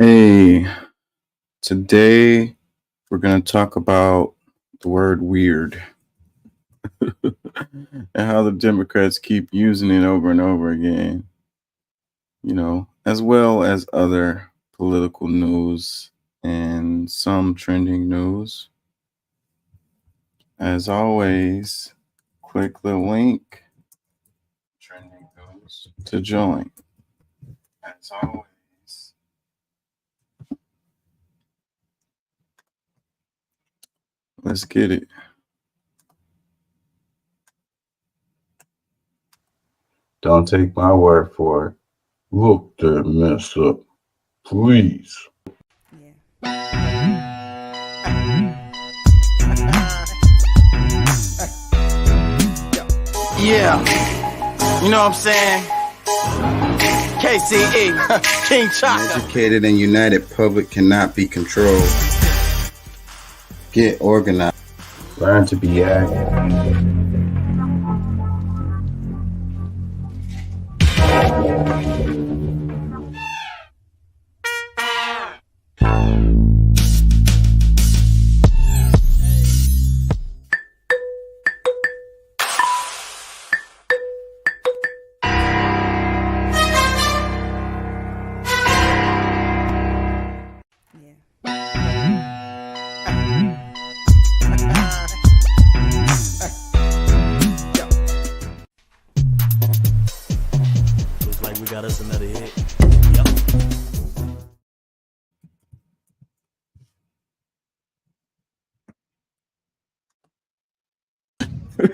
Hey, today we're going to talk about the word weird and how the Democrats keep using it over and over again, as well as other political news and some trending news. As always, click the link trending news to join. As always, let's get it. Don't take my word for it. Look that mess up, please. Yeah, you know what I'm saying? KCE, King Chaka. An educated and united public cannot be controlled. Get organized. Learn to be active. Looks like we got us another hit.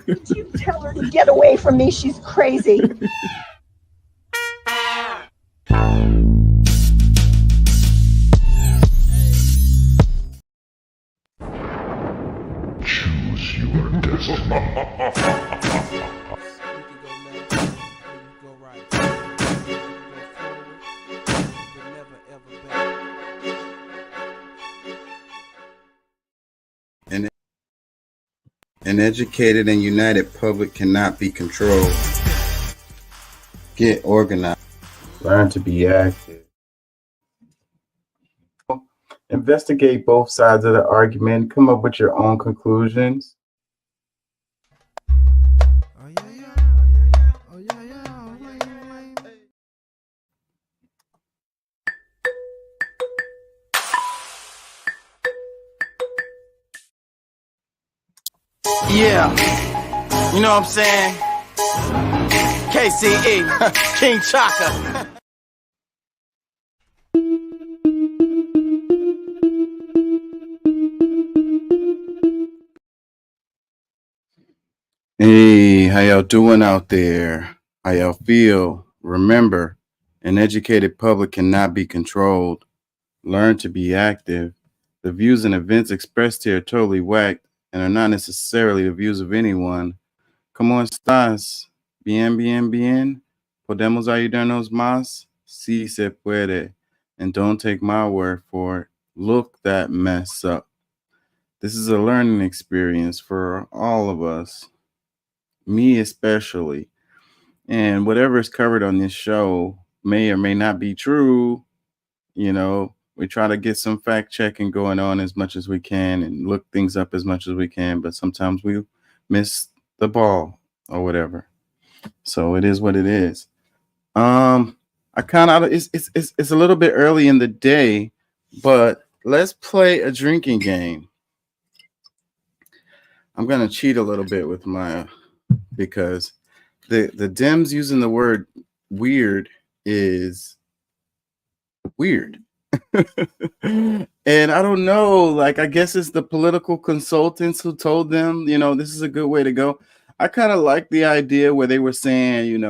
Did you tell her to get away from me? She's crazy. Choose your destiny. An educated and united public cannot be controlled. Get organized. Learn to be active. Investigate both sides of the argument. Come up with your own conclusions. Yeah, you know what I'm saying? KCE, King Chaka. Hey, how y'all doing out there? How y'all feel? Remember, an educated public cannot be controlled. Learn to be active. The views and events expressed here are totally whacked and are not necessarily the views of anyone. ¿Cómo estás? Bien, bien, bien. ¿Podemos ayudarnos más? Sí se puede. And don't take my word for it. Look that mess up. This is a learning experience for all of us, me especially. And whatever is covered on this show may or may not be true. We try to get some fact checking going on as much as we can and look things up as much as we can, but sometimes we miss the ball or whatever. So it is what it is. I kind of it's a little bit early in the day, but let's play a drinking game. I'm gonna cheat a little bit with because the Dems using the word weird is weird. And I don't know, like, I guess it's the political consultants who told them, this is a good way to go. I kind of like the idea where they were saying,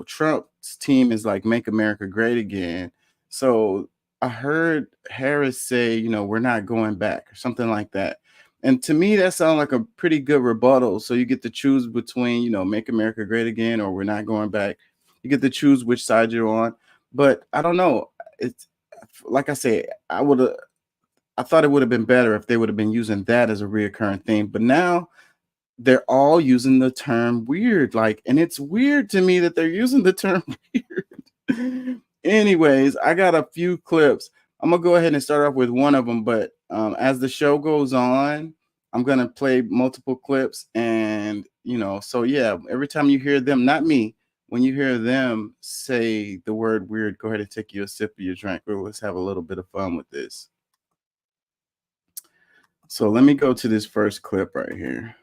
Trump's team is like make America great again. So I heard Harris say, we're not going back or something like that. And to me, that sounds like a pretty good rebuttal. So you get to choose between, make America great again or we're not going back. You get to choose which side you're on. But I don't know. It's like I say, I thought it would have been better if they would have been using that as a reoccurring theme. But now they're all using the term weird, and it's weird to me that they're using the term weird. Anyways, I got a few clips. I'm gonna go ahead and start off with one of them, but as the show goes on, I'm gonna play multiple clips, and so yeah, every time you hear them, not me, when you hear them say the word weird, go ahead and take you a sip of your drink. Or let's have a little bit of fun with this. So let me go to this first clip right here.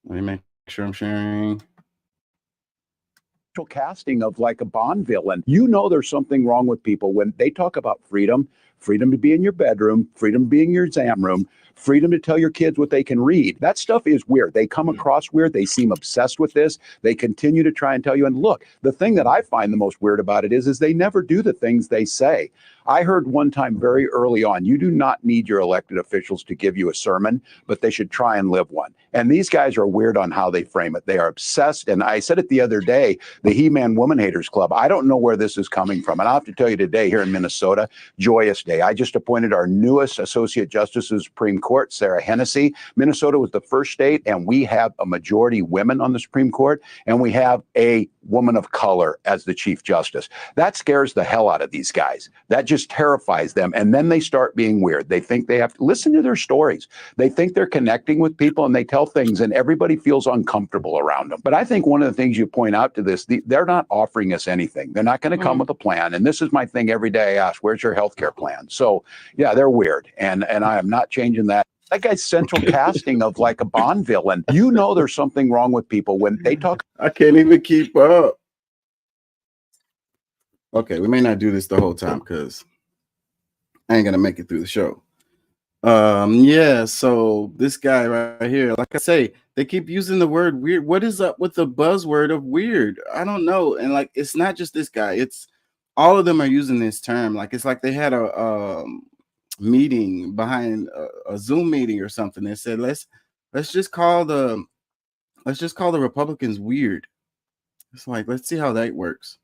Let me make sure I'm sharing. Casting of like a Bond villain. You know there's something wrong with people when they talk about freedom, freedom to be in your bedroom, freedom to be in your exam room, freedom to tell your kids what they can read. That stuff is weird. They come across weird. They seem obsessed with this. They continue to try and tell you. And look, the thing that I find the most weird about it is they never do the things they say. I heard one time very early on, you do not need your elected officials to give you a sermon, but they should try and live one. And these guys are weird on how they frame it. They are obsessed. And I said it the other day, the He-Man Woman Haters Club. I don't know where this is coming from. And I'll have to tell you today here in Minnesota, joyous day. I just appointed our newest Associate Justice of the Supreme Court, Sarah Hennessy. Minnesota was the first state, and we have a majority women on the Supreme Court, and we have a woman of color as the Chief Justice. That scares the hell out of these guys. That just terrifies them. And then they start being weird. They think they have to listen to their stories. They think they're connecting with people, and they tell things, and everybody feels uncomfortable around them. But I think one of the things you point out to this, they're not offering us anything. They're not going to come with a plan. And this is my thing every day. I ask, where's your health care plan? So, yeah, they're weird. And I am not changing that. That guy's central casting of like a Bond villain. You know there's something wrong with people when they talk. I can't even keep up. Okay, we may not do this the whole time because I ain't gonna make it through the show. Yeah, so this guy right here, like I say, they keep using the word weird. What is up with the buzzword of weird? I don't know. And like, it's not just this guy, it's all of them are using this term. Like, it's like they had a meeting behind a Zoom meeting or something. They said, let's just call the Republicans weird. It's like, let's see how that works.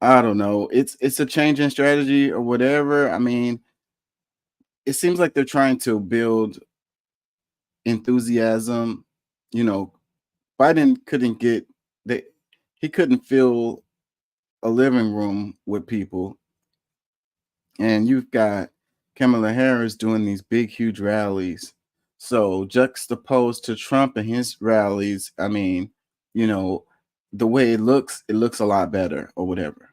I don't know. It's a change in strategy or whatever. I mean, it seems like they're trying to build enthusiasm. Biden he couldn't fill a living room with people. And you've got Kamala Harris doing these big, huge rallies. So juxtaposed to Trump and his rallies, I mean, the way it looks a lot better or whatever.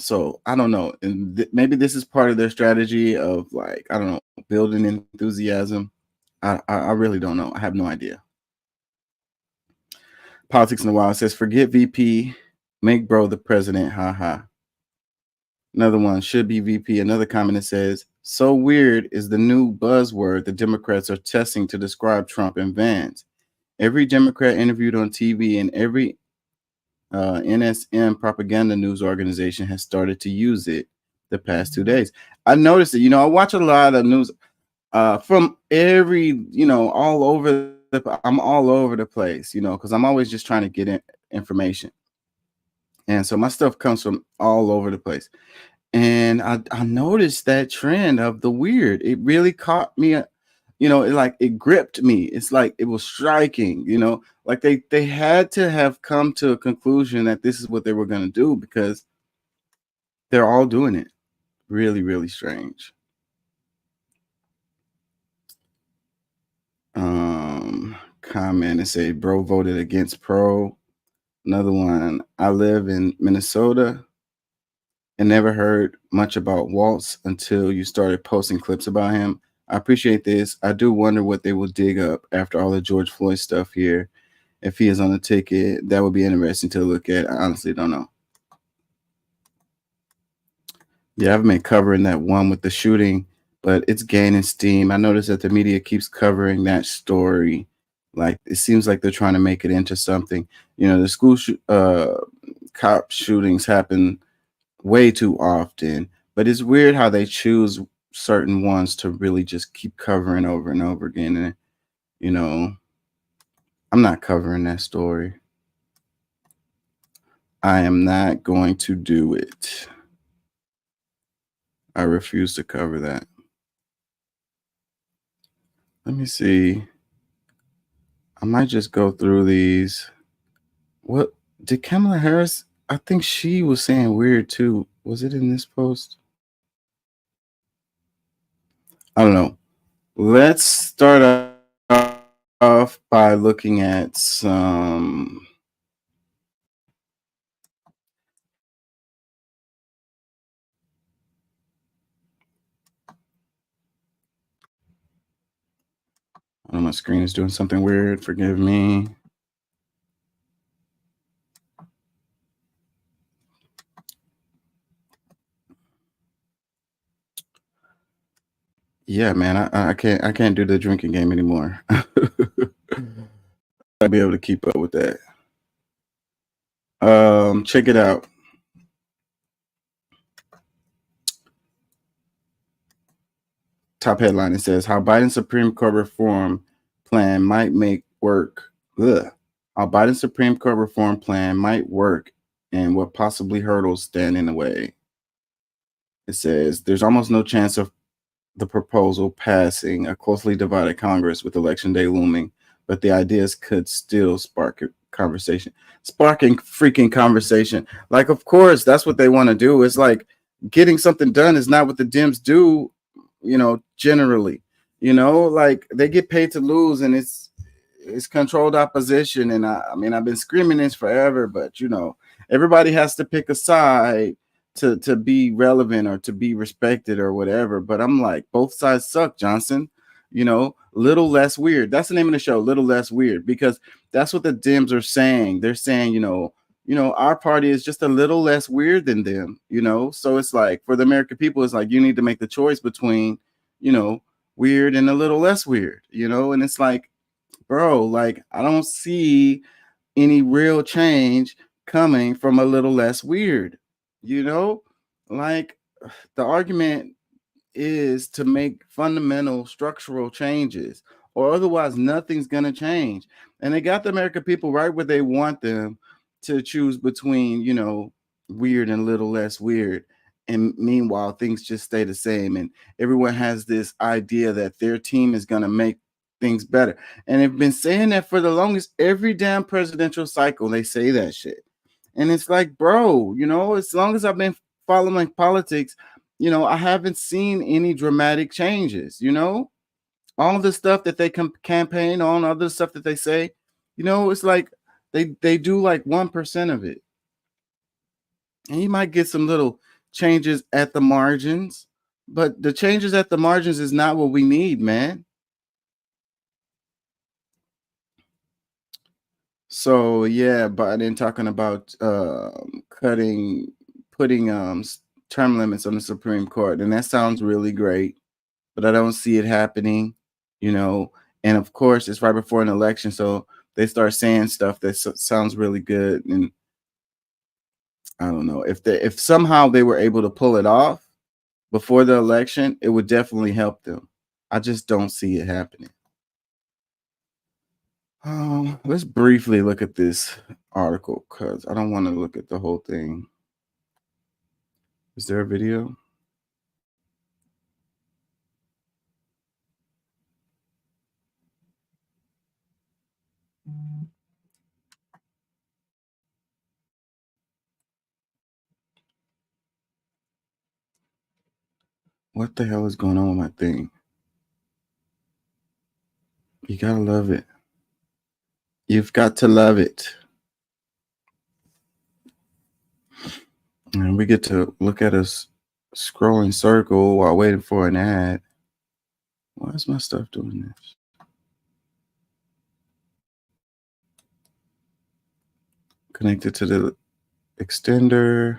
So I don't know. And maybe this is part of their strategy of like, I don't know, building enthusiasm. I really don't know. I have no idea. Politics in the Wild says, forget VP, make bro the president. Ha ha. Another one, should be VP. Another comment that says, so weird is the new buzzword the Democrats are testing to describe Trump and Vance. Every Democrat interviewed on TV and every NSM propaganda news organization has started to use it the past 2 days. I noticed it. I watch a lot of news from every, all over. I'm all over the place, because I'm always just trying to get information. And so my stuff comes from all over the place. And I noticed that trend of the weird. It really caught me, it gripped me. It's like it was striking, like they had to have come to a conclusion that this is what they were going to do because they're all doing it. Really, really strange. Comment and say, bro voted against pro. Another one, I live in Minnesota and never heard much about Waltz until you started posting clips about him. I appreciate this. I do wonder what they will dig up after all the George Floyd stuff here. If he is on the ticket, that would be interesting to look at. I honestly don't know. Yeah, I've been covering that one with the shooting, but it's gaining steam. I noticed that the media keeps covering that story. Like, it seems like they're trying to make it into something. The school cop shootings happen way too often, but it's weird how they choose certain ones to really just keep covering over and over again. And, I'm not covering that story. I am not going to do it. I refuse to cover that. Let me see. I might just go through these. What did Kamala Harris? I think she was saying weird too. Was it in this post? I don't know. Let's start off by looking at some. Oh, my screen is doing something weird. Forgive me. Yeah, man, I can't do the drinking game anymore. I'll be able to keep up with that. Check it out. Top headline, it says how Biden's Supreme Court reform plan might make work. Ugh. How Biden's Supreme Court reform plan might work and what possibly hurdles stand in the way. It says there's almost no chance of the proposal passing a closely divided Congress with Election Day looming, but the ideas could still spark a conversation. Sparking freaking conversation. Like, of course, that's what they want to do. It's like getting something done is not what the Dems do, generally. Like they get paid to lose, and it's controlled opposition. And I mean, I've been screaming this forever, but everybody has to pick a side to be relevant or to be respected or whatever. But I'm like, both sides suck, Johnson. Little less weird. That's the name of the show, Little Less Weird, because that's what the Dems are saying. They're saying, our party is just a little less weird than them, So it's like for the American people, it's like you need to make the choice between, weird and a little less weird, and it's like, bro, like I don't see any real change coming from a little less weird, like the argument is to make fundamental structural changes or otherwise nothing's going to change. And they got the American people right where they want them to choose between, weird and a little less weird. And meanwhile, things just stay the same. And everyone has this idea that their team is going to make things better. And they've been saying that for the longest. Every damn presidential cycle, they say that shit. And it's like, bro, as long as I've been following politics, I haven't seen any dramatic changes, all the stuff that they campaign on, other stuff that they say, it's like they do like 1% of it. And you might get some little changes at the margins, but the changes at the margins is not what we need, man. So yeah, Biden talking about putting term limits on the Supreme Court, and that sounds really great, but I don't see it happening, and of course it's right before an election, so they start saying stuff that sounds really good, and I don't know if somehow they were able to pull it off before the election, it would definitely help them. I just don't see it happening. Let's briefly look at this article because I don't want to look at the whole thing. Is there a video? What the hell is going on with my thing? You gotta love it. You've got to love it. And we get to look at a scrolling circle while waiting for an ad. Why is my stuff doing this? Connected to the extender.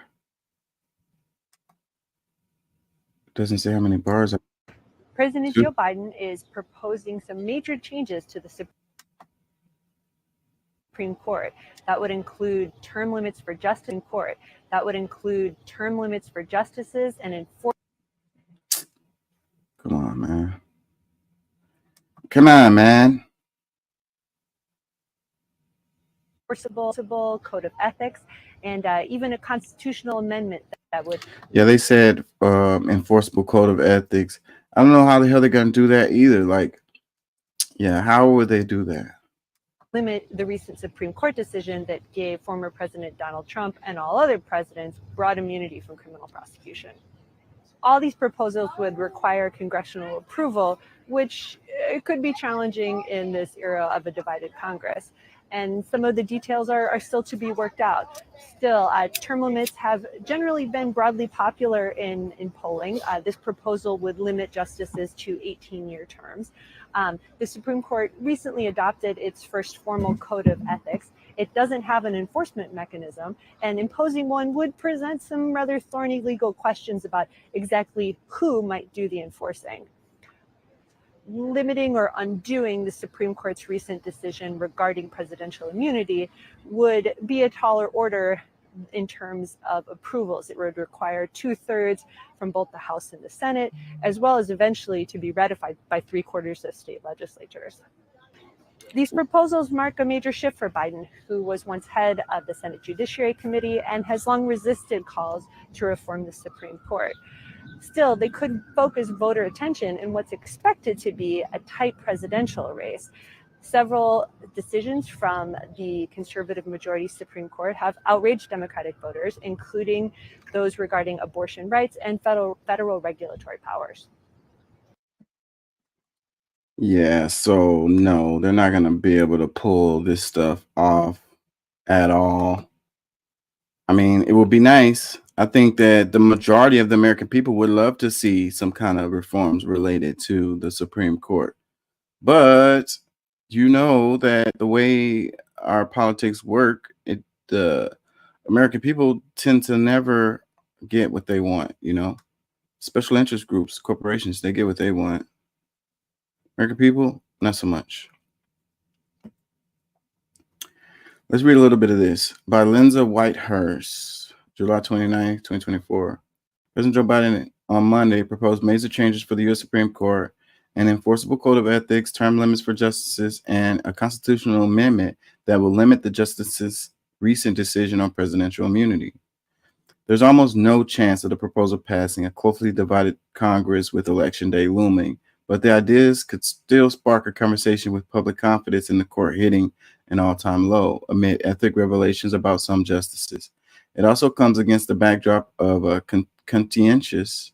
It doesn't say how many bars. President Joe Biden is proposing some major changes to the Supreme Court. That would include term limits for justices. That would include term limits for justices and enforce. Come on, man. Come on, man. Enforceable code of ethics and even a constitutional amendment that would. Yeah, they said enforceable code of ethics. I don't know how the hell they're gonna do that either. Like, Yeah, how would they do that? Limit the recent Supreme Court decision that gave former President Donald Trump and all other presidents broad immunity from criminal prosecution. All these proposals would require congressional approval, which could be challenging in this era of a divided Congress. And some of the details are still to be worked out. Still, term limits have generally been broadly popular in polling. This proposal would limit justices to 18-year terms. The Supreme Court recently adopted its first formal code of ethics. It doesn't have an enforcement mechanism, and imposing one would present some rather thorny legal questions about exactly who might do the enforcing. Limiting or undoing the Supreme Court's recent decision regarding presidential immunity would be a taller order in terms of approvals. It would require 2/3 from both the House and the Senate, as well as eventually to be ratified by 3/4 of state legislatures. These proposals mark a major shift for Biden, who was once head of the Senate Judiciary Committee and has long resisted calls to reform the Supreme Court. Still, they could focus voter attention in what's expected to be a tight presidential race. Several decisions from the conservative majority Supreme Court have outraged Democratic voters, including those regarding abortion rights and federal regulatory powers. Yeah, so no, they're not going to be able to pull this stuff off at all. I mean, it would be nice. I think that the majority of the American people would love to see some kind of reforms related to the Supreme Court. But you know that the way our politics work, the American people tend to never get what they want, you know. Special interest groups, corporations, they get what they want. American people, not so much. Let's read a little bit of this by Linda Whitehurst, July 29, 2024. President Joe Biden on Monday proposed major changes for the U.S. Supreme Court, an enforceable code of ethics, term limits for justices, and a constitutional amendment that will limit the justices' recent decision on presidential immunity. There's almost no chance of the proposal passing a closely divided Congress with Election Day looming, but the ideas could still spark a conversation with public confidence in the court hitting an all-time low amid ethic revelations about some justices. It also comes against the backdrop of a contentious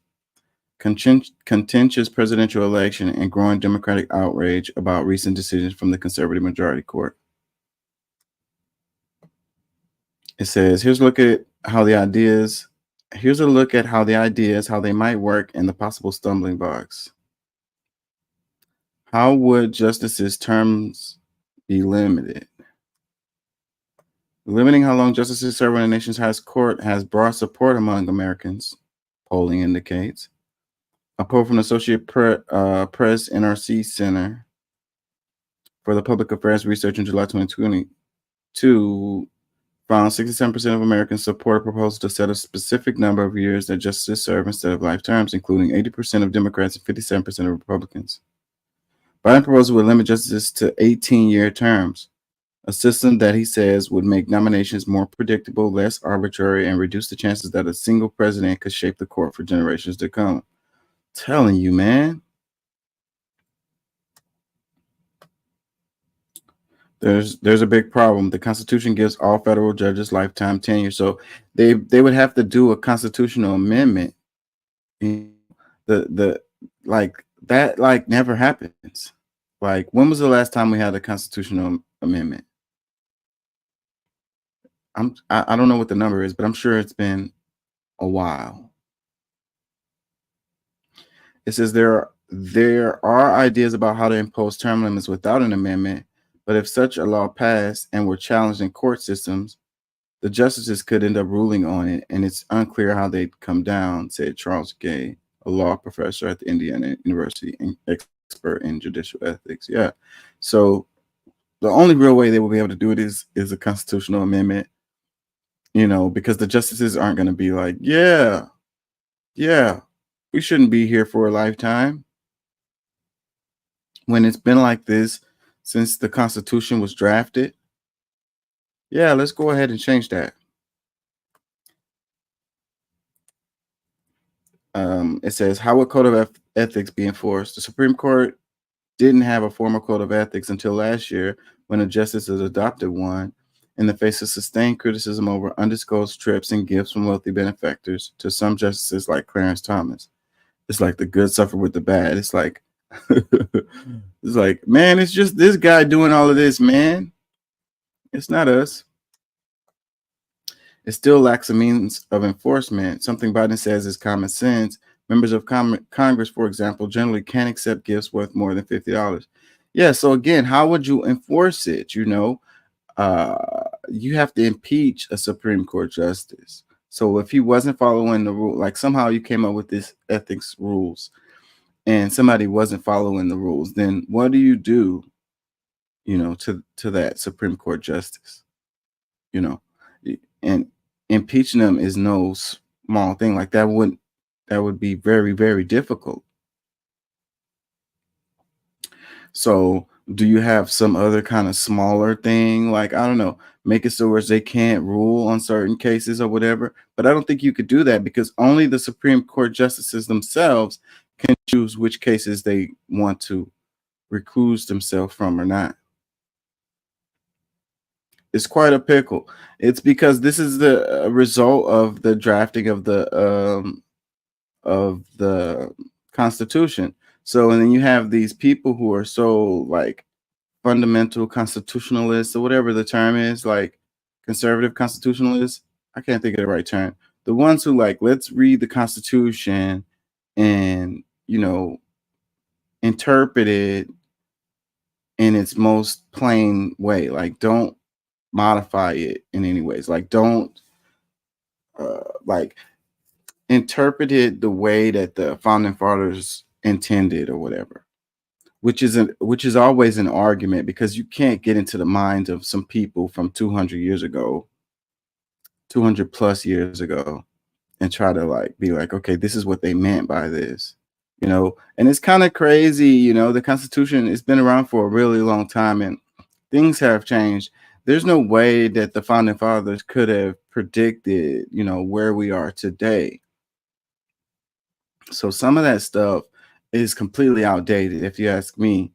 presidential election and growing Democratic outrage about recent decisions from the conservative majority court. It says, here's a look at how the ideas, how they might work, and the possible stumbling blocks. How would justices' terms be limited? Limiting how long justices serve on the nation's highest court has broad support among Americans, polling indicates. A poll from the Associated Press NRC Center for the Public Affairs Research in July 2022 found 67% of Americans support a proposal to set a specific number of years that justices serve instead of life terms, including 80% of Democrats and 57% of Republicans. Biden's proposal would limit justices to 18-year terms, a system that he says would make nominations more predictable, less arbitrary, and reduce the chances that a single president could shape the court for generations to come. Telling you, man. There's a big problem. The Constitution gives all federal judges lifetime tenure, so they would have to do a constitutional amendment. That never happens. Like, when was the last time we had a constitutional amendment? I don't know what the number is, but I'm sure it's been a while. It says there are ideas about how to impose term limits without an amendment, but if such a law passed and were challenged in court systems, the justices could end up ruling on it, and it's unclear how they'd come down, said Charles Gay, a law professor at the Indiana University and expert in judicial ethics. Yeah. So the only real way they will be able to do it is a constitutional amendment, you know, because the justices aren't going to be like, yeah, we shouldn't be here for a lifetime. When it's been like this since the Constitution was drafted, yeah, let's go ahead and change that. It says, how would code of ethics be enforced? The Supreme Court didn't have a formal code of ethics until last year when a justice has adopted one in the face of sustained criticism over undisclosed trips and gifts from wealthy benefactors to some justices like Clarence Thomas. It's like the good suffer with the bad. It's like, it's like, man, it's just this guy doing all of this, man. It's not us. It still lacks a means of enforcement. Something Biden says is common sense. Members of Congress, for example, generally can't accept gifts worth more than $50. Yeah, so again, how would you enforce it? You know, you have to impeach a Supreme Court justice. So if he wasn't following the rule, like somehow you came up with this ethics rules and somebody wasn't following the rules, then what do, you know, to that Supreme Court justice? You know, and impeaching them is no small thing. Like that would be very, very difficult. So do you have some other kind of smaller thing? Like, I don't know, make it so where they can't rule on certain cases or whatever. But I don't think you could do that because only the Supreme Court justices themselves can choose which cases they want to recluse themselves from or not. It's quite a pickle. It's because this is the result of the drafting of the Constitution. So, and then you have these people who are so like fundamental constitutionalists or whatever the term is, like conservative constitutionalists. I can't think of the right term. The ones who like, let's read the Constitution and, you know, interpret it in its most plain way. Like, don't modify it in any ways. Like, don't like interpret it the way that the founding fathers intended or whatever, which is always an argument because you can't get into the minds of some people from 200 years ago, 200 plus years ago, and try to like be like, okay, this is what they meant by this, you know. And it's kind of crazy, you know, the Constitution has been around for a really long time and things have changed. There's no way that the founding fathers could have predicted, you know, where we are today. So some of that stuff is completely outdated, if you ask me.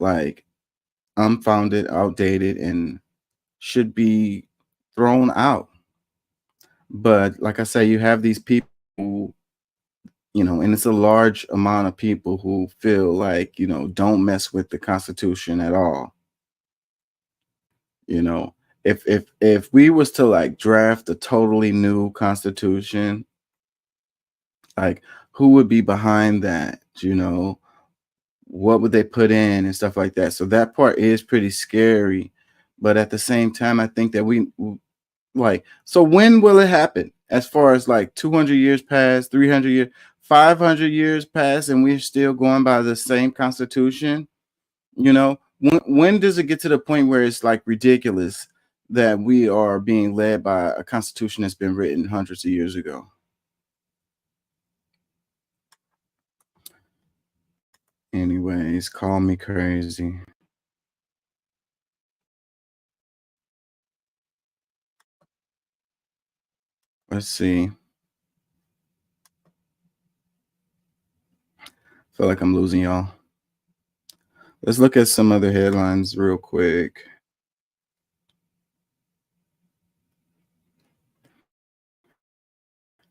Like, unfounded, outdated, and should be thrown out. But like I say, you have these people who, you know, and it's a large amount of people who feel like, you know, don't mess with the Constitution at all. You know, if we was to like draft a totally new Constitution, like who would be behind that? You know, what would they put in and stuff like that? So that part is pretty scary. But at the same time, I think that we like, so when will it happen? As far as like 200 years past, 300 years, 500 years past, and we're still going by the same Constitution, you know, when does it get to the point where it's like ridiculous that we are being led by a Constitution that's been written hundreds of years ago? Anyways, call me crazy. Let's see. Feel like I'm losing y'all. Let's look at some other headlines real quick.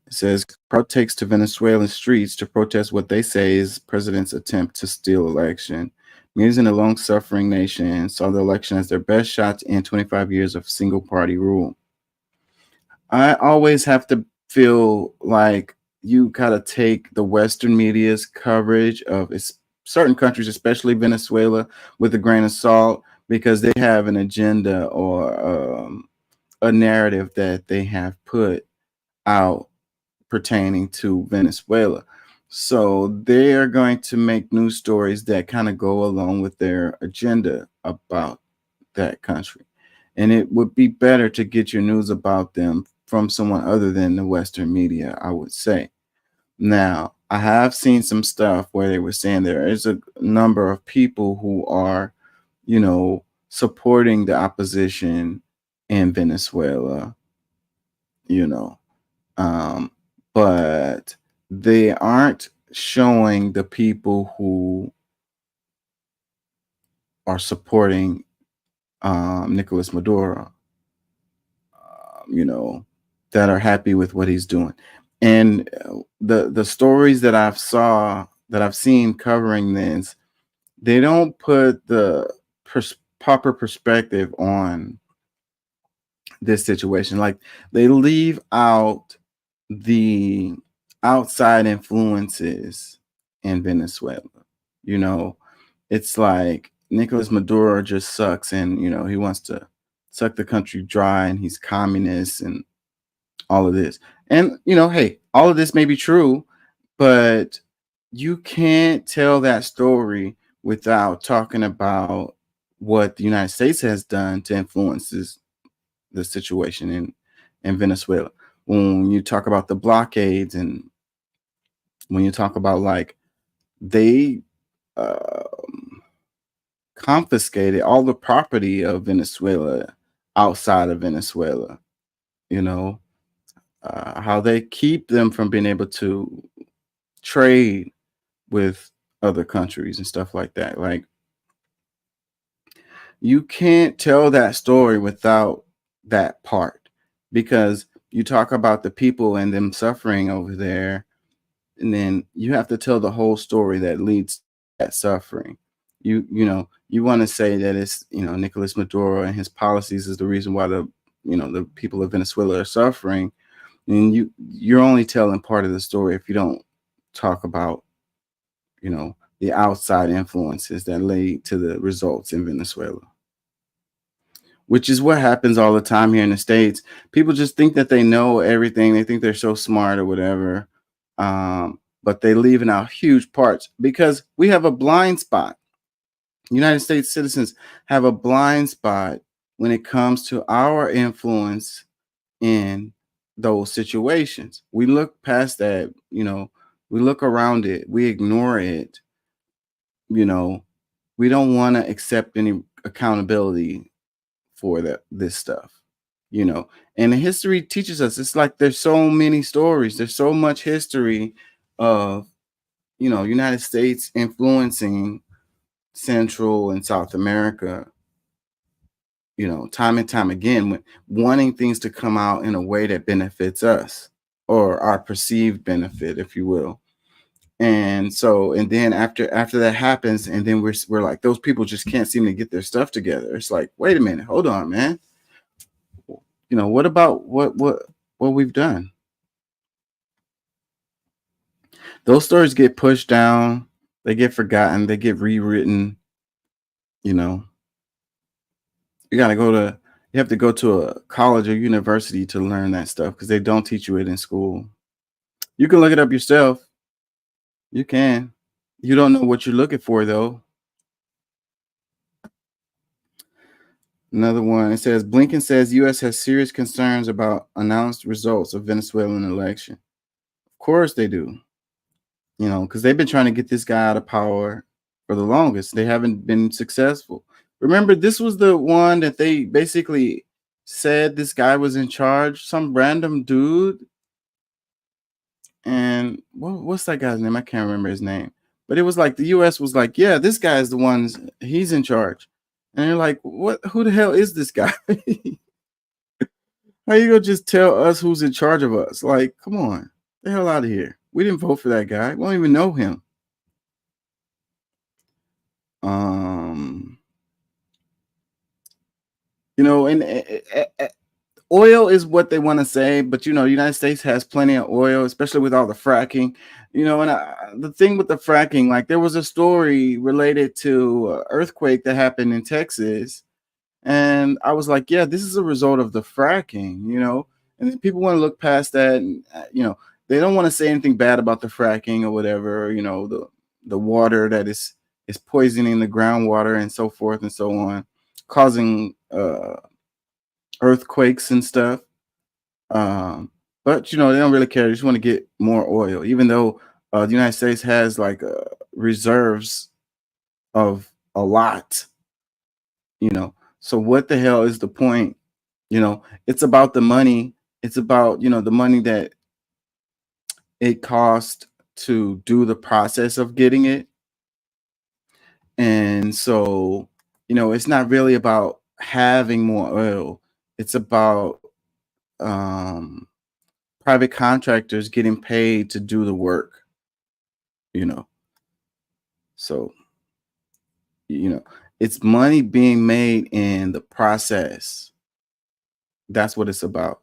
It says crowd takes to Venezuelan streets to protest what they say is president's attempt to steal election. Musing a long-suffering nation saw the election as their best shot to end 25 years of single-party rule. I always have to feel like you gotta take the Western media's coverage of certain countries, especially Venezuela, with a grain of salt because they have an agenda or a narrative that they have put out pertaining to Venezuela. So they are going to make news stories that kind of go along with their agenda about that country. And it would be better to get your news about them from someone other than the Western media, I would say. Now, I have seen some stuff where they were saying there is a number of people who are, you know, supporting the opposition in Venezuela, you know, but they aren't showing the people who are supporting Nicolas Maduro, you know, that are happy with what he's doing. And the stories that I've seen covering this, they don't put the proper perspective on this situation. Like, they leave out the outside influences in Venezuela. You know, it's like Nicolas Maduro just sucks, and he wants to suck the country dry, and he's communist and all of this. And hey, all of this may be true, but you can't tell that story without talking about what the United States has done to influence the situation in Venezuela. When you talk about the blockades, and when you talk about, like, they confiscated all the property of Venezuela outside of Venezuela, how they keep them from being able to trade with other countries and stuff like that. Like, you can't tell that story without that part, because you talk about the people and them suffering over there, and then you have to tell the whole story that leads to that suffering. You want to say that it's Nicolas Maduro and his policies is the reason why the people of Venezuela are suffering, and you're only telling part of the story if you don't talk about the outside influences that lead to the results in Venezuela, which is what happens all the time here in the States. People just think that they know everything. They think they're so smart or whatever. But they leaving out huge parts because we have a blind spot. United States citizens have a blind spot when it comes to our influence in those situations. We look past that, we look around it, we ignore it. We don't want to accept any accountability for this stuff, and the history teaches us. It's like there's so many stories, there's so much history of United States influencing Central and South America, time and time again, wanting things to come out in a way that benefits us, or our perceived benefit, if you will. And then after that happens, and then we're like, those people just can't seem to get their stuff together. It's like, wait a minute, hold on, man. What about what we've done? Those stories get pushed down, they get forgotten, they get rewritten. You have to go to a college or university to learn that stuff, because they don't teach you it in school. You can look it up yourself. You can. You don't know what you're looking for, though. Another one, it says, Blinken says U.S. has serious concerns about announced results of Venezuelan election. Of course they do. Because they've been trying to get this guy out of power for the longest. They haven't been successful. Remember, this was the one that they basically said this guy was in charge, some random dude. And what's that guy's name? I can't remember his name. But it was like the U.S. was like, yeah, this guy is the one, he's in charge. And they're like, what? Who the hell is this guy? How you gonna just tell us who's in charge of us? Like, come on, the hell out of here. We didn't vote for that guy. We don't even know him. And oil is what they want to say, but the United States has plenty of oil, especially with all the fracking. And the thing with the fracking, like, there was a story related to an earthquake that happened in Texas, and I was like, yeah, this is a result of the fracking. And then people want to look past that, and they don't want to say anything bad about the fracking or whatever. The water that is poisoning the groundwater and so forth and so on, causing earthquakes and stuff. But they don't really care. They just want to get more oil, even though the United States has like reserves of a lot. So what the hell is the point? It's about the money. It's about the money that it cost to do the process of getting it. And so it's not really about having more oil. It's about private contractors getting paid to do the work, So, it's money being made in the process. That's what it's about.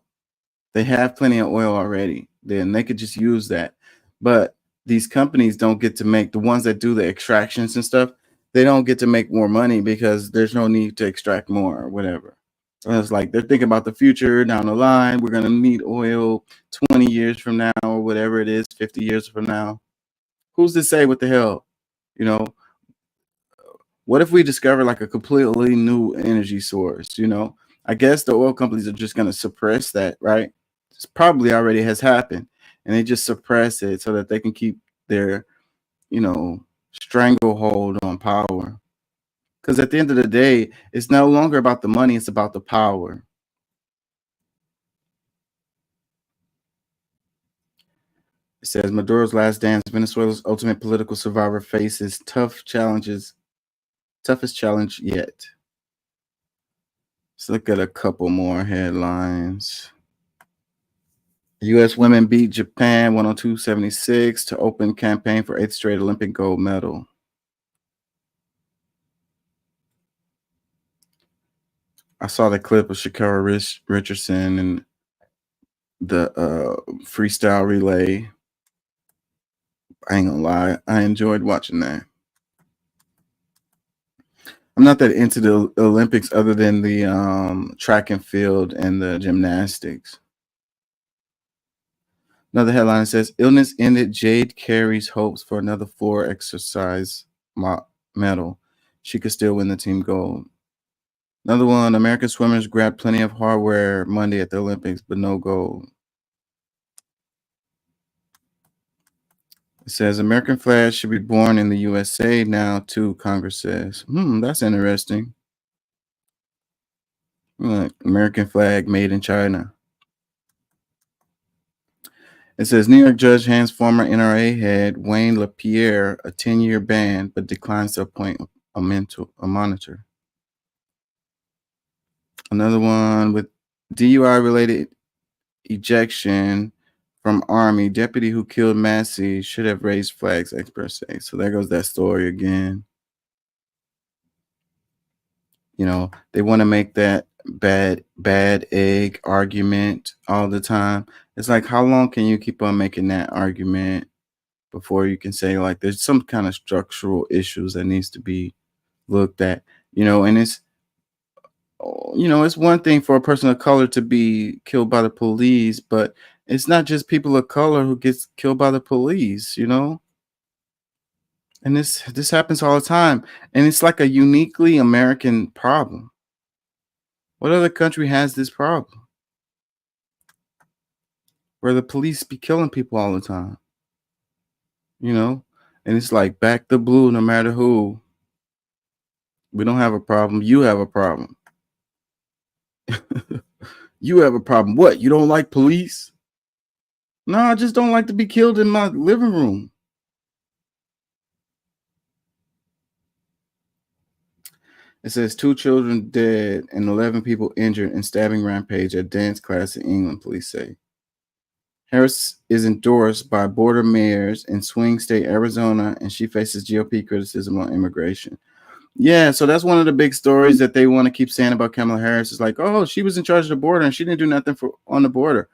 They have plenty of oil already. Then they could just use that. But these companies don't get to make, the ones that do the extractions and stuff, they don't get to make more money because there's no need to extract more or whatever. And it's like they're thinking about the future down the line. We're going to need oil 20 years from now or whatever it is, 50 years from now. Who's to say what the hell? What if we discover like a completely new energy source? I guess the oil companies are just going to suppress that, right? It's probably already has happened, and they just suppress it so that they can keep their, stranglehold on power. Because at the end of the day, it's no longer about the money, it's about the power. It says Maduro's last dance, Venezuela's ultimate political survivor faces toughest challenge yet. Let's look at a couple more headlines. U.S. women beat Japan 102-76 to open campaign for 8th straight Olympic gold medal. I saw the clip of Sha'Carri Richardson and the freestyle relay. I ain't gonna lie, I enjoyed watching that. I'm not that into the Olympics other than the track and field and the gymnastics. Another headline says, illness ended Jade Carey's hopes for another floor exercise medal. She could still win the team gold. Another one, American swimmers grabbed plenty of hardware Monday at the Olympics, but no gold. It says, American flag should be born in the USA now, too, Congress says. That's interesting. Look, American flag made in China. It says, New York judge hands former NRA head Wayne LaPierre a 10-year ban, but declines to appoint a monitor. Another one with DUI-related ejection from Army. Deputy who killed Massey should have raised flags, experts say. So there goes that story again. They want to make that bad egg argument all the time. It's like, how long can you keep on making that argument before you can say, like, there's some kind of structural issues that needs to be looked at, and it's one thing for a person of color to be killed by the police, but it's not just people of color who gets killed by the police, and this happens all the time, and it's like a uniquely American problem. What other country has this problem where the police be killing people all the time? And it's like back the blue, no matter who. We don't have a problem. You have a problem. You have a problem. What? You don't like police? No, I just don't like to be killed in my living room. It says 2 children dead and 11 people injured in stabbing rampage at dance class in England, police say. Harris is endorsed by border mayors in swing state Arizona, and she faces GOP criticism on immigration. Yeah, so that's one of the big stories that they want to keep saying about Kamala Harris. Is like, oh, she was in charge of the border and she didn't do nothing on the border.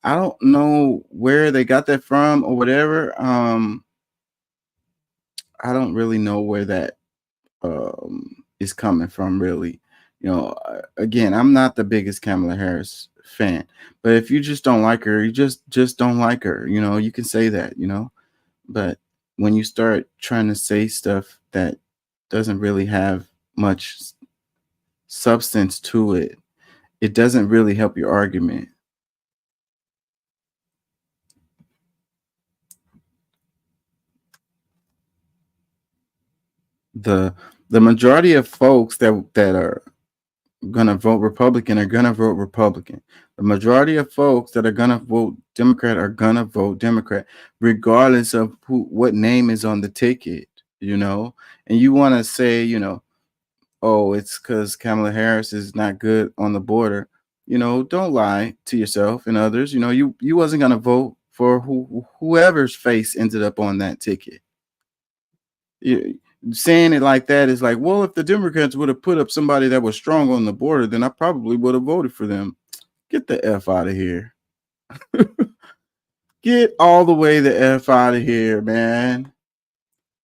I don't know where they got that from or whatever. I don't really know where that is coming from, really. Again, I'm not the biggest Kamala Harris fan, but if you just don't like her, you just don't like her. You can say that, but when you start trying to say stuff that doesn't really have much substance to it, it doesn't really help your argument. The majority of folks that are gonna vote Republican are gonna vote Republican. The majority of folks that are gonna vote Democrat are gonna vote Democrat, regardless of what name is on the ticket. And you want to say, oh, it's because Kamala Harris is not good on the border. Don't lie to yourself and others. You wasn't gonna vote for whoever's face ended up on that ticket. Saying it like that is like, well, if the Democrats would have put up somebody that was strong on the border, then I probably would have voted for them. Get the F out of here. Get all the way the F out of here, man.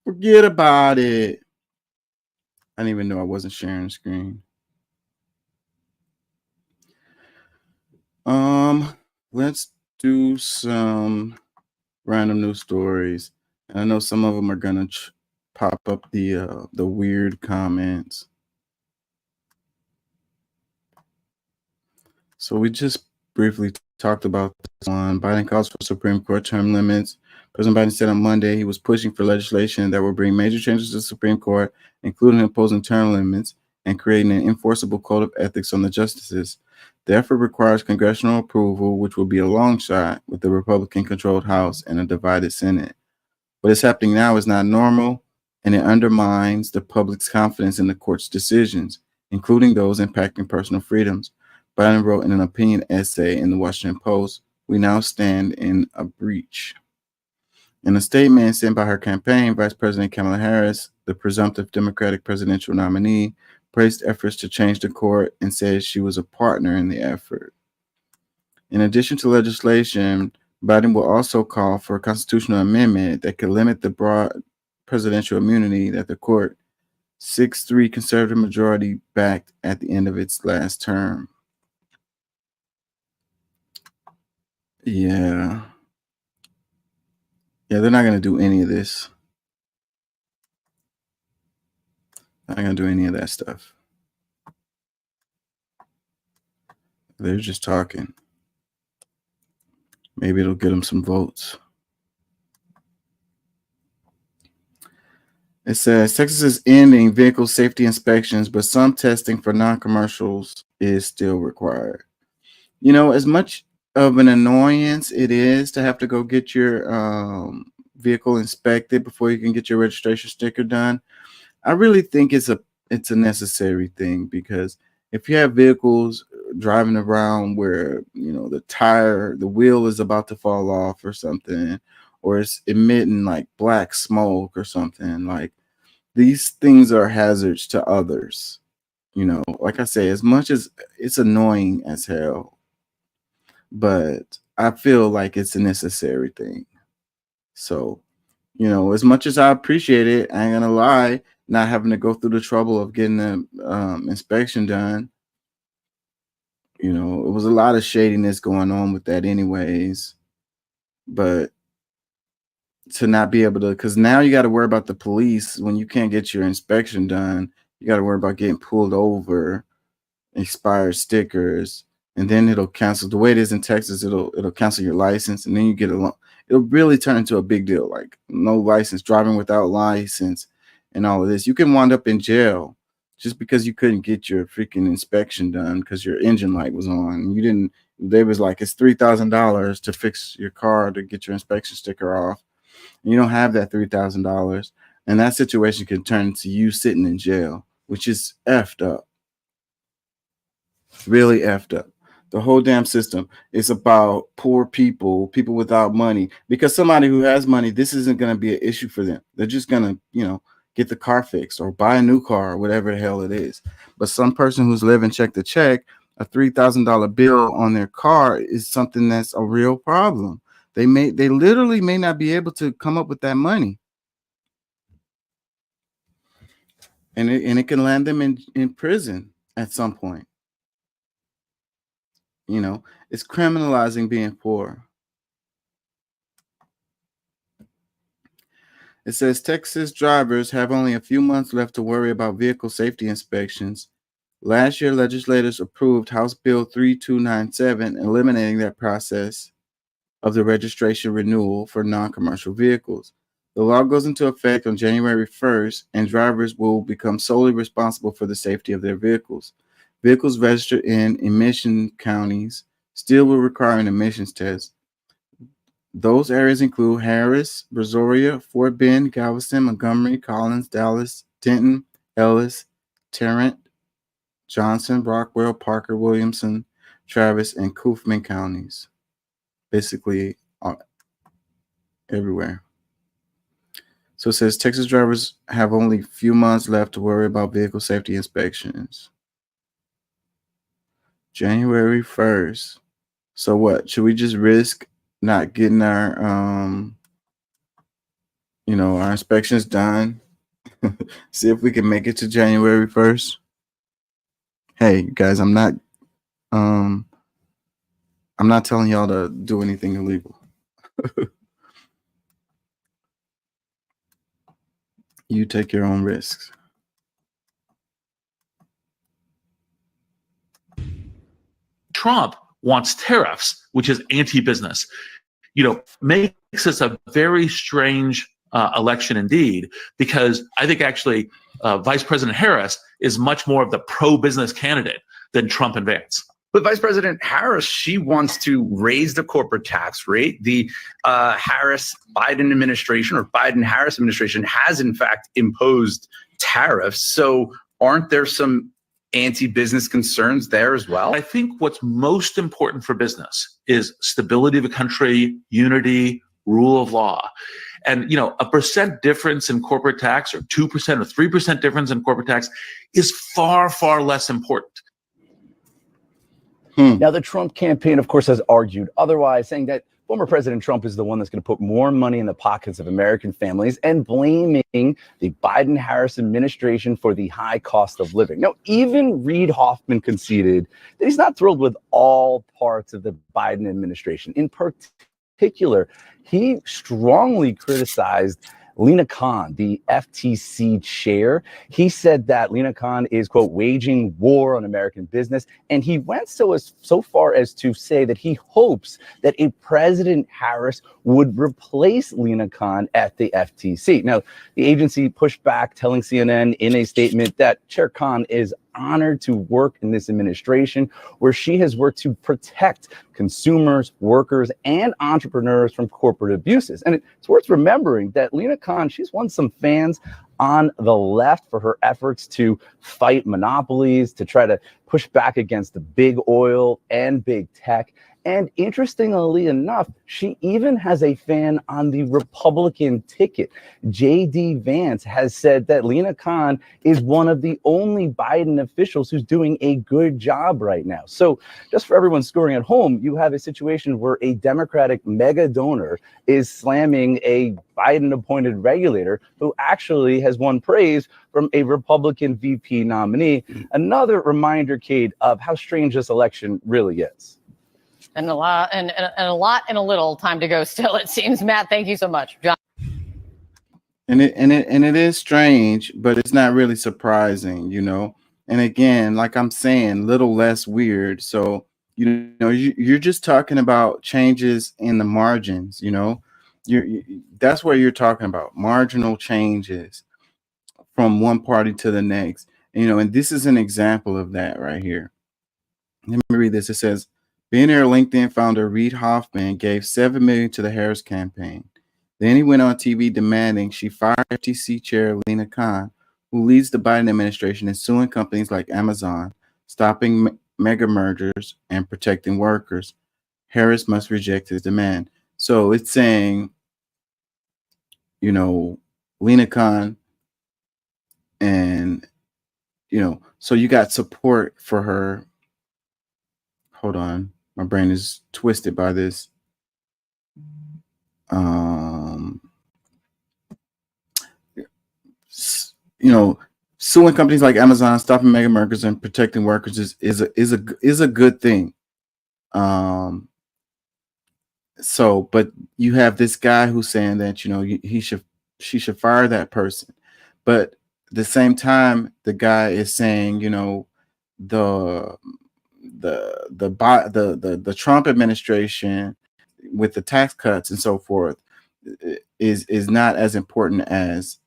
Forget about it. I didn't even know I wasn't sharing the screen. Let's do some random news stories. And I know some of them are gonna pop up the weird comments. So we just briefly talked about this one. Biden calls for Supreme Court term limits. President Biden said on Monday he was pushing for legislation that will bring major changes to the Supreme Court, including imposing term limits and creating an enforceable code of ethics on the justices. The effort requires congressional approval, which will be a long shot with the Republican-controlled House and a divided Senate. What is happening now is not normal, and it undermines the public's confidence in the court's decisions, including those impacting personal freedoms. Biden wrote in an opinion essay in the Washington Post, "We now stand in a breach." In a statement sent by her campaign, Vice President Kamala Harris, the presumptive Democratic presidential nominee, praised efforts to change the court and said she was a partner in the effort. In addition to legislation, Biden will also call for a constitutional amendment that could limit the broad presidential immunity that the court 6-3 conservative majority backed at the end of its last term. Yeah, they're not going to do any of this. Not going to do any of that stuff. They're just talking. Maybe it'll get them some votes. It says Texas is ending vehicle safety inspections, but some testing for non-commercials is still required. As much of an annoyance it is to have to go get your vehicle inspected before you can get your registration sticker done, I really think it's a necessary thing, because if you have vehicles driving around where the wheel is about to fall off or something, or it's emitting like black smoke or something, like these things are hazards to others. Like I say, as much as it's annoying as hell, but I feel like it's a necessary thing. So, as much as I appreciate it, I ain't gonna lie, not having to go through the trouble of getting the inspection done. It was a lot of shadiness going on with that anyways. But to not be able to, because now you got to worry about the police when you can't get your inspection done. You got to worry about getting pulled over, expired stickers, and then it'll cancel. The way it is in Texas, it'll cancel your license, and then you get it'll really turn into a big deal, like no license, driving without license, and all of this. You can wind up in jail just because you couldn't get your freaking inspection done because your engine light was on. You didn't. They was like, it's $3,000 to fix your car to get your inspection sticker off. And you don't have that $3,000, and that situation can turn into you sitting in jail, which is effed up. Really effed up. The whole damn system is about poor people without money, because somebody who has money, this isn't going to be an issue for them. They're just going to, get the car fixed or buy a new car or whatever the hell it is. But some person who's living check to check, a $3,000 bill on their car is something that's a real problem. They literally may not be able to come up with that money. And it can land them in prison at some point. It's criminalizing being poor. It says Texas drivers have only a few months left to worry about vehicle safety inspections. Last year, legislators approved House Bill 3297, eliminating that process of the registration renewal for non-commercial vehicles. The law goes into effect on January 1st, and drivers will become solely responsible for the safety of their vehicles. Vehicles registered in emission counties still will require an emissions test. Those areas include Harris, Brazoria, Fort Bend, Galveston, Montgomery, Collins, Dallas, Denton, Ellis, Tarrant, Johnson, Rockwell, Parker, Williamson, Travis, and Kaufman counties. Basically everywhere. So it says Texas drivers have only a few months left to worry about vehicle safety inspections. January 1st. So what? Should we just risk not getting our our inspections done? See if we can make it to January 1st. Hey guys, I'm not telling y'all to do anything illegal. You take your own risks. Trump wants tariffs, which is anti-business. Makes this a very strange election indeed, because I think actually Vice President Harris is much more of the pro-business candidate than Trump and Vance. But Vice President Harris, she wants to raise the corporate tax rate. The Harris-Biden administration or Biden-Harris administration has, in fact, imposed tariffs. So aren't there some anti-business concerns there as well? I think what's most important for business is stability of a country, unity, rule of law. And, a percent difference in corporate tax or 2% or 3% difference in corporate tax is far, far less important. Now, the Trump campaign, of course, has argued otherwise, saying that former President Trump is the one that's going to put more money in the pockets of American families and blaming the Biden-Harris administration for the high cost of living. Now, even Reid Hoffman conceded that he's not thrilled with all parts of the Biden administration. In particular, he strongly criticized Lina Khan, the FTC chair. He said that Lina Khan is, quote, waging war on American business. And he went so far as to say that he hopes that a President Harris would replace Lina Khan at the FTC. Now, the agency pushed back, telling CNN in a statement that Chair Khan is honored to work in this administration, where she has worked to protect consumers, workers, and entrepreneurs from corporate abuses. And it's worth remembering that Lina Khan, she's won some fans on the left for her efforts to fight monopolies, to try to push back against the big oil and big tech. And interestingly enough, she even has a fan on the Republican ticket. J.D. Vance has said that Lina Khan is one of the only Biden officials who's doing a good job right now. So just for everyone scoring at home, you have a situation where a Democratic mega donor is slamming a Biden-appointed regulator who actually has won praise from a Republican VP nominee. Another reminder, Kate, of how strange this election really is. And a lot and a little time to go still, it seems. Matt, thank you so much. John. And it is strange, but it's not really surprising, And again, like I'm saying, little less weird. So, you're just talking about changes in the margins, that's what you're talking about, marginal changes from one party to the next. And this is an example of that right here. Let me read this. It says, billionaire LinkedIn founder Reid Hoffman gave $7 million to the Harris campaign. Then he went on TV demanding she fire FTC chair Lina Khan, who leads the Biden administration in suing companies like Amazon, stopping mega mergers, and protecting workers. Harris must reject his demand. So it's saying, Lina Khan and, so you got support for her. Hold on. My brain is twisted by this. Suing companies like Amazon, stopping mega mergers, and protecting workers is a good thing. But you have this guy who's saying that she should fire that person, but at the same time, the guy is saying the Trump administration with the tax cuts and so forth is not as important as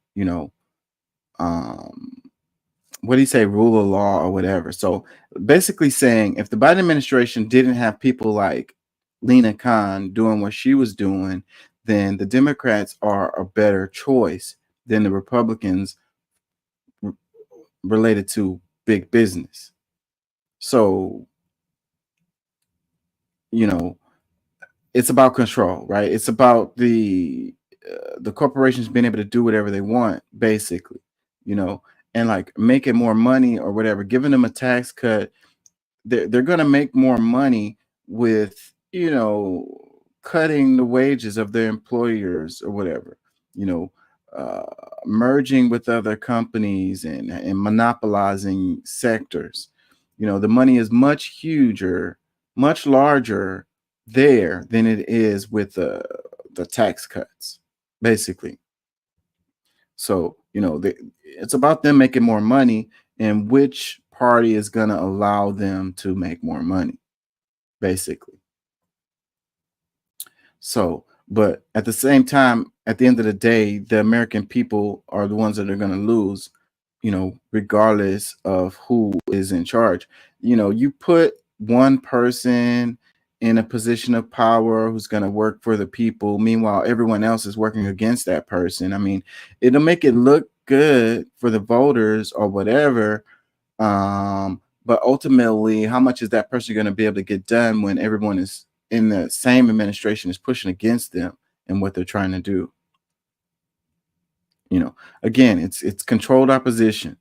what do you say, rule of law or whatever. So basically saying if the Biden administration didn't have people like Lina Khan doing what she was doing, then the Democrats are a better choice than the Republicans related to big business. So, you know, it's about control, right? It's about the corporations being able to do whatever they want, basically, you know, and like making more money or whatever, giving them a tax cut. They're going to make more money with, you know, cutting the wages of their employers or whatever, you know, uh, merging with other companies and monopolizing sectors. You know, the money is much huger, much larger there than it is with the tax cuts, basically. So, you know, it's about them making more money and which party is going to allow them to make more money, basically. So, but at the same time, at the end of the day, the American people are the ones that are going to lose, you know, regardless of who is in charge. You know, you put one person in a position of power who's going to work for the people. Meanwhile, everyone else is working against that person. I mean, it'll make it look good for the voters or whatever. But ultimately, how much is that person going to be able to get done when everyone is in the same administration is pushing against them and what they're trying to do? You know, again, it's controlled opposition.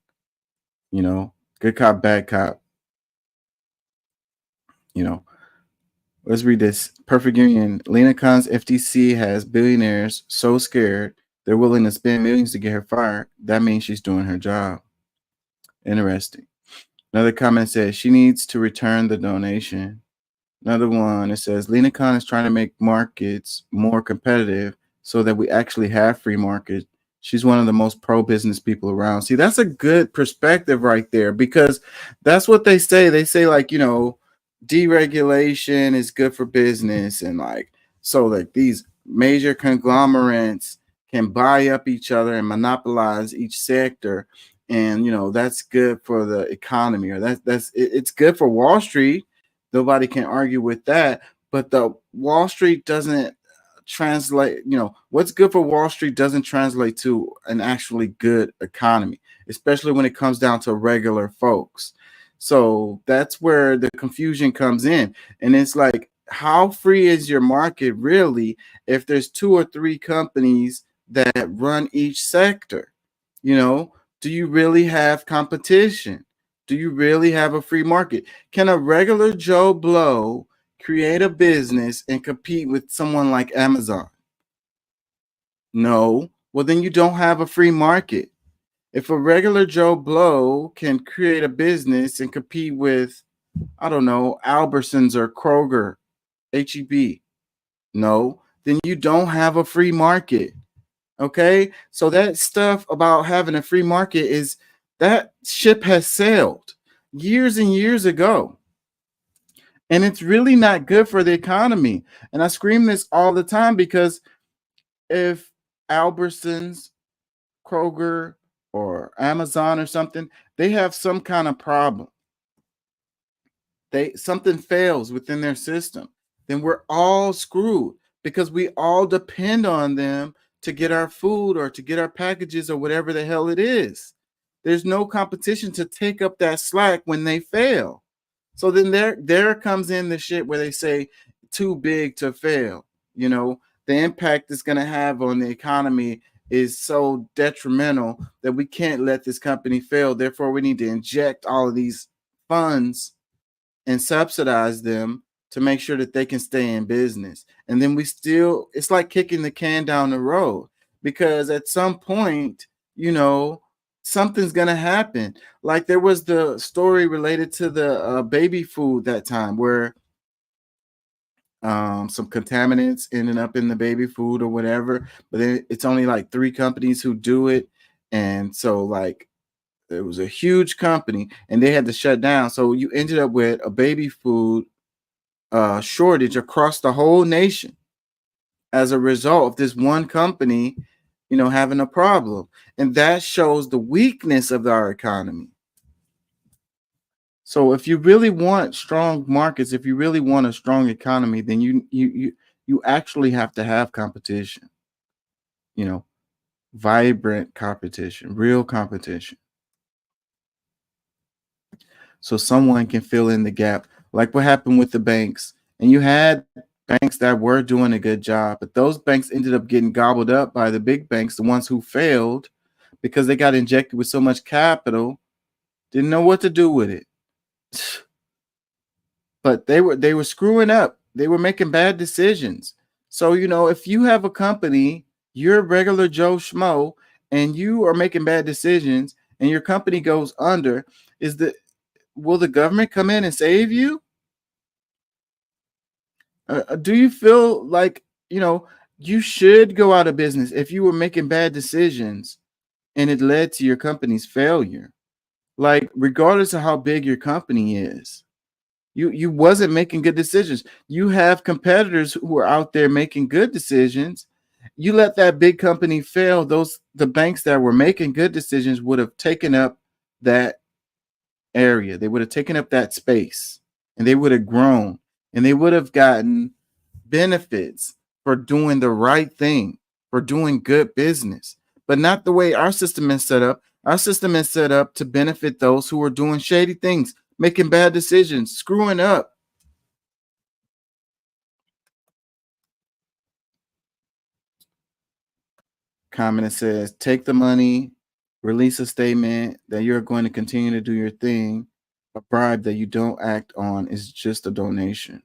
You know, good cop, bad cop. You know, let's read this. Perfect Union. Lena Khan's FTC has billionaires so scared they're willing to spend millions to get her fired. That means she's doing her job. Interesting. Another comment says she needs to return the donation. Another one, it says Lena Khan is trying to make markets more competitive so that we actually have free markets. She's one of the most pro-business people around. See, that's a good perspective right there, because that's what they say. They say, like, you know, deregulation is good for business, and like, so like these major conglomerates can buy up each other and monopolize each sector, and you know that's good for the economy, or it's good for Wall Street. Nobody can argue with that. But the Wall Street doesn't translate, you know, what's good for Wall Street doesn't translate to an actually good economy, especially when it comes down to regular folks. So that's where the confusion comes in. And it's like, how free is your market really if there's 2 or 3 companies that run each sector? You know, do you really have competition? Do you really have a free market? Can a regular Joe Blow create a business and compete with someone like Amazon? No. Well, then you don't have a free market. If a regular Joe Blow can create a business and compete with, I don't know, Albertsons or Kroger, HEB, no, then you don't have a free market. Okay? So that stuff about having a free market is, that ship has sailed years and years ago. And it's really not good for the economy. And I scream this all the time, because if Albertsons, Kroger, or Amazon or something, they have some kind of problem, something fails within their system, then we're all screwed, because we all depend on them to get our food or to get our packages or whatever the hell it is. There's no competition to take up that slack when they fail. So then there comes in the shit where they say too big to fail. You know, the impact it's going to have on the economy is so detrimental that we can't let this company fail. Therefore, we need to inject all of these funds and subsidize them to make sure that they can stay in business. And then it's like kicking the can down the road, because at some point, you know, something's going to happen. Like there was the story related to the baby food that time, where some contaminants ended up in the baby food or whatever, but then it's only like 3 companies who do it. And so like it was a huge company and they had to shut down. So you ended up with a baby food shortage across the whole nation as a result of this one company, you know, having a problem. And that shows the weakness of our economy. So if you really want strong markets, if you really want a strong economy, then you actually have to have competition. You know, vibrant competition, real competition. so someone can fill in the gap, like what happened with the banks. And you had banks that were doing a good job, but those banks ended up getting gobbled up by the big banks, the ones who failed because they got injected with so much capital, didn't know what to do with it. But they were screwing up. They were making bad decisions. So, if you have a company, you're a regular Joe Schmo, and you are making bad decisions and your company goes under, will the government come in and save you? Do you feel like, you should go out of business if you were making bad decisions and it led to your company's failure? Like, regardless of how big your company is, you wasn't making good decisions. You have competitors who are out there making good decisions. You let that big company fail, the banks that were making good decisions would have taken up that area. They would have taken up that space, and they would have grown, and they would have gotten benefits for doing the right thing, for doing good business, but not the way our system is set up. Our system is set up to benefit those who are doing shady things, making bad decisions, screwing up. Comment that says, take the money, release a statement that you're going to continue to do your thing. A bribe that you don't act on is just a donation.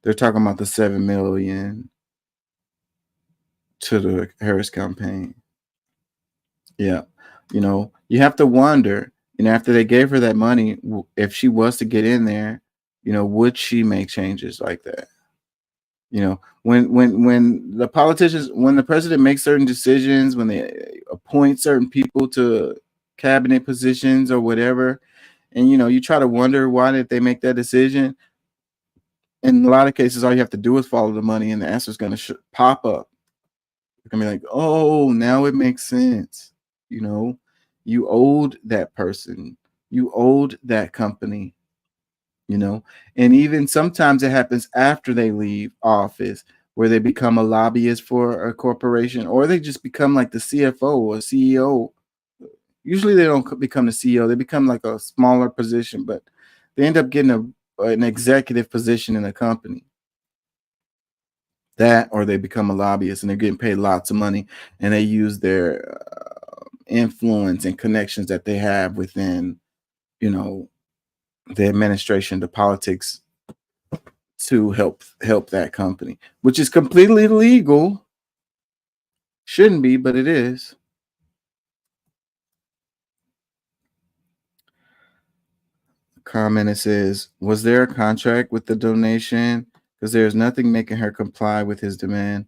They're talking about the $7 million to the Harris campaign. Yeah. You have to wonder, after they gave her that money, if she was to get in there, would she make changes like that? When the politicians, when the president makes certain decisions, when they appoint certain people to cabinet positions or whatever, and you try to wonder why did they make that decision. In a lot of cases, all you have to do is follow the money, and the answer is going to pop up. You're going to be like, oh, now it makes sense. You owed that person, you owed that company, and even sometimes it happens after they leave office, where they become a lobbyist for a corporation, or they just become like the CFO or CEO. Usually they don't become the CEO, they become like a smaller position, but they end up getting an executive position in a company. That, or they become a lobbyist and they're getting paid lots of money, and they use their influence and connections that they have within, the administration, the politics, to help that company, which is completely illegal. Shouldn't be, but it is. Comment, it says, was there a contract with the donation? Because there's nothing making her comply with his demand.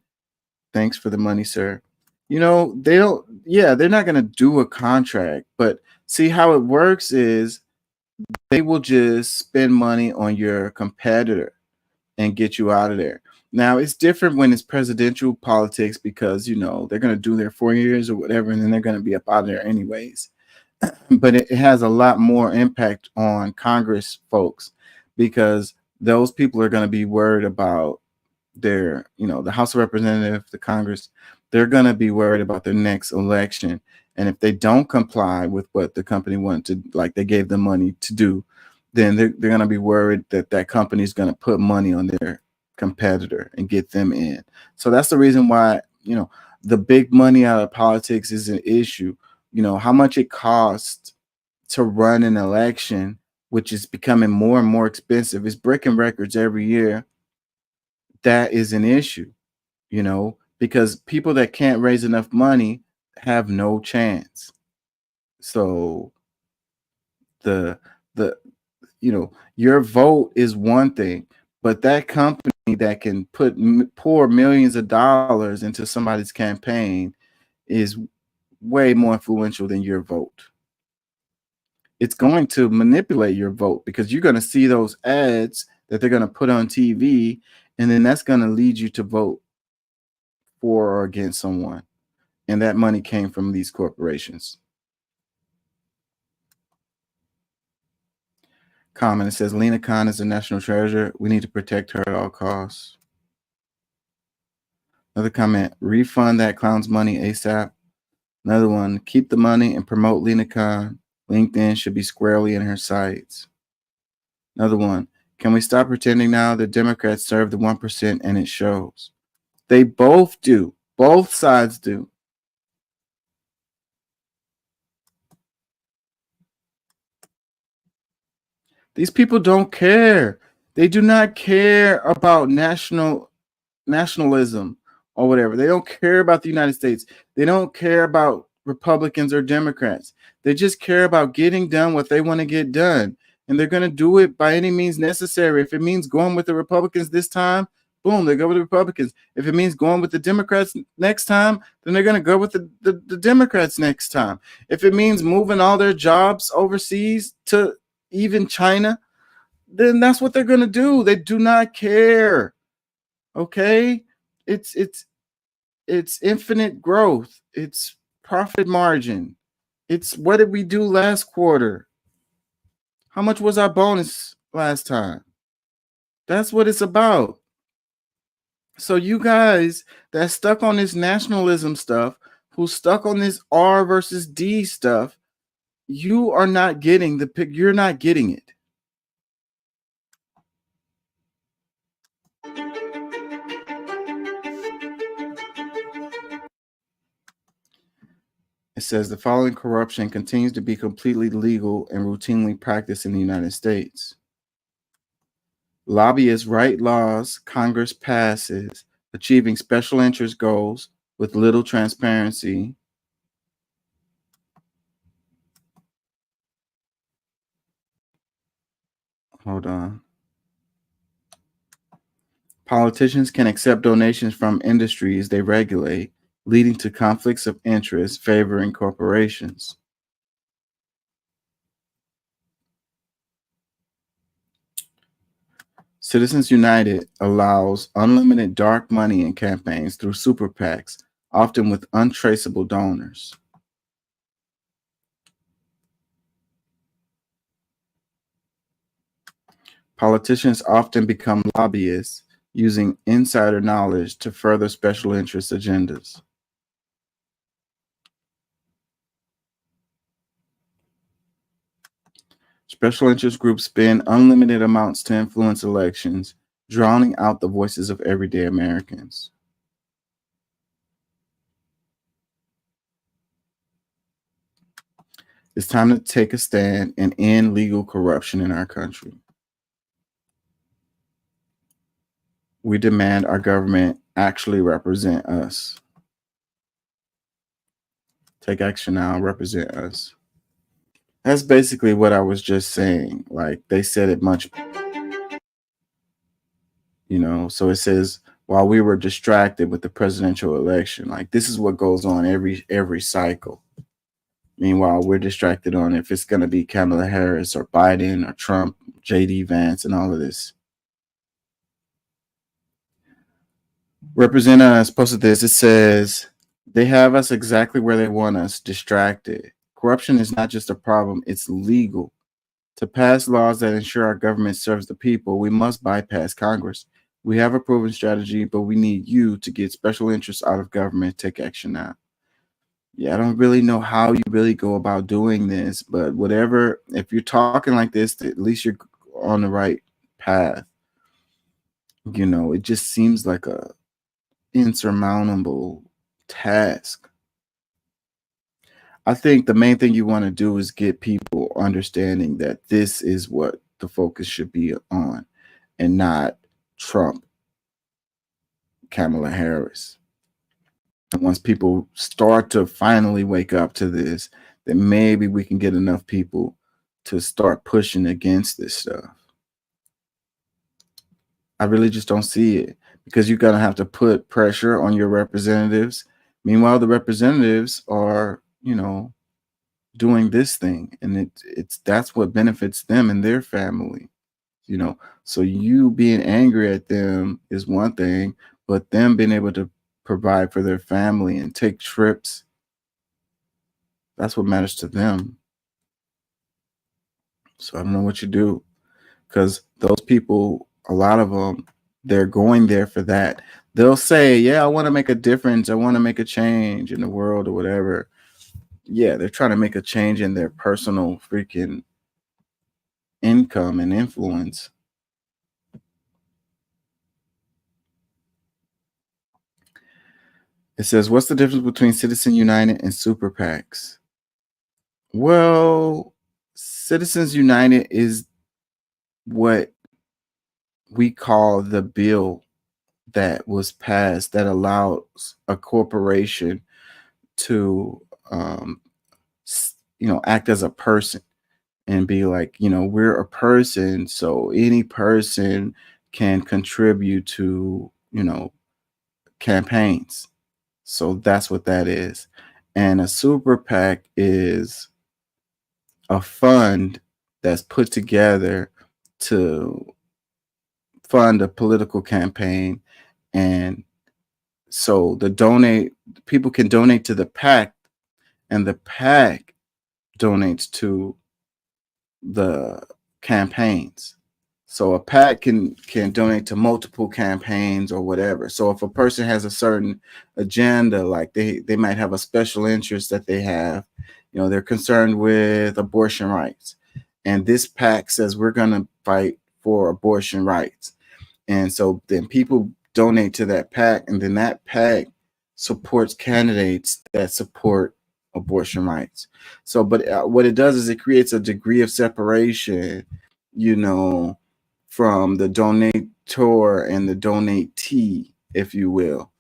Thanks for the money, sir. They don't, they're not going to do a contract, but see how it works is they will just spend money on your competitor and get you out of there. Now, it's different when it's presidential politics because, they're going to do their 4 years or whatever, and then they're going to be up out of there anyways. But it has a lot more impact on Congress folks, because those people are going to be worried about their, the House of Representatives, the Congress. They're going to be worried about their next election. And if they don't comply with what the company wanted to, like they gave them money to do, then they're going to be worried that that company is going to put money on their competitor and get them in. So that's the reason why, the big money out of politics is an issue. How much it costs to run an election, which is becoming more and more expensive. It's breaking records every year. That is an issue, because people that can't raise enough money have no chance. So your vote is one thing, but that company that can pour millions of dollars into somebody's campaign is way more influential than your vote. It's going to manipulate your vote because you're going to see those ads that they're going to put on TV, and then that's going to lead you to vote for or against someone. And that money came from these corporations. Comment, it says, Lena Khan is a national treasure. We need to protect her at all costs. Another comment, refund that clown's money ASAP. Another one, keep the money and promote Lena Khan. LinkedIn should be squarely in her sights. Another one. Can we stop pretending now that Democrats serve the 1% and it shows? They both do. Both sides do. These people don't care. They do not care about nationalism or whatever. They don't care about the United States. They don't care about Republicans or Democrats. They just care about getting done what they want to get done. And they're going to do it by any means necessary. If it means going with the Republicans this time, boom, they go with the Republicans. If it means going with the Democrats next time, then they're going to go with the Democrats next time. If it means moving all their jobs overseas to even China, then that's what they're going to do. They do not care. Okay? It's infinite growth. It's profit margin. It's what did we do last quarter? How much was our bonus last time? That's what it's about. So you guys that stuck on this nationalism stuff, who stuck on this R versus D stuff, you are not getting the pick. You're not getting it. It says the following corruption continues to be completely legal and routinely practiced in the United States. Lobbyists write laws Congress passes, achieving special interest goals with little transparency. Hold on. Politicians can accept donations from industries they regulate, leading to conflicts of interest favoring corporations. Citizens United allows unlimited dark money in campaigns through super PACs, often with untraceable donors. Politicians often become lobbyists, using insider knowledge to further special interest agendas. Special interest groups spend unlimited amounts to influence elections, drowning out the voices of everyday Americans. It's time to take a stand and end legal corruption in our country. We demand our government actually represent us. Take action now, represent us. That's basically what I was just saying. Like, they said it much, so it says, while we were distracted with the presidential election, like this is what goes on every cycle. Meanwhile, we're distracted on if it's going to be Kamala Harris or Biden or Trump, JD Vance, and all of this. Represent Us posted this. It says, they have us exactly where they want us, distracted. Corruption is not just a problem, it's legal. To pass laws that ensure our government serves the people, we must bypass Congress. We have a proven strategy, but we need you to get special interests out of government. Take action now. Yeah, I don't really know how you really go about doing this, but whatever, if you're talking like this, at least you're on the right path. It just seems like a insurmountable task. I think the main thing you want to do is get people understanding that this is what the focus should be on and not Trump, Kamala Harris. And once people start to finally wake up to this, then maybe we can get enough people to start pushing against this stuff. I really just don't see it, because you're going to have to put pressure on your representatives. Meanwhile, the representatives are, doing this thing, and that's what benefits them and their family. So you being angry at them is one thing, but them being able to provide for their family and take trips, that's what matters to them. So I don't know what you do, because those people, a lot of them, they're going there for that. They'll say, yeah, I want to make a difference. I want to make a change in the world or whatever. yeah, they're trying to make a change in their personal freaking income and influence. It says, what's the difference between Citizens United and super PACs? Well, Citizens United is what we call the bill that was passed that allows a corporation to, act as a person and be like, we're a person, so any person can contribute to, campaigns. So that's what that is. And a super PAC is a fund that's put together to fund a political campaign. And so people can donate to the PAC, and the PAC donates to the campaigns. So a PAC can donate to multiple campaigns or whatever. So if a person has a certain agenda, like they might have a special interest that they have, they're concerned with abortion rights, and this PAC says we're going to fight for abortion rights. And so then people donate to that PAC, and then that PAC supports candidates that support abortion rights. So, but what it does is it creates a degree of separation, from the donator and the donatee, if you will.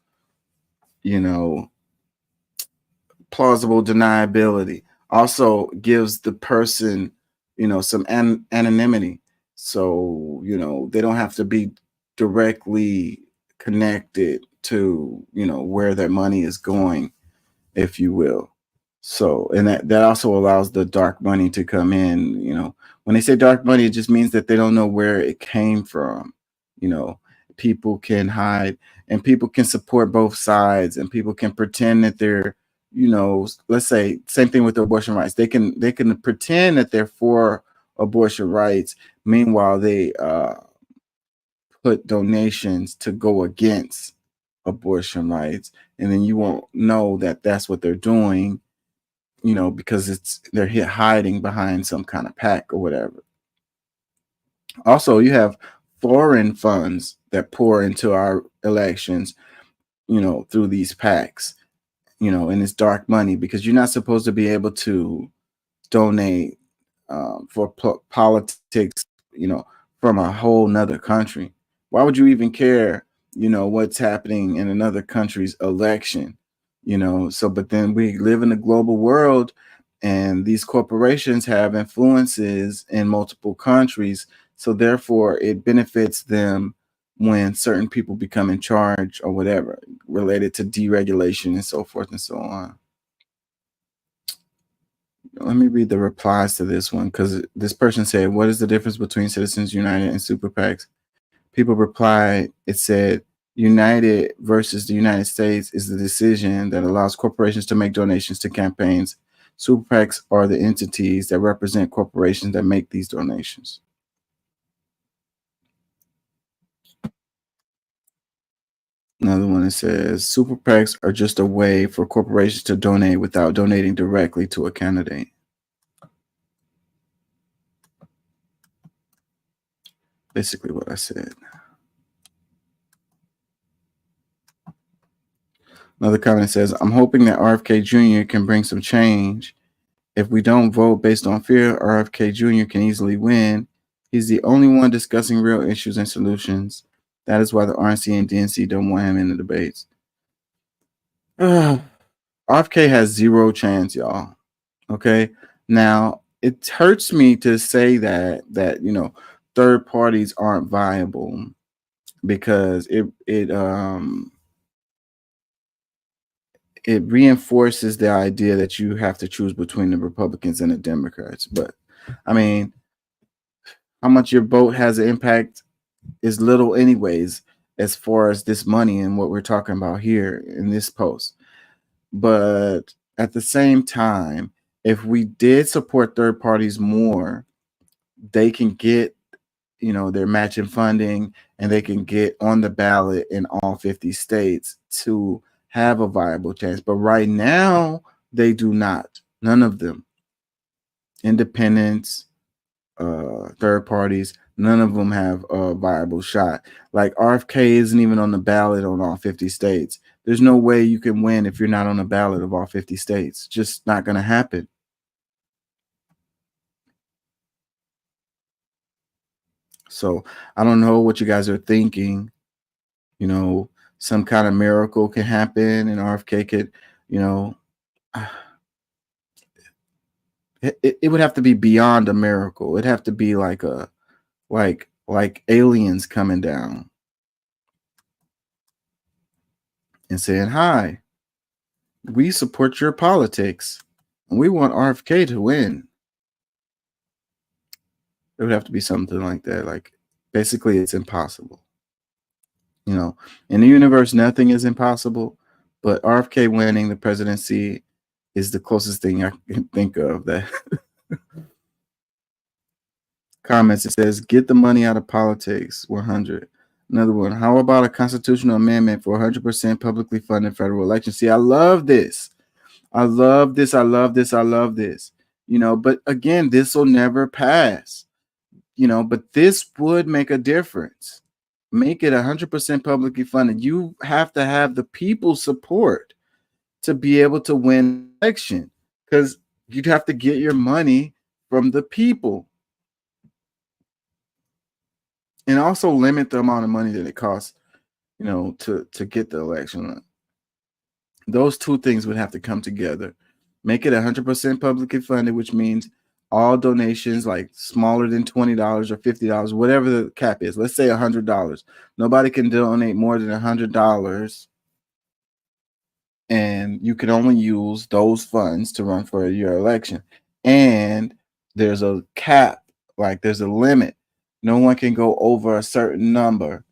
Plausible deniability also gives the person, some anonymity. So, they don't have to be directly connected to, where their money is going, if you will. So, and that also allows the dark money to come in. When they say dark money, it just means that they don't know where it came from. People can hide, and people can support both sides, and people can pretend that they're, let's say same thing with abortion rights. They can pretend that they're for abortion rights. Meanwhile, they put donations to go against abortion rights, and then you won't know that that's what they're doing, because they're hiding behind some kind of PAC or whatever. Also, you have foreign funds that pour into our elections, through these PACs, and it's dark money, because you're not supposed to be able to donate for politics, from a whole nother country. Why would you even care, what's happening in another country's election? So, but then we live in a global world, and these corporations have influences in multiple countries. So therefore it benefits them when certain people become in charge or whatever, related to deregulation and so forth and so on. Let me read the replies to this one, because this person said, what is the difference between Citizens United and super PACs? People replied, it said, United versus the United States is the decision that allows corporations to make donations to campaigns. Super PACs are the entities that represent corporations that make these donations. Another one that says, super PACs are just a way for corporations to donate without donating directly to a candidate. Basically what I said. Another comment says, I'm hoping that RFK Jr. can bring some change. If we don't vote based on fear, RFK Jr. can easily win. He's the only one discussing real issues and solutions. That is why the RNC and DNC don't want him in the debates. RFK has zero chance, y'all. Okay. Now, it hurts me to say that third parties aren't viable, because it reinforces the idea that you have to choose between the Republicans and the Democrats. But I mean, how much your vote has an impact is little anyways, as far as this money and what we're talking about here in this post. But at the same time, if we did support third parties more, they can get, their matching funding, and they can get on the ballot in all 50 states to have a viable chance. But right now, they do not. None of them. Independents, third parties, none of them have a viable shot. Like RFK isn't even on the ballot on all 50 states. There's no way you can win if you're not on the ballot of all 50 states. Just not going to happen. So I don't know what you guys are thinking. You know, some kind of miracle can happen and RFK could, you know, it would have to be beyond a miracle. It'd have to be like a like aliens coming down and saying, "Hi, we support your politics and we want RFK to win." It would have to be something like that. Like basically it's impossible. You know, in the universe, nothing is impossible, but RFK winning the presidency is the closest thing I can think of. That comments, it says, get the money out of politics, 100. Another one, how about a constitutional amendment for 100% publicly funded federal elections? See, I love this. I love this. I love this. I love this. You know, but again, this will never pass. You know, but this would make a difference. Make it 100% publicly funded. You have to have the people's support to be able to win the election, because you'd have to get your money from the people. And also limit the amount of money that it costs, you know, to get the election. Those two things would have to come together. Make it 100% publicly funded, which means all donations like smaller than $20 or $50, whatever the cap is. Let's say $100. Nobody can donate more than $100, and you can only use those funds to run for your election. And there's a cap, like there's a limit. No one can go over a certain number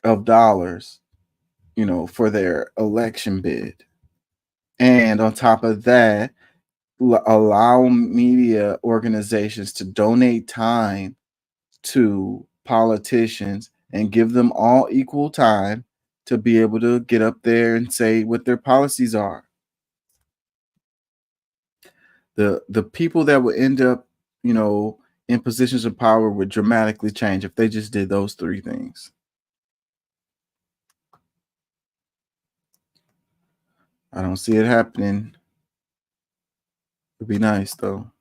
of dollars, you know, for their election bid. And on top of that, allow media organizations to donate time to politicians and give them all equal time to be able to get up there and say what their policies are. The people that would end up, you know, in positions of power would dramatically change if they just did those three things. I don't see it happening. Would be nice though.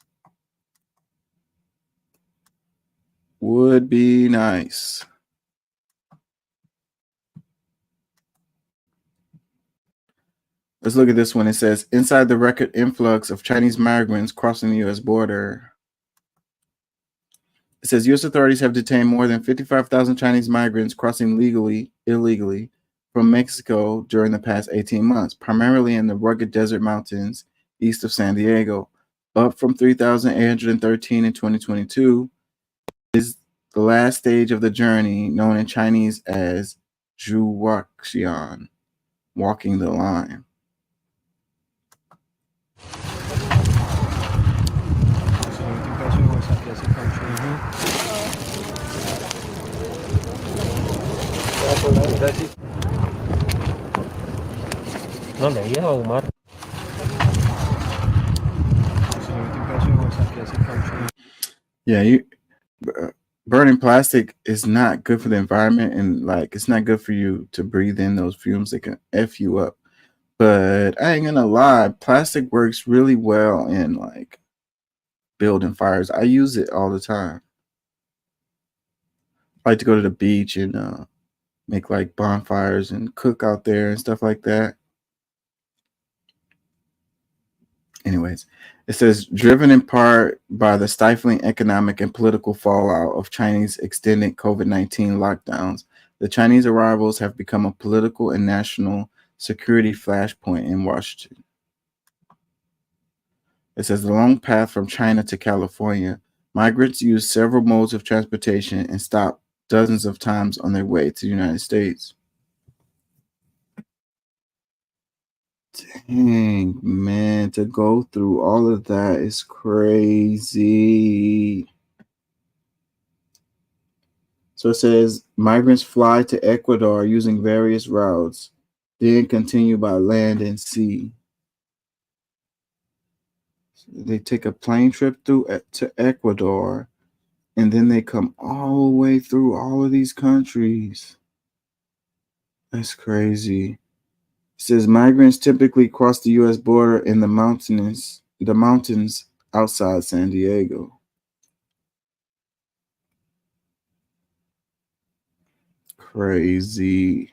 Would be nice. Let's look at this one. It says, inside the record influx of Chinese migrants crossing the U.S. border. It says U.S. authorities have detained more than 55,000 Chinese migrants crossing illegally from Mexico during the past 18 months, primarily in the rugged desert mountains east of San Diego, up from 3,813 in 2022. Is the last stage of the journey, known in Chinese as Zhuwaxian, walking the line. Yeah, burning plastic is not good for the environment, and like it's not good for you to breathe in those fumes that can F you up. But I ain't gonna lie, plastic works really well in like building fires. I use it all the time. I like to go to the beach and make like bonfires and cook out there and stuff like that. Anyways, it says, driven in part by the stifling economic and political fallout of Chinese extended COVID-19 lockdowns, the Chinese arrivals have become a political and national security flashpoint in Washington. It says, the long path from China to California, migrants use several modes of transportation and stop dozens of times on their way to the United States. Dang, man, to go through all of that is crazy. So it says migrants fly to Ecuador using various routes, then continue by land and sea. They take a plane trip through to Ecuador, and then they come all the way through all of these countries. That's crazy. It says migrants typically cross the U.S. border in the mountains outside San Diego. Crazy.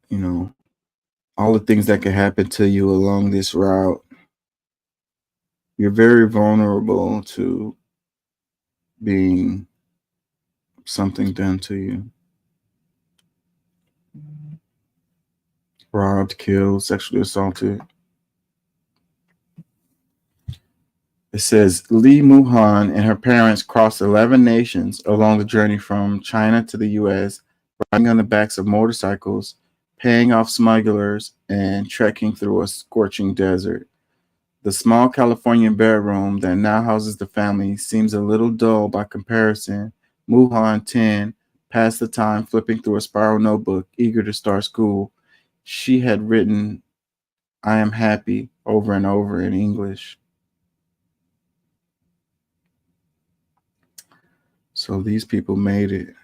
You know, all the things that could happen to you along this route. You're very vulnerable to being something done to you. Robbed, killed, sexually assaulted. It says Li Muhan and her parents crossed 11 nations along the journey from China to the U.S., riding on the backs of motorcycles, paying off smugglers, and trekking through a scorching desert. The small Californian bedroom that now houses the family seems a little dull by comparison. Muhan, 10, passed the time flipping through a spiral notebook, eager to start school. She had written, "I am happy," over and over in English. So these people made it.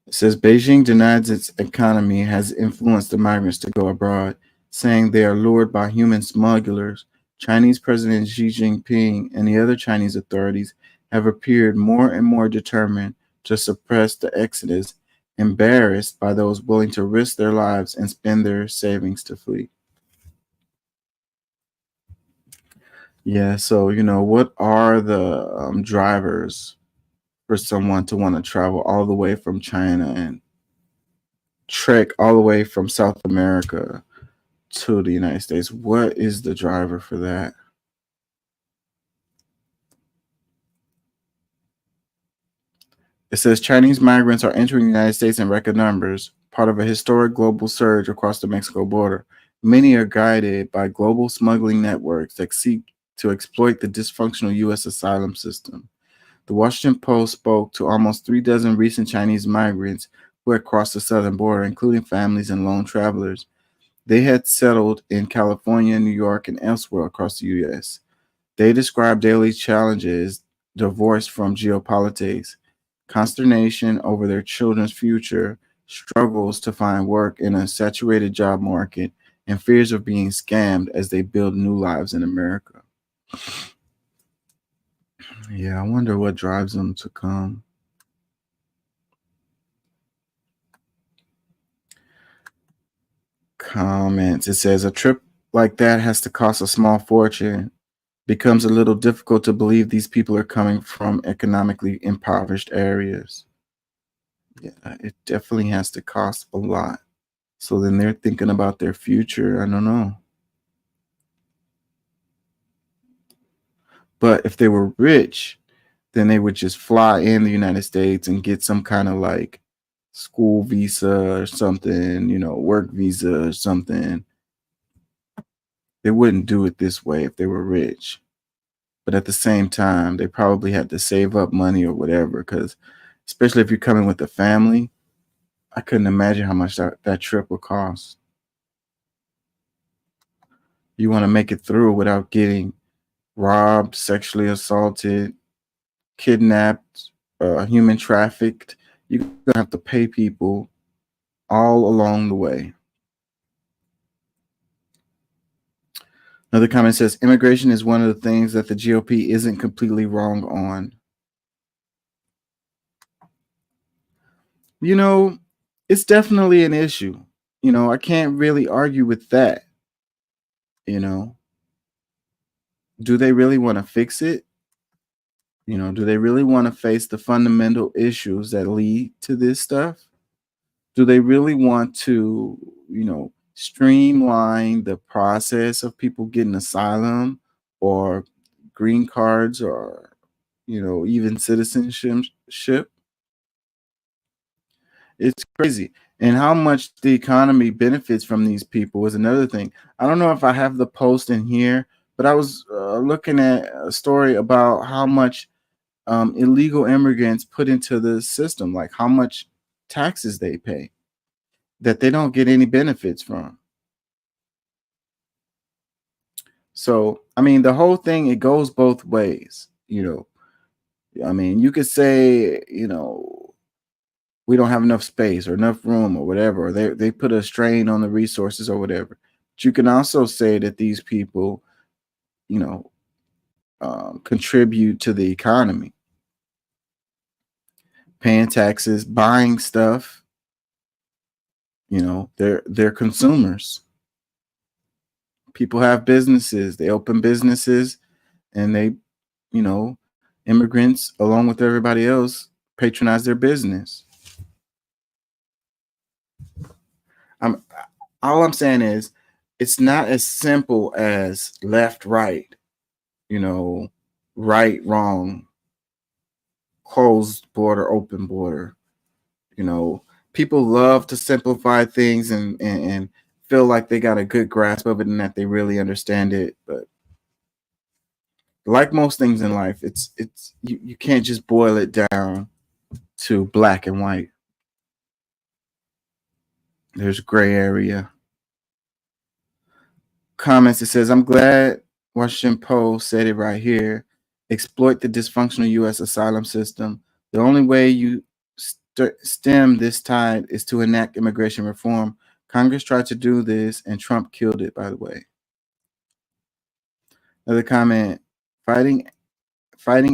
It says Beijing denies its economy has influenced the migrants to go abroad, saying they are lured by human smugglers. Chinese President Xi Jinping and the other Chinese authorities have appeared more and more determined to suppress the exodus, embarrassed by those willing to risk their lives and spend their savings to flee. Yeah, so, what are the drivers for someone to want to travel all the way from China and trek all the way from South America to the United States? What is the driver for that? It says Chinese migrants are entering the United States in record numbers, part of a historic global surge across the Mexico border. Many are guided by global smuggling networks that seek to exploit the dysfunctional U.S. asylum system. The Washington Post spoke to almost 36 recent Chinese migrants who had crossed the southern border, including families and lone travelers. They had settled in California, New York, and elsewhere across the U.S. They described daily challenges divorced from geopolitics, consternation over their children's future, struggles to find work in a saturated job market, and fears of being scammed as they build new lives in America. Yeah, I wonder what drives them to come. Comments. It says a trip like that has to cost a small fortune. Becomes a little difficult to believe these people are coming from economically impoverished areas. Yeah, it definitely has to cost a lot. So then they're thinking about their future. I don't know. But if they were rich, then they would just fly in the United States and get some kind of like school visa or something, work visa or something. They wouldn't do it this way if they were rich. But at the same time, they probably had to save up money or whatever, because especially if you're coming with a family, I couldn't imagine how much that trip would cost. You want to make it through without getting robbed, sexually assaulted, kidnapped, human trafficked. You're going to have to pay people all along the way. Another comment says, immigration is one of the things that the GOP isn't completely wrong on. It's definitely an issue. I can't really argue with that. Do they really want to fix it? Do they really want to face the fundamental issues that lead to this stuff? Do they really want to, streamline the process of people getting asylum or green cards or, even citizenship? It's crazy. And how much the economy benefits from these people is another thing. I don't know if I have the post in here, but I was looking at a story about how much illegal immigrants put into the system, like how much taxes they pay. that they don't get any benefits from. So, I mean, the whole thing, it goes both ways, you know. I mean, you could say, you know, we don't have enough space or enough room or whatever, or they put a strain on the resources or whatever. But you can also say that these people, you know, contribute to the economy, paying taxes, buying stuff. You know, they're consumers. People have businesses, they open businesses, and they, you know, immigrants along with everybody else patronize their business. All I'm saying is it's not as simple as left, right, you know, right, wrong, closed border, open border. You know, people love to simplify things and feel like they got a good grasp of it and that they really understand it. But like most things in life, it's you can't just boil it down to black and white. There's gray area. Comments, it says, I'm glad Washington Post said it right here. Exploit the dysfunctional U.S. asylum system. The only way you stem this tide is to enact immigration reform. Congress tried to do this, and Trump killed it, by the way. Another comment, fighting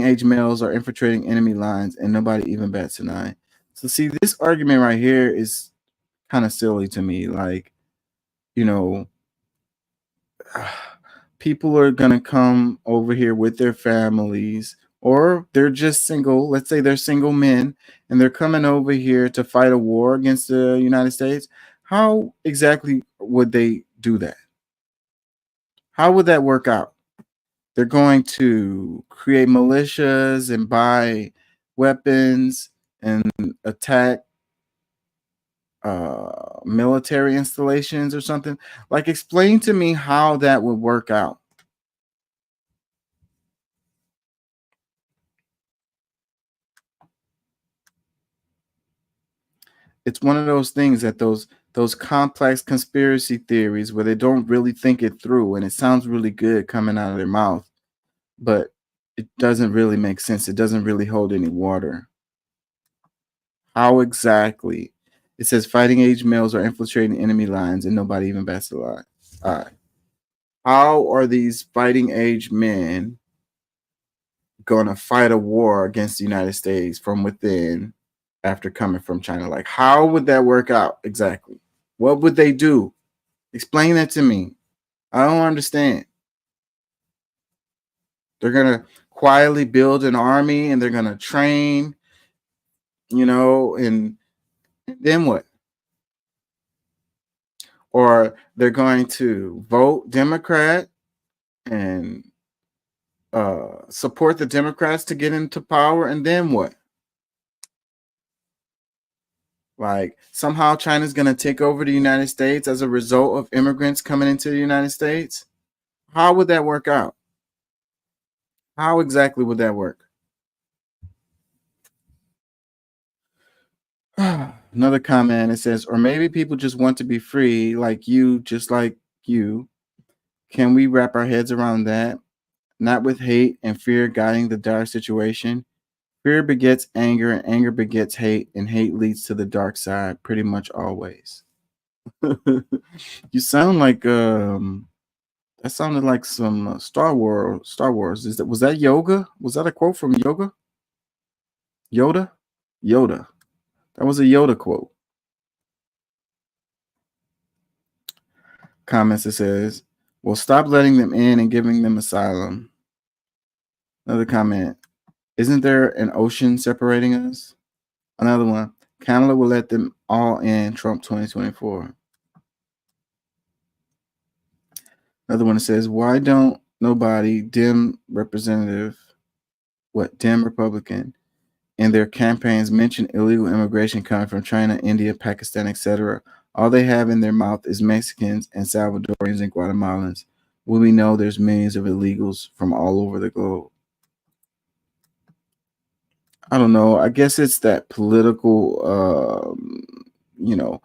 age males are infiltrating enemy lines, and nobody even bats an eye. So see, this argument right here is kind of silly to me. Like, you know, people are going to come over here with their families, or they're just single. Let's say they're single men, and they're coming over here to fight a war against the United States. How exactly would they do that? How would that work out? They're going to create militias and buy weapons and attack military installations or something. Like, explain to me how that would work out. It's one of those things that those complex conspiracy theories where they don't really think it through, and it sounds really good coming out of their mouth, but it doesn't really make sense. It doesn't really hold any water. How exactly? It says fighting age males are infiltrating enemy lines and nobody even bats an eye. How are these fighting age men going to fight a war against the United States from within after coming from China? Like, how would that work out exactly? What would they do? Explain that to me. I don't understand. They're going to quietly build an army and they're going to train, you know, and then what? Or they're going to vote Democrat and support the Democrats to get into power, and then what? Like, somehow China's going to take over the United States as a result of immigrants coming into the United States? How would that work out? How exactly would that work? Another comment, it says, or maybe people just want to be free like you, just like you. Can we wrap our heads around that? Not with hate and fear guiding the dire situation. Fear begets anger, and anger begets hate, and hate leads to the dark side pretty much always. You sound like that sounded like some Star Wars. Was that Yoga? Was that a quote from Yoga? Yoda? Yoda. That was a Yoda quote. Comments, it says, well, stop letting them in and giving them asylum. Another comment, isn't there an ocean separating us? Another one, Canada will let them all in, Trump 2024. Another one that says, why don't nobody Dem Republican in their campaigns mention illegal immigration coming from China, India, Pakistan, etc.? All they have in their mouth is Mexicans and Salvadorians and Guatemalans. When we know there's millions of illegals from all over the globe. I don't know. I guess it's that political, you know,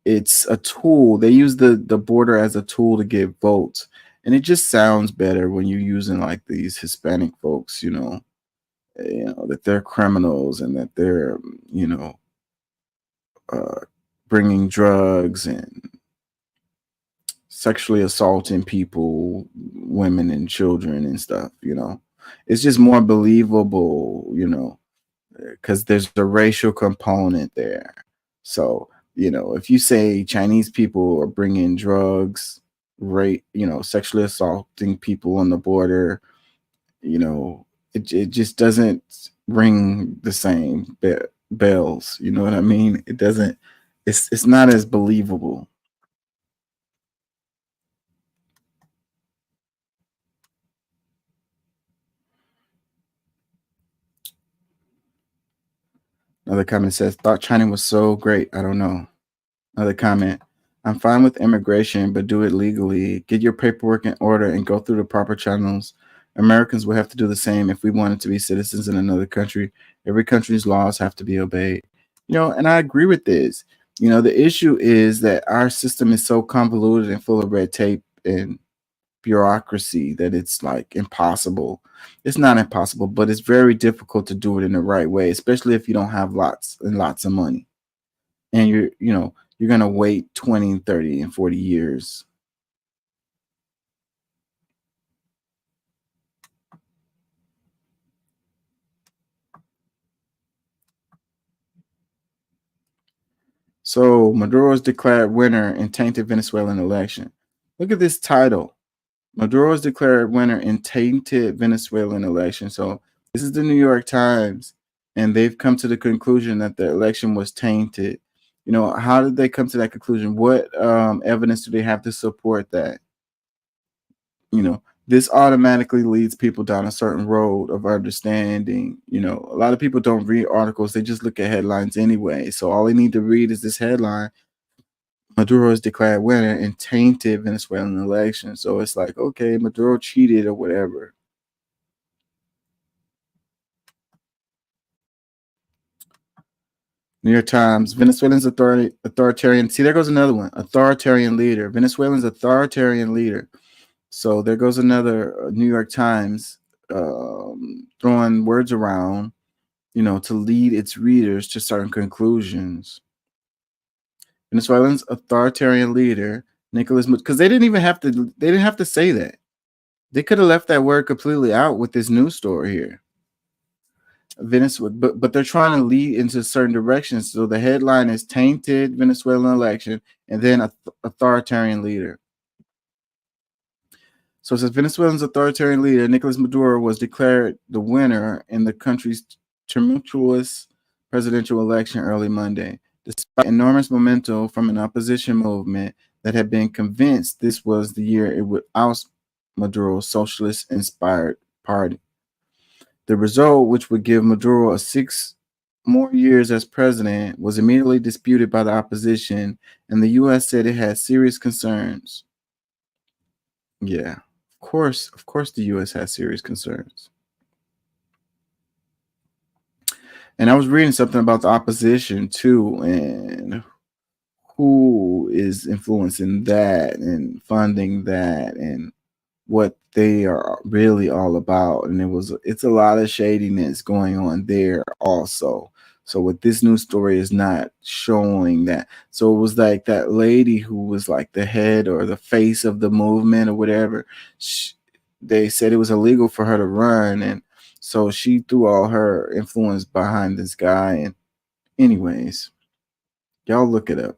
it's a tool. They use the border as a tool to get votes, and it just sounds better when you're using like these Hispanic folks, that they're criminals and that they're, uh, bringing drugs and sexually assaulting people, women and children and stuff. It's just more believable, because there's a racial component there. So, if you say Chinese people are bringing drugs, sexually assaulting people on the border, it just doesn't ring the same bells. You know what I mean? It doesn't. It's not as believable. Another comment says, thought China was so great. I don't know. Another comment, I'm fine with immigration, but do it legally. Get your paperwork in order and go through the proper channels. Americans will have to do the same if we wanted to be citizens in another country. Every country's laws have to be obeyed. And I agree with this. The issue is that our system is so convoluted and full of red tape and bureaucracy that it's like impossible. It's not impossible, but it's very difficult to do it in the right way, especially if you don't have lots and lots of money. And you're going to wait 20, 30, and 40 years. So Maduro is declared winner in tainted Venezuelan election. Look at this title. Maduro is declared winner in tainted Venezuelan election. So this is the New York Times, and they've come to the conclusion that the election was tainted. How did they come to that conclusion? What evidence do they have to support that? This automatically leads people down a certain road of understanding. A lot of people don't read articles. They just look at headlines anyway. So all they need to read is this headline. Maduro is declared winner in tainted Venezuelan election. So it's like, okay, Maduro cheated or whatever. New York Times, Venezuelan's authoritarian. See, there goes another one. Authoritarian leader. Venezuelan's authoritarian leader. So there goes another New York Times throwing words around, to lead its readers to certain conclusions. Venezuelan's authoritarian leader, Nicolas, because they didn't have to say that. They could have left that word completely out with this news story here. Venezuela, but they're trying to lead into certain directions. So the headline is tainted Venezuelan election and then authoritarian leader. So it says Venezuela's authoritarian leader, Nicolas Maduro, was declared the winner in the country's tumultuous presidential election early Monday, despite enormous momentum from an opposition movement that had been convinced this was the year it would oust Maduro's socialist-inspired party. The result, which would give Maduro 6 more years as president, was immediately disputed by the opposition, and the U.S. said it had serious concerns. Yeah. Of course, the U.S. has serious concerns. And I was reading something about the opposition too, and who is influencing that and funding that, and what they are really all about. And it's a lot of shadiness going on there also. So what this news story is not showing that. So it was like that lady who was like the head or the face of the movement or whatever. They said it was illegal for her to run. And so she threw all her influence behind this guy. And anyways, y'all look it up.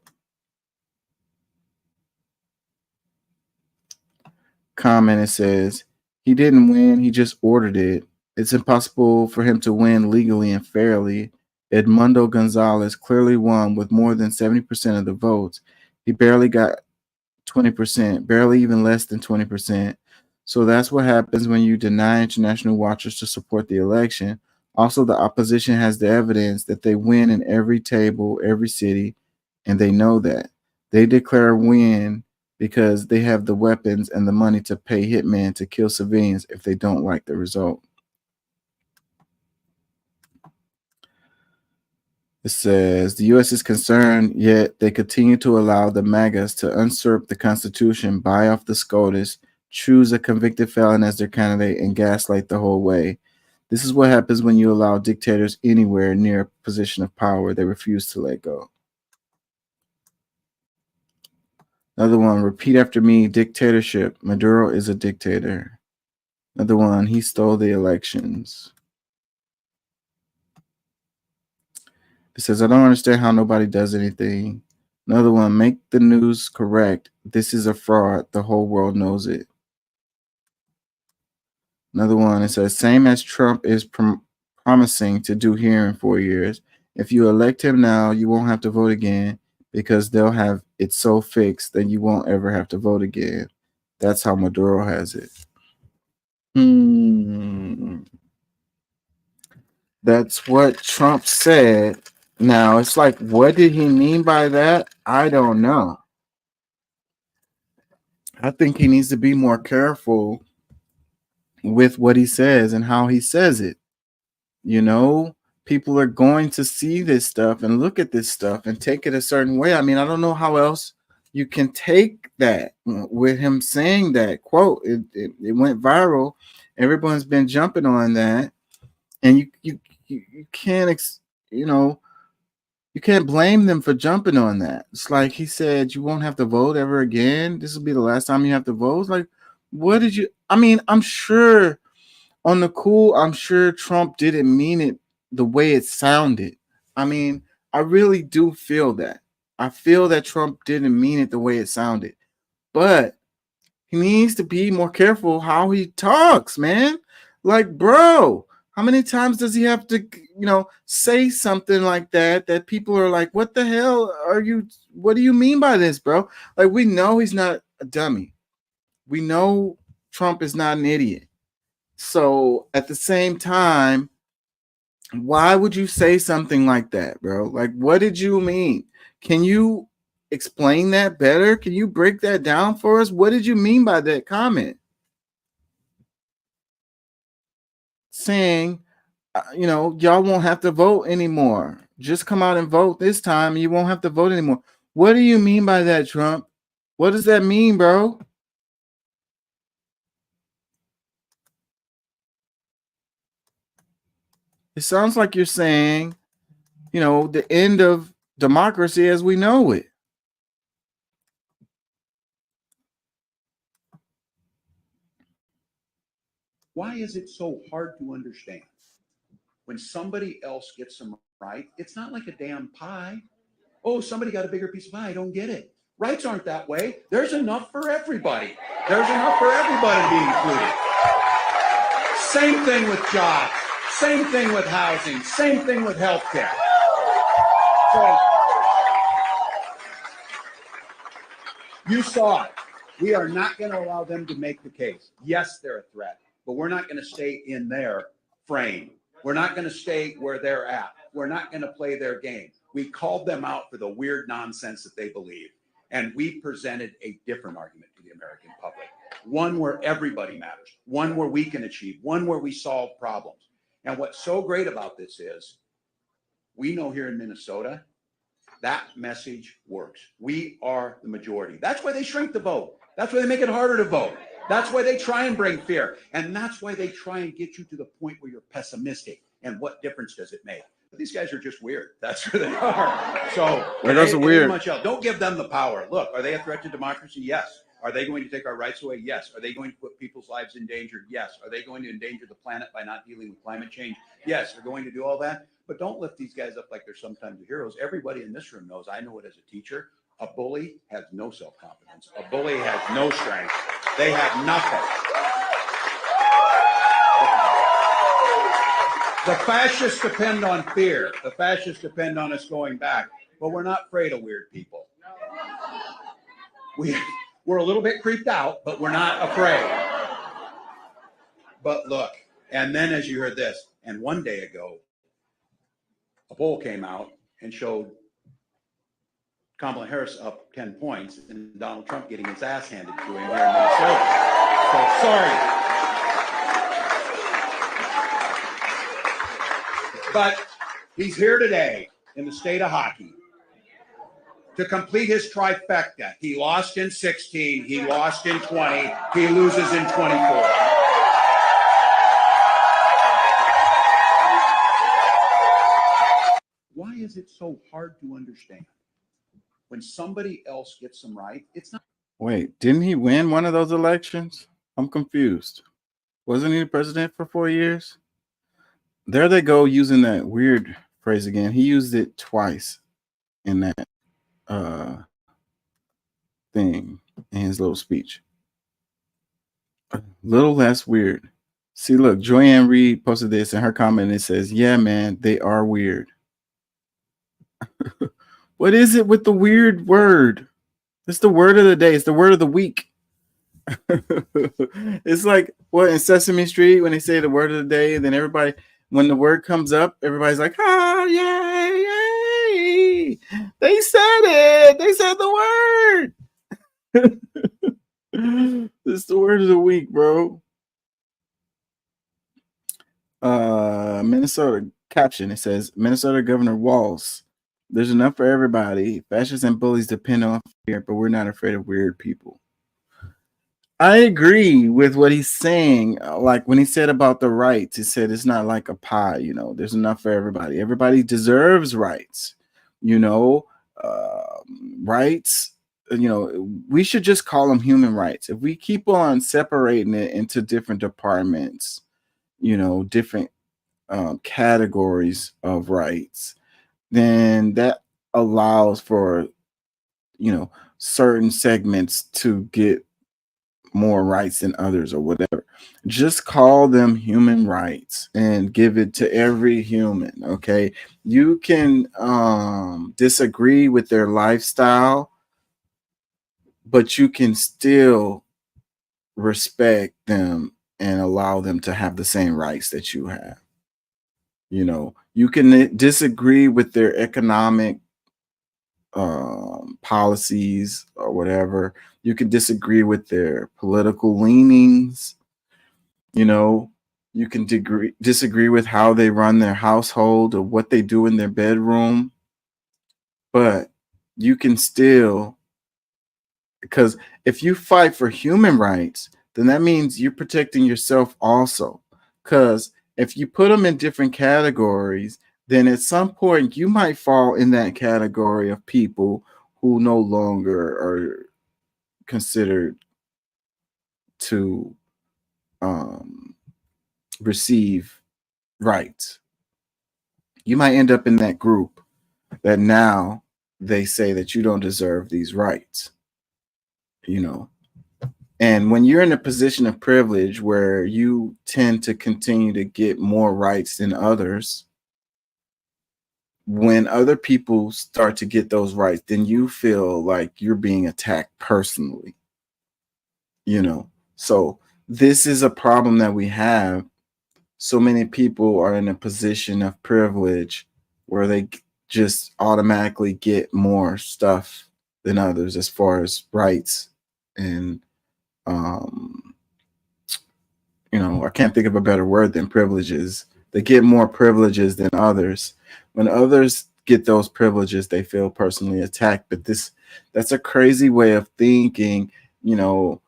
Comment, it says, he didn't win. He just ordered it. It's impossible for him to win legally and fairly. Edmundo Gonzalez clearly won with more than 70% of the votes. He barely got 20%, barely even less than 20%. So that's what happens when you deny international watchers to support the election. Also, the opposition has the evidence that they win in every table, every city, and they know that. They declare a win because they have the weapons and the money to pay hitmen to kill civilians if they don't like the result. It says the U.S. is concerned, yet they continue to allow the MAGAs to usurp the Constitution, buy off the SCOTUS, choose a convicted felon as their candidate, and gaslight the whole way. This is what happens when you allow dictators anywhere near a position of power they refuse to let go. Another one, repeat after me, dictatorship. Maduro is a dictator. Another one, he stole the elections. It says, I don't understand how nobody does anything. Another one, make the news correct. This is a fraud. The whole world knows it. Another one, it says, same as Trump is promising to do here in 4 years. If you elect him now, you won't have to vote again because they'll have it so fixed that you won't ever have to vote again. That's how Maduro has it. That's what Trump said. Now, it's like, what did he mean by that? I don't know. I think he needs to be more careful with what he says and how he says it. You know, people are going to see this stuff and look at this stuff and take it a certain way. I mean, I don't know how else you can take that with him saying that quote. It went viral. Everyone's been jumping on that, and you can't, you can't blame them for jumping on that. It's like he said, you won't have to vote ever again. This will be the last time you have to vote. It's like, what did you? I mean, I'm sure on the cool, I'm sure Trump didn't mean it the way it sounded. I mean, I really do feel that. I feel that Trump didn't mean it the way it sounded. But he needs to be more careful how he talks, man. Like, bro, how many times does he have to, say something like that people are like, what the hell are you? What do you mean by this, bro? Like, we know he's not a dummy. We know Trump is not an idiot. So at the same time, why would you say something like that, bro? Like, what did you mean? Can you explain that better? Can you break that down for us? What did you mean by that comment? Saying, y'all won't have to vote anymore. Just come out and vote this time. You won't have to vote anymore. What do you mean by that, Trump? What does that mean, bro? It sounds like you're saying, the end of democracy as we know it. Why is it so hard to understand? When somebody else gets them right, it's not like a damn pie. Oh, somebody got a bigger piece of pie. I don't get it. Rights aren't that way. There's enough for everybody. There's enough for everybody to be included. Same thing with jobs. Same thing with housing. Same thing with healthcare. So you saw it. We are not going to allow them to make the case. Yes, they're a threat, but we're not going to stay in their frame. We're not going to stay where they're at. We're not going to play their game. We called them out for the weird nonsense that they believe, and we presented a different argument to the American public, one where everybody matters, one where we can achieve, one where we solve problems. And what's so great about this is we know here in Minnesota, that message works. We are the majority. That's why they shrink the vote. That's why they make it harder to vote. That's why they try and bring fear. And that's why they try and get you to the point where you're pessimistic. And what difference does it make? But these guys are just weird. That's who they are. So that's weird. Don't give them the power. Look, are they a threat to democracy? Yes. Are they going to take our rights away? Yes. Are they going to put people's lives in danger? Yes. Are they going to endanger the planet by not dealing with climate change? Yes. They're going to do all that. But don't lift these guys up like they're sometimes the heroes. Everybody in this room knows, I know it as a teacher, a bully has no self-confidence. A bully has no strength. They have nothing. The fascists depend on fear. The fascists depend on us going back. But we're not afraid of weird people. We're a little bit creeped out, but we're not afraid. But look, and then as you heard this, and one day ago, a poll came out and showed Kamala Harris up 10 points and Donald Trump getting his ass handed to him here in Minnesota. So sorry. But he's here today. in the state of hockey to complete his trifecta. He lost in 16, he lost in 20, he loses in 24. Why is it so hard to understand? When somebody else gets them right, it's not. Wait, didn't he win one of those elections? I'm confused. Wasn't he the president for 4 years? There they go using that weird phrase again. He used it twice in that thing in his little speech. A little less weird. See, look, Joyanne Reed posted this in her comment. It says, "Yeah, man, they are weird." What is it with the weird word? It's the word of the day. It's the word of the week. It's like what in Sesame Street when they say the word of the day, and then everybody, when the word comes up, everybody's like, "Ah, yay, yay! They said it. They said the word." It's the word of the week, bro. Minnesota caption. It says, Minnesota Governor Walz. There's enough for everybody. Fascists and bullies depend on fear, but we're not afraid of weird people. I agree with what he's saying. Like when he said about the rights, he said it's not like a pie, you know, there's enough for everybody. Everybody deserves rights, you know, rights, you know, we should just call them human rights. If we keep on separating it into different departments, you know, different categories of rights, then that allows for, you know, certain segments to get more rights than others or whatever. Just call them human rights and give it to every human. Okay. You can disagree with their lifestyle, but you can still respect them and allow them to have the same rights that you have. You know, you can disagree with their economic policies or whatever. You can disagree with their political leanings. You know, you can disagree with how they run their household or what they do in their bedroom. But you can still, because if you fight for human rights, then that means you're protecting yourself also. Because if you put them in different categories, then at some point you might fall in that category of people who no longer are considered to receive rights. You might end up in that group that now they say that you don't deserve these rights, you know. And when you're in a position of privilege where you tend to continue to get more rights than others, when other people start to get those rights, then you feel like you're being attacked personally, you know. So this is a problem that we have. So many people are in a position of privilege where they just automatically get more stuff than others as far as rights. And you know, I can't think of a better word than privileges. They get more privileges than others. When others get those privileges, they feel personally attacked. But that's a crazy way of thinking. You know,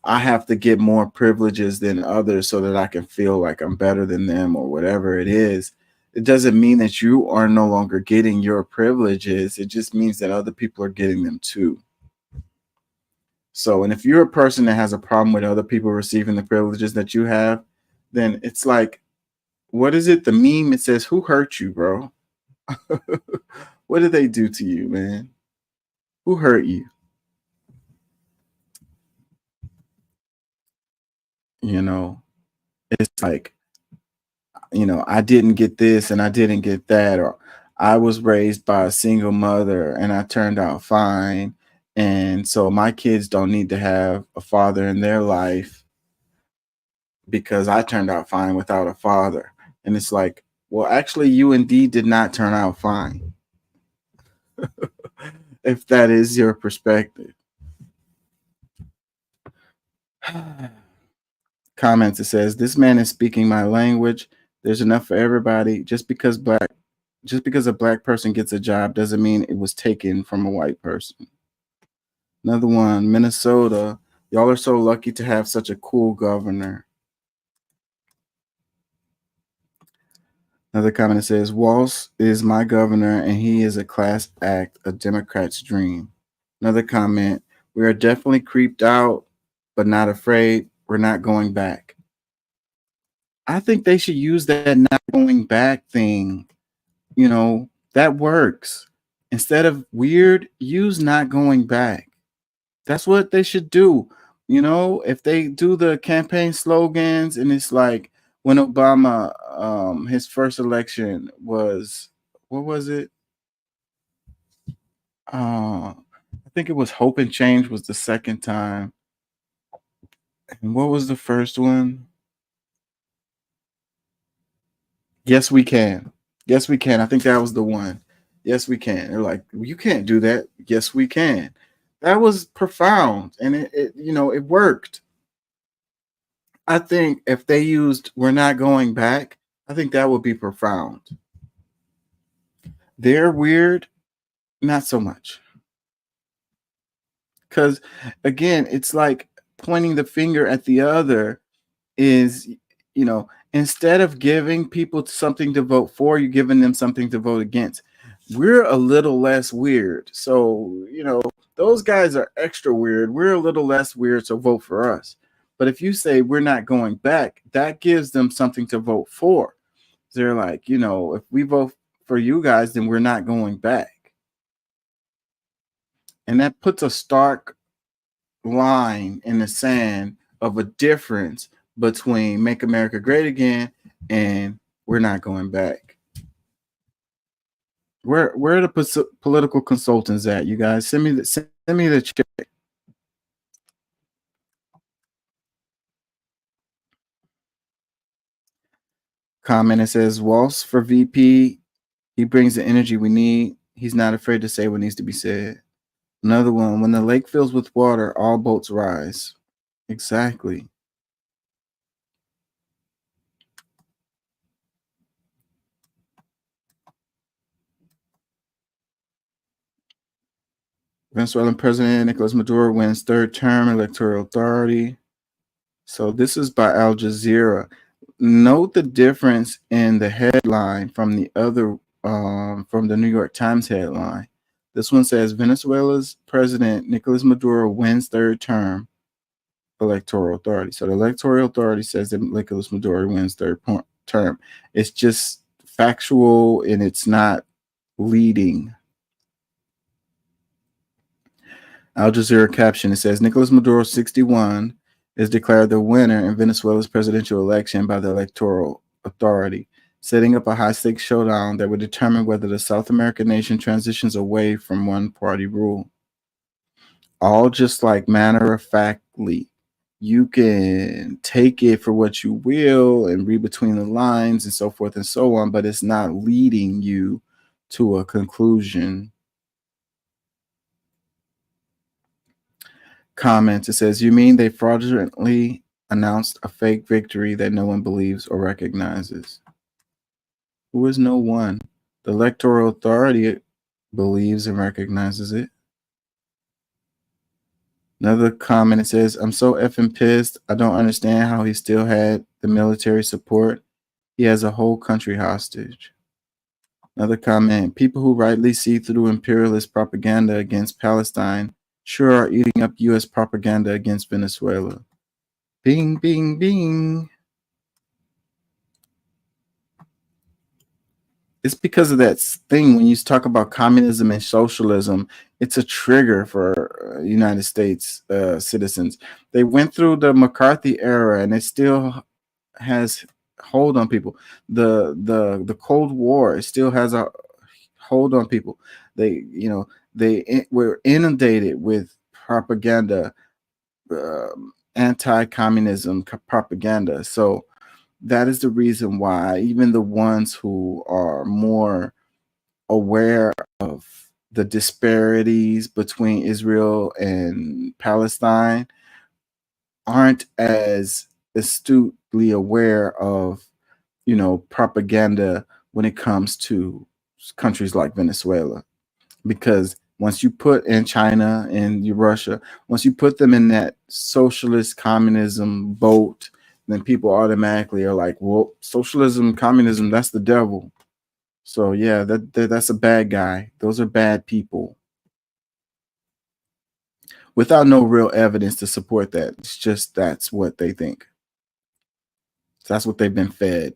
I have to get more privileges than others so that I can feel like I'm better than them or whatever it is. It doesn't mean that you are no longer getting your privileges. It just means that other people are getting them too. So, and if you're a person that has a problem with other people receiving the privileges that you have, then it's like, what is it? The meme, it says, who hurt you, bro? What did they do to you, man? Who hurt you? You know, it's like, you know, I didn't get this and I didn't get that, or I was raised by a single mother and I turned out fine. And so my kids don't need to have a father in their life because I turned out fine without a father. And it's like, well, actually, you indeed did not turn out fine. If that is your perspective. Comments, it says, this man is speaking my language. There's enough for everybody. Just because black just because a black person gets a job doesn't mean it was taken from a white person. Another one, Minnesota. Y'all are so lucky to have such a cool governor. Another comment that says, Walz is my governor and he is a class act, a Democrat's dream. Another comment, we are definitely creeped out, but not afraid. We're not going back. I think they should use that not going back thing. You know, that works. Instead of weird, use not going back. That's what they should do. You know, if they do the campaign slogans and it's like when Obama, his first election was, what was it? I think it was Hope and Change was the second time. And what was the first one? Yes, we can. Yes, we can. I think that was the one. Yes, we can. They're like, you can't do that. Yes, we can. That was profound, and it you know, it worked. I think if they used "we're not going back," I think that would be profound. They're weird, not so much. Because again, it's like pointing the finger at the other is, you know, instead of giving people something to vote for, you're giving them something to vote against. We're a little less weird. So, you know, those guys are extra weird. We're a little less weird, so vote for us. But if you say we're not going back, that gives them something to vote for. They're like, you know, if we vote for you guys, then we're not going back. And that puts a stark line in the sand of a difference between Make America Great Again and we're not going back. Where are the political consultants at? You guys send me the check. Comment, it says Walz for VP. He brings the energy we need. He's not afraid to say what needs to be said. Another one, when the lake fills with water, all boats rise. Exactly. Venezuelan President Nicolas Maduro wins third term electoral authority. So this is by Al Jazeera. Note the difference in the headline from the other, from the New York Times headline. This one says Venezuela's President Nicolas Maduro wins third term electoral authority. So the electoral authority says that Nicolas Maduro wins third term. It's just factual and it's not leading. Al Jazeera caption, it says Nicolas Maduro, 61, is declared the winner in Venezuela's presidential election by the electoral authority, setting up a high-stakes showdown that would determine whether the South American nation transitions away from one-party rule. All just like matter-of-factly. You can take it for what you will and read between the lines and so forth and so on, but it's not leading you to a conclusion. Comments, it says, you mean they fraudulently announced a fake victory that no one believes or recognizes? Who is no one? The electoral authority believes and recognizes it. Another comment, it says, I'm so effing pissed. I don't understand how he still had the military support. He has a whole country hostage. Another comment, people who rightly see through imperialist propaganda against Palestine sure are eating up U.S. propaganda against Venezuela. Bing, bing, bing. It's because of that thing when you talk about communism and socialism, it's a trigger for United States citizens. They went through the McCarthy era and it still has hold on people. The Cold War, it still has a hold on people. They, you know, they were inundated with propaganda, anti-communism propaganda. So that is the reason why even the ones who are more aware of the disparities between Israel and Palestine aren't as astutely aware of, you know, propaganda when it comes to countries like Venezuela, because once you put in China and Russia, once you put them in that socialist communism boat, then people automatically are like, well, socialism, communism, that's the devil. So yeah, that's a bad guy. Those are bad people. Without no real evidence to support that. It's just that's what they think. That's what they've been fed.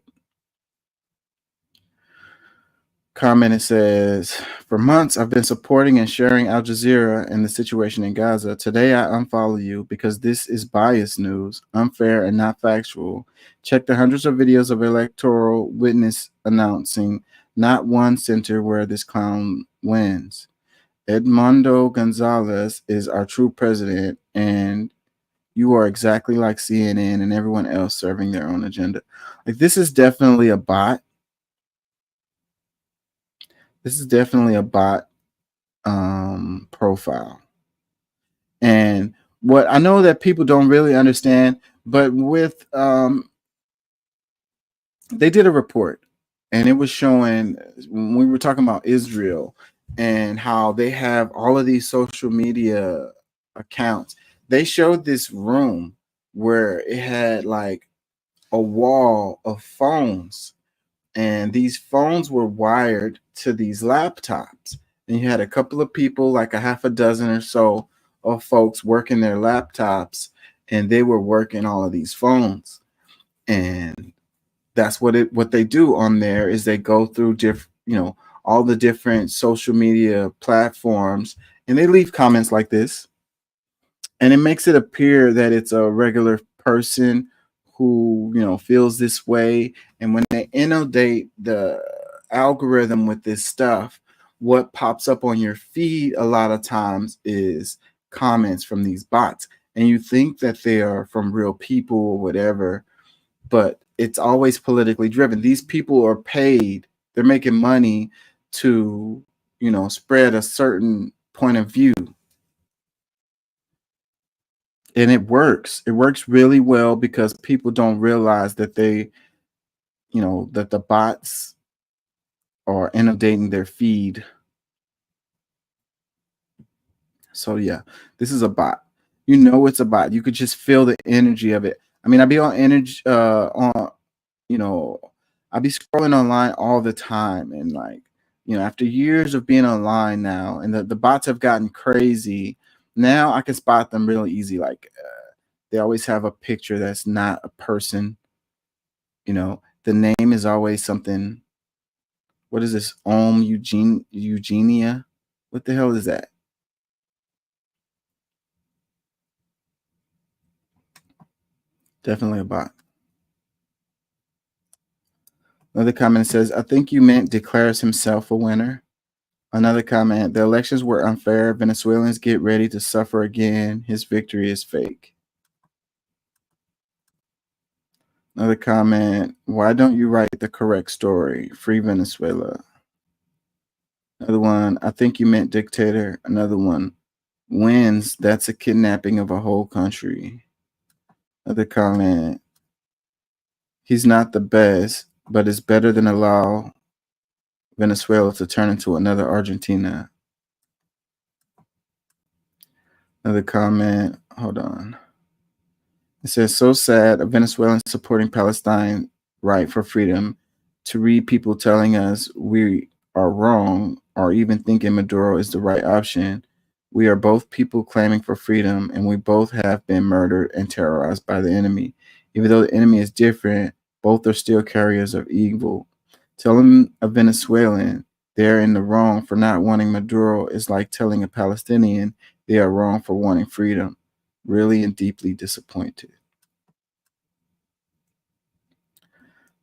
Comment, it says, for months I've been supporting and sharing Al Jazeera and the situation in Gaza. Today I unfollow you because this is biased news, unfair and not factual. Check the hundreds of videos of electoral witness announcing not one center where this clown wins. Edmundo Gonzalez is our true president, and you are exactly like CNN and everyone else serving their own agenda. Like, this is definitely a bot. This is definitely a bot profile. And what I know that people don't really understand, but with they did a report, and it was showing, when we were talking about Israel and how they have all of these social media accounts, they showed this room where it had like a wall of phones, and these phones were wired to these laptops, and you had a couple of people, like a half a dozen or so of folks working their laptops, and they were working all of these phones. And that's what they do on there, is they go through all the different social media platforms, and they leave comments like this, and it makes it appear that it's a regular person who feels this way. And when they inundate the algorithm with this stuff, what pops up on your feed a lot of times is comments from these bots, and you think that they are from real people or whatever, but it's always politically driven. These people are paid, they're making money to spread a certain point of view. And it works. It works really well because people don't realize that that the bots are inundating their feed. So yeah, this is a bot. It's a bot. You could just feel the energy of it. I mean, I be on energy I be scrolling online all the time, and after years of being online now, and the bots have gotten crazy. Now I can spot them really easy. They always have a picture that's not a person. The name is always something. What is this? Eugenia? What the hell is that? Definitely a bot. Another comment says, I think you meant declares himself a winner. Another comment, the elections were unfair. Venezuelans get ready to suffer again. His victory is fake. Another comment, why don't you write the correct story? Free Venezuela. Another one, I think you meant dictator. Another one, wins, that's a kidnapping of a whole country. Another comment, he's not the best, but it's better than allow Venezuela to turn into another Argentina. Another comment, hold on. It says, so sad, a Venezuelan supporting Palestine right for freedom, to read people telling us we are wrong, or even thinking Maduro is the right option. We are both people claiming for freedom, and we both have been murdered and terrorized by the enemy. Even though the enemy is different, both are still carriers of evil. Telling a Venezuelan they're in the wrong for not wanting Maduro is like telling a Palestinian they are wrong for wanting freedom. Really and deeply disappointed.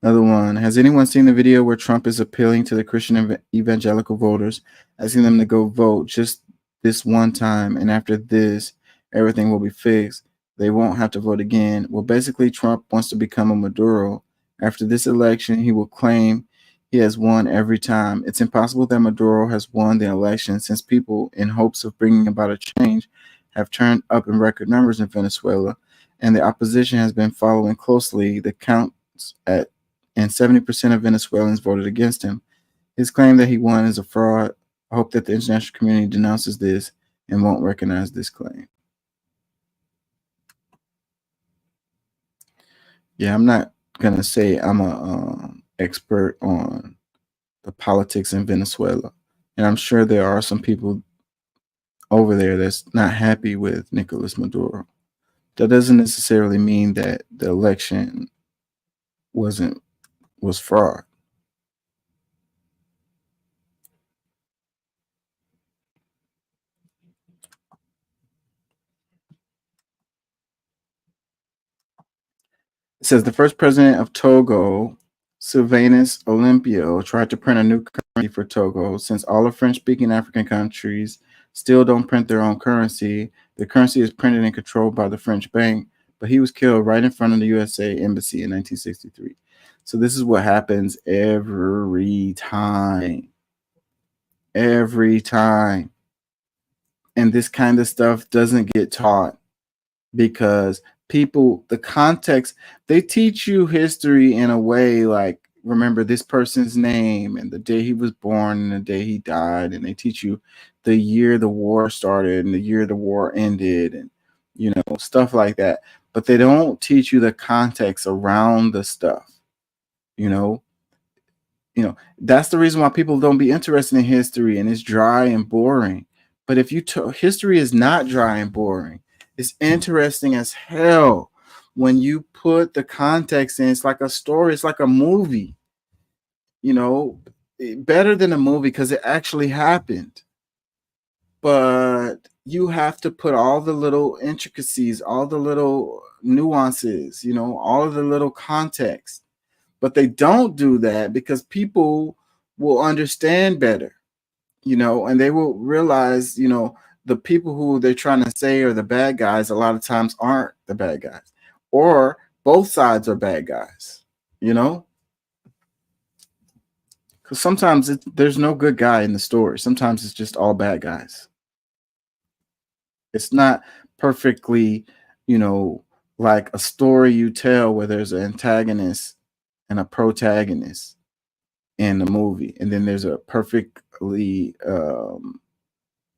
Another one. Has anyone seen the video where Trump is appealing to the Christian evangelical voters, asking them to go vote just this one time, and after this, everything will be fixed? They won't have to vote again. Well, basically, Trump wants to become a Maduro. After this election, he will claim he has won every time. It's impossible that Maduro has won the election, since people, in hopes of bringing about a change, have turned up in record numbers in Venezuela, and the opposition has been following closely the counts and 70% of Venezuelans voted against him. His claim that he won is a fraud. I hope that the international community denounces this and won't recognize this claim. Yeah, I'm not going to say I'm a expert on the politics in Venezuela. And I'm sure there are some people over there that's not happy with Nicolas Maduro. That doesn't necessarily mean that the election was fraud. It says the first president of Togo, Sylvanus Olympio, tried to print a new currency for Togo. Since all the French-speaking African countries still don't print their own currency, the currency is printed and controlled by the French bank, but he was killed right in front of the USA embassy in 1963. So this is what happens every time. Every time. And this kind of stuff doesn't get taught because people, the context, they teach you history in a way like, remember this person's name and the day he was born and the day he died, and they teach you the year the war started and the year the war ended, and stuff like that. But they don't teach you the context around the stuff. That's the reason why people don't be interested in history, and it's dry and boring. But if history is not dry and boring, it's interesting as hell when you put the context in. It's like a story. It's like a movie, better than a movie because it actually happened. But you have to put all the little intricacies, all the little nuances, all of the little context. But they don't do that because people will understand better, and they will realize, the people who they're trying to say are the bad guys a lot of times aren't the bad guys, or both sides are bad guys, because sometimes there's no good guy in the story. Sometimes it's just all bad guys. It's not perfectly, like a story you tell where there's an antagonist and a protagonist in the movie, and then there's a perfectly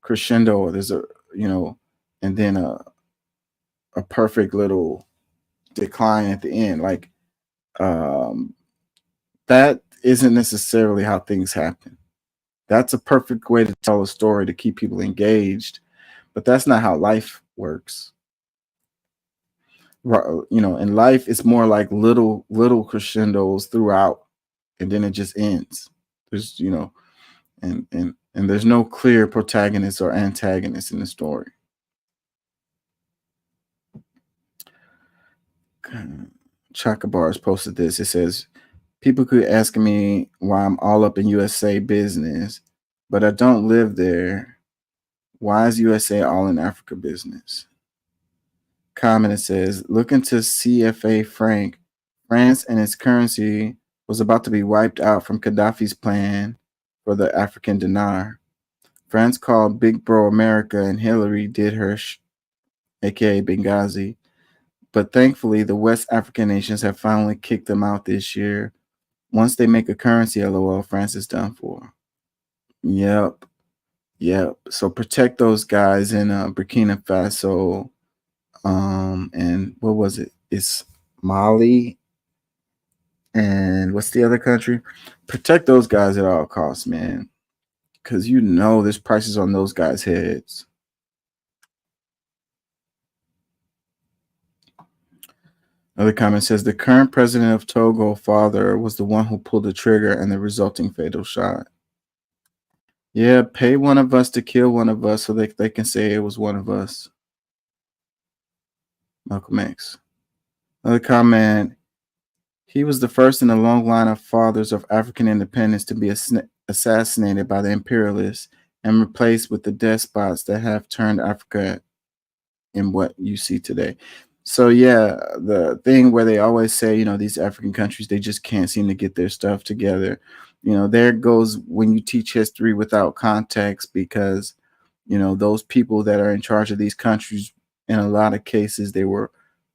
crescendo. There's and then a perfect little decline at the end. Like that isn't necessarily how things happen. That's a perfect way to tell a story to keep people engaged, but that's not how life works. In life, it's more like little crescendos throughout, and then it just ends. There's, and there's no clear protagonist or antagonist in the story. Chaka Bars posted this. It says, people could ask me why I'm all up in USA business, but I don't live there. Why is USA all in Africa business? Comment, it says, look into CFA franc. France and its currency was about to be wiped out from Gaddafi's plan for the African dinar. France called Big Bro America, and Hillary did her aka Benghazi. But thankfully, the West African nations have finally kicked them out this year. Once they make a currency, LOL, France is done for. Yep. So protect those guys in Burkina Faso. And what was it? It's Mali. And what's the other country? Protect those guys at all costs, man. Because there's prices on those guys' heads. Another comment says, the current president of Togo, father, was the one who pulled the trigger and the resulting fatal shot. Yeah, pay one of us to kill one of us so they can say it was one of us. Malcolm X. Another comment, he was the first in a long line of fathers of African independence to be assassinated by the imperialists and replaced with the despots that have turned Africa in what you see today. So yeah, the thing where they always say, these African countries, they just can't seem to get their stuff together. There goes when you teach history without context, because, those people that are in charge of these countries, in a lot of cases, they were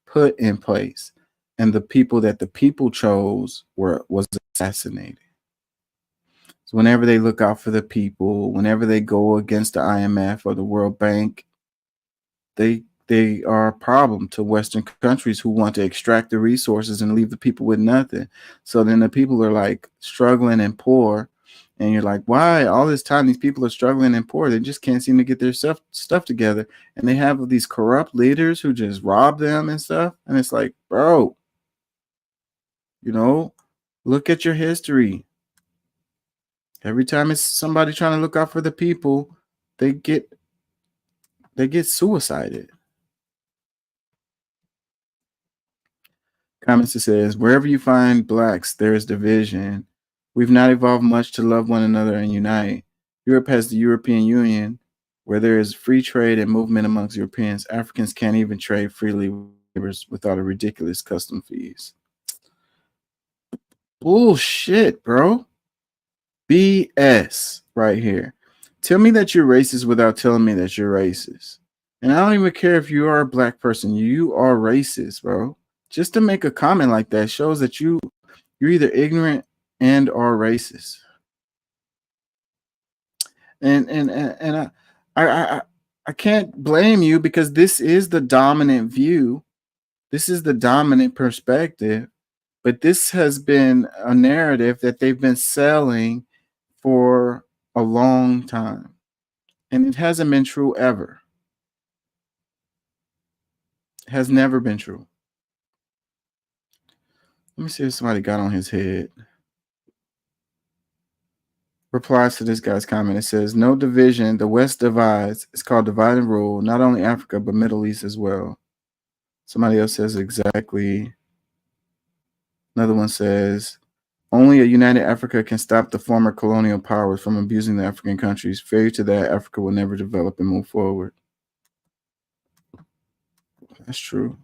put in place, and the people that the people chose was assassinated. So whenever they look out for the people, whenever they go against the IMF or the World Bank, they are a problem to Western countries who want to extract the resources and leave the people with nothing. So then the people are like struggling and poor. And you're like, why all this time these people are struggling and poor? They just can't seem to get their stuff together. And they have these corrupt leaders who just rob them and stuff. And it's like, bro, you know, look at your history. Every time it's somebody trying to look out for the people, they get suicided. Comments that says, wherever you find blacks, there is division. We've not evolved much to love one another and unite. Europe has the European Union, where there is free trade and movement amongst Europeans. Africans can't even trade freely without a ridiculous custom fees. Bullshit, bro. BS right here. Tell me that you're racist without telling me that you're racist. And I don't even care if you are a black person. You are racist, bro. Just to make a comment like that shows that you're either ignorant and are racist. And I can't blame you because this is the dominant view. This is the dominant perspective. But this has been a narrative that they've been selling for a long time. And it hasn't been true ever. It has never been true. Let me see if somebody got on his head. Replies to this guy's comment. It says, no division. The West divides. It's called divide and rule. Not only Africa, but Middle East as well. Somebody else says exactly. Another one says, only a united Africa can stop the former colonial powers from abusing the African countries. Failure to that, Africa will never develop and move forward. That's true.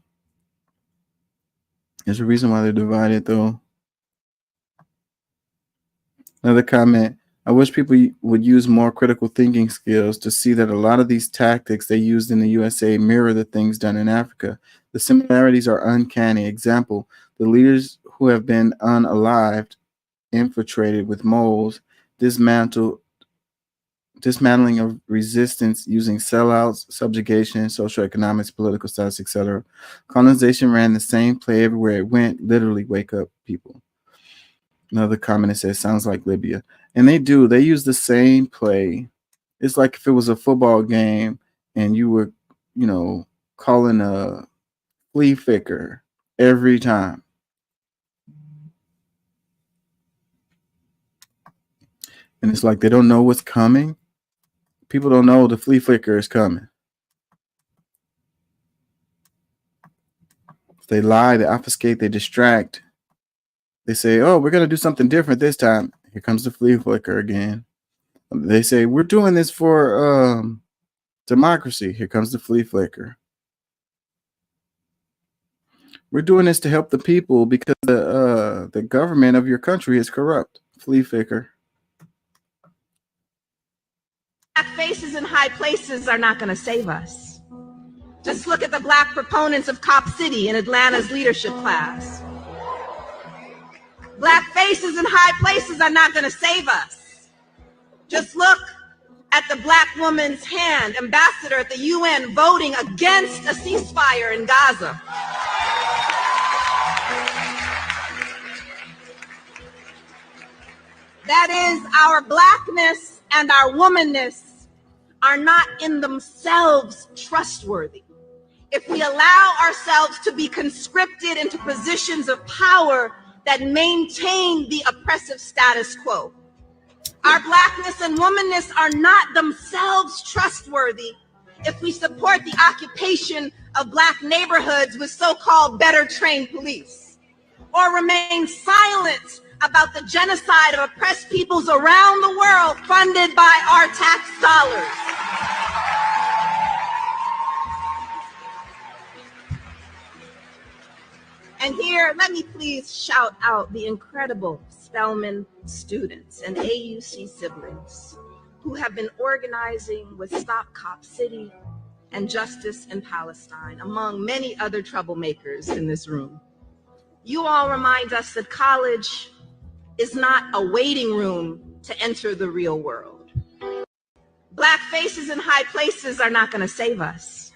There's a reason why they're divided, though. Another comment. I wish people would use more critical thinking skills to see that a lot of these tactics they used in the USA mirror the things done in Africa. The similarities are uncanny. Example, the leaders who have been unalived, infiltrated with moles, dismantling of resistance using sellouts, subjugation, social economics, political status, etc. Colonization ran the same play everywhere it went, literally wake up people. Another comment that says, sounds like Libya. And they do. They use the same play. It's like if it was a football game and you were, calling a flea flicker every time. And it's like they don't know what's coming. People don't know the flea flicker is coming. They lie, they obfuscate, they distract. They say, oh, we're going to do something different this time. Here comes the flea flicker again. They say, we're doing this for democracy. Here comes the flea flicker. We're doing this to help the people because the government of your country is corrupt. Flea flicker. Black faces in high places are not going to save us. Just look at the black proponents of Cop City in Atlanta's leadership class. Black faces in high places are not going to save us. Just look at the black woman's hand, ambassador at the UN, voting against a ceasefire in Gaza. That is, our blackness and our womanness are not in themselves trustworthy. If we allow ourselves to be conscripted into positions of power that maintain the oppressive status quo, our blackness and womanness are not themselves trustworthy if we support the occupation of black neighborhoods with so-called better trained police, or remain silent about the genocide of oppressed peoples around the world funded by our tax dollars. And here, let me please shout out the incredible Spelman students and AUC siblings who have been organizing with Stop Cop City and Justice in Palestine, among many other troublemakers in this room. You all remind us that college is not a waiting room to enter the real world. Black faces in high places are not going to save us.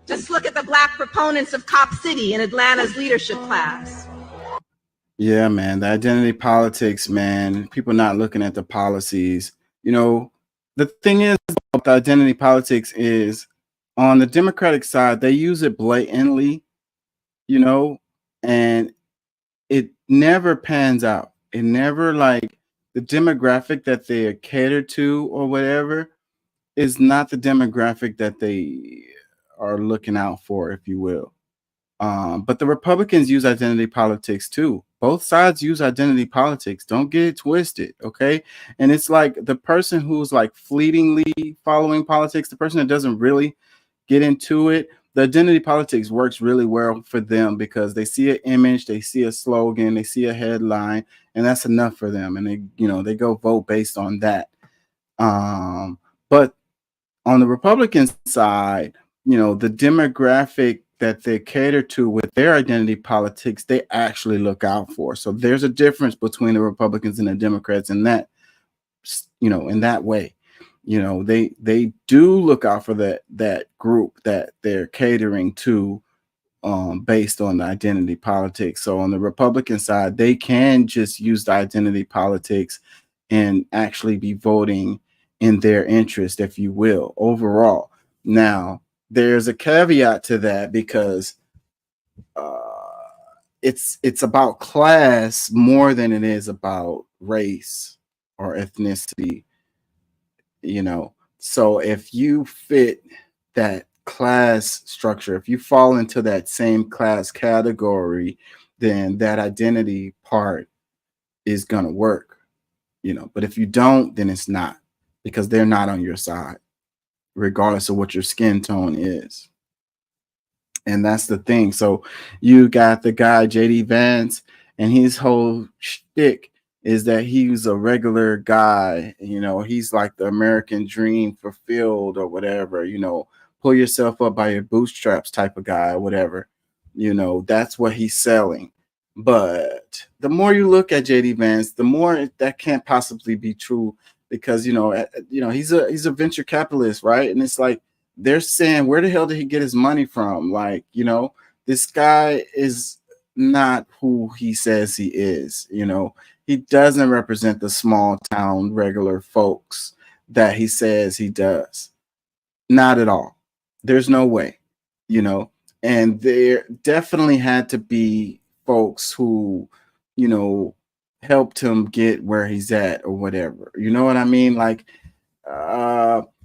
Just look at the Black proponents of Cop City in Atlanta's leadership class. Yeah, man, the identity politics, man, people not looking at the policies. You know, the thing is about the identity politics is on the Democratic side, they use it blatantly, you know, and it never pans out. It never, like, the demographic that they are catered to or whatever is not the demographic that they are looking out for, if you will. But the Republicans use identity politics too. Both sides use identity politics. Don't get it twisted, okay? And it's like the person who's like fleetingly following politics, the person that doesn't really get into it, the identity politics works really well for them because they see an image, they see a slogan, they see a headline, and that's enough for them. And they go vote based on that. But on the Republican side, the demographic that they cater to with their identity politics, they actually look out for. So there's a difference between the Republicans and the Democrats in that, in that way. They do look out for that group that they're catering to based on the identity politics. So on the Republican side, they can just use the identity politics and actually be voting in their interest, if you will, overall. Now, there's a caveat to that because it's about class more than it is about race or ethnicity, So if you fit that class structure, if you fall into that same class category, then that identity part is going to work, But if you don't, then it's not, because they're not on your side, regardless of what your skin tone is. And that's the thing. So you got the guy, JD Vance, and his whole shtick is that he's a regular guy. He's like the American dream fulfilled or whatever, pull yourself up by your bootstraps type of guy or whatever. That's what he's selling. But the more you look at JD Vance, the more that can't possibly be true, because he's a venture capitalist, right? And it's like they're saying, where the hell did he get his money from? Like, this guy is not who he says he is. He doesn't represent the small town regular folks that he says he does. Not at all. There's no way, and there definitely had to be folks who, helped him get where he's at or whatever. You know what I mean? Like,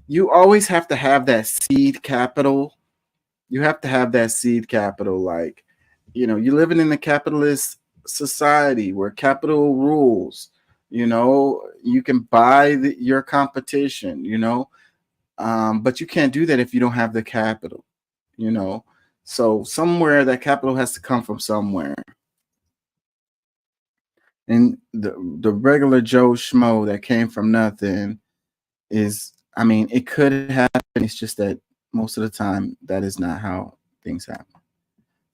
you always have to have that seed capital. You have to have that seed capital. Like, you're living in a capitalist society where capital rules. You can buy your competition, but you can't do that if you don't have the capital, So somewhere that capital has to come from somewhere. And the regular Joe Schmo that came from nothing is, it could happen. It's just that most of the time that is not how things happen.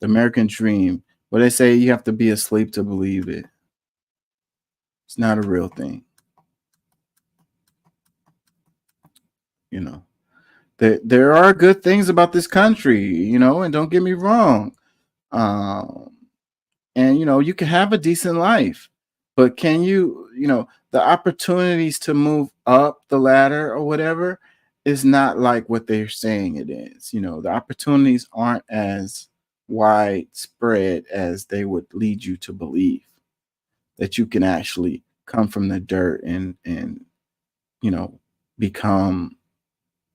The American dream, well, they say you have to be asleep to believe it. It's not a real thing. There are good things about this country, and don't get me wrong. And, you can have a decent life, but can you, the opportunities to move up the ladder or whatever is not like what they're saying it is. The opportunities aren't as widespread as they would lead you to believe, that you can actually come from the dirt and become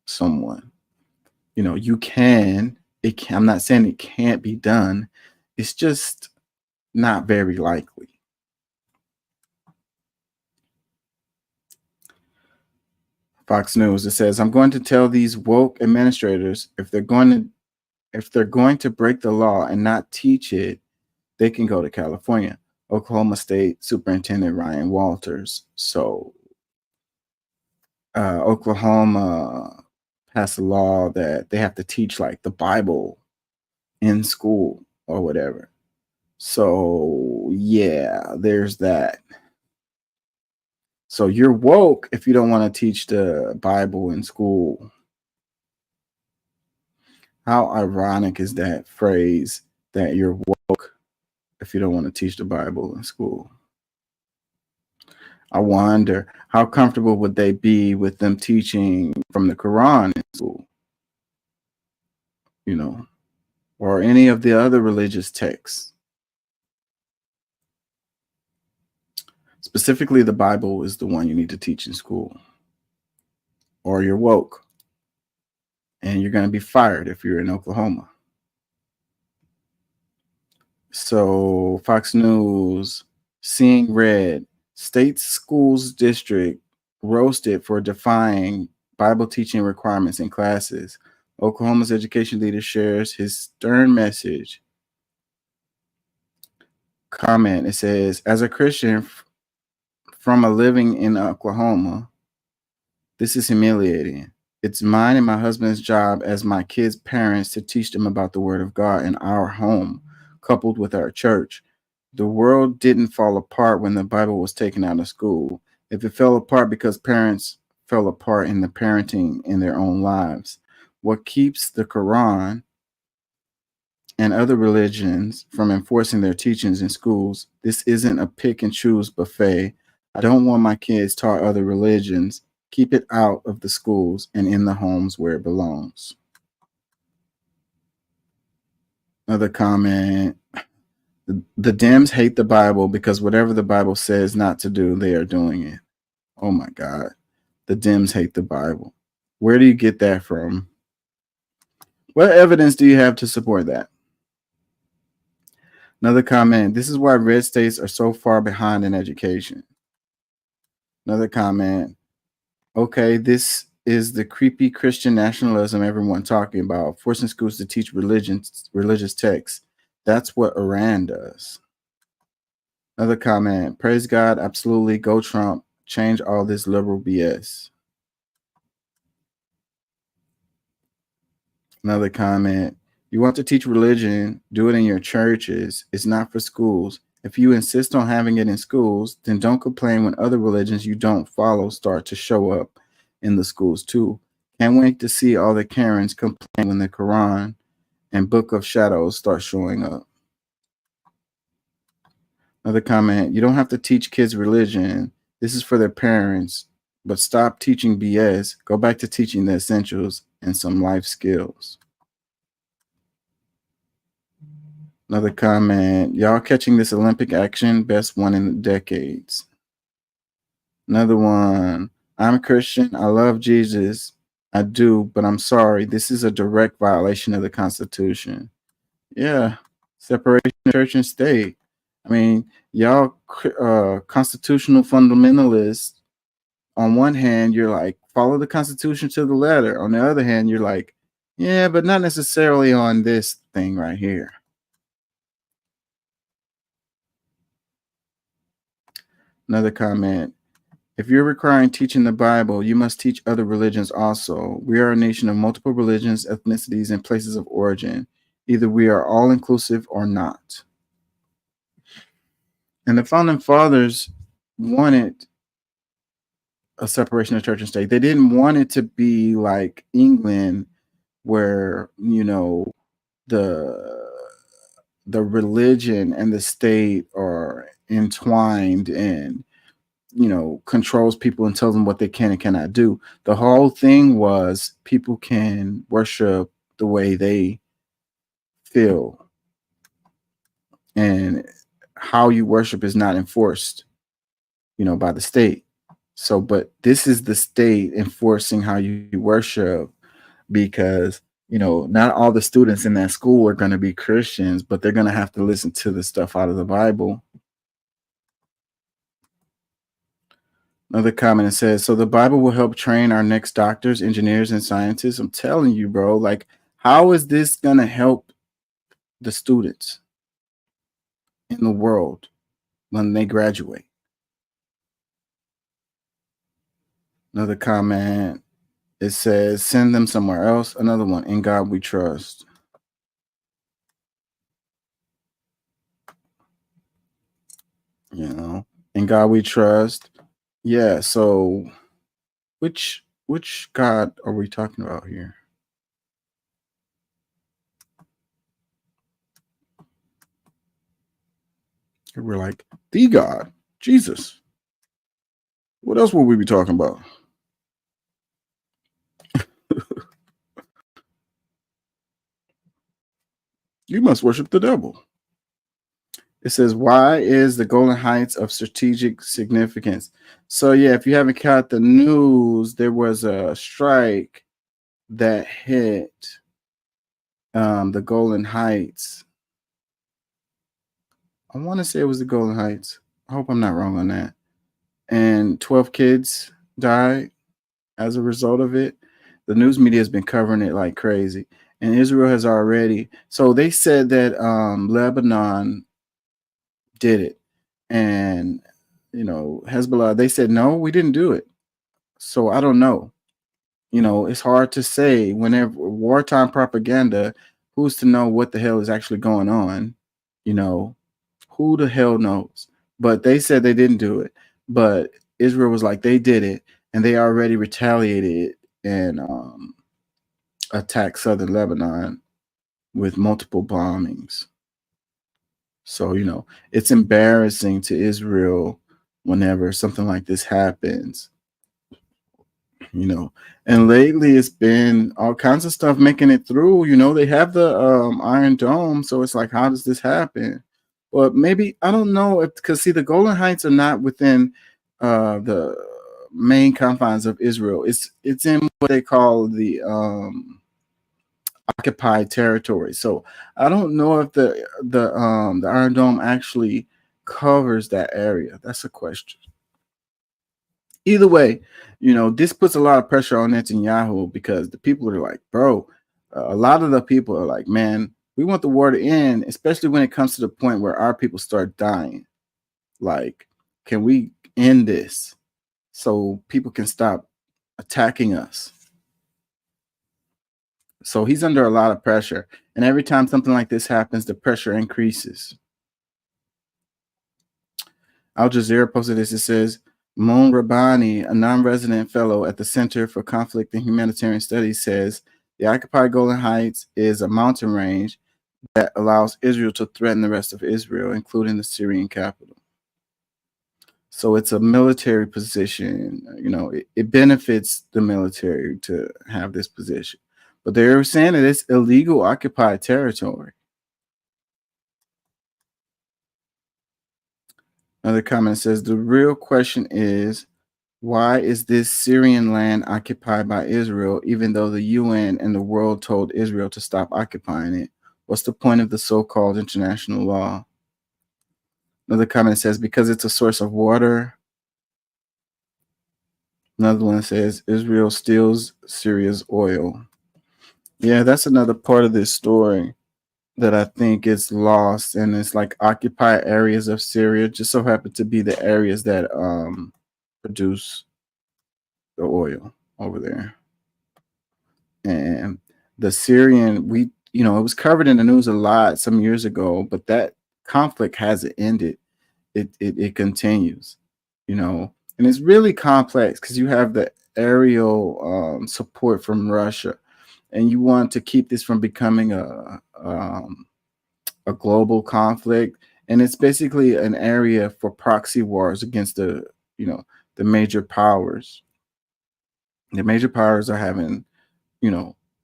someone. You can. I'm not saying it can't be done. It's just not very likely. Fox News, it says, I'm going to tell these woke administrators if they're going to break the law and not teach it, they can go to California. Oklahoma State Superintendent Ryan Walters. So Oklahoma passed a law that they have to teach like the Bible in school or whatever. So yeah, there's that. So you're woke if you don't want to teach the Bible in school. How ironic is that phrase, that you're woke if you don't want to teach the Bible in school? I wonder how comfortable would they be with them teaching from the Quran in school, you know, or any of the other religious texts. Specifically, the Bible is the one you need to teach in school, or you're woke and you're going to be fired if you're in Oklahoma. So Fox News, seeing red, state schools district roasted for defying Bible teaching requirements in classes. Oklahoma's education leader shares his stern message. Comment, it says, as a Christian from a living in Oklahoma, this is humiliating. It's mine and my husband's job as my kids' parents to teach them about the word of God in our home, coupled with our church. The world didn't fall apart when the Bible was taken out of school. If it fell apart because parents fell apart in the parenting in their own lives, what keeps the Quran and other religions from enforcing their teachings in schools? This isn't a pick and choose buffet. I don't want my kids taught other religions. Keep it out of the schools and in the homes where it belongs. Another comment. The Dems hate the Bible because whatever the Bible says not to do, they are doing it. Oh my God. The Dems hate the Bible. Where do you get that from? What evidence do you have to support that? Another comment. This is why red states are so far behind in education. Another comment. Okay, this is the creepy Christian nationalism everyone talking about, forcing schools to teach religious texts. That's what Iran does. Another comment. Praise God, absolutely. Go Trump. Change all this liberal BS. Another comment. You want to teach religion, do it in your churches. It's not for schools. If you insist on having it in schools, then don't complain when other religions you don't follow start to show up in the schools too. Can't wait to see all the Karens complain when the Quran and Book of Shadows start showing up. Another comment. You don't have to teach kids religion. This is for their parents. But stop teaching BS. Go back to teaching the essentials and some life skills. Another comment. Y'all catching this Olympic action? Best one in decades. Another one. I'm a Christian. I love Jesus. I do, but I'm sorry. This is a direct violation of the Constitution. Yeah. Separation of church and state. I mean, y'all constitutional fundamentalists, on one hand, you're like, follow the Constitution to the letter. On the other hand, you're like, yeah, but not necessarily on this thing right here. Another comment. If you're requiring teaching the Bible, you must teach other religions also. We are a nation of multiple religions, ethnicities, and places of origin. Either we are all inclusive or not. And the founding fathers wanted a separation of church and state. They didn't want it to be like England, where, you know, the religion and the state are entwined and, you know, controls people and tells them what they can and cannot do. The whole thing was people can worship the way they feel, and how you worship is not enforced, you know, by the state. So, but this is the state enforcing how you worship, because, you know, not all the students in that school are going to be Christians, but they're going to have to listen to the stuff out of the Bible. Another comment, it says, so the Bible will help train our next doctors, engineers, and scientists. I'm telling you, bro, like, how is this going to help the students in the world when they graduate? Another comment, it says, send them somewhere else. Another one, in God we trust. You know, in God we trust. Yeah, so which God are we talking about here? We're like the God, Jesus. What else would we be talking about? You must worship the devil. It says, why is the Golan Heights of strategic significance? So yeah, if you haven't caught the news, there was a strike that hit the Golan Heights. I want to say it was the Golan Heights. I hope I'm not wrong on that. And 12 kids died as a result of it. The news media has been covering it like crazy. And Israel has already. So they said that Lebanon did it. And, Hezbollah, they said, no, we didn't do it. So I don't know. It's hard to say whenever wartime propaganda, who's to know what the hell is actually going on? Who the hell knows? But they said they didn't do it. But Israel was like, they did it. And they already retaliated and attacked southern Lebanon with multiple bombings. So, it's embarrassing to Israel whenever something like this happens. And lately it's been all kinds of stuff making it through. They have the Iron Dome, so it's like, how does this happen? But maybe, I don't know, because see, the Golan Heights are not within the main confines of Israel. It's in what they call the occupied territory. So I don't know if the Iron Dome actually covers that area. That's a question. Either way, this puts a lot of pressure on Netanyahu because the people are like, bro, a lot of the people are like, man, we want the war to end, especially when it comes to the point where our people start dying. Like, can we end this so people can stop attacking us? So he's under a lot of pressure. And every time something like this happens, the pressure increases. Al Jazeera posted this. It says, Moon Rabbani, a non-resident fellow at the Center for Conflict and Humanitarian Studies, says the occupied Golan Heights is a mountain range that allows Israel to threaten the rest of Israel, including the Syrian capital. So it's a military position. It benefits the military to have this position. But they're saying that it's illegal occupied territory. Another comment says, the real question is, why is this Syrian land occupied by Israel, even though the UN and the world told Israel to stop occupying it? What's the point of the so-called international law? Another comment says, because it's a source of water. Another one says, Israel steals Syria's oil. Yeah, that's another part of this story that I think is lost, and it's like occupied areas of Syria just so happen to be the areas that produce the oil over there. And the Syrian, it was covered in the news a lot some years ago, but that conflict hasn't ended. It continues, and it's really complex because you have the aerial support from Russia, and you want to keep this from becoming a global conflict. And it's basically an area for proxy wars against the major powers. The major powers are having,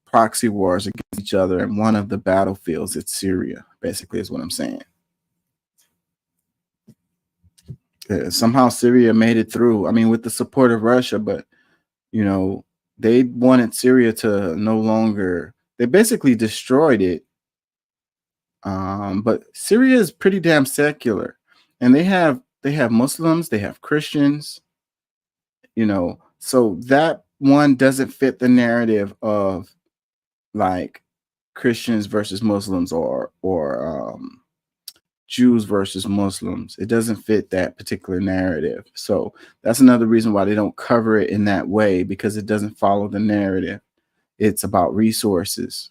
proxy wars against each other. And one of the battlefields, it's Syria, basically, is what I'm saying. Somehow Syria made it through. I mean, with the support of Russia, but, they wanted Syria to no longer, they basically destroyed it. But Syria is pretty damn secular, and they have Muslims, they have Christians, so that one doesn't fit the narrative of like Christians versus Muslims or Jews versus Muslims. It doesn't fit that particular narrative. So that's another reason why they don't cover it in that way, because it doesn't follow the narrative. It's about resources.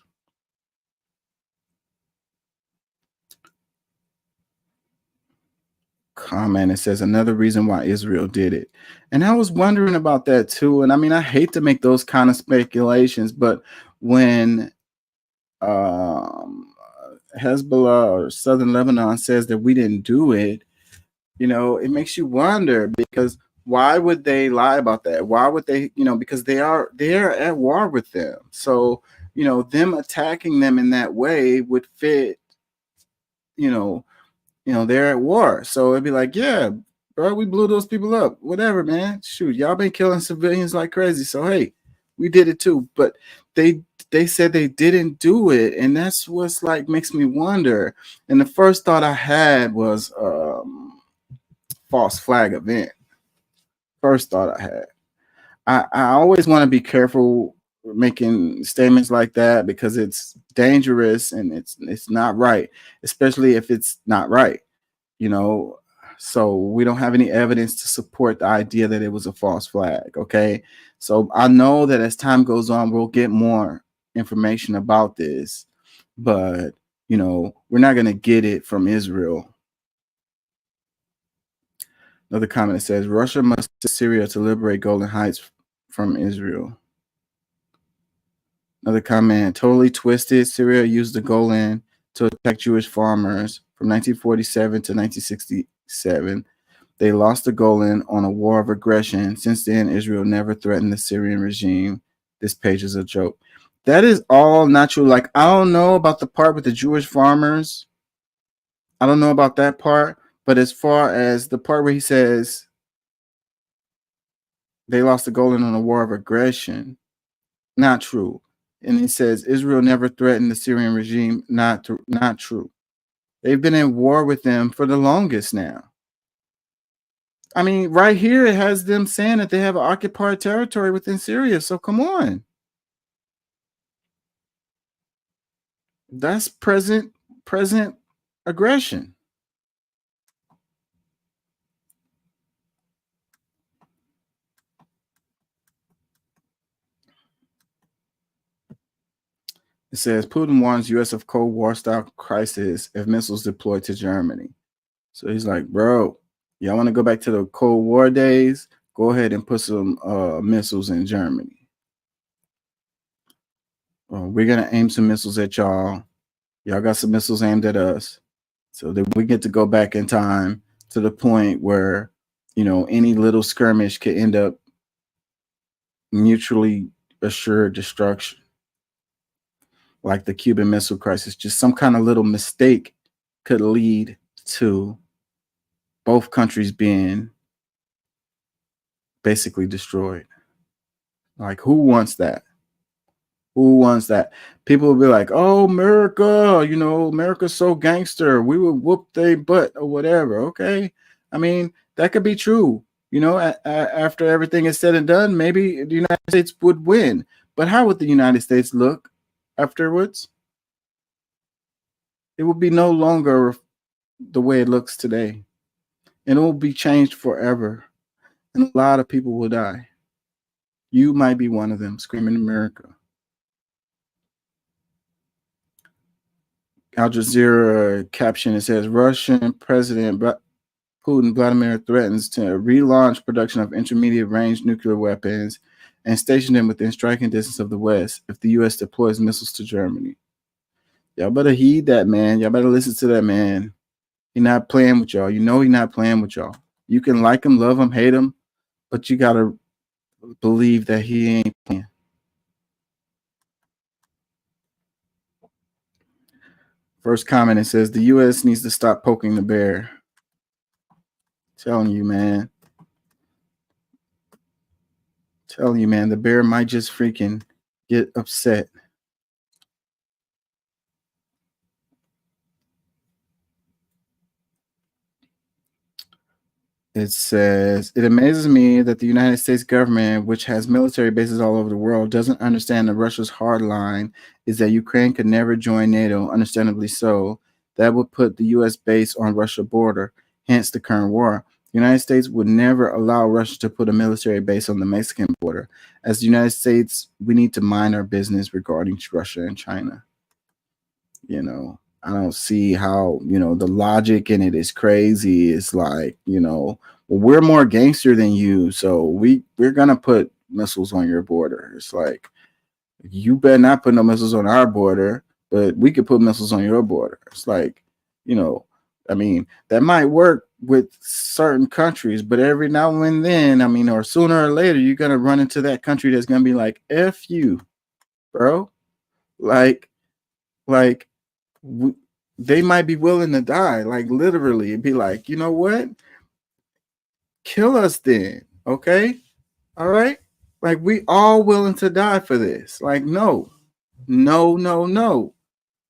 comment. It says another reason why Israel did it. And I was wondering about that too. And I mean, I hate to make those kind of speculations, but when Hezbollah or Southern Lebanon says that we didn't do it, you know, it makes you wonder, because why would they lie about that? Why would they, you know, because they're at war with them. So, you know, them attacking them in that way would fit, you know, they're at war. So it'd be like, yeah, bro, we blew those people up. Whatever, man. Shoot, y'all been killing civilians like crazy. So hey, we did it too. But they said they didn't do it, and that's what's like makes me wonder. And the first thought I had was false flag event. First thought I had. I always want to be careful making statements like that, because it's dangerous and it's not right, especially if it's not right, you know. So we don't have any evidence to support the idea that it was a false flag. Okay, so I know that as time goes on, we'll get more information about this, but you know, we're not going to get it from Israel. Another comment says Russia must assist Syria to liberate Golan Heights from Israel. Another comment, totally twisted. Syria used the Golan to attack Jewish farmers from 1947 to 1967. They lost the Golan on a war of aggression. Since then, Israel never threatened the Syrian regime. This page is a joke. That is all not true. Like, I don't know about the part with the Jewish farmers. I don't know about that part. But as far as the part where he says they lost the Golan on a war of aggression, not true. And he says Israel never threatened the Syrian regime, not true. They've been in war with them for the longest now. I mean, right here it has them saying that they have occupied territory within Syria. So come on. That's present aggression. It says Putin warns U.S. of Cold War style crisis if missiles deployed to Germany. So he's like, bro, y'all want to go back to the Cold War days? Go ahead and put some missiles in Germany. We're going to aim some missiles at y'all. Y'all got some missiles aimed at us. So that we get to go back in time to the point where, you know, any little skirmish could end up mutually assured destruction. Like the Cuban Missile Crisis, just some kind of little mistake could lead to both countries being basically destroyed. Like, who wants that? Who wants that? People will be like, oh, America, you know, America's so gangster. We would whoop their butt or whatever. Okay. I mean, that could be true. You know, after everything is said and done, maybe the United States would win. But how would the United States look afterwards? It will be no longer the way it looks today, and it will be changed forever, and a lot of people will die. You might be one of them, screaming America. Al Jazeera caption, it says Russian President Putin Vladimir threatens to relaunch production of intermediate range nuclear weapons and station them within striking distance of the West if the U.S. deploys missiles to Germany. Y'all better heed that, man. Y'all better listen to that, man. He's not playing with y'all. You know he's not playing with y'all. You can like him, love him, hate him, but you got to believe that he ain't playing. First comment, it says the U.S. needs to stop poking the bear. Telling you, man. Telling you, man, the bear might just freaking get upset. It says, it amazes me that the United States government, which has military bases all over the world, doesn't understand that Russia's hard line is that Ukraine could never join NATO, understandably so. That would put the U.S. base on Russia border, hence the current war. The United States would never allow Russia to put a military base on the Mexican border. As the United States, we need to mind our business regarding Russia and China. You know, I don't see how, the logic in it is crazy. It's like, well, we're more gangster than you, so we're gonna put missiles on your border. It's like, you better not put no missiles on our border, but we could put missiles on your border. It's like, I mean, that might work with certain countries, but every now and then, or sooner or later, you're gonna run into that country that's gonna be like, F you, bro. Like they might be willing to die, like literally, and be like, you know what? Kill us then, okay? All right? Like, we all willing to die for this. Like, no. We're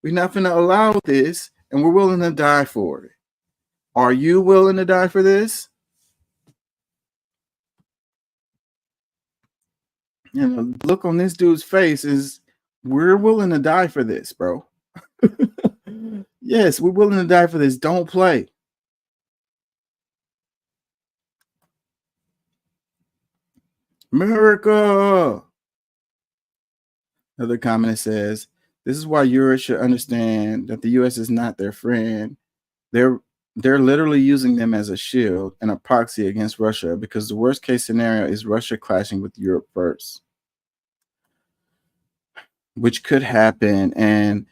not gonna allow this, and we're willing to die for it. Are you willing to die for this? The look on this dude's face is, we're willing to die for this, bro. Yes, we're willing to die for this. Don't play. America. Another comment says, this is why Europe should understand that the U.S. is not their friend. They're literally using them as a shield and a proxy against Russia, because the worst case scenario is Russia clashing with Europe first, which could happen. And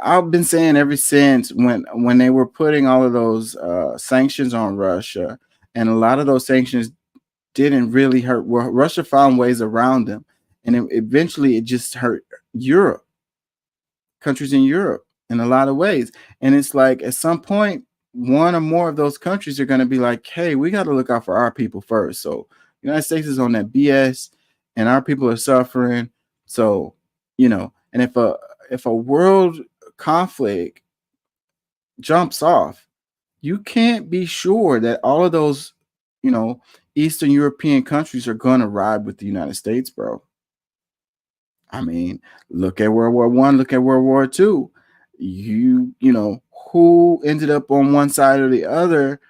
I've been saying ever since when they were putting all of those sanctions on Russia, and a lot of those sanctions didn't really hurt. Well, Russia found ways around them, and eventually it just hurt Europe, countries in Europe, in a lot of ways. And it's like, at some point, one or more of those countries are going to be like, hey, we got to look out for our people first. So the United States is on that BS, and our people are suffering. So, and if a world conflict jumps off, you can't be sure that all of those, Eastern European countries are going to ride with the United States, bro. I mean, look at World War I, look at World War II. Who ended up on one side or the other,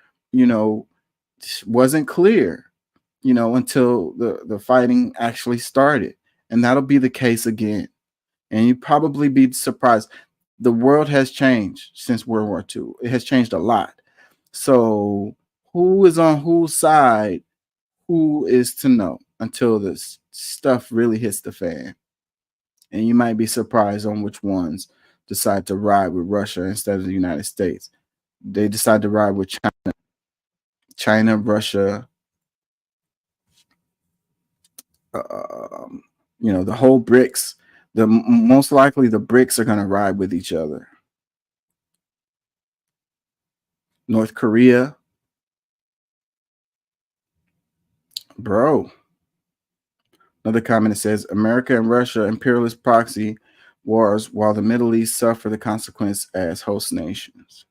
wasn't clear, until the fighting actually started. And that'll be the case again. And you'd probably be surprised. The world has changed since World War II. It has changed a lot. So who is on whose side, who is to know until this stuff really hits the fan. And you might be surprised on which ones decide to ride with Russia instead of the United States. They decide to ride with China, Russia, the whole BRICS. Most likely the BRICS are going to ride with each other. North Korea. Bro. Another comment that says, America and Russia imperialist proxy wars while the Middle East suffer the consequence as host nations.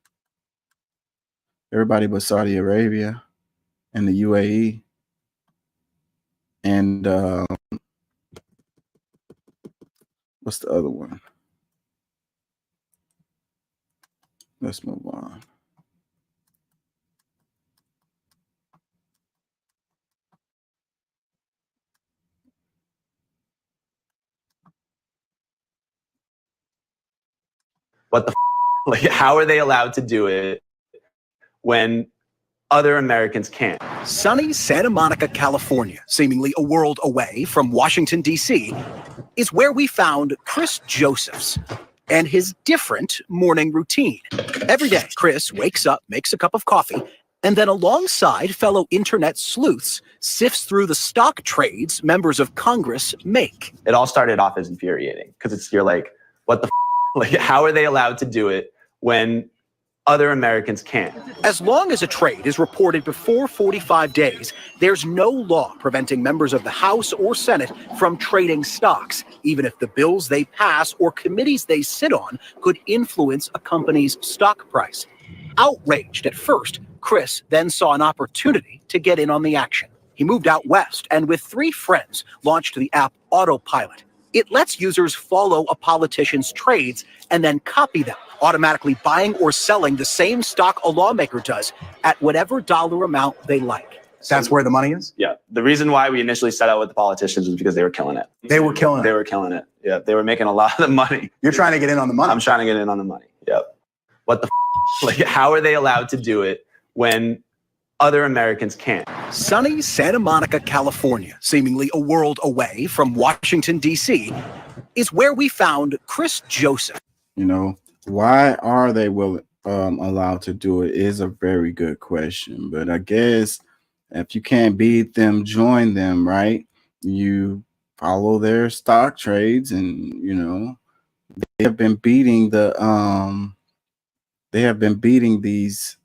Everybody but Saudi Arabia and the UAE. And what's the other one? Let's move on. What the f-? Like, how are they allowed to do it when other Americans can't? Sunny Santa Monica, California, seemingly a world away from Washington, D.C., is where we found Chris Josephs and his different morning routine. Every day, Chris wakes up, makes a cup of coffee, and then alongside fellow internet sleuths, sifts through the stock trades members of Congress make. It all started off as infuriating because you're like, what the f-? Like, how are they allowed to do it when other Americans can't? As long as a trade is reported before 45 days, there's no law preventing members of the House or Senate from trading stocks, even if the bills they pass or committees they sit on could influence a company's stock price. Outraged at first, Chris then saw an opportunity to get in on the action. He moved out west and with 3 friends launched the app Autopilot. It lets users follow a politician's trades and then copy them, automatically buying or selling the same stock a lawmaker does at whatever dollar amount they like. That's where the money is? Yeah. The reason why we initially set out with the politicians was because they were killing it. They were killing it. They were killing it. Yeah. They were making a lot of the money. You're trying to get in on the money. I'm trying to get in on the money. Yep. What the like, how are they allowed to do it when other Americans can't? Sunny Santa Monica, California, seemingly a world away from Washington, D.C., is where we found Chris Joseph. You know, why are they allowed to do it is a very good question. But I guess if you can't beat them, join them, right? You follow their stock trades, and you know they have been beating these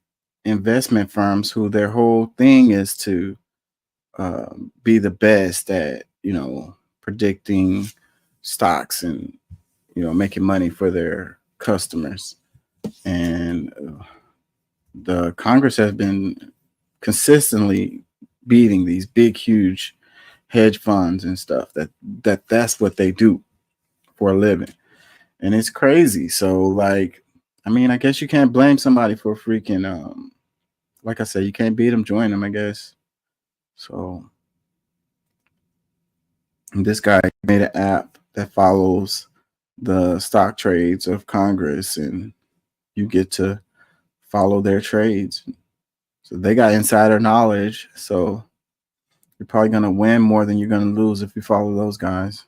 investment firms who their whole thing is to be the best at, you know, predicting stocks and, you know, making money for their customers. And the Congress has been consistently beating these big, huge hedge funds and stuff that's what they do for a living. And it's crazy. So like, I mean, I guess you can't blame somebody for freaking like I said, you can't beat them, join them, I guess. So this guy made an app that follows the stock trades of Congress, and you get to follow their trades. So they got insider knowledge. So you're probably going to win more than you're going to lose if you follow those guys.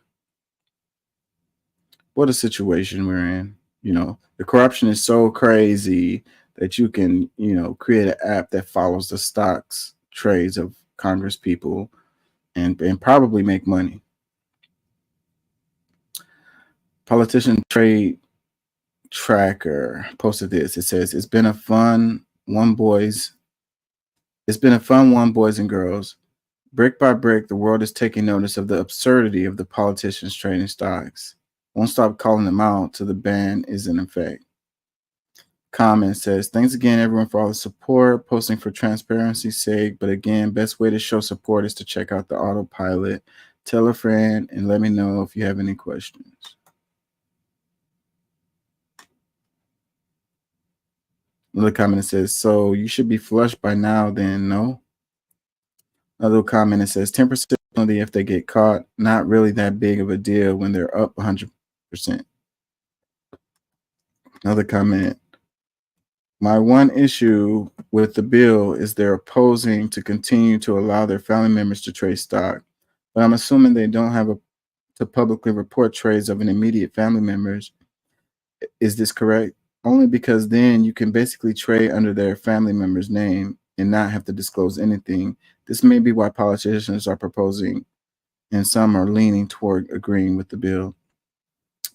What a situation we're in. You know, the corruption is so crazy that you can, you know, create an app that follows the stocks trades of Congress people and probably make money. Politician Trade Tracker posted this. It says, it's been a fun one, boys and girls. Brick by brick, the world is taking notice of the absurdity of the politicians trading stocks. Won't stop calling them out till the ban is in effect. Comment says, thanks again everyone for all the support, posting for transparency's sake, but again, best way to show support is to check out the autopilot. Tell a friend and let me know if you have any questions. Another comment says, so you should be flushed by now then, no? Another comment that says 10% penalty if they get caught, not really that big of a deal when they're up 100%. Another comment, my one issue with the bill is they're opposing to continue to allow their family members to trade stock, but I'm assuming they don't have to publicly report trades of an immediate family members. Is this correct? Only because then you can basically trade under their family member's name and not have to disclose anything. This may be why politicians are proposing and some are leaning toward agreeing with the bill.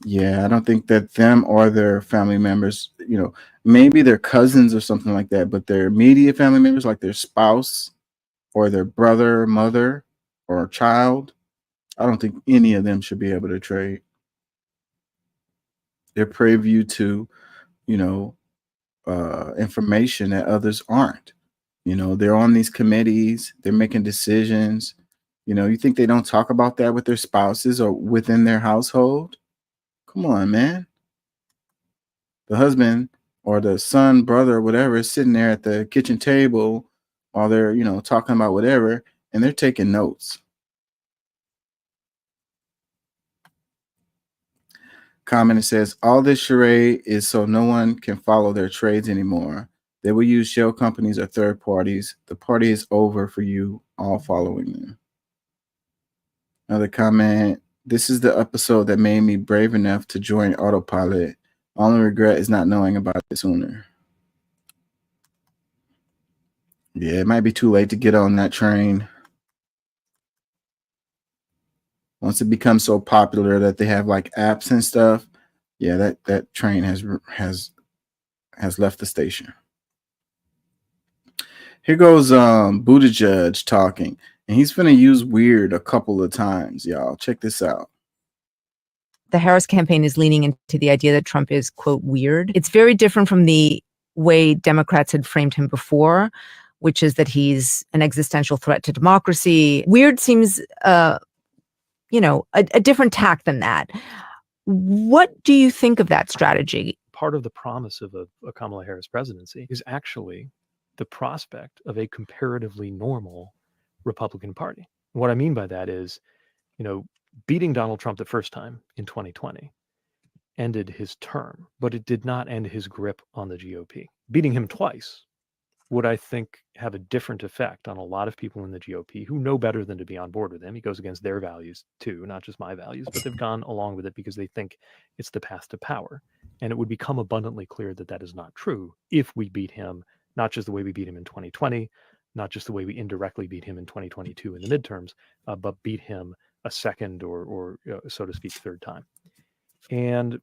Yeah, I don't think that them or their family members, you know, maybe their cousins or something like that, but their immediate family members, like their spouse or their brother, mother, or child, I don't think any of them should be able to trade. They're privy to, you know, information that others aren't. You know, they're on these committees, they're making decisions. You know, you think they don't talk about that with their spouses or within their household? Come on, man. The husband or the son, brother, whatever, is sitting there at the kitchen table while they're, you know, talking about whatever, and they're taking notes. Comment, it says, all this charade is so no one can follow their trades anymore. They will use shell companies or third parties. The party is over for you all following them. Another comment, this is the episode that made me brave enough to join Autopilot. Only regret is not knowing about it sooner. Yeah, it might be too late to get on that train. Once it becomes so popular that they have like apps and stuff, yeah, that train has left the station. Here goes Buttigieg talking, and he's going to use weird a couple of times, y'all. Check this out. The Harris campaign is leaning into the idea that Trump is, quote, weird. It's very different from the way Democrats had framed him before, which is that he's an existential threat to democracy. Weird seems, you know, a different tack than that. What do you think of that strategy? Part of the promise of a Kamala Harris presidency is actually the prospect of a comparatively normal Republican Party. What I mean by that is, you know, beating Donald Trump the first time in 2020 ended his term, but it did not end his grip on the GOP. Beating him twice would, I think, have a different effect on a lot of people in the GOP who know better than to be on board with him. He goes against their values too, not just my values, but they've gone along with it because they think it's the path to power. And it would become abundantly clear that that is not true if we beat him, not just the way we beat him in 2020, not just the way we indirectly beat him in 2022 in the midterms, but beat him a second or so to speak, third time. And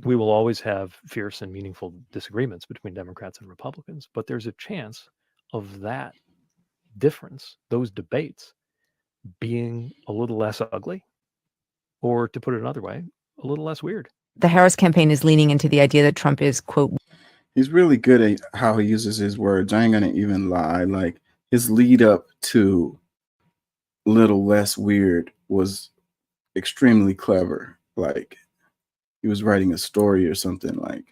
we will always have fierce and meaningful disagreements between Democrats and Republicans, but there's a chance of that difference, those debates, being a little less ugly, or to put it another way, a little less weird. The Harris campaign is leaning into the idea that Trump is, quote, He's really good at how he uses his words. I ain't gonna even lie. Like his lead up to Little Less Weird was extremely clever. Like he was writing a story or something. Like,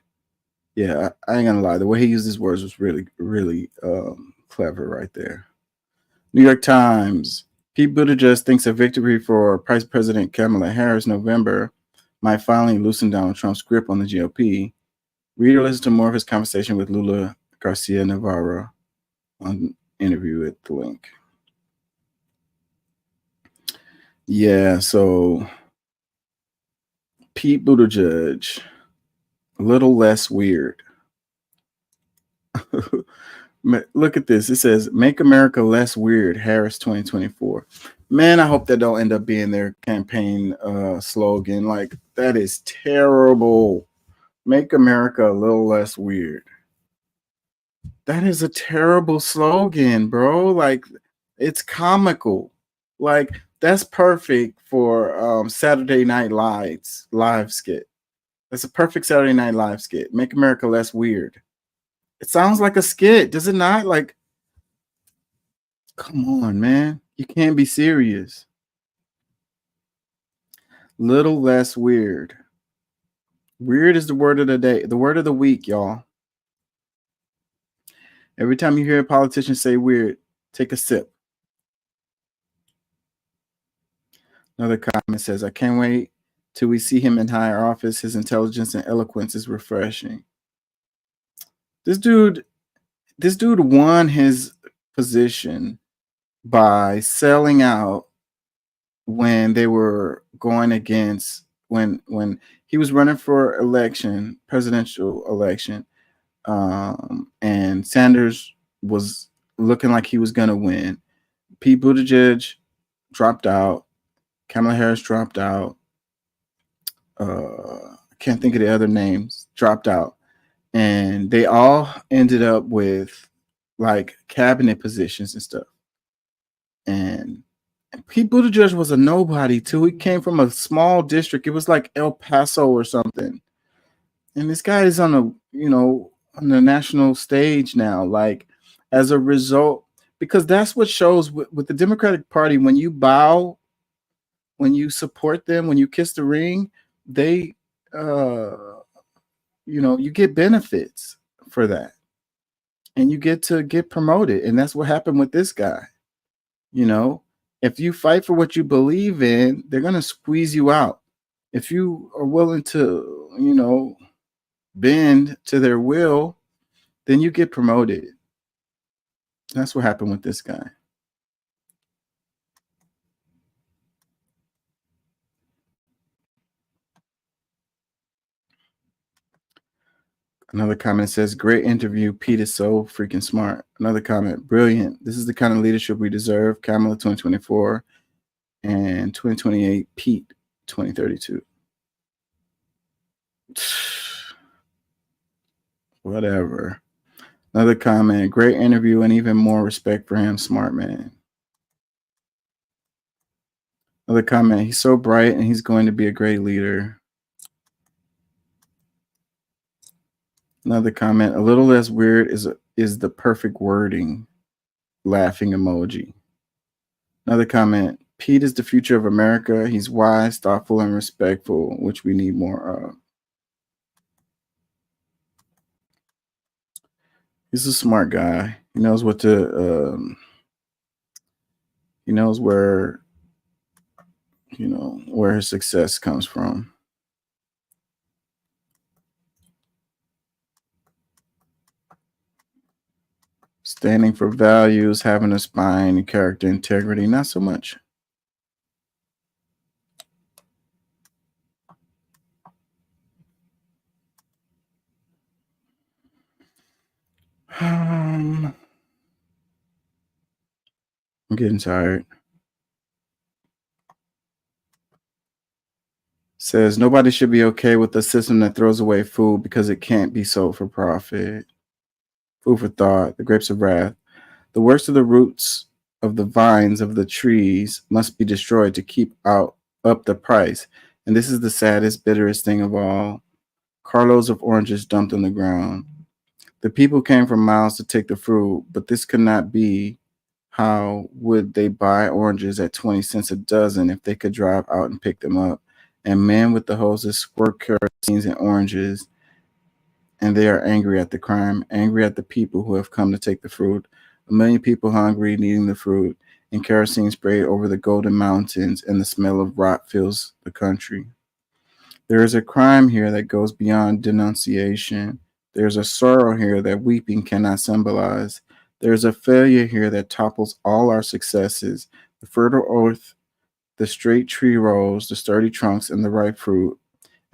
yeah, I ain't gonna lie. The way he used his words was really, really clever right there. New York Times. Pete Buttigieg thinks a victory for Vice President Kamala Harris November might finally loosen down Trump's grip on the GOP. Read or listen to more of his conversation with Lula Garcia Navarro on interview at the link. Yeah, so Pete Buttigieg, a little less weird. Look at this. It says, "Make America Less Weird, Harris 2024." Man, I hope that don't end up being their campaign slogan. Like, that is terrible. Make America a little less weird. That is a terrible slogan, bro. Like, it's comical. Like, that's perfect for Saturday Night live skit. That's a perfect Saturday Night Live skit. Make America Less Weird. It sounds like a skit, does it not? Like, come on, man. You can't be serious. Little less weird. Weird is the word of the day, the word of the week, y'all. Every time you hear a politician say weird, take a sip. Another comment says, "I can't wait till we see him in higher office. His intelligence and eloquence is refreshing." This dude won his position by selling out when they were going against when he was running for presidential election, and Sanders was looking like he was going to win. Pete Buttigieg dropped out. Kamala Harris dropped out. I can't think of the other names. Dropped out. And they all ended up with like cabinet positions and stuff. And Pete Buttigieg was a nobody too. He came from a small district. It was like El Paso or something. And this guy is on the national stage now. Like, as a result, because that's what shows with the Democratic Party, when you bow, when you support them, when you kiss the ring, they you get benefits for that. And you get to get promoted. And that's what happened with this guy. If you fight for what you believe in, they're going to squeeze you out. If you are willing to, bend to their will, then you get promoted. That's what happened with this guy. Another comment says, "Great interview. Pete is so freaking smart." Another comment, "Brilliant. This is the kind of leadership we deserve. Kamala 2024 and 2028, Pete 2032. Whatever. Another comment, "Great interview and even more respect for him. Smart man." Another comment, "He's so bright and he's going to be a great leader." Another comment, "A little less weird is the perfect wording." Laughing emoji. Another comment, "Pete is the future of America. He's wise, thoughtful, and respectful, which we need more of." He's a smart guy. He knows what to. He knows where his success comes from. Standing for values, having a spine, and character integrity, not so much. I'm getting tired. Says nobody should be okay with a system that throws away food because it can't be sold for profit. Food for thought, the grapes of wrath. The worst of the roots of the vines of the trees must be destroyed to keep up the price. And this is the saddest, bitterest thing of all. Carloads of oranges dumped on the ground. The people came from miles to take the fruit, but this could not be. How would they buy oranges at 20 cents a dozen if they could drive out and pick them up? And men with the hoses squirt kerosene and oranges, and they are angry at the crime, angry at the people who have come to take the fruit. 1 million people hungry, needing the fruit, and kerosene sprayed over the golden mountains, and the smell of rot fills the country. There is a crime here that goes beyond denunciation. There is a sorrow here that weeping cannot symbolize. There is a failure here that topples all our successes. The fertile earth, the straight tree rows, the sturdy trunks, and the ripe fruit,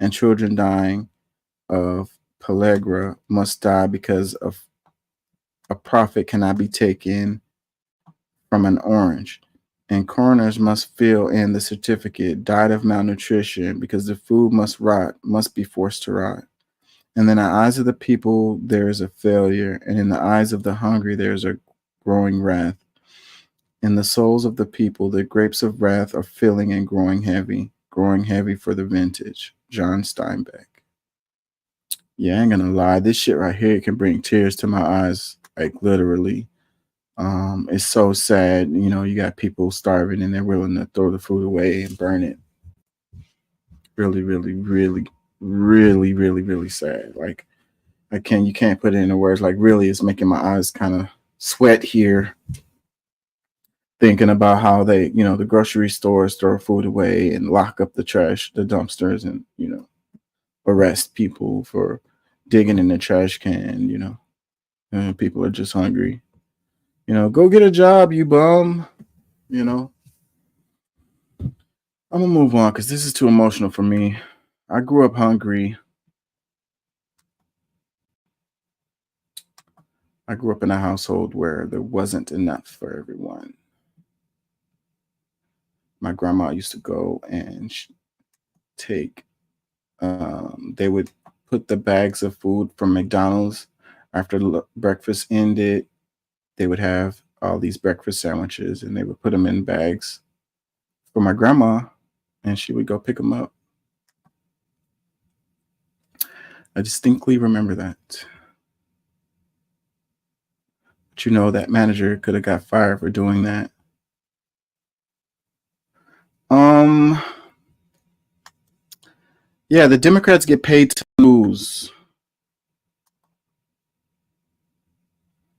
and children dying of pellagra must die because of a profit cannot be taken from an orange. And coroners must fill in the certificate, died of malnutrition, because the food must rot, must be forced to rot. And in the eyes of the people, there is a failure, and in the eyes of the hungry, there is a growing wrath. In the souls of the people, the grapes of wrath are filling and growing heavy for the vintage. John Steinbeck. Yeah, I ain't gonna lie. This shit right here can bring tears to my eyes, like literally. It's so sad. You know, you got people starving and they're willing to throw the food away and burn it. Really, really, really, really, really, really sad. Like, you can't put it into words. Like, really, it's making my eyes kind of sweat here. Thinking about how they, you know, the grocery stores throw food away and lock up the trash, the dumpsters, and, you know, arrest people for digging in the trash can, you know, and people are just hungry. You know, go get a job, you bum. You know, I'm gonna move on because this is too emotional for me. I grew up hungry. I grew up in a household where there wasn't enough for everyone. My grandma used to go and take, they would put the bags of food from McDonald's after breakfast ended. They would have all these breakfast sandwiches and they would put them in bags for my grandma and she would go pick them up. I distinctly remember that. But you know, that manager could have got fired for doing that. Yeah, the Democrats get paid to lose.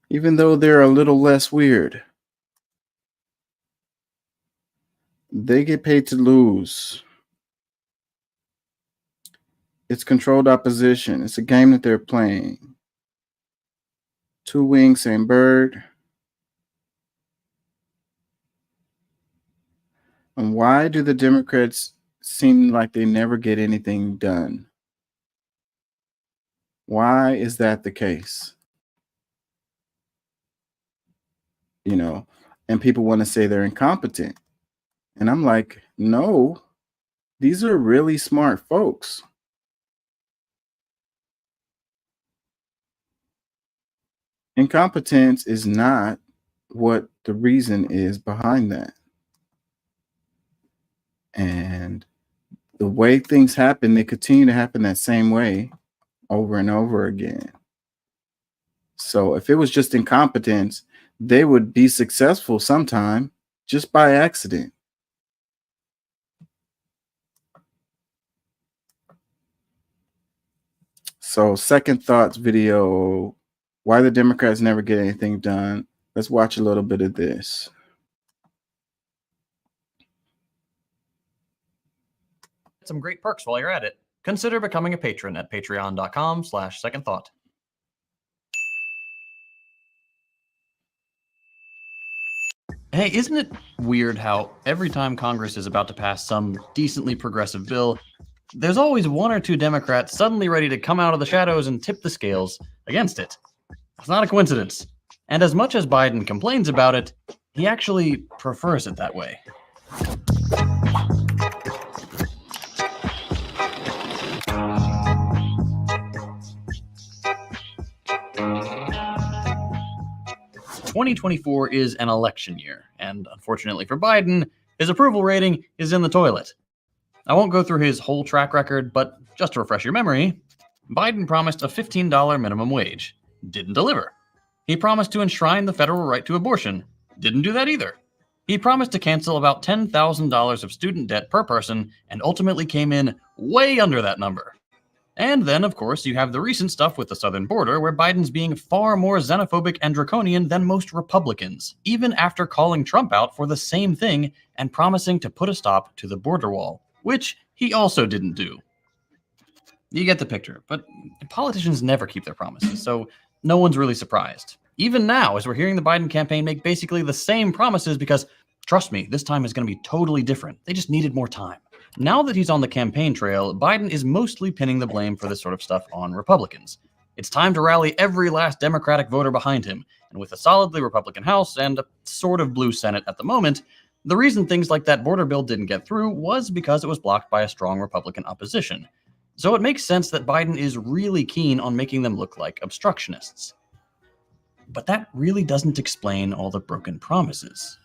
Even though they're a little less weird. They get paid to lose. It's controlled opposition. It's a game that they're playing. Two wings, same bird. And why do the Democrats seem like they never get anything done? Why is that the case? You know, and people want to say they're incompetent. And I'm like, no, these are really smart folks. Incompetence is not what the reason is behind that. And the way things happen, they continue to happen that same way over and over again. So if it was just incompetence, they would be successful sometime just by accident. So second thoughts video, why the Democrats never get anything done. Let's watch a little bit of this. Some great perks while you're at it. Consider becoming a patron at patreon.com/secondthought. Hey, isn't it weird how every time Congress is about to pass some decently progressive bill, there's always one or two Democrats suddenly ready to come out of the shadows and tip the scales against it? It's not a coincidence. And as much as Biden complains about it, he actually prefers it that way. "2024 is an election year, and unfortunately for Biden, his approval rating is in the toilet. I won't go through his whole track record, but just to refresh your memory, Biden promised a $15 minimum wage. Didn't deliver. He promised to enshrine the federal right to abortion. Didn't do that either. He promised to cancel about $10,000 of student debt per person and ultimately came in way under that number. And then, of course, you have the recent stuff with the southern border where Biden's being far more xenophobic and draconian than most Republicans, even after calling Trump out for the same thing and promising to put a stop to the border wall, which he also didn't do. You get the picture, but politicians never keep their promises, so no one's really surprised. Even now, as we're hearing the Biden campaign make basically the same promises because, trust me, this time is going to be totally different. They just needed more time. Now that he's on the campaign trail, Biden is mostly pinning the blame for this sort of stuff on Republicans. It's time to rally every last Democratic voter behind him, and with a solidly Republican House and a sort of blue Senate at the moment, the reason things like that border bill didn't get through was because it was blocked by a strong Republican opposition. So it makes sense that Biden is really keen on making them look like obstructionists. But that really doesn't explain all the broken promises.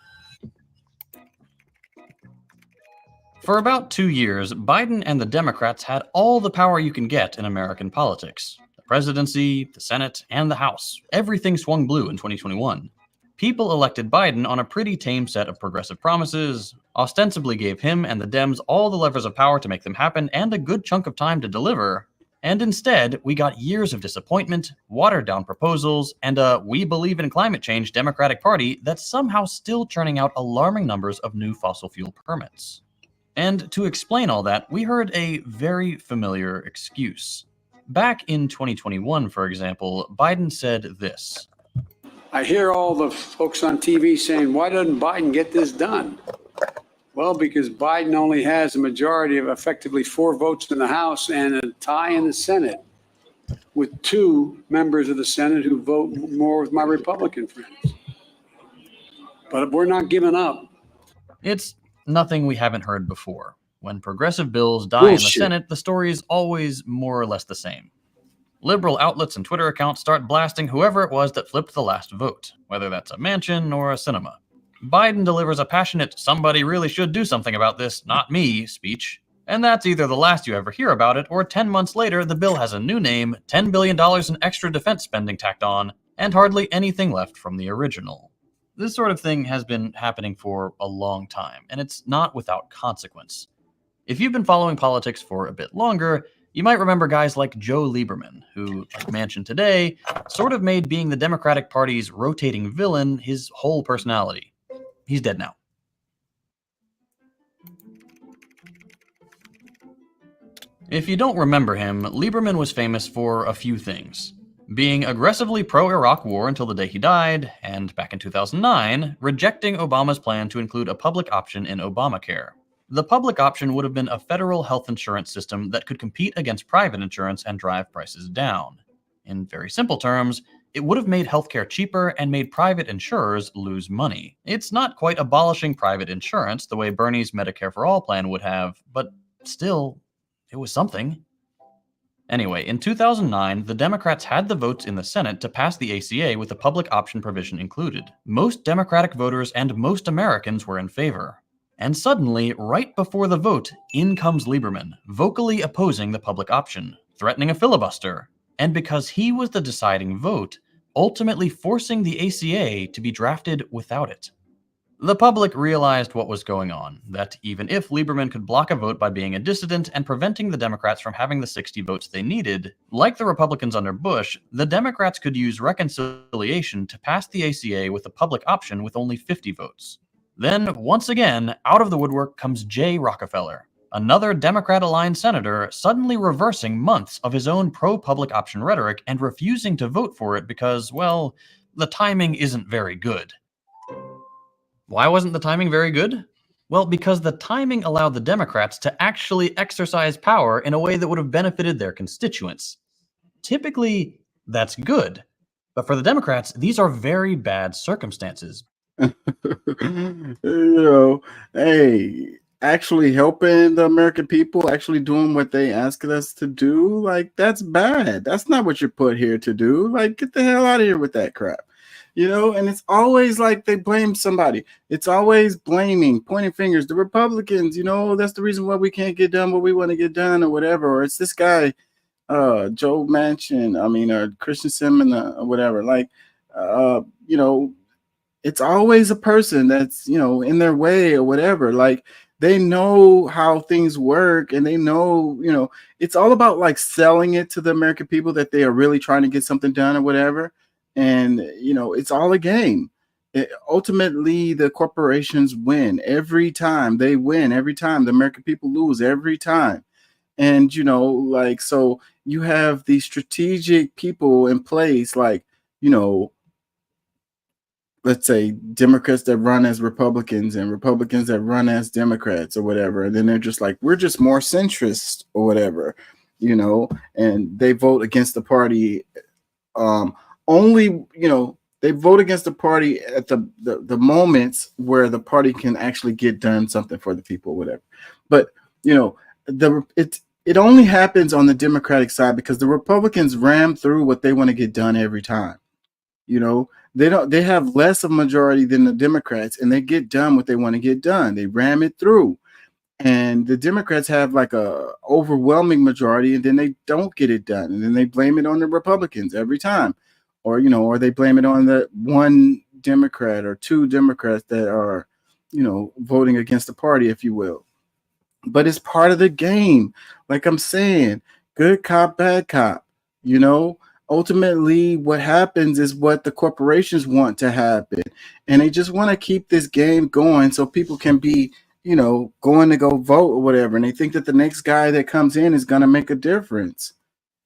For about 2 years, Biden and the Democrats had all the power you can get in American politics. The presidency, the Senate, and the House. Everything swung blue in 2021. People elected Biden on a pretty tame set of progressive promises, ostensibly gave him and the Dems all the levers of power to make them happen and a good chunk of time to deliver. And instead, we got years of disappointment, watered-down proposals, and a "we believe in climate change" Democratic Party that's somehow still churning out alarming numbers of new fossil fuel permits. And to explain all that, we heard a very familiar excuse. Back in 2021, for example, Biden said this. I hear all the folks on TV saying, why doesn't Biden get this done? Well, because Biden only has a majority of effectively 4 votes in the House and a tie in the Senate, with 2 members of the Senate who vote more with my Republican friends. But we're not giving up. It's nothing we haven't heard before. When progressive bills die in the Senate, the story is always more or less the same. Liberal outlets and Twitter accounts start blasting whoever it was that flipped the last vote, whether that's a mansion or a cinema. Biden delivers a passionate "somebody really should do something about this, not me" speech, and that's either the last you ever hear about it, or 10 months later the bill has a new name, $10 billion in extra defense spending tacked on, and hardly anything left from the original. This sort of thing has been happening for a long time, and it's not without consequence. If you've been following politics for a bit longer, you might remember guys like Joe Lieberman, who, like Manchin today, sort of made being the Democratic Party's rotating villain his whole personality. He's dead now. If you don't remember him, Lieberman was famous for a few things. Being aggressively pro-Iraq war until the day he died, and back in 2009, rejecting Obama's plan to include a public option in Obamacare. The public option would have been a federal health insurance system that could compete against private insurance and drive prices down. In very simple terms, it would have made healthcare cheaper and made private insurers lose money. It's not quite abolishing private insurance the way Bernie's Medicare for All plan would have, but still, it was something. Anyway, in 2009, the Democrats had the votes in the Senate to pass the ACA with the public option provision included. Most Democratic voters and most Americans were in favor. And suddenly, right before the vote, in comes Lieberman, vocally opposing the public option, threatening a filibuster, and because he was the deciding vote, ultimately forcing the ACA to be drafted without it. The public realized what was going on, that even if Lieberman could block a vote by being a dissident and preventing the Democrats from having the 60 votes they needed, like the Republicans under Bush, the Democrats could use reconciliation to pass the ACA with a public option with only 50 votes. Then, once again, out of the woodwork comes Jay Rockefeller, another Democrat-aligned senator suddenly reversing months of his own pro-public option rhetoric and refusing to vote for it because, well, the timing isn't very good. Why wasn't the timing very good? Well, because the timing allowed the Democrats to actually exercise power in a way that would have benefited their constituents. Typically, that's good. But for the Democrats, these are very bad circumstances. Hey, actually helping the American people, actually doing what they ask us to do, like that's bad. That's not what you're put here to do. Like, get the hell out of here with that crap. And it's always like they blame somebody. It's always blaming, pointing fingers. The Republicans, that's the reason why we can't get done what we want to get done or whatever. Or it's this guy, Joe Manchin, or Christian Simmons or whatever. Like, it's always a person that's, in their way or whatever. Like, they know how things work and they know, it's all about like selling it to the American people that they are really trying to get something done or whatever. And, it's all a game. Ultimately, the corporations win every time. They win every time. The American people lose every time. And, so you have these strategic people in place, like, let's say Democrats that run as Republicans and Republicans that run as Democrats or whatever. And then they're just like, we're just more centrist or whatever, and they vote against the party. They vote against the party at the moments where the party can actually get done something for the people or whatever. But, it only happens on the Democratic side because the Republicans ram through what they want to get done every time. They have less of a majority than the Democrats and they get done what they want to get done. They ram it through. And the Democrats have like a overwhelming majority and then they don't get it done. And then they blame it on the Republicans every time. Or they blame it on the one Democrat or two Democrats that are, voting against the party, if you will. But it's part of the game. Like I'm saying, good cop, bad cop, ultimately what happens is what the corporations want to happen. And they just want to keep this game going so people can be, going to go vote or whatever. And they think that the next guy that comes in is going to make a difference.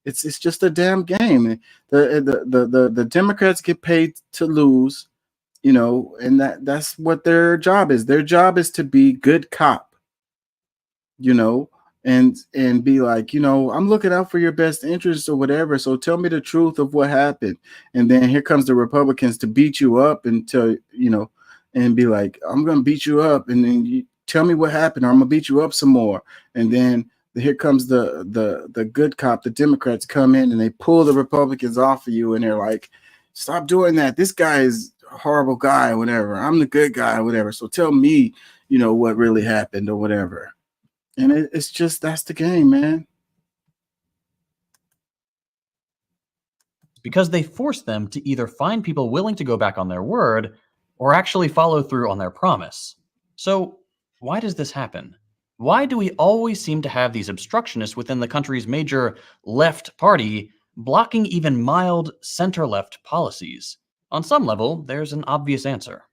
It's just a damn game. The Democrats get paid to lose, and that's what their job is. Their job is to be good cop, and be like, I'm looking out for your best interests or whatever. So tell me the truth of what happened. And then here comes the Republicans to beat you up and and be like, I'm going to beat you up. And then you tell me what happened, or I'm gonna beat you up some more. And then here comes the good cop. The Democrats come in and they pull the Republicans off of you, and they're like, stop doing that. This guy is a horrible guy or whatever. I'm the good guy or whatever. So tell me, what really happened or whatever. And it's just, that's the game, man. Because they force them to either find people willing to go back on their word or actually follow through on their promise. So why does this happen? Why do we always seem to have these obstructionists within the country's major left party blocking even mild center-left policies? On some level, there's an obvious answer.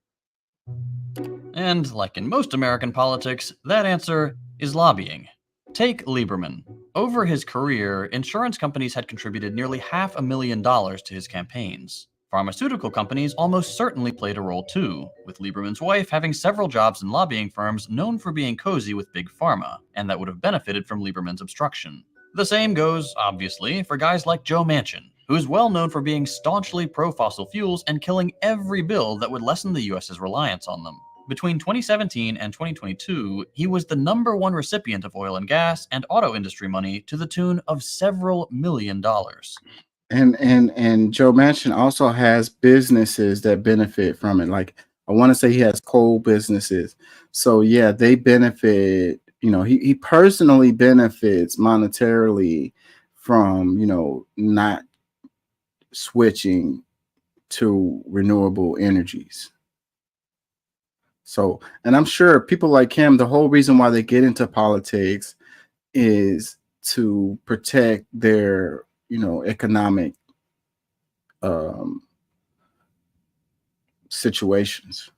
And like in most American politics, that answer is lobbying. Take Lieberman. Over his career, insurance companies had contributed nearly $500,000 to his campaigns. Pharmaceutical companies almost certainly played a role too, with Lieberman's wife having several jobs in lobbying firms known for being cozy with Big Pharma, and that would have benefited from Lieberman's obstruction. The same goes, obviously, for guys like Joe Manchin, who's well known for being staunchly pro-fossil fuels and killing every bill that would lessen the US's reliance on them. Between 2017 and 2022, he was the #1 recipient of oil and gas and auto industry money to the tune of several $million. And Joe Manchin also has businesses that benefit from it. Like, I want to say he has coal businesses. So yeah, they benefit, he personally benefits monetarily from, not switching to renewable energies. So, and I'm sure people like him, the whole reason why they get into politics is to protect their, economic situations.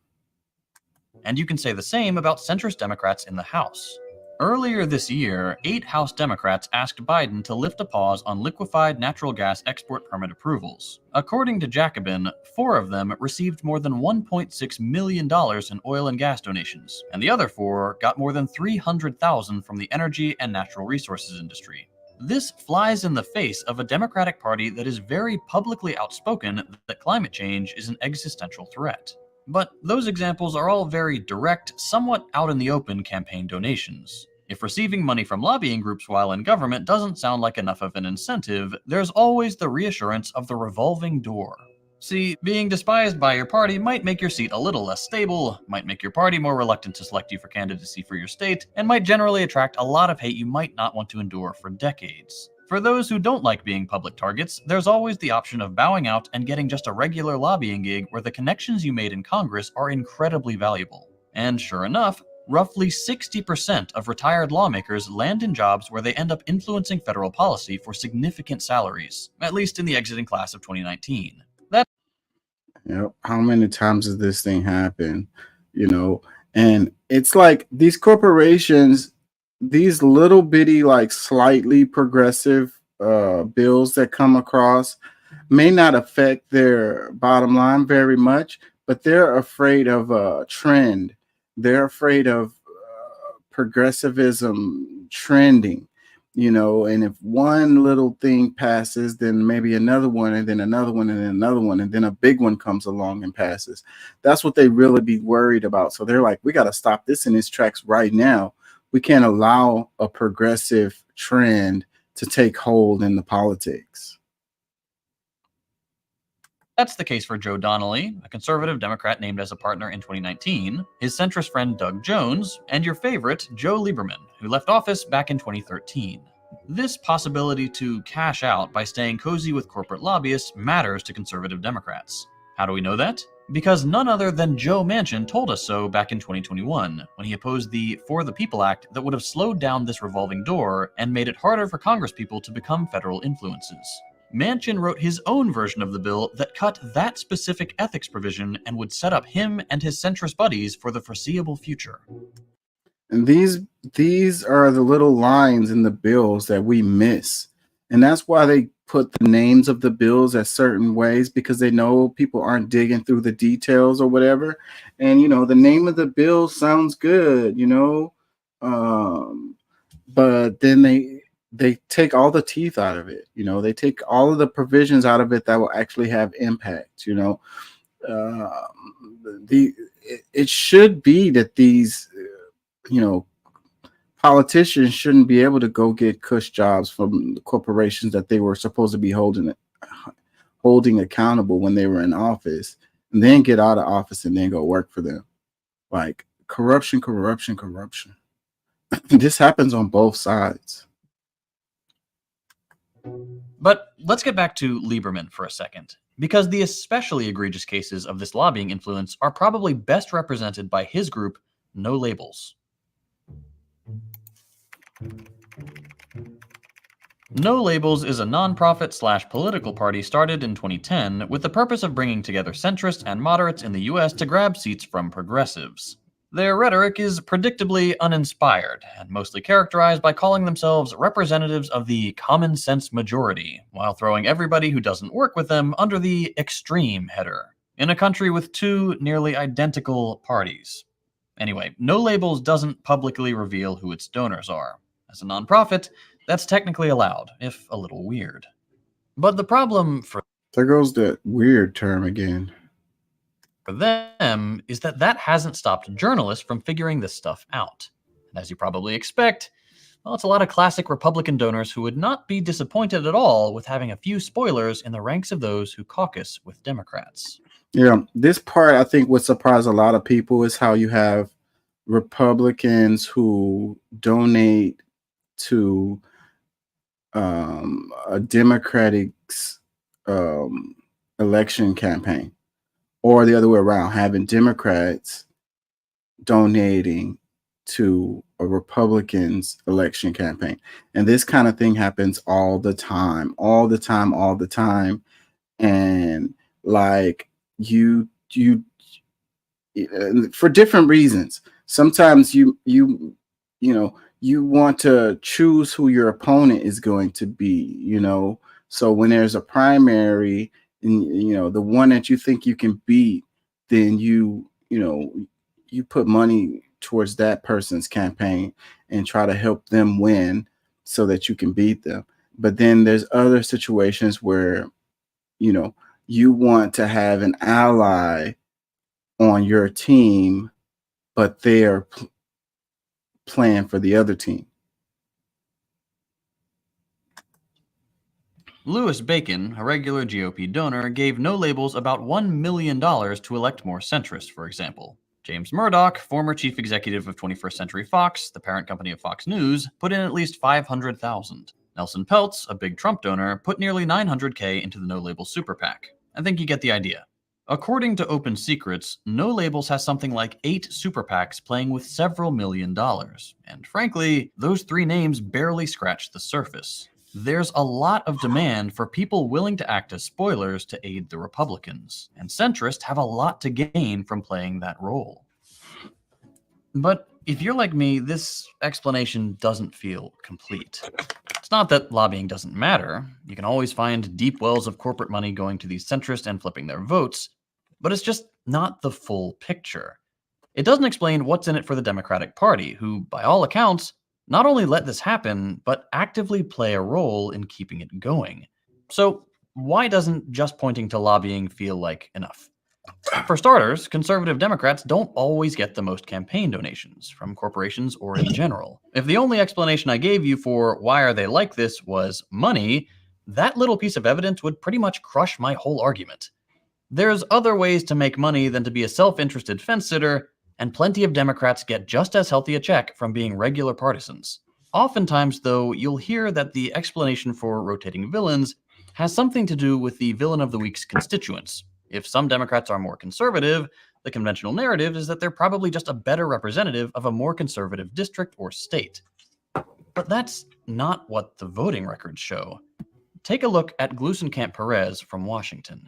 And you can say the same about centrist Democrats in the House. Earlier this year, 8 House Democrats asked Biden to lift a pause on liquefied natural gas export permit approvals. According to Jacobin, 4 of them received more than $1.6 million in oil and gas donations, and the other 4 got more than $300,000 from the energy and natural resources industry. This flies in the face of a Democratic Party that is very publicly outspoken that climate change is an existential threat. But those examples are all very direct, somewhat out in the open campaign donations. If receiving money from lobbying groups while in government doesn't sound like enough of an incentive, there's always the reassurance of the revolving door. See, being despised by your party might make your seat a little less stable, might make your party more reluctant to select you for candidacy for your state, and might generally attract a lot of hate you might not want to endure for decades. For those who don't like being public targets, there's always the option of bowing out and getting just a regular lobbying gig where the connections you made in Congress are incredibly valuable. And sure enough, roughly 60% of retired lawmakers land in jobs where they end up influencing federal policy for significant salaries, at least in the exiting class of 2019. How many times has this thing happened? And it's like these corporations, these little bitty, like slightly progressive bills that come across may not affect their bottom line very much, but they're afraid of a trend. They're afraid of progressivism trending, and if one little thing passes, then maybe another one, and then another one, and then another one, and then a big one comes along and passes. That's what they really be worried about. So they're like, we got to stop this in its tracks right now. We can't allow a progressive trend to take hold in the politics. That's the case for Joe Donnelly, a conservative Democrat named as a partner in 2019, his centrist friend Doug Jones, and your favorite, Joe Lieberman, who left office back in 2013. This possibility to cash out by staying cozy with corporate lobbyists matters to conservative Democrats. How do we know that? Because none other than Joe Manchin told us so back in 2021, when he opposed the For the People Act that would have slowed down this revolving door and made it harder for congresspeople to become federal influences. Manchin wrote his own version of the bill that cut that specific ethics provision and would set up him and his centrist buddies for the foreseeable future. And these are the little lines in the bills that we miss. And that's why they put the names of the bills at certain ways, because they know people aren't digging through the details or whatever. And, the name of the bill sounds good, but then they take all the teeth out of it. They take all of the provisions out of it that will actually have impact. It should be that these, politicians shouldn't be able to go get cush jobs from the corporations that they were supposed to be holding accountable when they were in office, and then get out of office and then go work for them. Like corruption. This happens on both sides. But let's get back to Lieberman for a second, because the especially egregious cases of this lobbying influence are probably best represented by his group, No Labels. No Labels is a nonprofit/political party started in 2010 with the purpose of bringing together centrists and moderates in the US to grab seats from progressives. Their rhetoric is predictably uninspired and mostly characterized by calling themselves representatives of the common sense majority, while throwing everybody who doesn't work with them under the extreme header, in a country with 2 nearly identical parties. Anyway, No Labels doesn't publicly reveal who its donors are. As a nonprofit, that's technically allowed, if a little weird. But the problem for there goes that weird term again. For them is that hasn't stopped journalists from figuring this stuff out. And as you probably expect, well, it's a lot of classic Republican donors who would not be disappointed at all with having a few spoilers in the ranks of those who caucus with Democrats. Yeah, this part I think would surprise a lot of people is how you have Republicans who donate to a Democratic's election campaign, or the other way around, having Democrats donating to a Republican's election campaign. And this kind of thing happens all the time. And like you for different reasons. Sometimes you you want to choose who your opponent is going to be, So when there's a primary and, the one that you think you can beat, then you put money towards that person's campaign and try to help them win so that you can beat them. But then there's other situations where, you want to have an ally on your team, but they're playing for the other team. Louis Bacon, a regular GOP donor, gave No Labels about $1 million to elect more centrists, for example. James Murdoch, former chief executive of 21st Century Fox, the parent company of Fox News, put in at least $500,000. Nelson Peltz, a big Trump donor, put nearly $900K into the No Labels super PAC. I think you get the idea. According to Open Secrets, No Labels has something like 8 super PACs playing with several $1 million. And frankly, those 3 names barely scratch the surface. There's a lot of demand for people willing to act as spoilers to aid the Republicans, and centrists have a lot to gain from playing that role. But if you're like me, this explanation doesn't feel complete. It's not that lobbying doesn't matter. You can always find deep wells of corporate money going to these centrists and flipping their votes, but it's just not the full picture. It doesn't explain what's in it for the Democratic Party, who, by all accounts, not only let this happen, but actively play a role in keeping it going. So why doesn't just pointing to lobbying feel like enough? For starters, conservative Democrats don't always get the most campaign donations from corporations or in general. If the only explanation I gave you for why are they like this was money, that little piece of evidence would pretty much crush my whole argument. There's other ways to make money than to be a self-interested fence-sitter, and plenty of Democrats get just as healthy a check from being regular partisans. Oftentimes, though, you'll hear that the explanation for rotating villains has something to do with the villain of the week's constituents. If some Democrats are more conservative, the conventional narrative is that they're probably just a better representative of a more conservative district or state. But that's not what the voting records show. Take a look at Gluesenkamp Perez from Washington.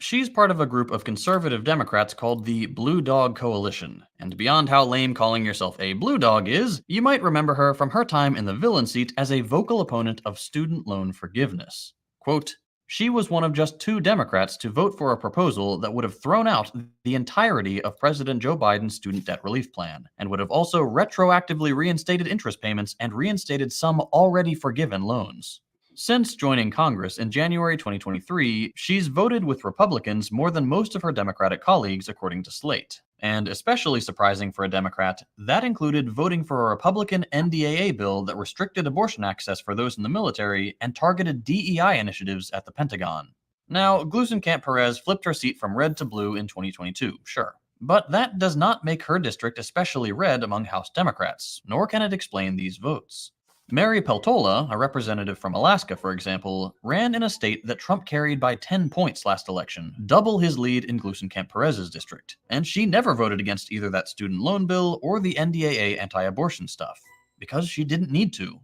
She's part of a group of conservative Democrats called the Blue Dog Coalition, and beyond how lame calling yourself a blue dog is, you might remember her from her time in the villain seat as a vocal opponent of student loan forgiveness. Quote, she was one of just 2 Democrats to vote for a proposal that would have thrown out the entirety of President Joe Biden's student debt relief plan, and would have also retroactively reinstated interest payments and reinstated some already forgiven loans. Since joining Congress in January 2023, she's voted with Republicans more than most of her Democratic colleagues, according to Slate. And especially surprising for a Democrat, that included voting for a Republican NDAA bill that restricted abortion access for those in the military and targeted DEI initiatives at the Pentagon. Now, Gluesenkamp Perez flipped her seat from red to blue in 2022, sure. But that does not make her district especially red among House Democrats, nor can it explain these votes. Mary Peltola, a representative from Alaska, for example, ran in a state that Trump carried by 10 points last election, double his lead in Gluesenkamp Perez's district, and she never voted against either that student loan bill or the NDAA anti-abortion stuff, because she didn't need to.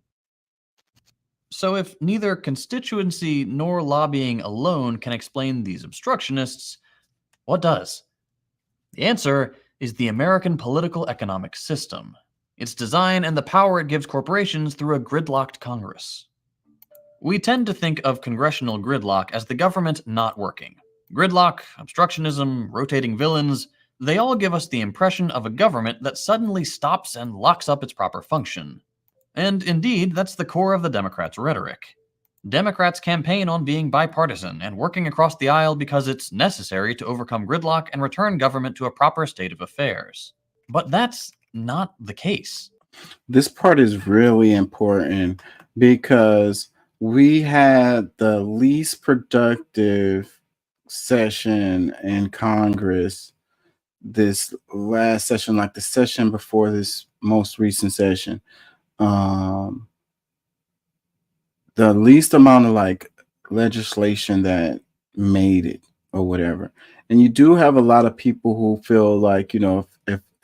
So if neither constituency nor lobbying alone can explain these obstructionists, what does? The answer is the American political economic system. Its design and the power it gives corporations through a gridlocked Congress. We tend to think of congressional gridlock as the government not working. Gridlock, obstructionism, rotating villains, they all give us the impression of a government that suddenly stops and locks up its proper function. And indeed, that's the core of the Democrats' rhetoric. Democrats campaign on being bipartisan and working across the aisle because it's necessary to overcome gridlock and return government to a proper state of affairs. But that's not the case. This part is really important because we had the least productive session in Congress this last session, like the session before this most recent session. The least amount of like legislation that made it or whatever. And you do have a lot of people who feel like,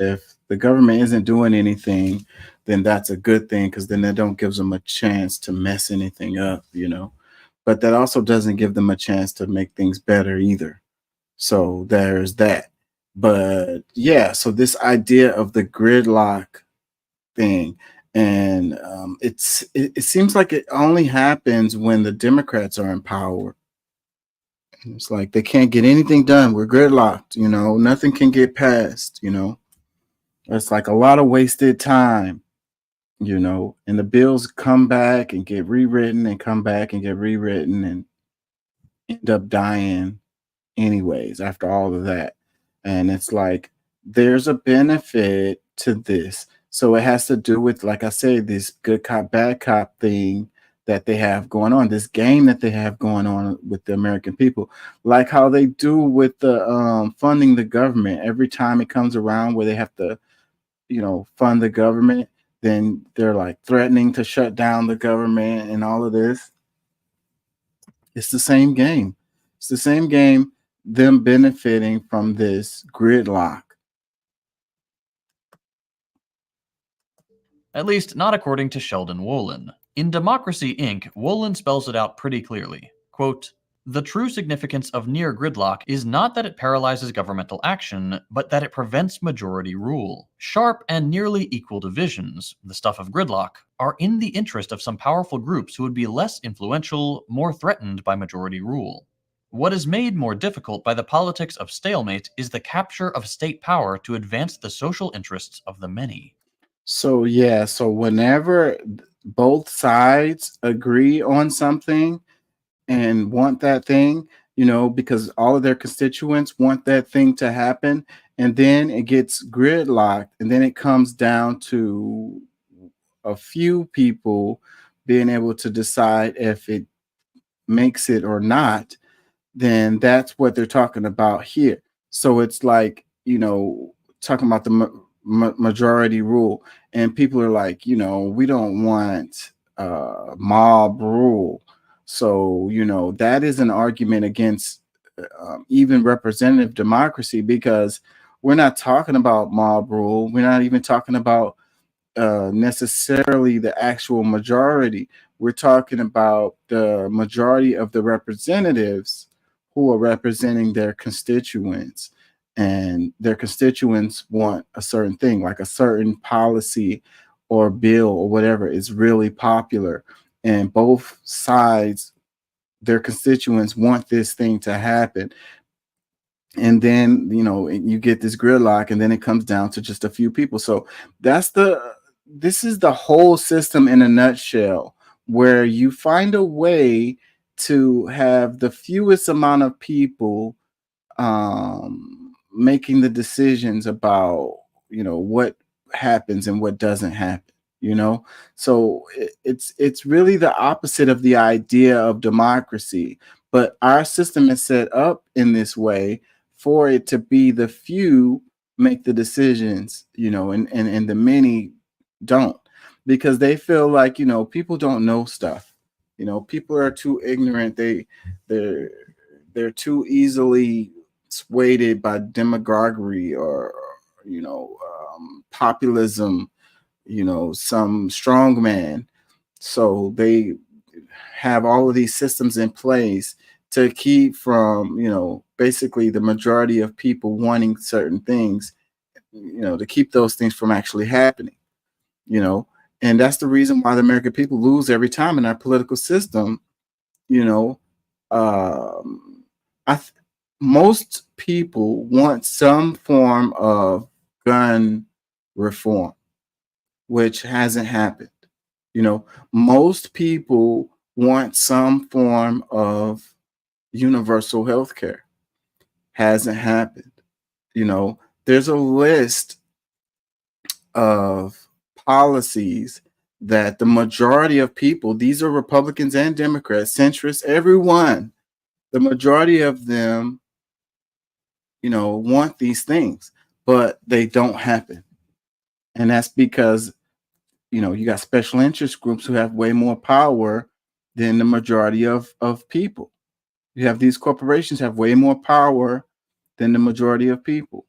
if the government isn't doing anything, then that's a good thing because then that don't give them a chance to mess anything up, But that also doesn't give them a chance to make things better either. So there's that. But yeah, so this idea of the gridlock thing. And it seems like it only happens when the Democrats are in power. It's like they can't get anything done. We're gridlocked, nothing can get passed, It's like a lot of wasted time, and the bills come back and get rewritten and come back and get rewritten and end up dying anyways after all of that. And it's like there's a benefit to this. So it has to do with, like I said, this good cop, bad cop thing that they have going on, this game that they have going on with the American people, like how they do with the funding the government. Every time it comes around where they have to, fund the government, then they're like threatening to shut down the government and all of this. It's the same game. It's the same game, them benefiting from this gridlock. At least not according to Sheldon Wolin. In Democracy Inc., Wolin spells it out pretty clearly. Quote, "The true significance of near gridlock is not that it paralyzes governmental action, but that it prevents majority rule. Sharp and nearly equal divisions, the stuff of gridlock, are in the interest of some powerful groups who would be less influential, more threatened by majority rule. What is made more difficult by the politics of stalemate is the capture of state power to advance the social interests of the many." So yeah, so whenever both sides agree on something and want that thing, because all of their constituents want that thing to happen, and then it gets gridlocked, and then it comes down to a few people being able to decide if it makes it or not, then that's what they're talking about here. So it's like, talking about the majority rule, and people are like, we don't want mob rule. So, that is an argument against even representative democracy, because we're not talking about mob rule. We're not even talking about necessarily the actual majority. We're talking about the majority of the representatives who are representing their constituents, and their constituents want a certain thing, like a certain policy or bill or whatever is really popular, and both sides, their constituents want this thing to happen. And then, you get this gridlock, and then it comes down to just a few people. So this is the whole system in a nutshell, where you find a way to have the fewest amount of people making the decisions about, what happens and what doesn't happen, So it's really the opposite of the idea of democracy. But our system is set up in this way for it to be the few make the decisions, and the many don't, because they feel like, people don't know stuff. People are too ignorant. They're too easily swayed by demagoguery or populism, some strong man. So they have all of these systems in place to keep from, basically the majority of people wanting certain things, to keep those things from actually happening, and that's the reason why the American people lose every time in our political system. Most people want some form of gun reform, which hasn't happened. Most people want some form of universal health care. Hasn't happened. There's a list of policies that the majority of people, these are Republicans and Democrats, centrists, everyone, the majority of them, want these things, but they don't happen. And that's because, you got special interest groups who have way more power than the majority of people. You have these corporations have way more power than the majority of people.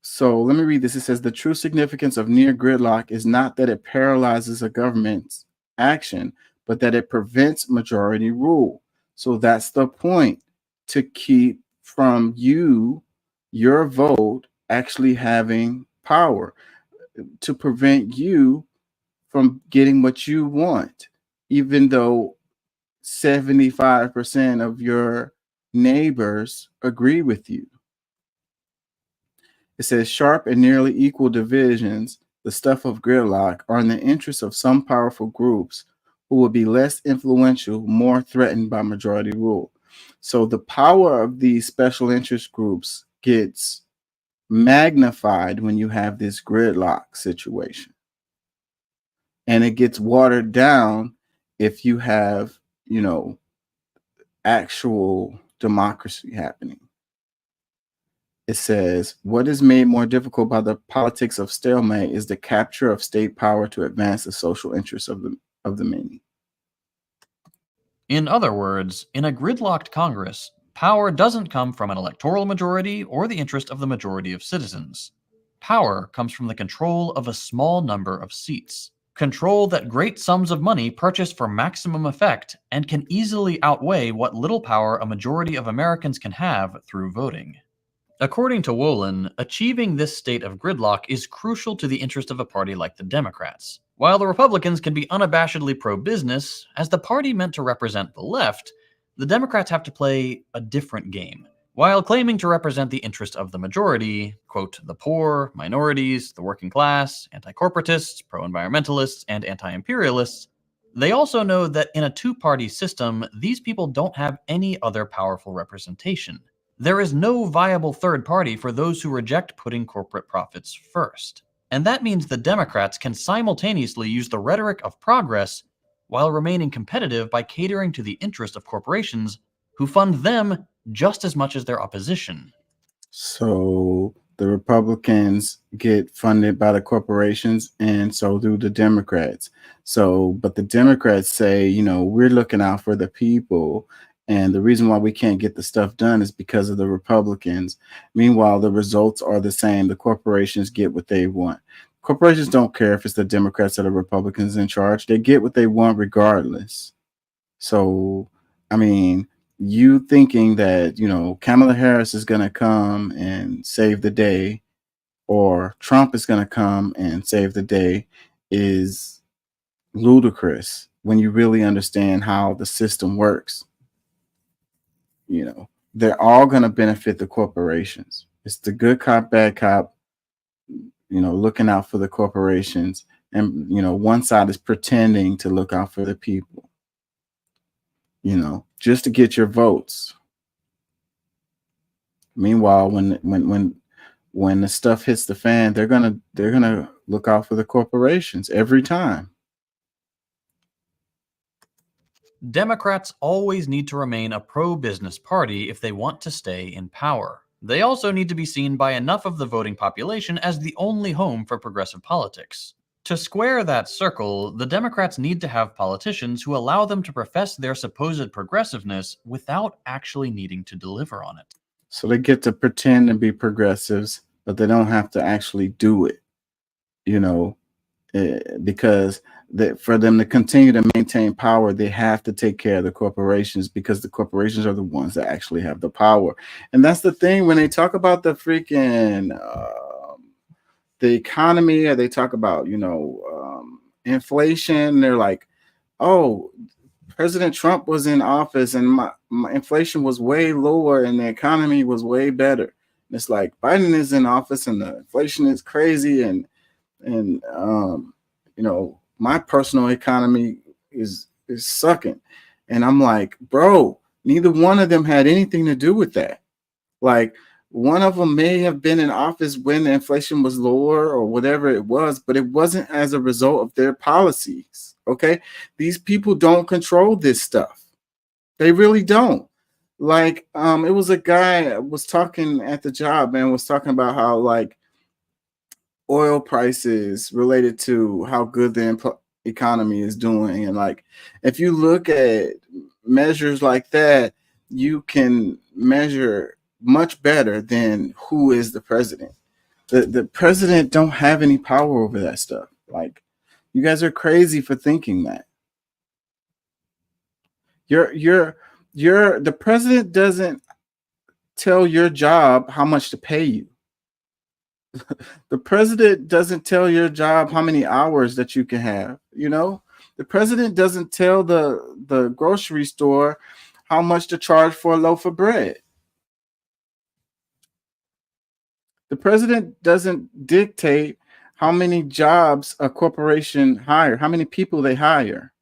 So let me read this. It says, the true significance of near gridlock is not that it paralyzes a government's action, but that it prevents majority rule. So that's the point, to keep from your vote actually having power. to prevent you from getting what you want, even though 75% of your neighbors agree with you. It says sharp and nearly equal divisions, the stuff of gridlock, are in the interest of some powerful groups who will be less influential, more threatened by majority rule. So the power of these special interest groups gets magnified when you have this gridlock situation. And it gets watered down if you have, actual democracy happening. It says, what is made more difficult by the politics of stalemate is the capture of state power to advance the social interests of the many. In other words, in a gridlocked Congress, power doesn't come from an electoral majority or the interest of the majority of citizens. Power comes from the control of a small number of seats. Control that great sums of money purchase for maximum effect and can easily outweigh what little power a majority of Americans can have through voting. According to Wolin, achieving this state of gridlock is crucial to the interest of a party like the Democrats. While the Republicans can be unabashedly pro-business, as the party meant to represent the left, the Democrats have to play a different game. While claiming to represent the interest of the majority, quote, the poor, minorities, the working class, anti-corporatists, pro-environmentalists, and anti-imperialists, they also know that in a two-party system, these people don't have any other powerful representation. There is no viable third party for those who reject putting corporate profits first. And that means the Democrats can simultaneously use the rhetoric of progress while remaining competitive by catering to the interest of corporations who fund them just as much as their opposition. So the Republicans get funded by the corporations, and so do the Democrats. But the Democrats say, we're looking out for the people. And the reason why we can't get the stuff done is because of the Republicans. Meanwhile, the results are the same. The corporations get what they want. Corporations don't care if it's the Democrats or the Republicans in charge. They get what they want regardless. So, you thinking that, Kamala Harris is going to come and save the day, or Trump is going to come and save the day, is ludicrous when you really understand how the system works. They're all going to benefit the corporations. It's the good cop, bad cop, looking out for the corporations. And, one side is pretending to look out for the people, just to get your votes. Meanwhile, when the stuff hits the fan, they're gonna look out for the corporations every time. Democrats always need to remain a pro-business party if they want to stay in power. They also need to be seen by enough of the voting population as the only home for progressive politics. To square that circle, the Democrats need to have politicians who allow them to profess their supposed progressiveness without actually needing to deliver on it. So they get to pretend to be progressives, but they don't have to actually do it, because for them to continue to maintain power, they have to take care of the corporations, because the corporations are the ones that actually have the power. And that's the thing when they talk about the freaking the economy, or they talk about inflation. They're like, oh, President Trump was in office and my inflation was way lower and the economy was way better. And it's like Biden is in office and the inflation is crazy and my personal economy is sucking. And I'm like, bro, neither one of them had anything to do with that. Like, one of them may have been in office when the inflation was lower or whatever it was, but it wasn't as a result of their policies. Okay. These people don't control this stuff. They really don't. Like, it was a guy was talking at the job and was talking about how oil prices related to how good the economy is doing. And if you look at measures like that, you can measure much better than who is the president. The president don't have any power over that stuff. You guys are crazy for thinking that. The president doesn't tell your job how much to pay you. The president doesn't tell your job how many hours that you can have, you know? The president doesn't tell the grocery store how much to charge for a loaf of bread. The president doesn't dictate how many jobs a corporation hire, how many people they hire.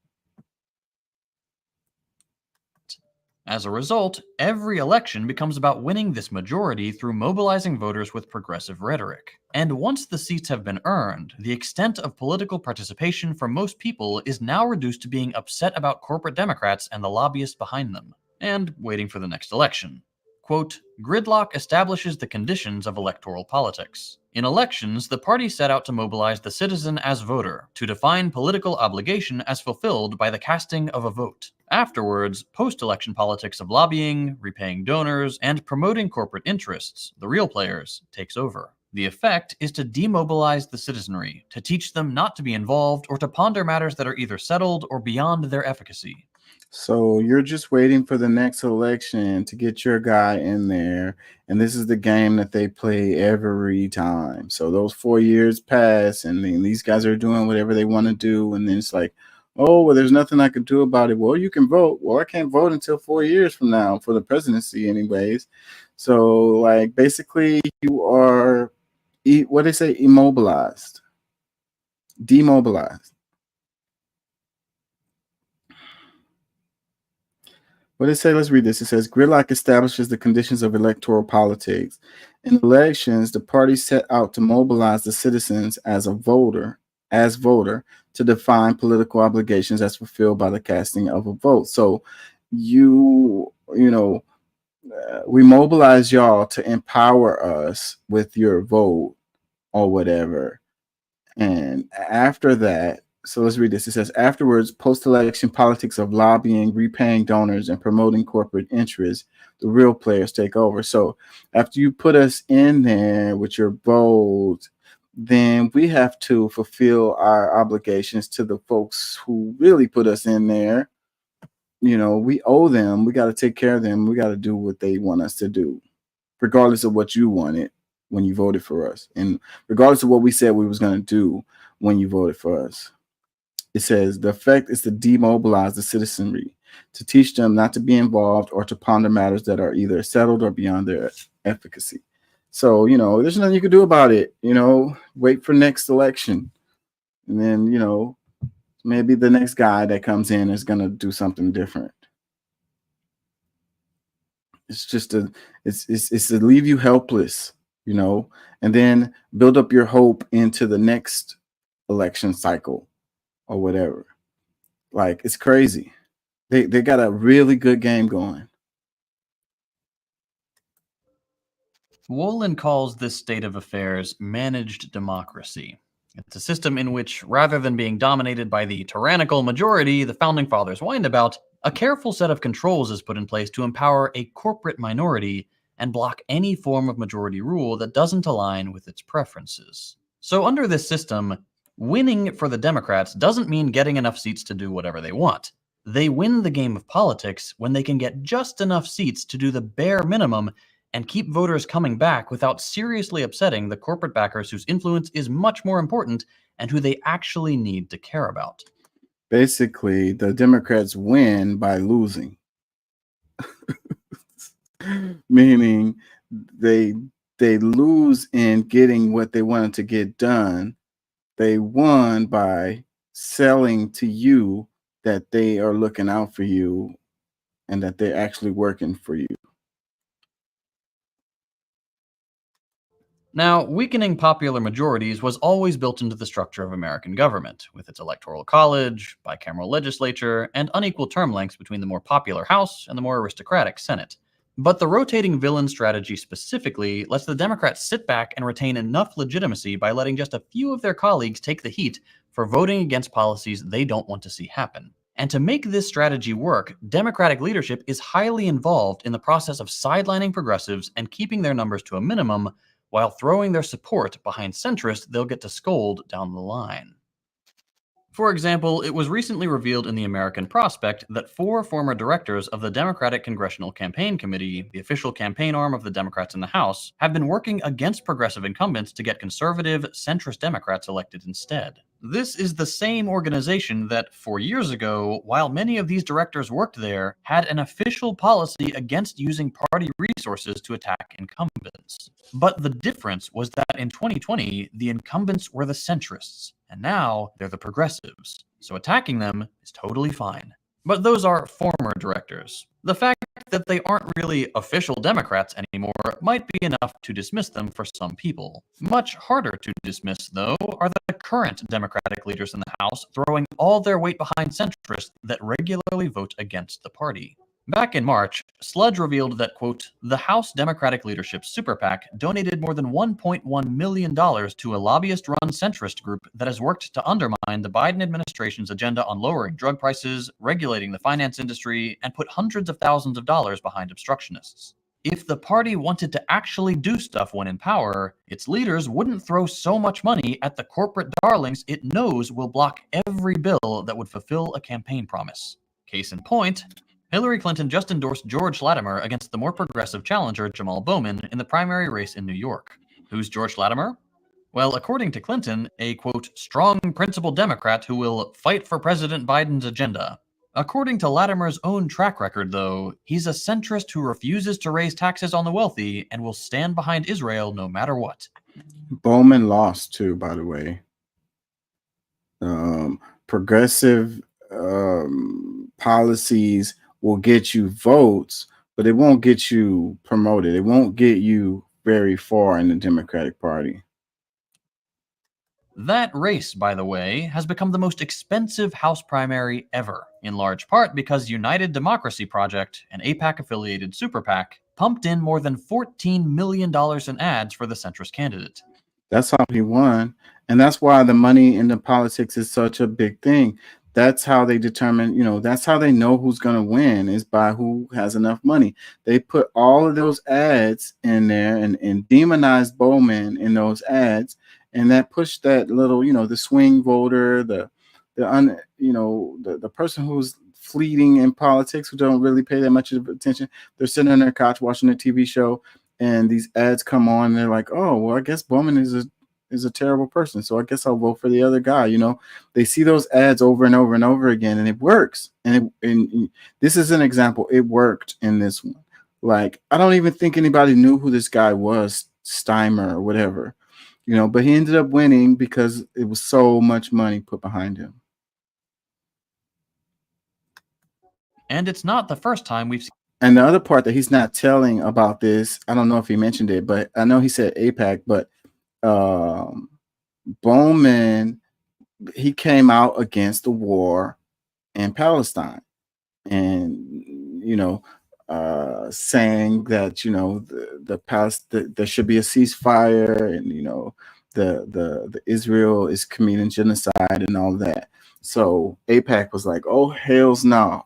As a result, every election becomes about winning this majority through mobilizing voters with progressive rhetoric. And once the seats have been earned, the extent of political participation for most people is now reduced to being upset about corporate Democrats and the lobbyists behind them, and waiting for the next election. Quote, gridlock establishes the conditions of electoral politics. In elections, the party set out to mobilize the citizen as voter, to define political obligation as fulfilled by the casting of a vote. Afterwards, post-election politics of lobbying, repaying donors, and promoting corporate interests, the real players, takes over. The effect is to demobilize the citizenry, to teach them not to be involved or to ponder matters that are either settled or beyond their efficacy. So you're just waiting for the next election to get your guy in there. And this is the game that they play every time. So those 4 years pass and then these guys are doing whatever they want to do. And then it's like, oh, well, there's nothing I can do about it. Well, you can vote. Well, I can't vote until 4 years from now for the presidency anyways. So like basically you are, what they say, immobilized, demobilized. What it say? Let's read this. It says, gridlock establishes the conditions of electoral politics. In elections, the party set out to mobilize the citizens as voter, to define political obligations as fulfilled by the casting of a vote. So we mobilize y'all to empower us with your vote or whatever. And after that, so let's read this. It says, afterwards, post-election politics of lobbying, repaying donors, and promoting corporate interests, the real players take over. So after you put us in there with your vote, then we have to fulfill our obligations to the folks who really put us in there. You know, we owe them. We got to take care of them. We got to do what they want us to do, regardless of what you wanted when you voted for us, and regardless of what we said we was going to do when you voted for us. It says the effect is to demobilize the citizenry, to teach them not to be involved or to ponder matters that are either settled or beyond their efficacy. So, there's nothing you can do about it. Wait for next election. And then, maybe the next guy that comes in is going to do something different. It's just it's to leave you helpless, and then build up your hope into the next election cycle or whatever. Like, it's crazy. They got a really good game going. Wolin calls this state of affairs managed democracy. It's a system in which, rather than being dominated by the tyrannical majority the Founding Fathers whined about, a careful set of controls is put in place to empower a corporate minority and block any form of majority rule that doesn't align with its preferences. So under this system, winning for the Democrats doesn't mean getting enough seats to do whatever they want. They win the game of politics when they can get just enough seats to do the bare minimum and keep voters coming back without seriously upsetting the corporate backers whose influence is much more important and who they actually need to care about. Basically, the Democrats win by losing. Meaning they lose in getting what they wanted to get done. They won by selling to you that they are looking out for you and that they're actually working for you. Now, weakening popular majorities was always built into the structure of American government, with its electoral college, bicameral legislature, and unequal term lengths between the more popular House and the more aristocratic Senate. But the rotating villain strategy specifically lets the Democrats sit back and retain enough legitimacy by letting just a few of their colleagues take the heat for voting against policies they don't want to see happen. And to make this strategy work, Democratic leadership is highly involved in the process of sidelining progressives and keeping their numbers to a minimum, while throwing their support behind centrists they'll get to scold down the line. For example, it was recently revealed in the American Prospect that 4 former directors of the Democratic Congressional Campaign Committee, the official campaign arm of the Democrats in the House, have been working against progressive incumbents to get conservative, centrist Democrats elected instead. This is the same organization that 4 years ago, while many of these directors worked there, had an official policy against using party resources to attack incumbents. But the difference was that in 2020, the incumbents were the centrists, and now they're the progressives. So attacking them is totally fine. But those are former directors. The fact that they aren't really official Democrats anymore might be enough to dismiss them for some people. Much harder to dismiss, though, are the current Democratic leaders in the House throwing all their weight behind centrists that regularly vote against the party. Back in March, Sludge revealed that, quote, the House Democratic Leadership Super PAC donated more than $1.1 million to a lobbyist-run centrist group that has worked to undermine the Biden administration's agenda on lowering drug prices, regulating the finance industry, and put hundreds of thousands of dollars behind obstructionists. If the party wanted to actually do stuff when in power, its leaders wouldn't throw so much money at the corporate darlings it knows will block every bill that would fulfill a campaign promise. Case in point, Hillary Clinton just endorsed George Latimer against the more progressive challenger Jamal Bowman in the primary race in New York. Who's George Latimer? Well, according to Clinton, a, quote, strong principled Democrat who will fight for President Biden's agenda. According to Latimer's own track record, though, he's a centrist who refuses to raise taxes on the wealthy and will stand behind Israel no matter what. Bowman lost too, by the way. Progressive policies will get you votes, but it won't get you promoted. It won't get you very far in the Democratic Party. That race, by the way, has become the most expensive House primary ever, in large part because United Democracy Project, an AIPAC-affiliated super PAC, pumped in more than $14 million in ads for the centrist candidate. That's how he won. And that's why the money in the politics is such a big thing. That's how they determine, that's how they know who's going to win, is by who has enough money. They put all of those ads in there and demonized Bowman in those ads. And that pushed that little, the swing voter, the person who's fleeting in politics, who don't really pay that much attention. They're sitting on their couch watching a TV show, and these ads come on. And they're like, oh, well, I guess Bowman is a terrible person, so I guess I'll vote for the other guy. They see those ads over and over and over again, and it works. And this is an example. It worked in this one. Like, I don't even think anybody knew who this guy was, Steimer or whatever. But he ended up winning because it was so much money put behind him. And it's not the first time we've seen. And the other part that he's not telling about this, I don't know if he mentioned it, but I know he said AIPAC, but Bowman, he came out against the war in Palestine, and saying that there should be a ceasefire, and the Israel is committing genocide and all that. So AIPAC was like, oh, hells no,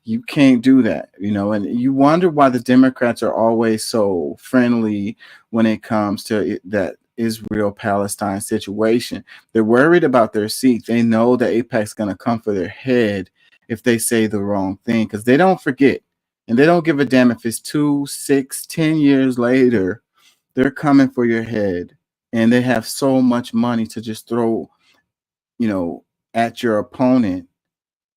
you can't do that, and you wonder why the Democrats are always so friendly when it comes to that Israel-Palestine situation. They're worried about their seat. They know that AIPAC's going to come for their head if they say the wrong thing, because they don't forget, and they don't give a damn if it's 2, 6, 10 years later. They're coming for your head, and they have so much money to just throw, at your opponent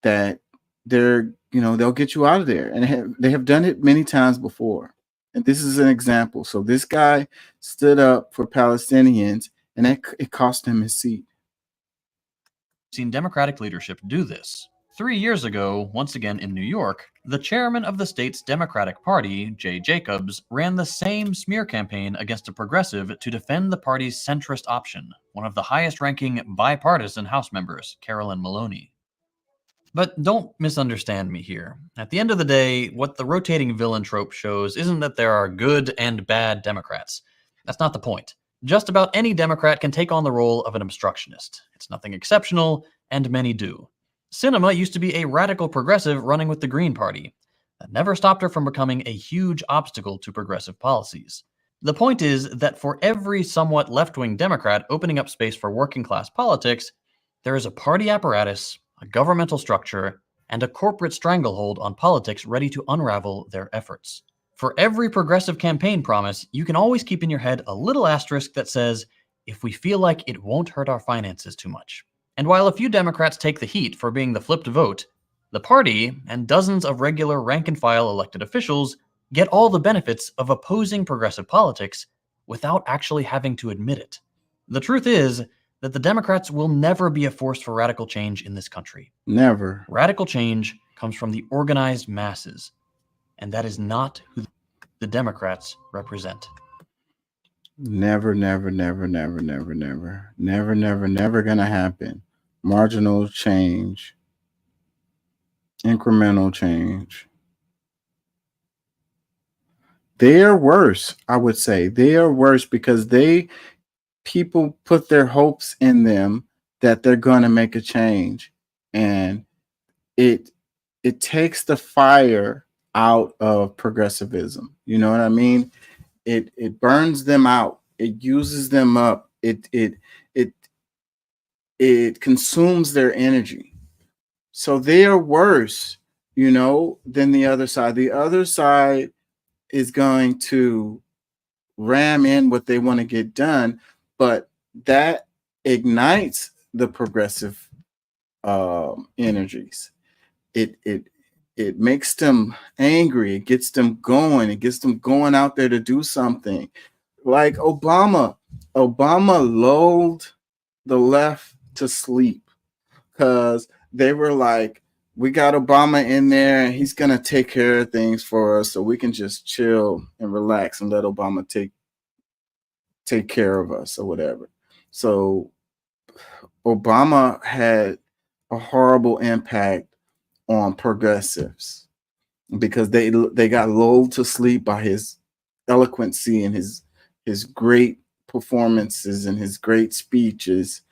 that they'll get you out of there, and they have done it many times before. And this is an example. So this guy stood up for Palestinians, and it cost him his seat. Seen Democratic leadership do this. 3 years ago, once again in New York, the chairman of the state's Democratic Party, Jay Jacobs, ran the same smear campaign against a progressive to defend the party's centrist option, one of the highest-ranking bipartisan House members, Carolyn Maloney. But don't misunderstand me here. At the end of the day, what the rotating villain trope shows isn't that there are good and bad Democrats. That's not the point. Just about any Democrat can take on the role of an obstructionist. It's nothing exceptional, and many do. Sinema used to be a radical progressive running with the Green Party. That never stopped her from becoming a huge obstacle to progressive policies. The point is that for every somewhat left-wing Democrat opening up space for working-class politics, There is a party apparatus, a governmental structure, and a corporate stranglehold on politics ready to unravel their efforts. For every progressive campaign promise, you can always keep in your head a little asterisk that says, if we feel like it won't hurt our finances too much. And while a few Democrats take the heat for being the flipped vote, the party and dozens of regular rank-and-file elected officials get all the benefits of opposing progressive politics without actually having to admit it. The truth is that the Democrats will never be a force for radical change in this country. Never. Radical change comes from the organized masses, and that is not who the Democrats represent. Never, never, never, never, never, never, never, never, never gonna happen. Marginal change, incremental change. They are worse, I would say. They are worse because people put their hopes in them that they're gonna make a change. And it takes the fire out of progressivism. You know what I mean? It burns them out. It uses them up. It consumes their energy. So they are worse, than the other side. The other side is going to ram in what they want to get done, but that ignites the progressive energies. It makes them angry. It gets them going. It gets them going out there to do something. Like Obama lulled the left to sleep because they were like, we got Obama in there and he's going to take care of things for us so we can just chill and relax and let Obama take care of us or whatever. So Obama had a horrible impact on progressives because they got lulled to sleep by his eloquency and his great performances and his great speeches,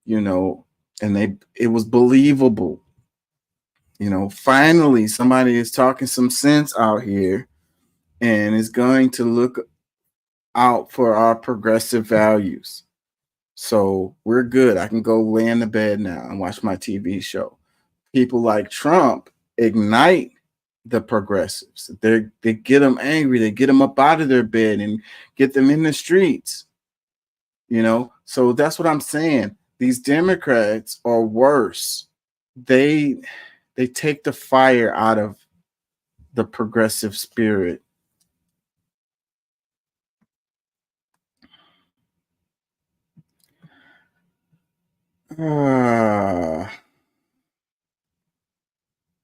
and it was believable. Finally somebody is talking some sense out here and is going to look out for our progressive values. So we're good. I can go lay in the bed now and watch my TV show. People like Trump ignite the progressives. They get them angry. They get them up out of their bed and get them in the streets. So that's what I'm saying. These Democrats are worse. They take the fire out of the progressive spirit.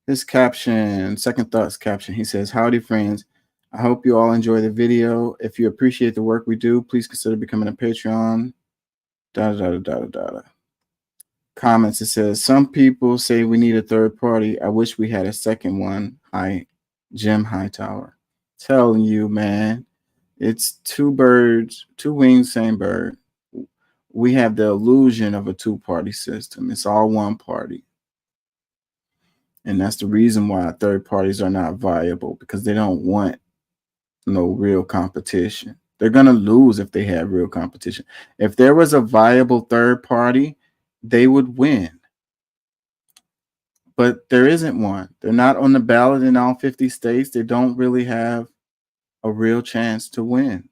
His caption, second thoughts caption, he says, howdy friends. I hope you all enjoy the video. If you appreciate the work we do, please consider becoming a Patreon. Comments, it says, some people say we need a third party. I wish we had a second one. Hi, Jim Hightower. Telling you, man, it's two birds, two wings, same bird. We have the illusion of a two-party system. It's all one party. And that's the reason why third parties are not viable, because they don't want no real competition. They're going to lose if they have real competition. If there was a viable third party, they would win. But there isn't one. They're not on the ballot in all 50 states. They don't really have a real chance to win.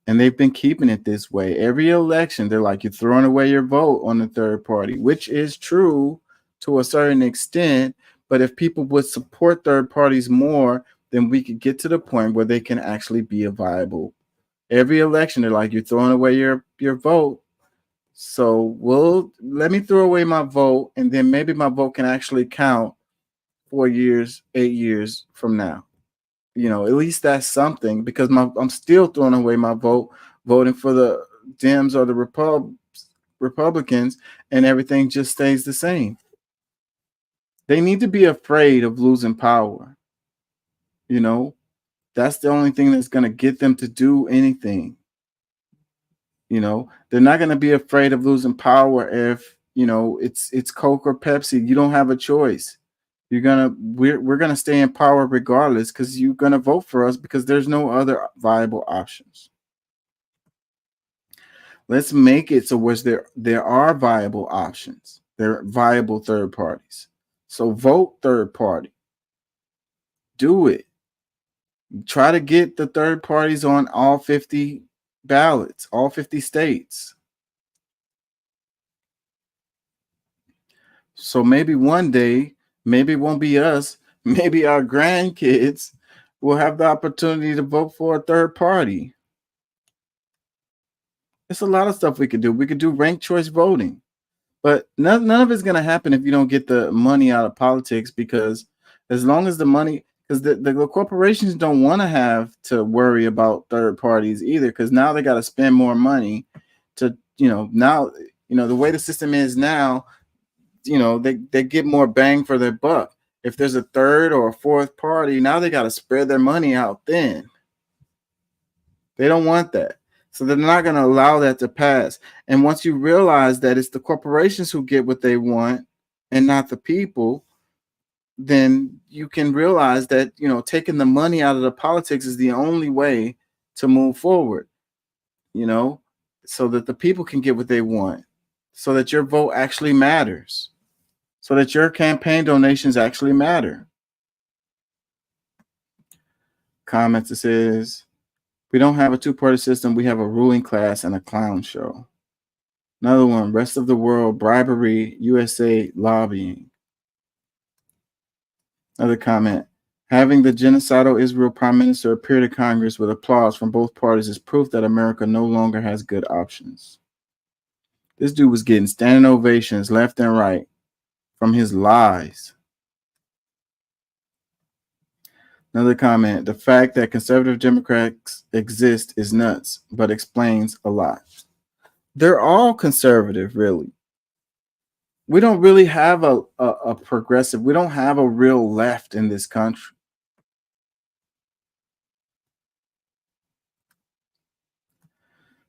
And they've been keeping it this way. Every election, they're like, you're throwing away your vote on the third party, which is true to a certain extent. But if people would support third parties more, then we could get to the point where they can actually be a viable. Every election, they're like, you're throwing away your vote. So let me throw away my vote, and then maybe my vote can actually count 4 years, 8 years from now. At least that's something, because I'm still throwing away my vote, voting for the Dems or the Republicans, and everything just stays the same. They need to be afraid of losing power. That's the only thing that's going to get them to do anything. They're not going to be afraid of losing power if, it's Coke or Pepsi. You don't have a choice. We're going to stay in power regardless, because you're going to vote for us because there's no other viable options. Let's make it so where there are viable options. There are viable third parties. So vote third party. Do it. Try to get the third parties on all 50 ballots, all 50 states. So maybe one day, maybe it won't be us, maybe our grandkids will have the opportunity to vote for a third party. There's a lot of stuff we could do. We could do ranked choice voting, but none of it's going to happen if you don't get the money out of politics, because as long as the money, because the corporations don't want to have to worry about third parties either, because now they got to spend more money to, now, the way the system is now, they get more bang for their buck. If there's a third or a fourth party, now they got to spread their money out thin. They don't want that. So they're not going to allow that to pass. And once you realize that it's the corporations who get what they want and not the people, then you can realize that, taking the money out of the politics is the only way to move forward, so that the people can get what they want, so that your vote actually matters, so that your campaign donations actually matter. Comments, it says, we don't have a two-party system. We have a ruling class and a clown show. Another one, rest of the world, bribery, USA lobbying. Another comment, having the genocidal Israel prime minister appear to Congress with applause from both parties is proof that America no longer has good options. This dude was getting standing ovations left and right from his lies. Another comment, the fact that conservative Democrats exist is nuts, but explains a lot. They're all conservative, really. We don't really have a progressive, we don't have a real left in this country.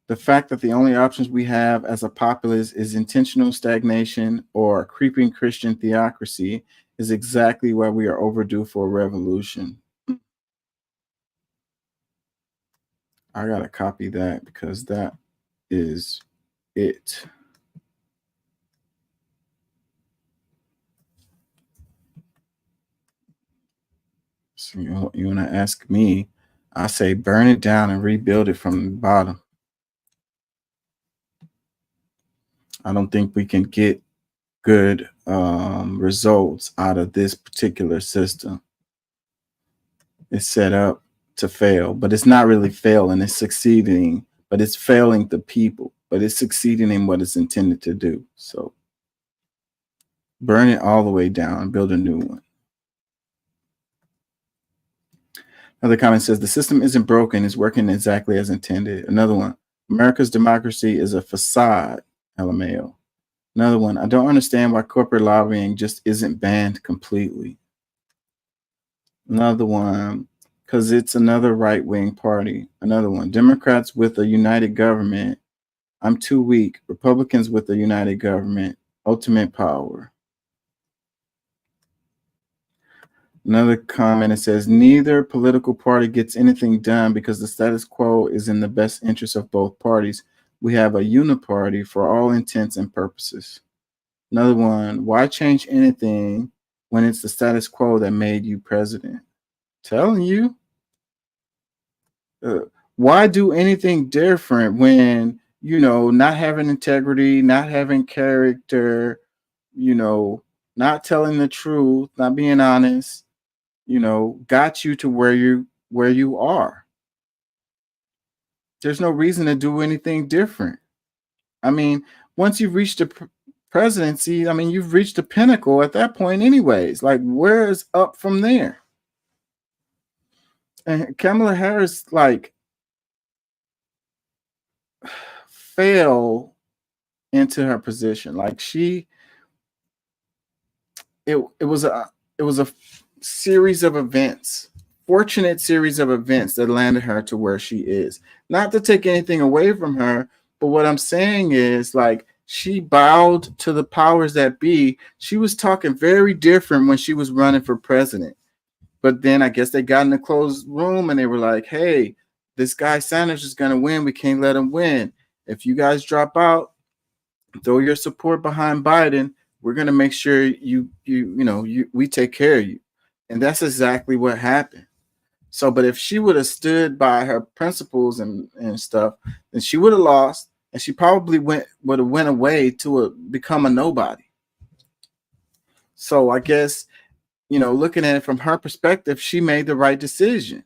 The fact that the only options we have as a populace is intentional stagnation or creeping Christian theocracy is exactly why we are overdue for a revolution. I gotta copy that because that is it. So you want to ask me, I say burn it down and rebuild it from the bottom. I don't think we can get good results out of this particular system. It's set up to fail, but it's not really failing. It's succeeding, but it's failing the people, but it's succeeding in what it's intended to do. So burn it all the way down and build a new one. Another comment says the system isn't broken, it's working exactly as intended. Another one, America's democracy is a facade, LMAO. Another one, I don't understand why corporate lobbying just isn't banned completely. Another one, because it's another right-wing party. Another one, Democrats with a united government. I'm too weak. Republicans with a united government. Ultimate power. Another comment, it says, neither political party gets anything done because the status quo is in the best interest of both parties. We have a uniparty for all intents and purposes. Another one, why change anything when it's the status quo that made you president? Telling you. Why do anything different when, not having integrity, not having character, not telling the truth, not being honest, got you to where you are. There's no reason to do anything different. I mean, once you've reached the presidency, you've reached the pinnacle at that point anyways. Like, where is up from there? And Kamala Harris, fell into her position. Like, it was a series of events, fortunate series of events that landed her to where she is. Not to take anything away from her, but what I'm saying is, she bowed to the powers that be. She was talking very different when she was running for president. But then I guess they got in a closed room and they were like, hey, this guy Sanders is going to win. We can't let him win. if you guys drop out, throw your support behind Biden. We're going to make sure we take care of you. And that's exactly what happened. So, but if she would have stood by her principles and stuff, then she would have lost, and she probably would have went away to become a nobody. So I guess, looking at it from her perspective, she made the right decision.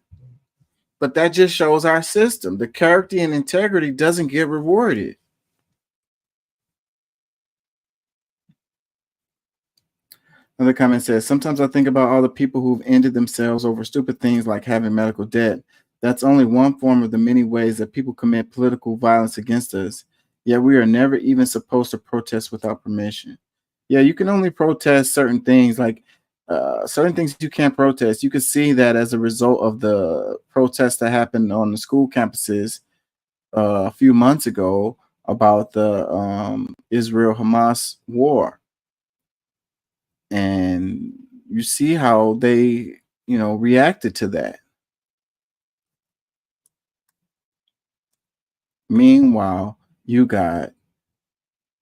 But that just shows our system. The character and integrity doesn't get rewarded. Another comment says, sometimes I think about all the people who've ended themselves over stupid things like having medical debt. That's only one form of the many ways that people commit political violence against us. Yet we are never even supposed to protest without permission. Yeah, you can only protest certain things, like certain things you can't protest. You could see that as a result of the protests that happened on the school campuses a few months ago about the Israel-Hamas war. And you see how they, reacted to that. Meanwhile, you got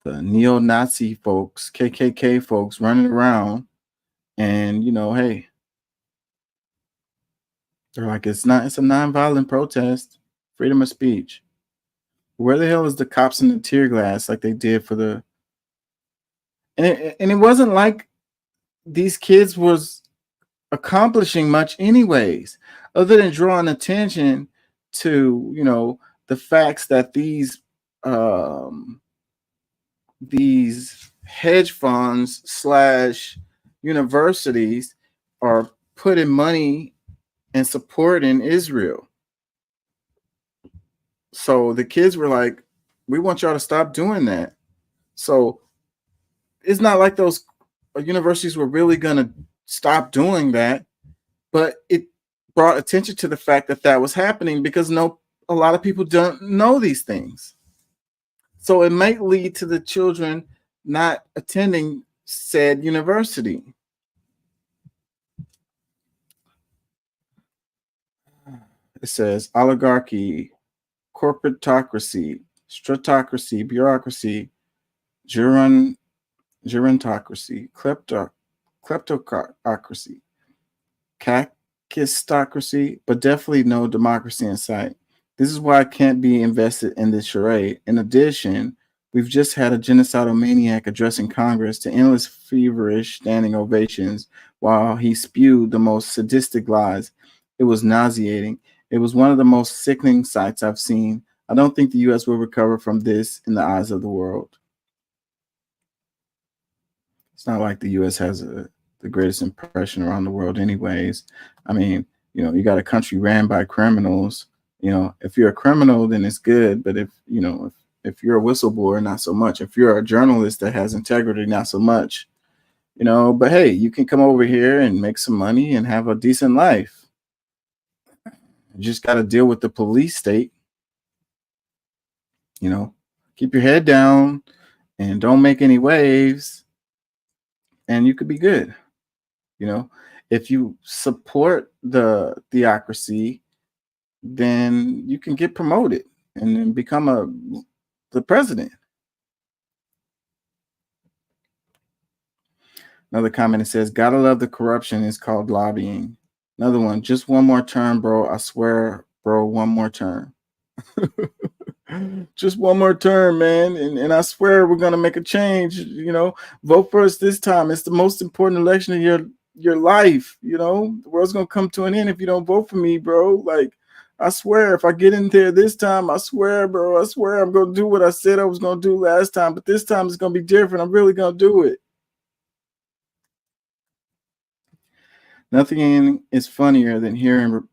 the neo-Nazi folks, KKK folks running around, and hey, they're like, it's a nonviolent protest, freedom of speech. Where the hell is the cops in the tear gas like they did for the? And it wasn't like these kids was accomplishing much anyways, other than drawing attention to the facts that these hedge funds / universities are putting money and support in Israel. So the kids were like, we want y'all to stop doing that. So it's not like those universities were really going to stop doing that, but it brought attention to the fact that that was happening because a lot of people don't know these things. So it might lead to the children not attending said university. It says oligarchy, corporatocracy, stratocracy, bureaucracy, gerontocracy, kleptocracy, kakistocracy, but definitely no democracy in sight. This is why I can't be invested in this charade. In addition, we've just had a genocidal maniac addressing Congress to endless feverish standing ovations while he spewed the most sadistic lies. It was nauseating. It was one of the most sickening sights I've seen. I don't think the U.S. will recover from this in the eyes of the world. It's not like the U.S. has the greatest impression around the world anyways. I mean, you got a country ran by criminals. If you're a criminal, then it's good. But if you're a whistleblower, not so much. If you're a journalist that has integrity, not so much. But hey, you can come over here and make some money and have a decent life. You just got to deal with the police state. Keep your head down and don't make any waves, and you could be good. If you support the theocracy, then you can get promoted and then become the president. Another comment, it says, gotta love the corruption is called lobbying. Another one, just one more term, bro. I swear, bro, one more term. Just one more term, man. And I swear we're going to make a change. Vote for us this time. It's the most important election of your life. The world's going to come to an end if you don't vote for me, bro. Like, I swear, if I get in there this time, I swear, bro, I swear I'm going to do what I said I was going to do last time. But this time it's going to be different. I'm really going to do it. Nothing is funnier than hearing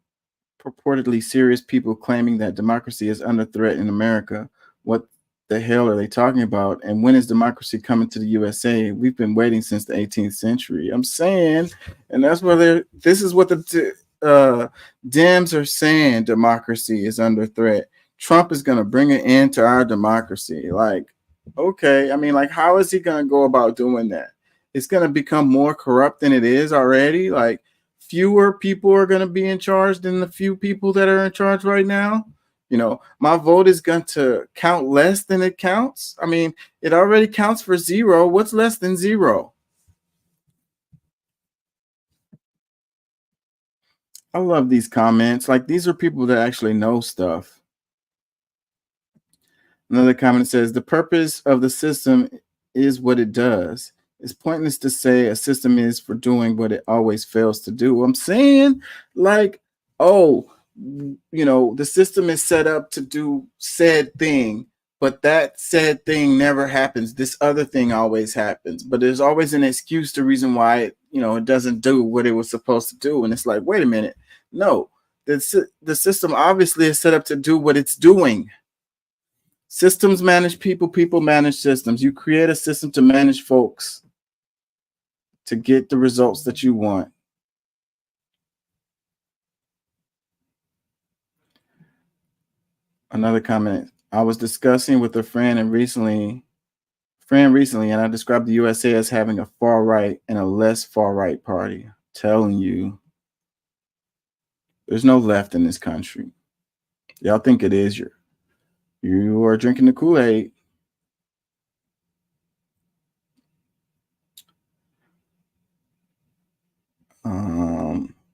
purportedly serious people claiming that democracy is under threat in America. What the hell are they talking about? And when is democracy coming to the USA? We've been waiting since the 18th century. I'm saying, and that's where this is what the Dems are saying, democracy is under threat. Trump is going to bring an end to our democracy. Like, okay, I mean, like, how is he going to go about doing that? It's going to become more corrupt than it is already. Like, fewer people are going to be in charge than the few people that are in charge right now. You know, my vote is going to count less than it counts. I mean, it already counts for 0. What's less than 0? I love these comments. Like, these are people that actually know stuff. Another comment says, the purpose of the system is what it does. It's pointless to say a system is for doing what it always fails to do. I'm saying, like, oh, you know, the system is set up to do said thing, but that said thing never happens. This other thing always happens, but there's always an excuse, the reason why it, you know, it doesn't do what it was supposed to do. And it's like, wait a minute. No, the system obviously is set up to do what it's doing. Systems manage people, people manage systems. You create a system to manage folks to get the results that you want. Another comment. I was discussing with a friend recently, and I described the USA as having a far right and a less far right party. Telling you, there's no left in this country. Y'all think it is. You are drinking the Kool-Aid.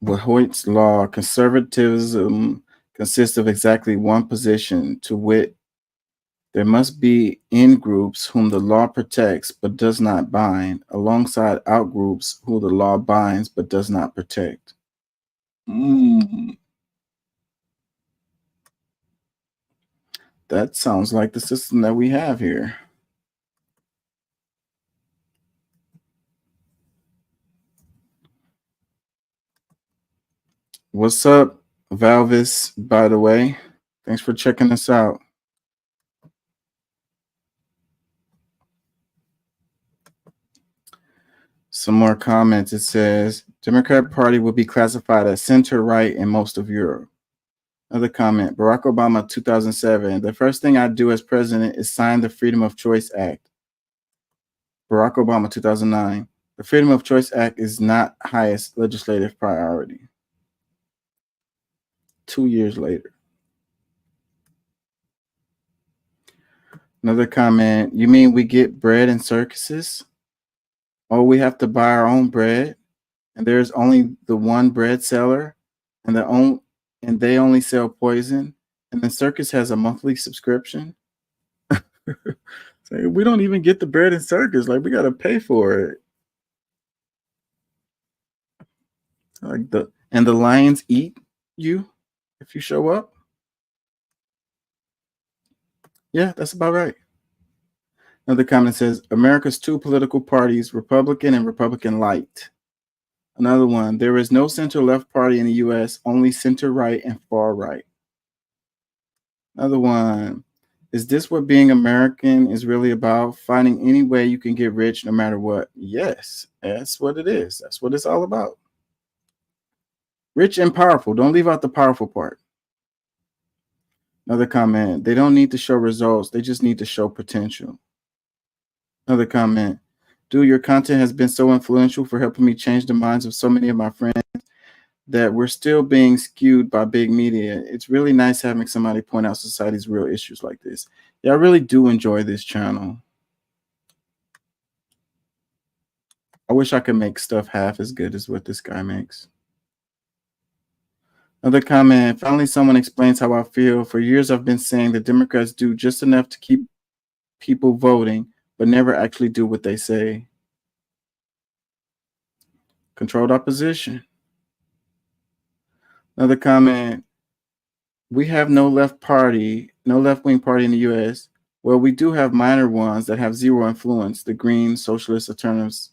With Hoyt's law, conservatism consists of exactly one position, to wit, there must be in-groups whom the law protects but does not bind, alongside out-groups who the law binds but does not protect. That sounds like the system that we have here. What's up, Valvis, by the way? Thanks for checking us out. Some more comments. It says, Democrat Party will be classified as center-right in most of Europe. Another comment, Barack Obama, 2007. The first thing I do as president is sign the Freedom of Choice Act. Barack Obama, 2009. The Freedom of Choice Act is not highest legislative priority. 2 years later. Another comment, you mean we get bread in circuses? Oh, we have to buy our own bread, and there's only the one bread seller, and they only sell poison, and the circus has a monthly subscription. So we don't even get the bread in circus, like we got to pay for it. Like the lions eat you if you show up. Yeah, that's about right. Another comment says, America's two political parties, Republican and Republican light. Another one, there is no center-left party in the U.S., only center-right and far-right. Another one, is this what being American is really about? Finding any way you can get rich no matter what? Yes, that's what it is. That's what it's all about. Rich and powerful. Don't leave out the powerful part. Another comment, they don't need to show results. They just need to show potential. Another comment, dude, your content has been so influential for helping me change the minds of so many of my friends that we're still being skewed by big media. It's really nice having somebody point out society's real issues like this. Yeah, I really do enjoy this channel. I wish I could make stuff half as good as what this guy makes. Another comment, finally someone explains how I feel. For years I've been saying the Democrats do just enough to keep people voting, but never actually do what they say. Controlled opposition. Another comment, we have no left-wing party in the U.S. Well, we do have minor ones that have zero influence, the Greens, Socialists, Alternatives,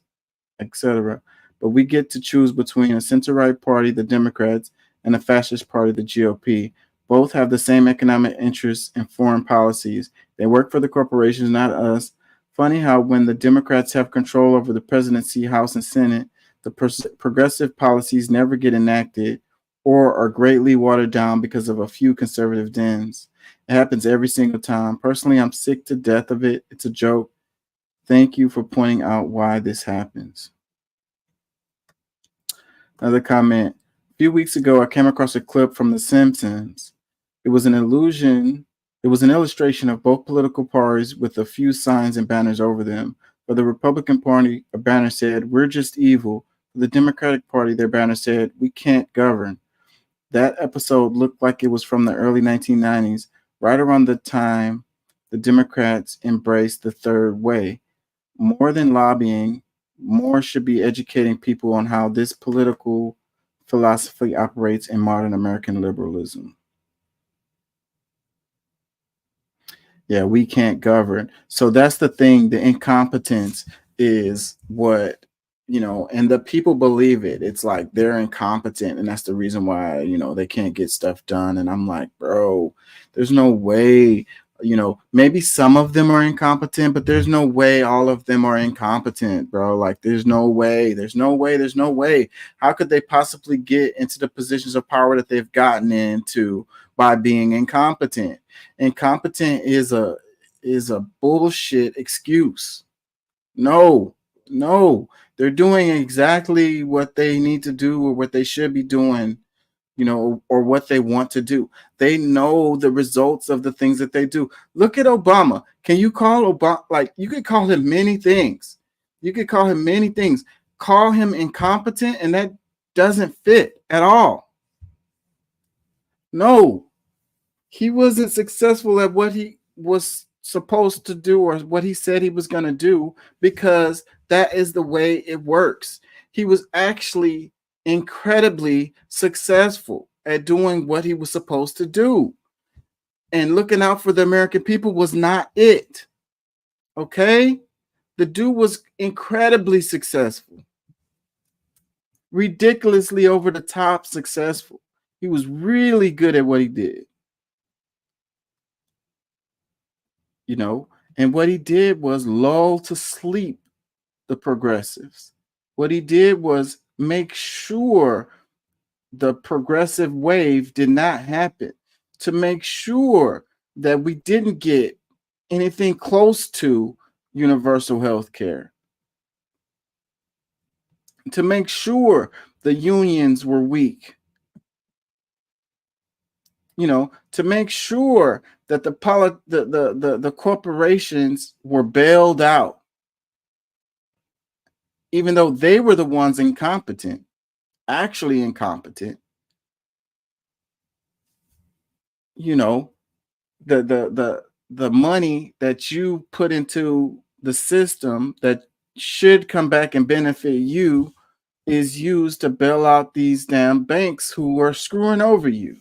etc. But we get to choose between a center-right party, the Democrats, and a fascist party, the GOP. Both have the same economic interests and foreign policies. They work for the corporations, not us. Funny how when the Democrats have control over the presidency, House, and Senate, the progressive policies never get enacted or are greatly watered down because of a few conservative Dems. It happens every single time. Personally, I'm sick to death of it. It's a joke. Thank you for pointing out why this happens. Another comment. A few weeks ago, I came across a clip from The Simpsons. It It was an illusion. It was an illustration of both political parties with a few signs and banners over them. For the Republican Party, a banner said, "We're just evil." For the Democratic Party, their banner said, "We can't govern." That episode looked like it was from the early 1990s, right around the time the Democrats embraced the third way. More than lobbying, more should be educating people on how this political philosophy operates in modern American liberalism. Yeah, we can't govern. So that's the thing. The incompetence is what, and the people believe it. It's like they're incompetent, and that's the reason why, they can't get stuff done. And I'm like, bro, there's no way, maybe some of them are incompetent, but there's no way all of them are incompetent, bro. Like, there's no way. How could they possibly get into the positions of power that they've gotten into by being incompetent? Incompetent is a bullshit excuse. No, they're doing exactly what they need to do or what they should be doing, or what they want to do. They know the results of the things that they do. Look at Obama. Can you call Obama, like, you could call him many things. Call him incompetent, and that doesn't fit at all. No, he wasn't successful at what he was supposed to do or what he said he was going to do, because that is the way it works. He was actually incredibly successful at doing what he was supposed to do. And looking out for the American people was not it. Okay? The dude was incredibly successful. Ridiculously over the top successful. He was really good at what he did. And what he did was lull to sleep the progressives. What he did was make sure the progressive wave did not happen, to make sure that we didn't get anything close to universal health care, to make sure the unions were weak, to make sure that the corporations were bailed out, even though they were the ones actually incompetent. The money that you put into the system that should come back and benefit you is used to bail out these damn banks who are screwing over you.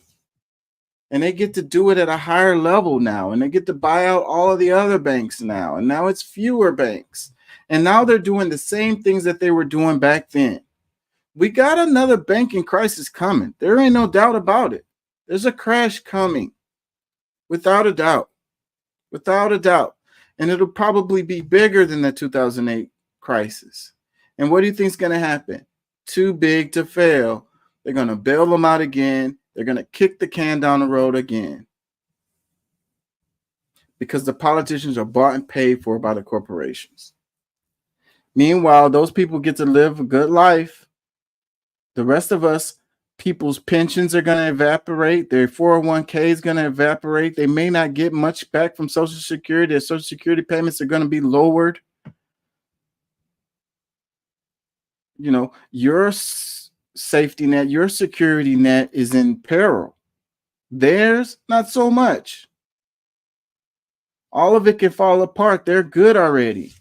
And they get to do it at a higher level now. And they get to buy out all of the other banks now. And now it's fewer banks. And now they're doing the same things that they were doing back then. We got another banking crisis coming. There ain't no doubt about it. There's a crash coming. Without a doubt. And it'll probably be bigger than the 2008 crisis. And what do you think is going to happen? Too big to fail. They're going to bail them out again. They're going to kick the can down the road again. Because the politicians are bought and paid for by the corporations. Meanwhile, those people get to live a good life. The rest of us, people's pensions are going to evaporate. Their 401k is going to evaporate. They may not get much back from Social Security. Their Social Security payments are going to be lowered. Your safety net, your security net is in peril. Theirs, not so much. All of it can fall apart. They're good already.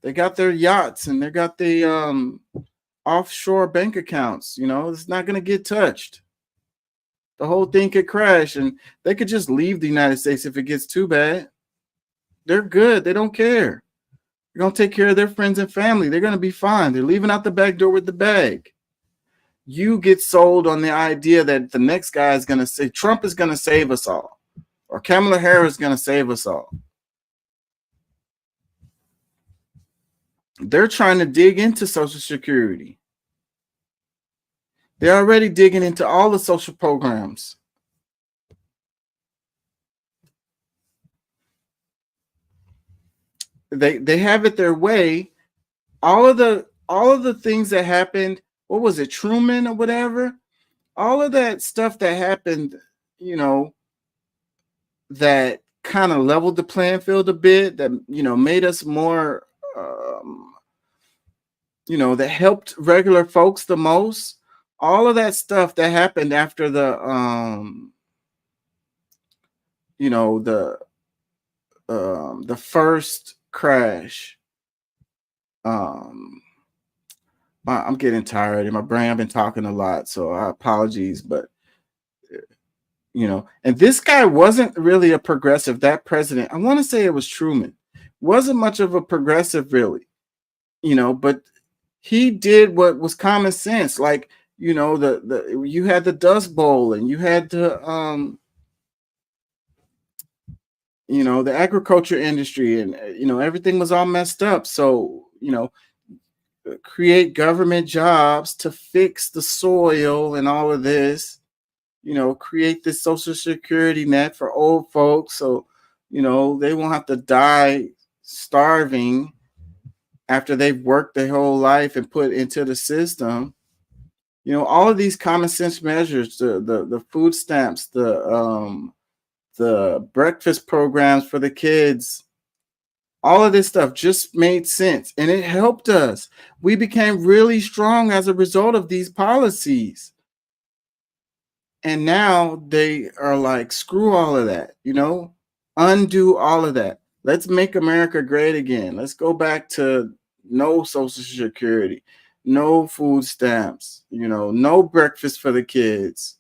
They got their yachts and they got the offshore bank accounts. It's not going to get touched. The whole thing could crash and they could just leave the United States if it gets too bad. They're good. They don't care. They're going to take care of their friends and family. They're going to be fine. They're leaving out the back door with the bag. You get sold on the idea that the next guy is going to say Trump is going to save us all, or Kamala Harris is going to save us all. They're trying to dig into Social Security. They're already digging into all the social programs. They have it their way. All of the things that happened, what was it, Truman or whatever? All of that stuff that happened, that kind of leveled the playing field a bit, that, you know, made us more, you know, that helped regular folks the most. All of that stuff that happened after the, you know, the first crash. I'm getting tired in my brain. I've been talking a lot, so apologies, but you know, and this guy wasn't really a progressive. That president, I want to say it was Truman, wasn't much of a progressive, really, you know, but he did what was common sense. Like, you know, you had the Dust Bowl, and you had the you know, the agriculture industry, and you know, everything was all messed up. So, you know, create government jobs to fix the soil and all of this, you know, create this social security net for old folks, so, you know, they won't have to die starving after they've worked their whole life and put into the system. You know, all of these common sense measures, the food stamps, the breakfast programs for the kids, all of this stuff just made sense, and it helped us. We became really strong as a result of these policies. And now they are like, screw all of that, you know, undo all of that. Let's make America great again. Let's go back to no Social Security, no food stamps, you know, no breakfast for the kids.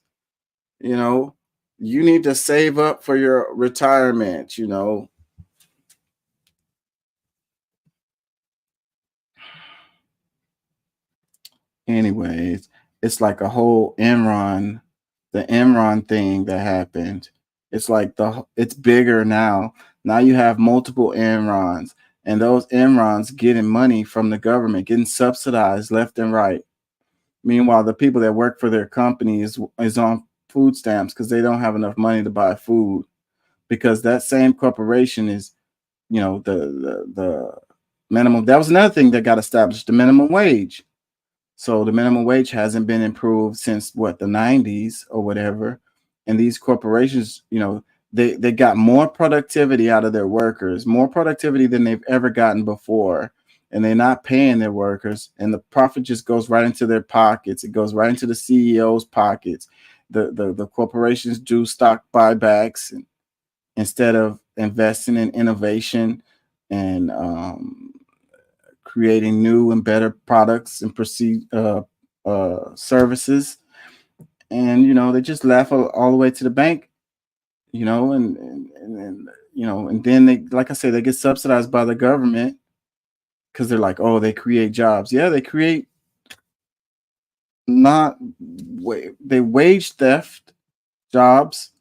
You know, you need to save up for your retirement, you know. Anyways, it's like a whole Enron, the Enron thing that happened. It's like it's bigger now. Now you have multiple Enrons, and those Enrons getting money from the government, getting subsidized left and right. Meanwhile, the people that work for their company is on food stamps because they don't have enough money to buy food, because that same corporation is, you know, the minimum. That was another thing that got established, the minimum wage. So the minimum wage hasn't been improved since what, the 90s or whatever. And these corporations, you know, they got more productivity out of their workers, more productivity than they've ever gotten before. And they're not paying their workers, and the profit just goes right into their pockets. It goes right into the CEO's pockets. The corporations do stock buybacks instead of investing in innovation and creating new and better products and services. And, you know, they just laugh all the way to the bank, you know, and you know, and then they, like I say, they get subsidized by the government because they're like, oh, they create jobs. Yeah, they create they wage theft jobs.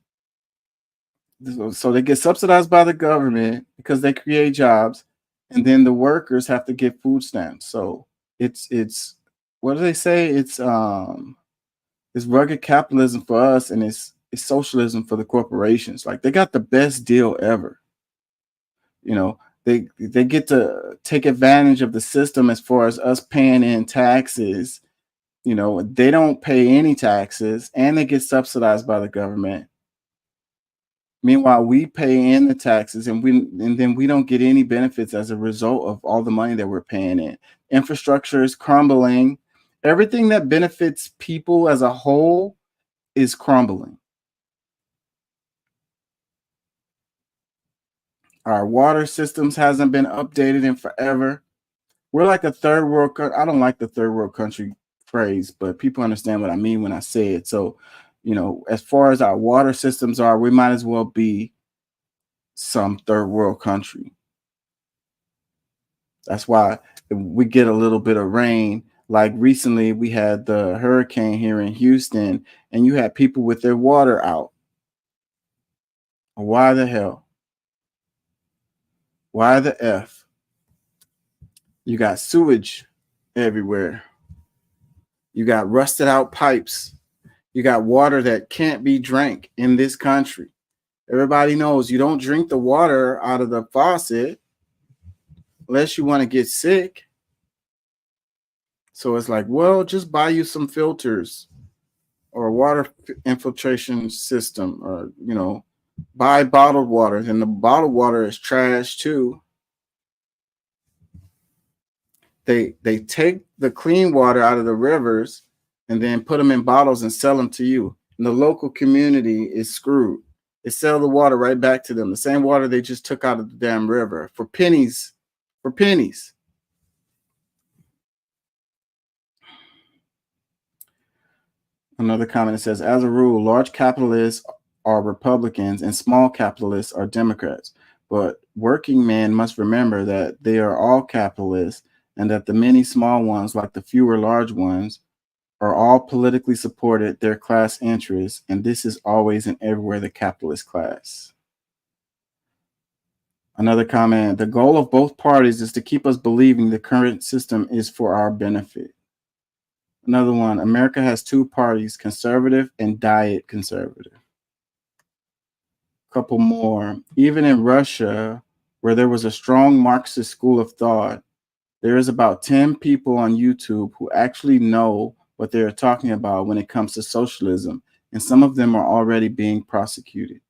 So they get subsidized by the government because they create jobs, and then the workers have to get food stamps. So it's what do they say? It's rugged capitalism for us, and it's socialism for the corporations. Like, they got the best deal ever. You know, they get to take advantage of the system as far as us paying in taxes. You know, they don't pay any taxes, and they get subsidized by the government. Meanwhile, we pay in the taxes, and then we don't get any benefits as a result of all the money that we're paying in. Infrastructure is crumbling. Everything that benefits people as a whole is crumbling. Our water systems hasn't been updated in forever. We're like a third world country. I don't like the third world country phrase, but people understand what I mean when I say it. So, you know, as far as our water systems are, we might as well be some third world country. That's why we get a little bit of rain. Like recently, we had the hurricane here in Houston, and you had people with their water out. Why the hell? Why the F? You got sewage everywhere. You got rusted out pipes. You got water that can't be drank in this country. Everybody knows you don't drink the water out of the faucet unless you want to get sick. So it's like, well, just buy you some filters or a water infiltration system, or, you know, buy bottled water, then the bottled water is trash too. They take the clean water out of the rivers and then put them in bottles and sell them to you. And the local community is screwed. They sell the water right back to them, the same water they just took out of the damn river for pennies. For pennies. Another comment that says, as a rule, large capitalists are Republicans and small capitalists are Democrats. But working men must remember that they are all capitalists and that the many small ones, like the fewer large ones, are all politically supported their class interests, and this is always and everywhere the capitalist class. Another comment, the goal of both parties is to keep us believing the current system is for our benefit. Another one, America has two parties, conservative and diet conservative. Couple more, even in Russia, where there was a strong Marxist school of thought, there is about 10 people on YouTube who actually know what they are talking about when it comes to socialism, and some of them are already being prosecuted.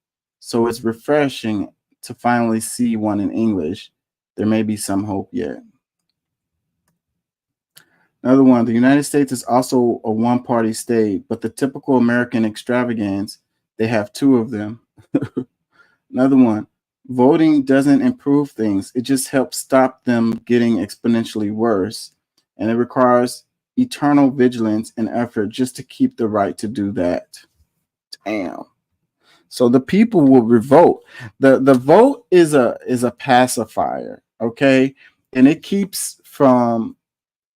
So it's refreshing to finally see one in English. There may be some hope yet. Another one, the United States is also a one-party state, but the typical American extravagance, they have two of them. Another one, voting doesn't improve things. It just helps stop them getting exponentially worse. And it requires eternal vigilance and effort just to keep the right to do that. Damn. So the people will revolt. The vote is a pacifier, okay? And it keeps from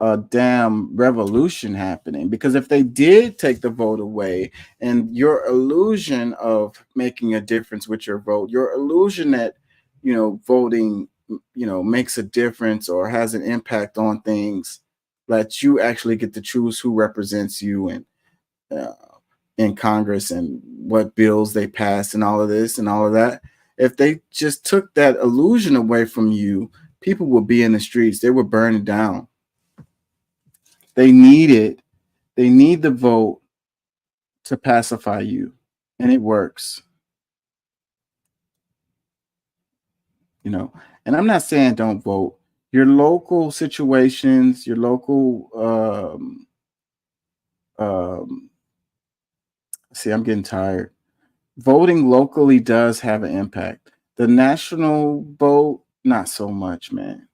a damn revolution happening, because if they did take the vote away and your illusion of making a difference with your vote, your illusion that, you know, voting, you know, makes a difference or has an impact on things, that you actually get to choose who represents you and in Congress and what bills they pass and all of this and all of that. If they just took that illusion away from you, people would be in the streets. They would burn it down. They need it. They need the vote to pacify you, and it works. You know, and I'm not saying don't vote. Your local situations, your local see, I'm getting tired. Voting locally does have an impact. The national vote, not so much, man.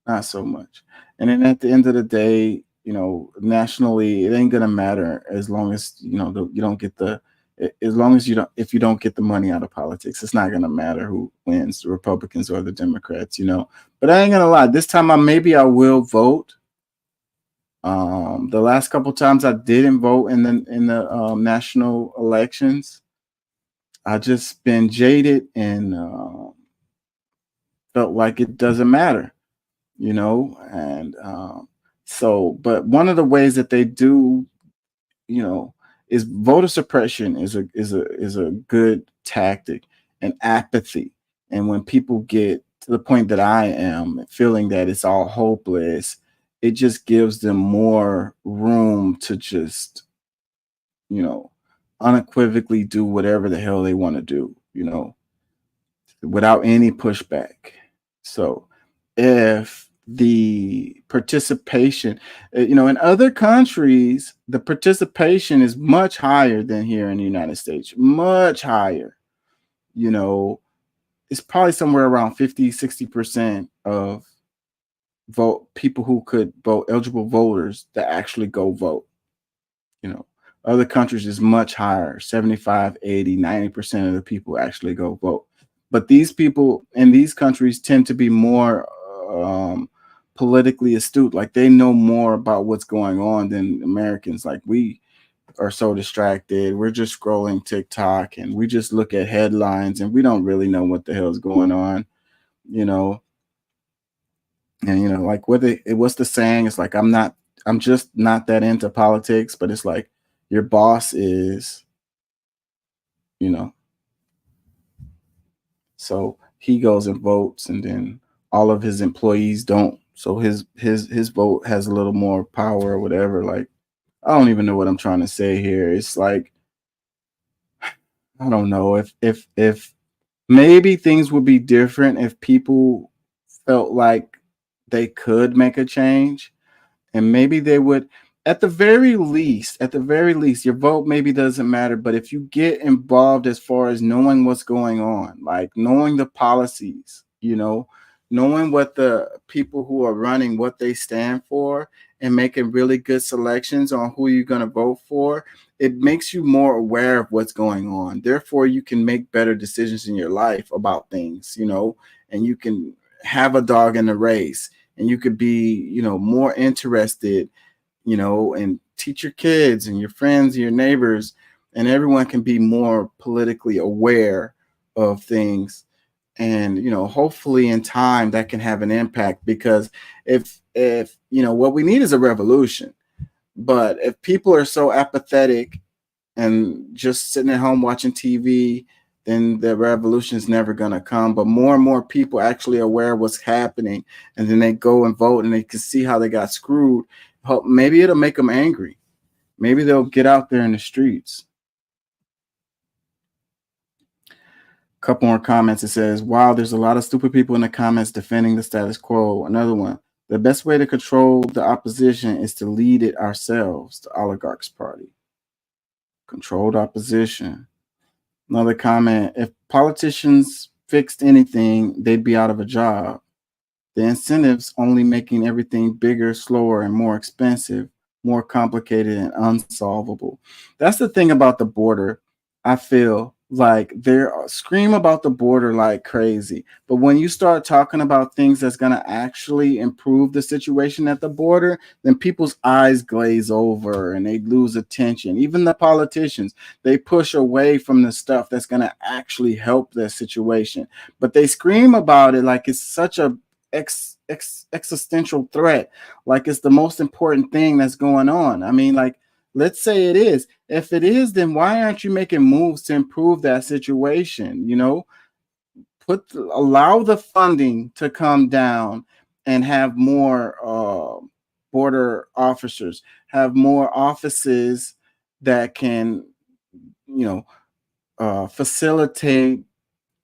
Not so much. And then at the end of the day, you know, nationally, it ain't gonna matter as long as, you know, you don't get the, as long as if you don't get the money out of politics, it's not gonna matter who wins, the Republicans or the Democrats, you know. But I ain't gonna lie, this time maybe I will vote. The last couple times I didn't vote in the national elections, I just been jaded and felt like it doesn't matter, you know. And so, but one of the ways that they do, you know, is voter suppression is a good tactic, and apathy. And when people get to the point that I am, feeling that it's all hopeless, it just gives them more room to just, you know, unequivocally do whatever the hell they want to do, you know, without any pushback. So if the participation, you know, in other countries, the participation is much higher than here in the United States, much higher. You know, it's probably somewhere around 50-60% of people who could vote, eligible voters, that actually go vote. You know, other countries is much higher, 75, 80, 90% of the people actually go vote. But these people in these countries tend to be more politically astute. Like, they know more about what's going on than Americans. Like, we are so distracted. We're just scrolling TikTok and we just look at headlines and we don't really know what the hell is going on, you know. And, you know, like what's the saying? It's like, I'm just not that into politics, but it's like your boss is, you know. So he goes and votes, and then all of his employees don't. So his vote has a little more power or whatever. Like, I don't even know what I'm trying to say here. It's like, I don't know if maybe things would be different if people felt like they could make a change, and maybe they would, at the very least, your vote maybe doesn't matter, but if you get involved as far as knowing what's going on, like knowing the policies, knowing what the people who are running, what they stand for, and making really good selections on who you're going to vote for, it makes you more aware of what's going on. Therefore, you can make better decisions in your life about things, and you can have a dog in the race, and you could be, more interested, and teach your kids and your friends and your neighbors, and everyone can be more politically aware of things. And, hopefully in time that can have an impact, because if what we need is a revolution. But if people are so apathetic and just sitting at home watching TV, then the revolution is never going to come. But more and more people actually aware of what's happening, and then they go and vote, and they can see how they got screwed. Maybe it'll make them angry. Maybe they'll get out there in the streets. A couple more comments. It says, wow, there's a lot of stupid people in the comments defending the status quo. Another one, the best way to control the opposition is to lead it ourselves, the oligarchs party. Controlled opposition. Another comment, if politicians fixed anything, they'd be out of a job. The incentives only making everything bigger, slower, and more expensive, more complicated and unsolvable. That's the thing about the border. I feel like they scream about the border like crazy, but when you start talking about things that's going to actually improve the situation at the border, then people's eyes glaze over and they lose attention. Even the politicians, they push away from the stuff that's going to actually help their situation, but they scream about it like it's such a existential threat, like it's the most important thing that's going on. I mean, like, let's say it is. If it is, then why aren't you making moves to improve that situation? Allow the funding to come down and have more border officers, have more offices that can, facilitate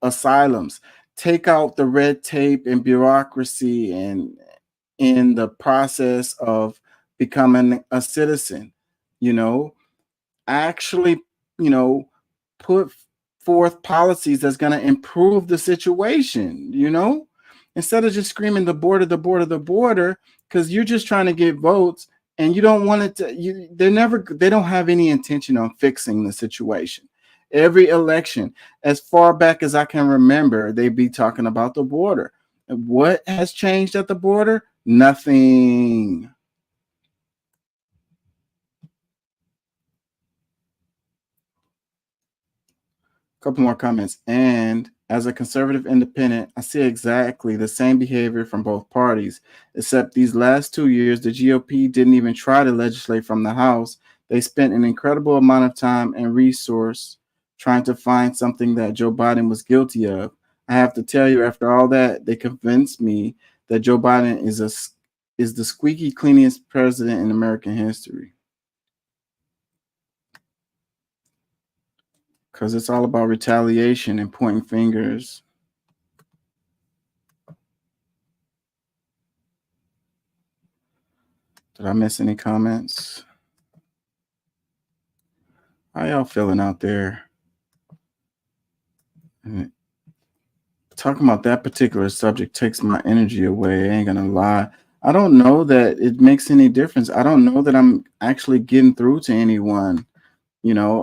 asylums, take out the red tape and bureaucracy and in the process of becoming a citizen, actually, put forth policies that's going to improve the situation, instead of just screaming the border, the border, the border, because you're just trying to get votes and you don't want it to, they don't have any intention on fixing the situation. Every election, as far back as I can remember, they be talking about the border. What has changed at the border? Nothing. Couple more comments. And as a conservative independent, I see exactly the same behavior from both parties, except these last 2 years, the GOP didn't even try to legislate from the House. They spent an incredible amount of time and resource trying to find something that Joe Biden was guilty of. I have to tell you, after all that, they convinced me that Joe Biden is the squeaky cleanest president in American history. Because it's all about retaliation and pointing fingers. Did I miss any comments? How y'all feeling out there? Talking about that particular subject takes my energy away. I ain't gonna lie. I don't know that it makes any difference. I don't know that I'm actually getting through to anyone.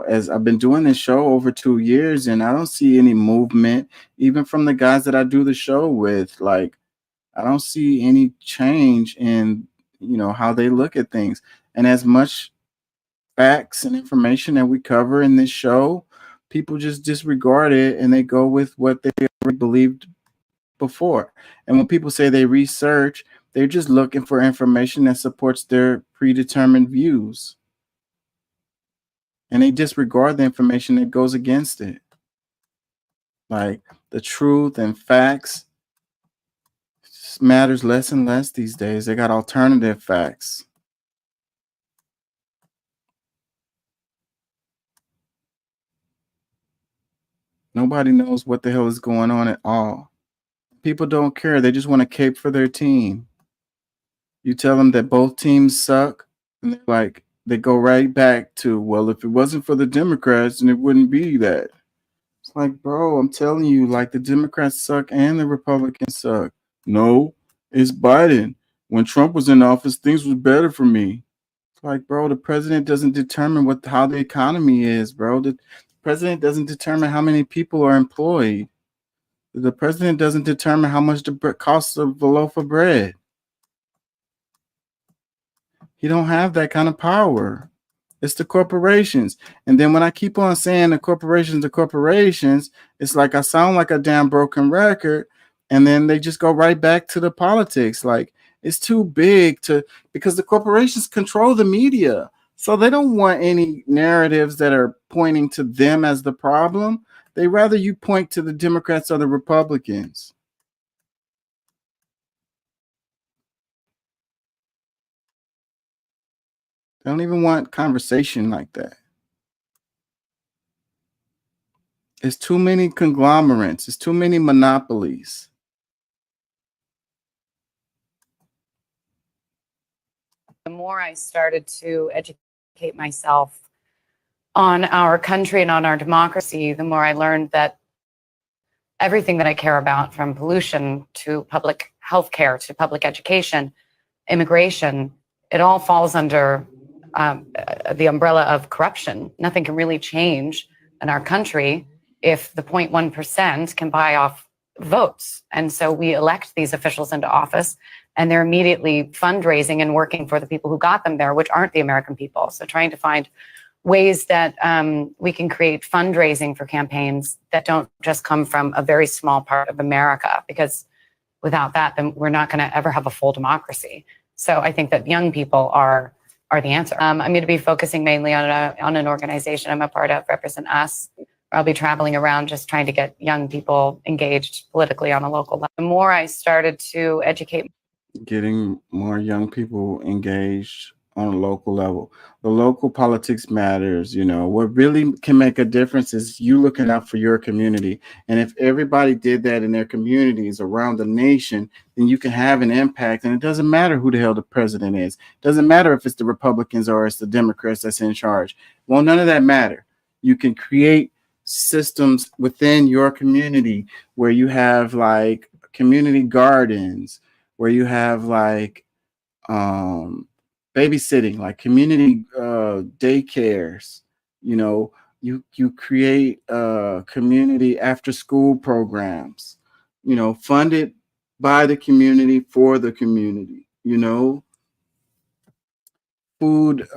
As I've been doing this show over 2 years, and I don't see any movement, even from the guys that I do the show with. Like, I don't see any change in, how they look at things. And as much facts and information that we cover in this show, people just disregard it and they go with what they already believed before. And when people say they research, they're just looking for information that supports their predetermined views. And they disregard the information that goes against it. Like, the truth and facts matters less and less these days. They got alternative facts. Nobody knows what the hell is going on at all. People don't care. They just want to cape for their team. You tell them that both teams suck, and they're like, they go right back to, well, if it wasn't for the Democrats, then it wouldn't be that. It's like, bro, I'm telling you, like, the Democrats suck and the Republicans suck. No, it's Biden. When Trump was in office, things was better for me. It's like, bro, the president doesn't determine how the economy is, bro. The president doesn't determine how many people are employed. The president doesn't determine how much the cost of a loaf of bread. He don't have that kind of power. It's the corporations. And then when I keep on saying the corporations, it's like I sound like a damn broken record. And then they just go right back to the politics. Like, it's too big because the corporations control the media. So they don't want any narratives that are pointing to them as the problem. They rather you point to the Democrats or the Republicans. They don't even want conversation like that. It's too many conglomerates. It's too many monopolies. The more I started to educate myself on our country and on our democracy, the more I learned that everything that I care about, from pollution to public health care to public education, immigration, it all falls under the umbrella of corruption. Nothing can really change in our country if the 0.1% can buy off votes. And so we elect these officials into office, and they're immediately fundraising and working for the people who got them there, which aren't the American people. So trying to find ways that we can create fundraising for campaigns that don't just come from a very small part of America, because without that, then we're not going to ever have a full democracy. So I think that young people are the answer. I'm going to be focusing mainly on an organization I'm a part of, Represent Us. I'll be traveling around just trying to get young people engaged politically on a local level. The more I started to educate, getting more young people engaged on a local level. The local politics matters. You know, what really can make a difference is you looking out for your community. And if everybody did that in their communities around the nation, then you can have an impact. And it doesn't matter who the hell the president is. It doesn't matter if it's the Republicans or it's the Democrats that's in charge. Well, none of that matter. You can create systems within your community where you have like community gardens, where you have like babysitting, like community daycares. You know, you create community after school programs, you know, funded by the community for the community. You know, food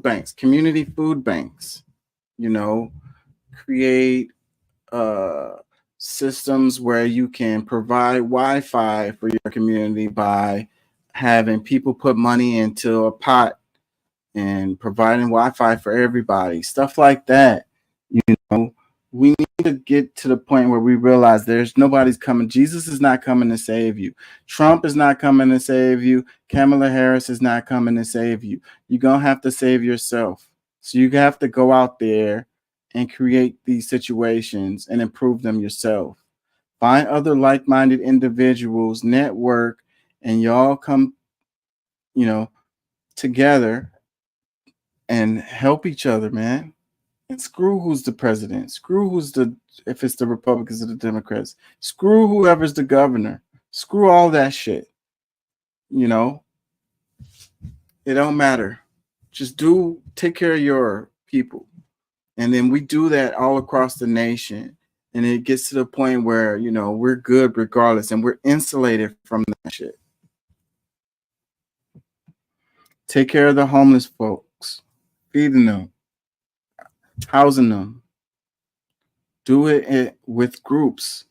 banks, community food banks. You know, create systems where you can provide Wi-Fi for your community by having people put money into a pot and providing Wi-Fi for everybody, stuff like that. You know, we need to get to the point where we realize nobody's coming. Jesus is not coming to save you. Trump is not coming to save you. Kamala Harris is not coming to save you. You're going to have to save yourself. So you have to go out there and create these situations and improve them yourself. Find other like-minded individuals, network, and y'all come, you know, together and help each other, man. And screw who's the president. Screw if it's the Republicans or the Democrats. Screw whoever's the governor. Screw all that shit. You know, it don't matter. Just take care of your people. And then we do that all across the nation. And it gets to the point where, you know, we're good regardless and we're insulated from that shit. Take care of the homeless folks, feeding them, housing them. Do it with groups.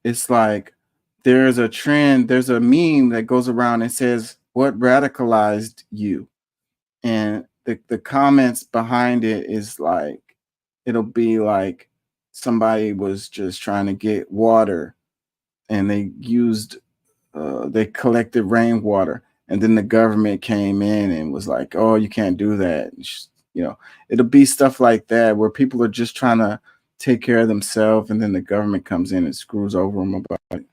It's like there's a trend, there's a meme that goes around and says, what radicalized you? And the comments behind it is like, it'll be like somebody was just trying to get water and they collected rainwater and then the government came in and was like, oh, you can't do that. You know, it'll be stuff like that where people are just trying to take care of themselves, and then the government comes in and screws over them about it.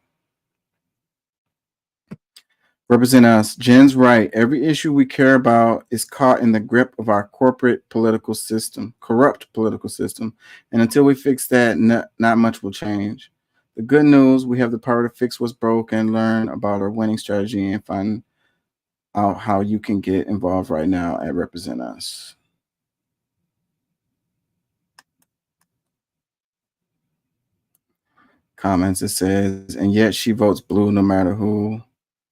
Represent us. Jen's right. Every issue we care about is caught in the grip of our corporate political system, corrupt political system. And until we fix that, not much will change. The good news, we have the power to fix what's broken, learn about our winning strategy, and find out how you can get involved right now at Represent Us. Comments, it says, and yet she votes blue no matter who.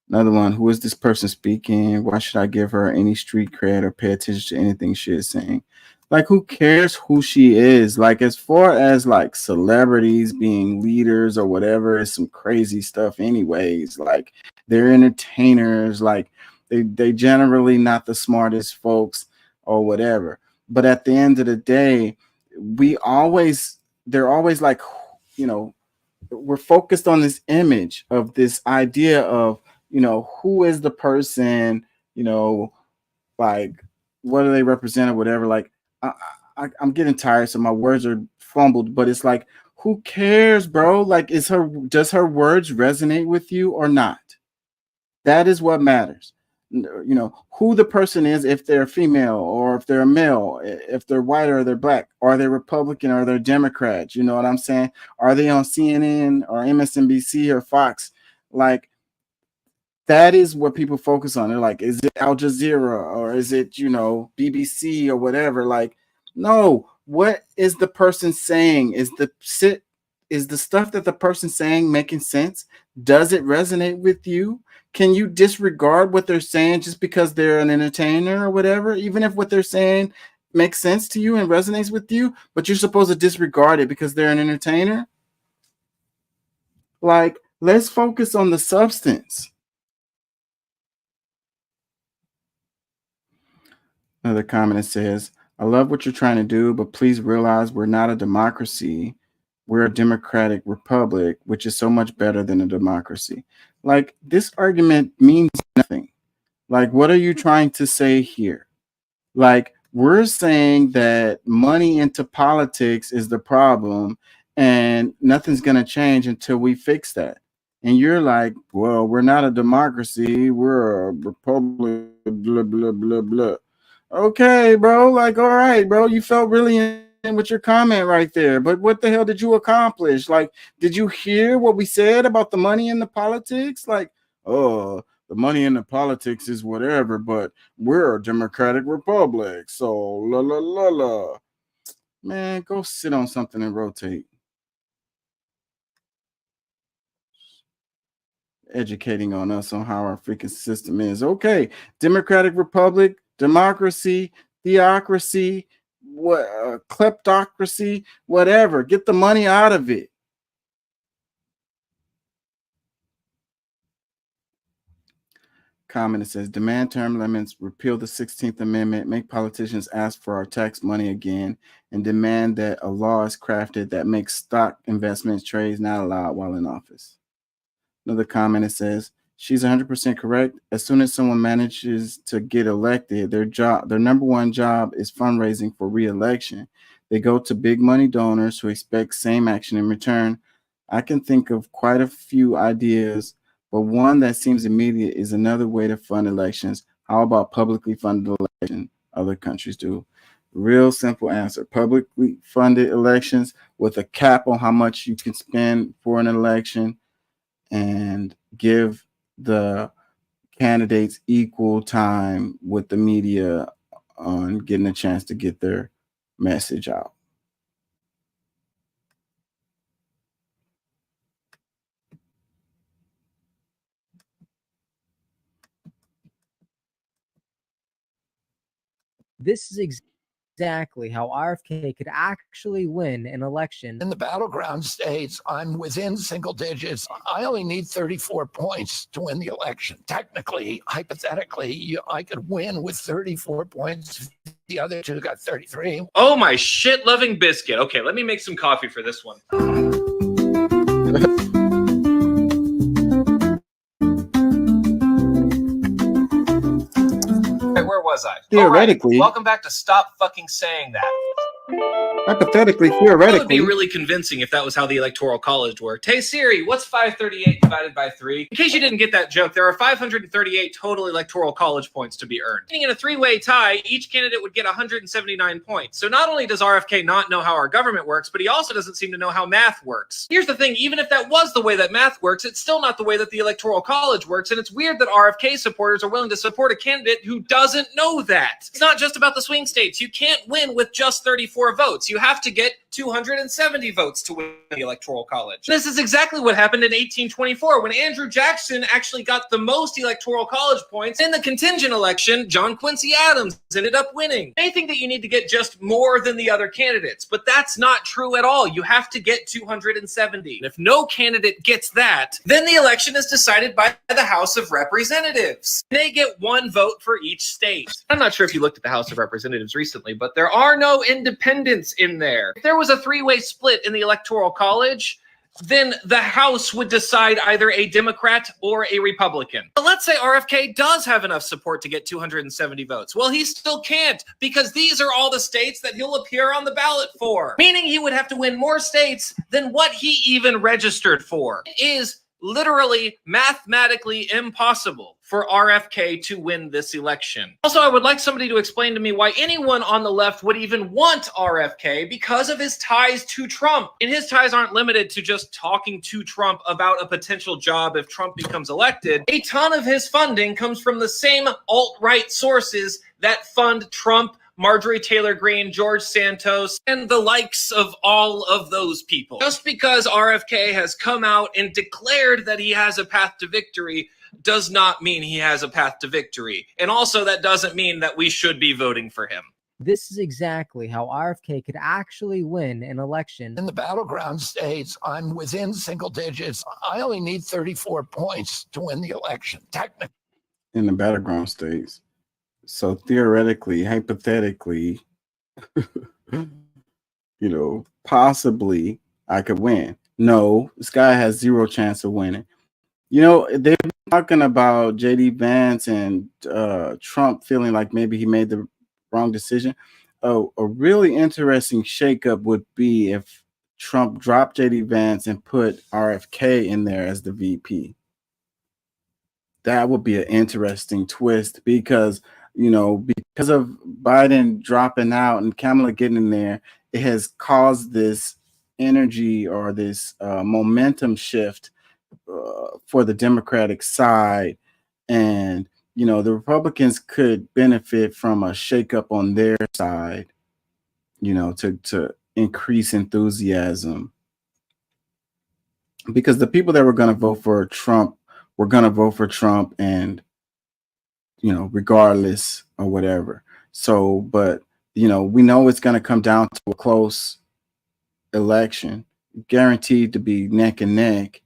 Another one, who is this person speaking? Why should I give her any street cred or pay attention to anything she is saying? Like, who cares who she is? Like, as far as like celebrities being leaders or whatever, is some crazy stuff anyways. Like, they're entertainers, like they generally not the smartest folks or whatever. But at the end of the day, they're always like, you know, we're focused on this image of this idea of, you know, who is the person, you know, like, what do they represent or whatever. Like, I'm getting tired, so my words are fumbled, but it's like, who cares, bro? Like, does her words resonate with you or not? That is what matters. You know, who the person is, if they're female or if they're a male, if they're white or they're black, are they Republican or they're Democrat? You know what I'm saying? Are they on CNN or MSNBC or Fox? Like, that is what people focus on. They're like, is it Al Jazeera or is it, you know, BBC or whatever? Like, no, what is the person saying? Is the stuff that the person's saying making sense? Does it resonate with you? Can you disregard what they're saying just because they're an entertainer or whatever? Even if what they're saying makes sense to you and resonates with you, but you're supposed to disregard it because they're an entertainer? Like, let's focus on the substance. Another comment that says, I love what you're trying to do, but please realize we're not a democracy. We're a democratic republic, which is so much better than a democracy. Like, this argument means nothing. Like, what are you trying to say here? Like, we're saying that money into politics is the problem and nothing's going to change until we fix that. And you're like, well, we're not a democracy. We're a republic, blah, blah, blah, blah. Okay, bro. Like, all right, bro. You felt really in with your comment right there. But what the hell did you accomplish? Like, did you hear what we said about the money in the politics? Like, oh, the money in the politics is whatever, but we're a democratic republic. So, la, la, la, la. Man, go sit on something and rotate. Educating on us on how our freaking system is. Okay, democratic republic, democracy, theocracy, what kleptocracy, whatever. Get the money out of it. Comment, it says, demand term limits, repeal the 16th Amendment, make politicians ask for our tax money again, and demand that a law is crafted that makes stock investments trades not allowed while in office. Another comment, it says, she's 100% correct. As soon as someone manages to get elected, their number one job is fundraising for re-election. They go to big money donors who expect same action in return. I can think of quite a few ideas, but one that seems immediate is another way to fund elections. How about publicly funded election? Other countries do. Real simple answer. Publicly funded elections with a cap on how much you can spend for an election, and give the candidates equal time with the media on getting a chance to get their message out. This is exactly how RFK could actually win an election. In the battleground states, I'm within single digits. I only need 34 points to win the election. Technically, hypothetically, I could win with 34 points. The other two got 33. Oh, my shit-loving biscuit. Okay, let me make some coffee for this one. was I? Theoretically. All right, welcome back to Stop Fucking Saying That. Hypothetically, That would theoretically. be really convincing if that was how the Electoral College worked. Hey Siri, what's 538 divided by 3? In case you didn't get that joke, there are 538 total Electoral College points to be earned. In a three-way tie, each candidate would get 179 points. So not only does RFK not know how our government works, but he also doesn't seem to know how math works. Here's the thing, even if that was the way that math works, it's still not the way that the Electoral College works, and it's weird that RFK supporters are willing to support a candidate who doesn't know that. It's not just about the swing states. You can't win with just 34 votes. You have to get 270 votes to win the Electoral College. This is exactly what happened in 1824 when Andrew Jackson actually got the most Electoral College points. In the contingent election, John Quincy Adams ended up winning. They think that you need to get just more than the other candidates, but that's not true at all. You have to get 270. If no candidate gets that, then the election is decided by the House of Representatives. They get one vote for each state. I'm not sure if you looked at the House of Representatives recently, but there are no independents in there. If there was a three-way split in the Electoral College, then the House would decide either a Democrat or a Republican. But let's say RFK does have enough support to get 270 votes. Well, he still can't, because these are all the states that he'll appear on the ballot for, meaning he would have to win more states than what he even registered for. It is literally mathematically impossible for RFK to win this election. Also, I would like somebody to explain to me why anyone on the left would even want RFK because of his ties to Trump. And his ties aren't limited to just talking to Trump about a potential job if Trump becomes elected. A ton of his funding comes from the same alt-right sources that fund Trump, Marjorie Taylor Greene, George Santos, and the likes of all of those people. Just because RFK has come out and declared that he has a path to victory does not mean he has a path to victory. And also that doesn't mean that we should be voting for him. This is exactly how RFK could actually win an election. In the battleground states, I'm within single digits. I only need 34 points to win the election, technically. In the battleground states. So theoretically, hypothetically, possibly I could win. No, this guy has zero chance of winning. They've been talking about J.D. Vance and Trump feeling like maybe he made the wrong decision. A really interesting shakeup would be if Trump dropped J.D. Vance and put RFK in there as the VP. That would be an interesting twist because of Biden dropping out and Kamala getting in there, it has caused this energy or this momentum shift for the Democratic side. And, the Republicans could benefit from a shakeup on their side, to increase enthusiasm. Because the people that were going to vote for Trump were going to vote for Trump and, regardless or whatever. So, but, we know it's going to come down to a close election, guaranteed to be neck and neck.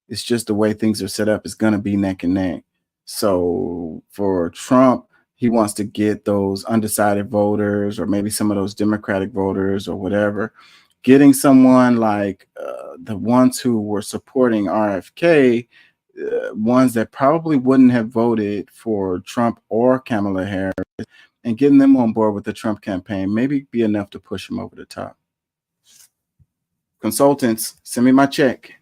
It's just the way things are set up. It's going to be neck and neck. So for Trump, he wants to get those undecided voters or maybe some of those Democratic voters or whatever. Getting someone like the ones who were supporting RFK, ones that probably wouldn't have voted for Trump or Kamala Harris, and getting them on board with the Trump campaign maybe be enough to push them over the top. Consultants, send me my check.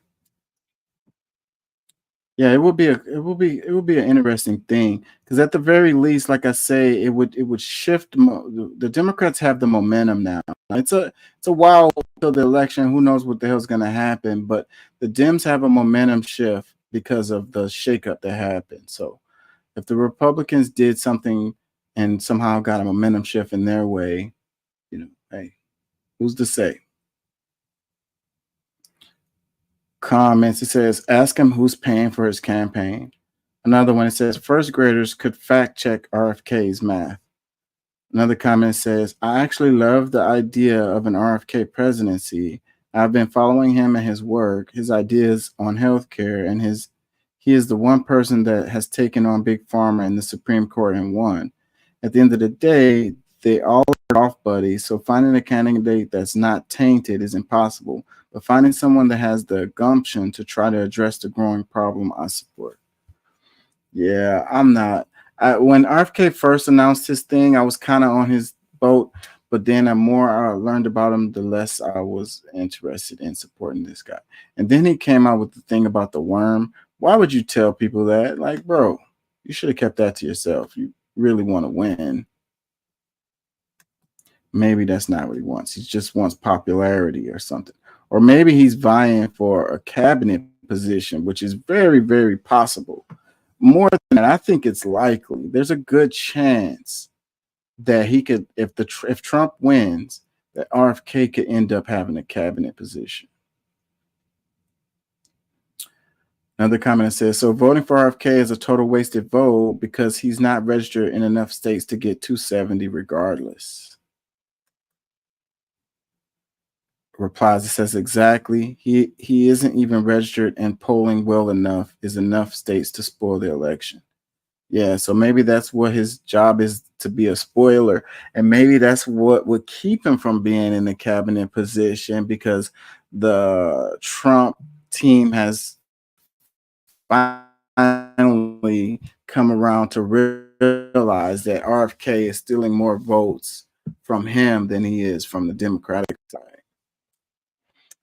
Yeah, it would be an interesting thing because at the very least, like I say, it would shift. The Democrats have the momentum now. It's a while till the election. Who knows what the hell's going to happen? But the Dems have a momentum shift because of the shakeup that happened. So if the Republicans did something and somehow got a momentum shift in their way, hey, who's to say? Comments, it says, ask him who's paying for his campaign. Another one, it says, first graders could fact check RFK's math. Another comment says, I actually love the idea of an RFK presidency. I've been following him and his work, his ideas on healthcare, and he is the one person that has taken on Big Pharma in the Supreme Court and won. At the end of the day, they all are off buddies, so finding a candidate that's not tainted is impossible. But finding someone that has the gumption to try to address the growing problem, I support. Yeah, I'm not. When RFK first announced his thing, I was kind of on his boat, but then the more I learned about him, the less I was interested in supporting this guy. And then he came out with the thing about the worm. Why would you tell people that? Like, bro, you should have kept that to yourself. You really want to win. Maybe that's not what he wants. He just wants popularity or something. Or maybe he's vying for a cabinet position, which is very, very possible. More than that, I think it's likely. There's a good chance that he could, if Trump wins, that RFK could end up having a cabinet position. Another comment says, so voting for RFK is a total wasted vote because he's not registered in enough states to get 270 regardless. Replies, it says exactly. He isn't even registered, and polling well enough is enough states to spoil the election. Yeah, so maybe that's what his job is, to be a spoiler, and maybe that's what would keep him from being in the cabinet position, because the Trump team has finally come around to realize that RFK is stealing more votes from him than he is from the Democratic side.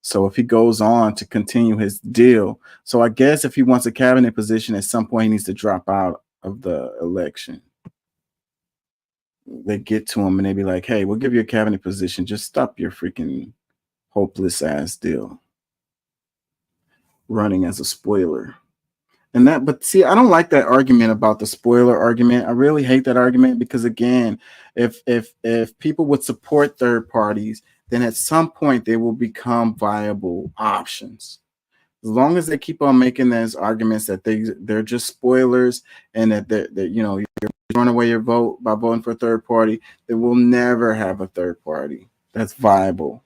So if he goes on to continue his deal, so I guess if he wants a cabinet position, at some point he needs to drop out of the election. They get to him and they be like, hey, we'll give you a cabinet position. Just stop your freaking hopeless ass deal. Running as a spoiler. And that, but see, I don't like that argument about the spoiler argument. I really hate that argument because, again, if people would support third parties, then at some point they will become viable options. As long as they keep on making those arguments that they're just spoilers and that you're throwing away your vote by voting for a third party, they will never have a third party that's viable.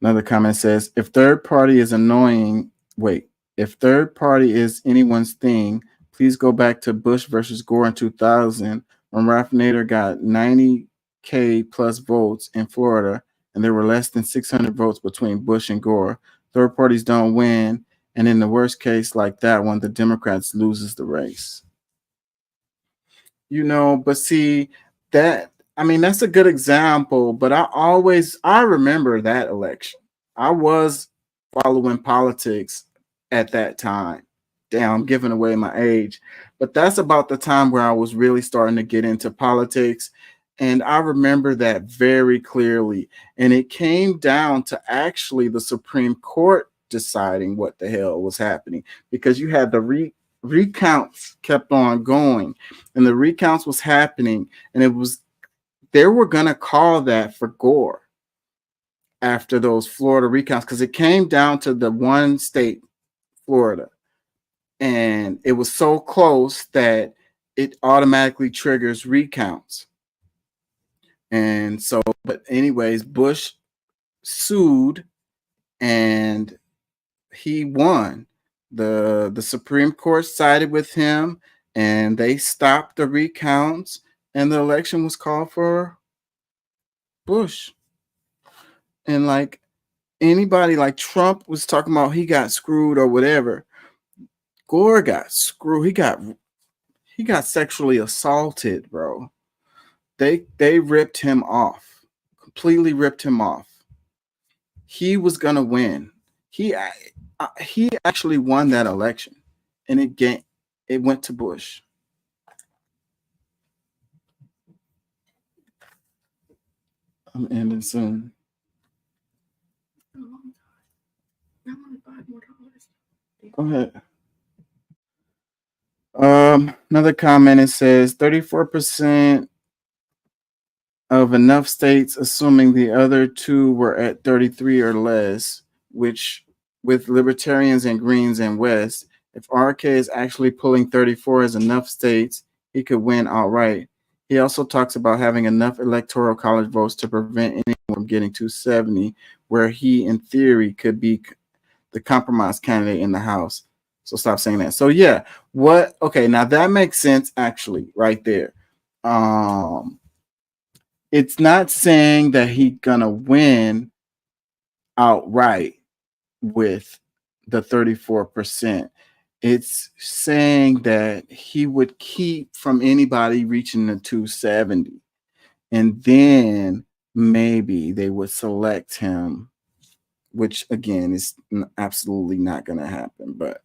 Another comment says, if third party is annoying, if third party is anyone's thing, please go back to Bush versus Gore in 2000 when Ralph Nader got 90K plus votes in Florida, and there were less than 600 votes between Bush and Gore. Third parties don't win, and in the worst case like that one, the Democrats loses the race. But see, that's a good example, but I remember that election. I was following politics at that time. Damn, I'm giving away my age, but that's about the time where I was really starting to get into politics. And I remember that very clearly. And it came down to actually the Supreme Court deciding what the hell was happening, because you had the recounts kept on going, and the recounts was happening, and they were going to call that for Gore after those Florida recounts, because it came down to the one state, Florida. And it was so close that it automatically triggers recounts. And so, but anyways, Bush sued and he won. The Supreme Court sided with him and they stopped the recounts, and the election was called for Bush. And like anybody, like Trump was talking about he got screwed or whatever. Gore got screwed. He got sexually assaulted, bro. They ripped him off. Completely ripped him off. He was gonna win. He actually won that election, and it went to Bush. I'm ending soon. Go ahead. Another comment, it says 34% of enough states, assuming the other two were at 33 or less, which with libertarians and Greens and West, if RK is actually pulling 34 as enough states, he could win outright. He also talks about having enough electoral college votes to prevent anyone from getting 270, where he, in theory, could be the compromise candidate in the House. So stop saying that. So yeah, okay, now that makes sense actually right there. It's not saying that he's gonna win outright with the 34%. it's saying that he would keep from anybody reaching the 270. And then maybe they would select him, which again is absolutely not going to happen. But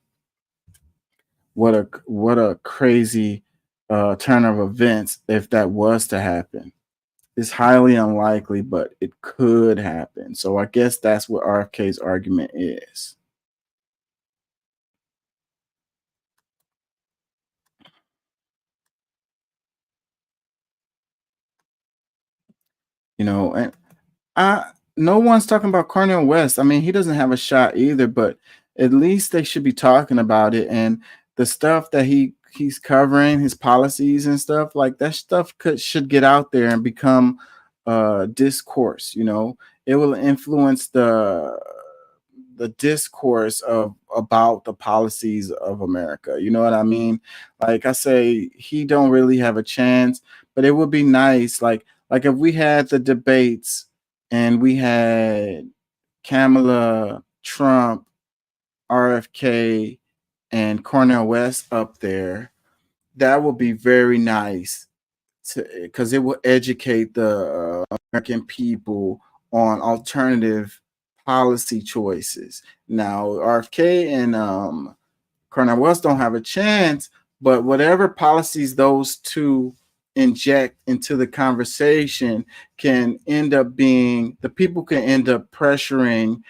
what a crazy turn of events if that was to happen. It's highly unlikely, but it could happen. So I guess that's what RFK's argument is. You know, and no one's talking about Cornel West. I mean, he doesn't have a shot either, but at least they should be talking about it. And the stuff that he's covering, his policies and stuff, like that stuff should get out there and become discourse. You know, it will influence the discourse about the policies of America. You know what I mean? Like I say, he don't really have a chance, but it would be nice, like if we had the debates and we had Kamala, Trump, RFK, and Cornel West up there, that would be very nice, because it will educate the American people on alternative policy choices. Now, RFK and Cornel West don't have a chance, but whatever policies those two inject into the conversation can end up being, the people can end up pressuring,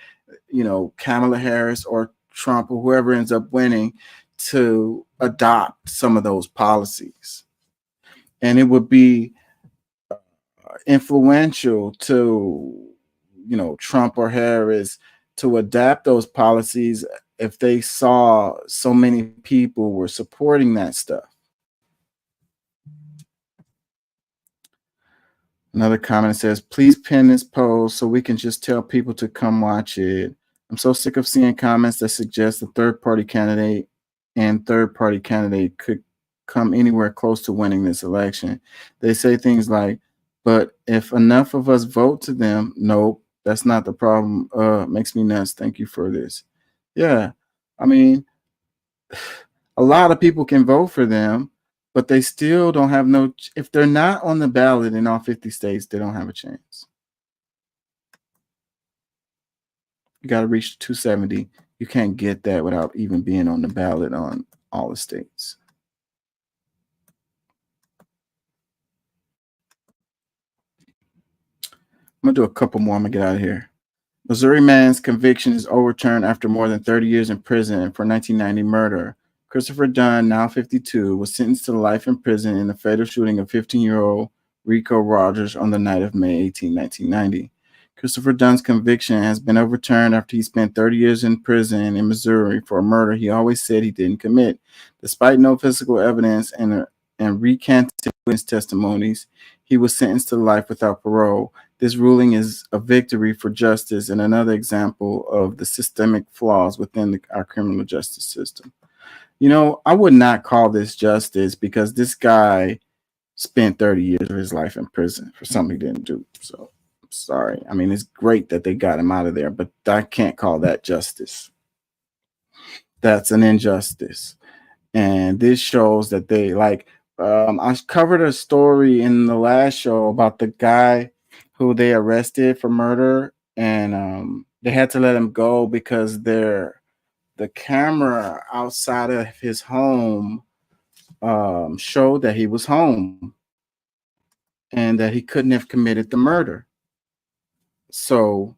you know, Kamala Harris or Trump or whoever ends up winning to adopt some of those policies. And it would be influential to, you know, Trump or Harris to adapt those policies if they saw so many people were supporting that stuff. Another comment says, please pin this post so we can just tell people to come watch it. I'm so sick of seeing comments that suggest a third-party candidate could come anywhere close to winning this election. They say things like, but if enough of us vote to them, nope, that's not the problem. Makes me nuts. Thank you for this. Yeah, I mean, a lot of people can vote for them, but they still don't have if they're not on the ballot in all 50 states, they don't have a chance. You got to reach 270. You can't get that without even being on the ballot on all the states. I'm going to do a couple more. I'm going to get out of here. Missouri man's conviction is overturned after more than 30 years in prison for 1990 murder. Christopher Dunn, now 52, was sentenced to life in prison in the fatal shooting of 15-year-old Rico Rogers on the night of May 18, 1990. Christopher Dunn's conviction has been overturned after he spent 30 years in prison in Missouri for a murder he always said he didn't commit. Despite no physical evidence and recanted witness testimonies, he was sentenced to life without parole. This ruling is a victory for justice and another example of the systemic flaws within our criminal justice system. You know, I would not call this justice because this guy spent 30 years of his life in prison for something he didn't do. So I'm sorry. I mean, it's great that they got him out of there, but I can't call that justice. That's an injustice. And this shows that they I covered a story in the last show about the guy who they arrested for murder, and they had to let him go because the camera outside of his home showed that he was home and that he couldn't have committed the murder. So,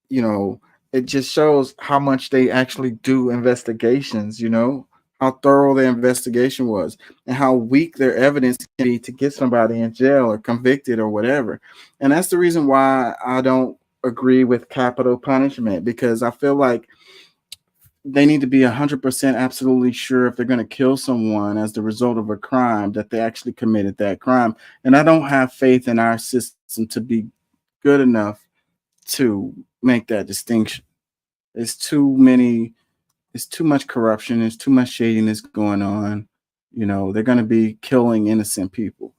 you know, it just shows how much they actually do investigations, you know, how thorough their investigation was and how weak their evidence can be to get somebody in jail or convicted or whatever. And that's the reason why I don't agree with capital punishment, because I feel like they need to be 100% absolutely sure if they're going to kill someone as the result of a crime that they actually committed that crime. And I don't have faith in our system to be good enough to make that distinction. It's too much corruption. There's too much shadiness going on. You know, they're going to be killing innocent people.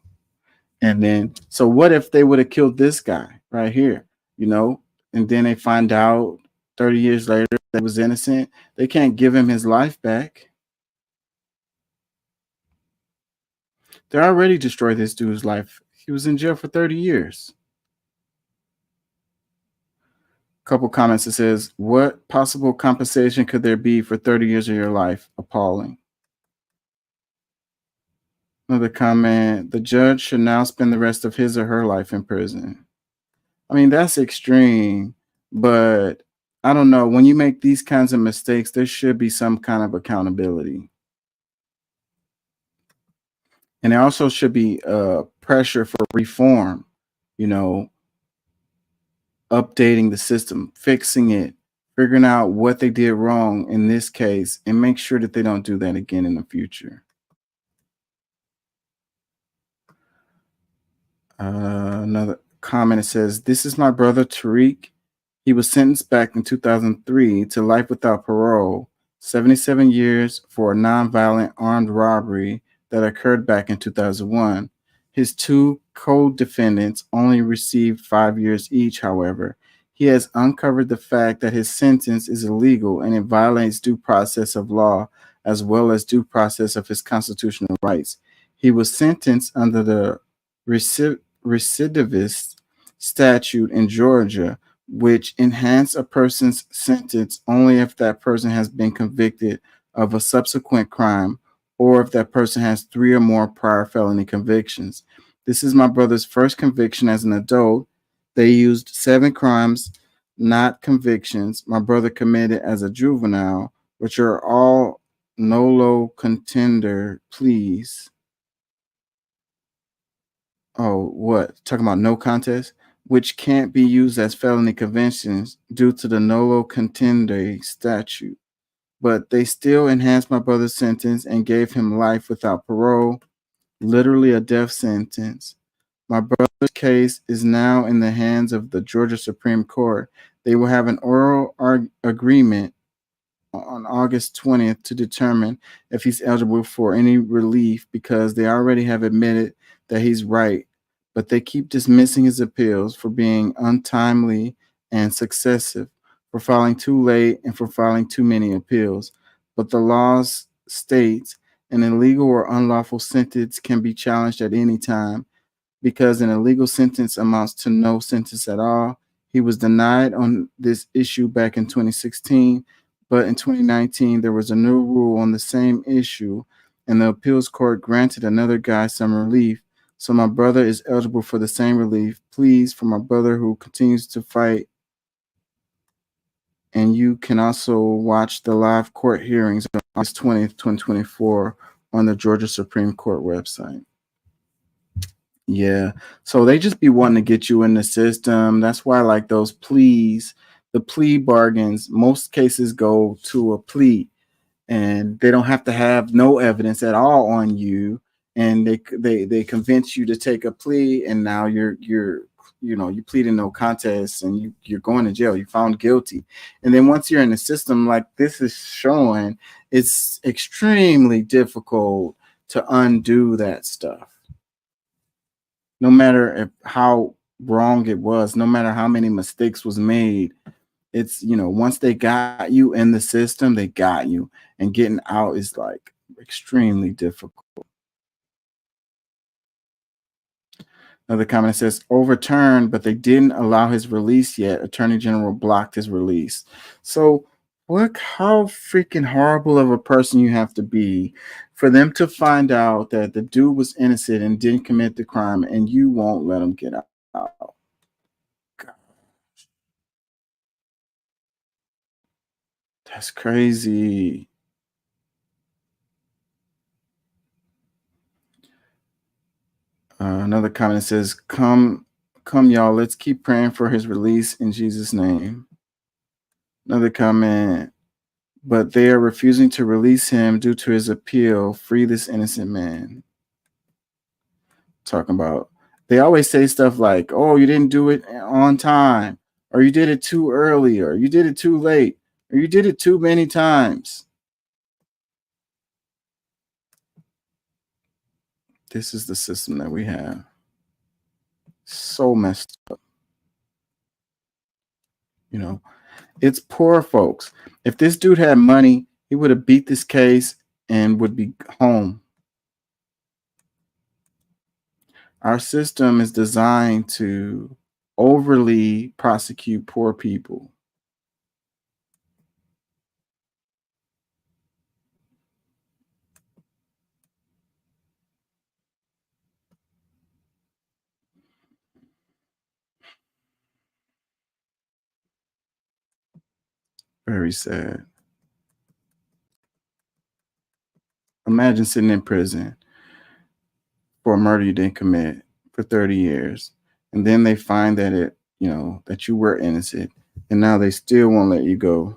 And then, so what if they would have killed this guy right here, you know, and then they find out 30 years later that was innocent? They can't give him his life back. They already destroyed this dude's life. He was in jail for 30 years. Couple comments that says, what possible compensation could there be for 30 years of your life? Appalling. Another comment, the judge should now spend the rest of his or her life in prison. I mean, that's extreme, but I don't know. When you make these kinds of mistakes, there should be some kind of accountability. And there also should be pressure for reform, you know, updating the system, fixing it, figuring out what they did wrong in this case, and make sure that they don't do that again in the future. Another comment, it says, this is my brother Tariq. He was sentenced back in 2003 to life without parole, 77 years for a nonviolent armed robbery that occurred back in 2001. His two co-defendants only received 5 years each, however. He has uncovered the fact that his sentence is illegal and it violates due process of law as well as due process of his constitutional rights. He was sentenced under the recidivist statute in Georgia, which enhances a person's sentence only if that person has been convicted of a subsequent crime or if that person has 3 or more prior felony convictions. This is my brother's first conviction as an adult. They used 7 crimes, not convictions, my brother committed as a juvenile, which are all nolo contender pleas. Oh, what? Talking about no contest? Which can't be used as felony convictions due to the nolo contendere statute. But they still enhanced my brother's sentence and gave him life without parole, literally a death sentence. My brother's case is now in the hands of the Georgia Supreme Court. They will have an oral agreement on August 20th to determine if he's eligible for any relief because they already have admitted that he's right, but they keep dismissing his appeals for being untimely and successive, for filing too late and for filing too many appeals. But the laws states an illegal or unlawful sentence can be challenged at any time because an illegal sentence amounts to no sentence at all. He was denied on this issue back in 2016, but in 2019, there was a new rule on the same issue, and the appeals court granted another guy some relief. So my brother is eligible for the same relief. Please, for my brother who continues to fight. And you can also watch the live court hearings on August 20th, 2024 on the Georgia Supreme Court website. Yeah, so they just be wanting to get you in the system. That's why, like, those pleas, the plea bargains, most cases go to a plea, and they don't have to have no evidence at all on you, and they convince you to take a plea, and now you're you plead in no contest, and you're going to jail. You found guilty, and then once you're in the system, like this is showing, it's extremely difficult to undo that stuff. No matter how wrong it was, no matter how many mistakes was made, it's, once they got you in the system, they got you. And getting out is like extremely difficult. Another comment says, overturned, but they didn't allow his release yet. Attorney General blocked his release. So look how freaking horrible of a person you have to be for them to find out that the dude was innocent and didn't commit the crime, and you won't let him get out. Gosh. That's crazy. Another comment says, come, y'all, let's keep praying for his release in Jesus' name. Another comment, but they are refusing to release him due to his appeal. Free this innocent man. Talking about, they always say stuff like, oh, you didn't do it on time, or you did it too early, or you did it too late, or you did it too many times. This is the system that we have. So messed up. It's poor folks. If this dude had money, he would have beat this case and would be home. Our system is designed to overly prosecute poor people. Very sad. Imagine sitting in prison for a murder you didn't commit for 30 years. And then they find that that you were innocent. And now they still won't let you go.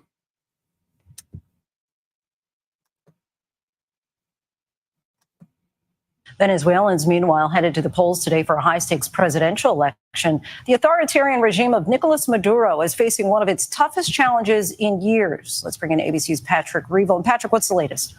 Venezuelans, meanwhile, headed to the polls today for a high-stakes presidential election. The authoritarian regime of Nicolas Maduro is facing one of its toughest challenges in years. Let's bring in ABC's Patrick Reevell. And Patrick, what's the latest?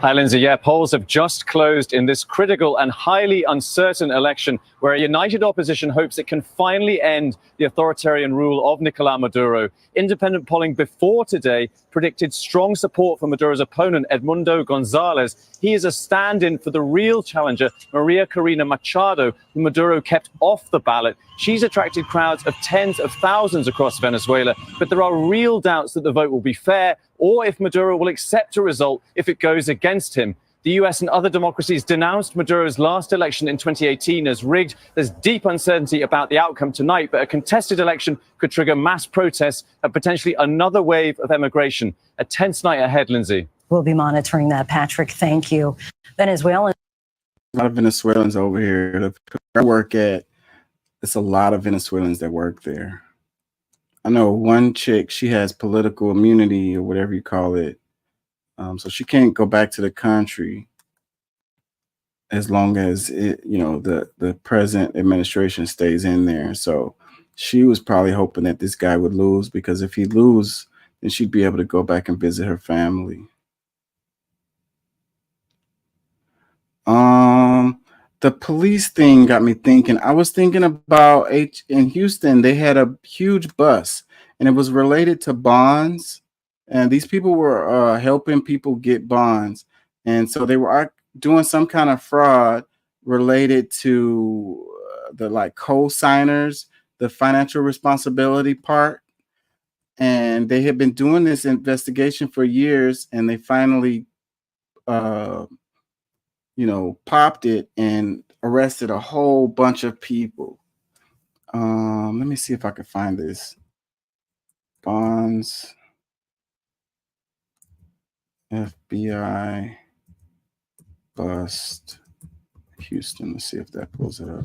Hi, Lindsay. Yeah, polls have just closed in this critical and highly uncertain election where a united opposition hopes it can finally end the authoritarian rule of Nicolás Maduro. Independent polling before today predicted strong support for Maduro's opponent, Edmundo Gonzalez. He is a stand-in for the real challenger, Maria Corina Machado, who Maduro kept off the ballot. She's attracted crowds of tens of thousands across Venezuela, but there are real doubts that the vote will be fair or if Maduro will accept a result if it goes against him. The US and other democracies denounced Maduro's last election in 2018 as rigged. There's deep uncertainty about the outcome tonight, but a contested election could trigger mass protests and potentially another wave of emigration. A tense night ahead, Lindsay. We'll be monitoring that, Patrick. Thank you. Venezuelan. A lot of Venezuelans over here. The I work at, it's a lot of Venezuelans that work there. I know one chick, she has political immunity or whatever you call it. So she can't go back to the country as long as the present administration stays in there. So she was probably hoping that this guy would lose, because if he lose, then she'd be able to go back and visit her family. The police thing got me thinking. I was thinking about in Houston, they had a huge bus and it was related to bonds. And these people were helping people get bonds. And so they were doing some kind of fraud related to the co-signers, the financial responsibility part. And they had been doing this investigation for years, and they finally, popped it and arrested a whole bunch of people. Let me see if I can find this. Bonds. FBI bust Houston. Let's see if that pulls it up.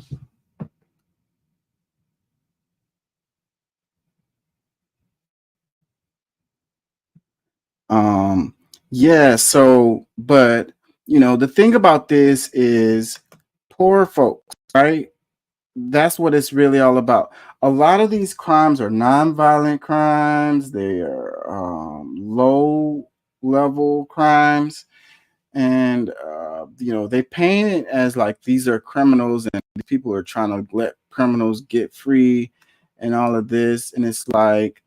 Yeah, so, but, the thing about this is poor folks, right? That's what it's really all about. A lot of these crimes are nonviolent crimes. They are low level crimes, and they paint it as like these are criminals and people are trying to let criminals get free and all of this. And it's like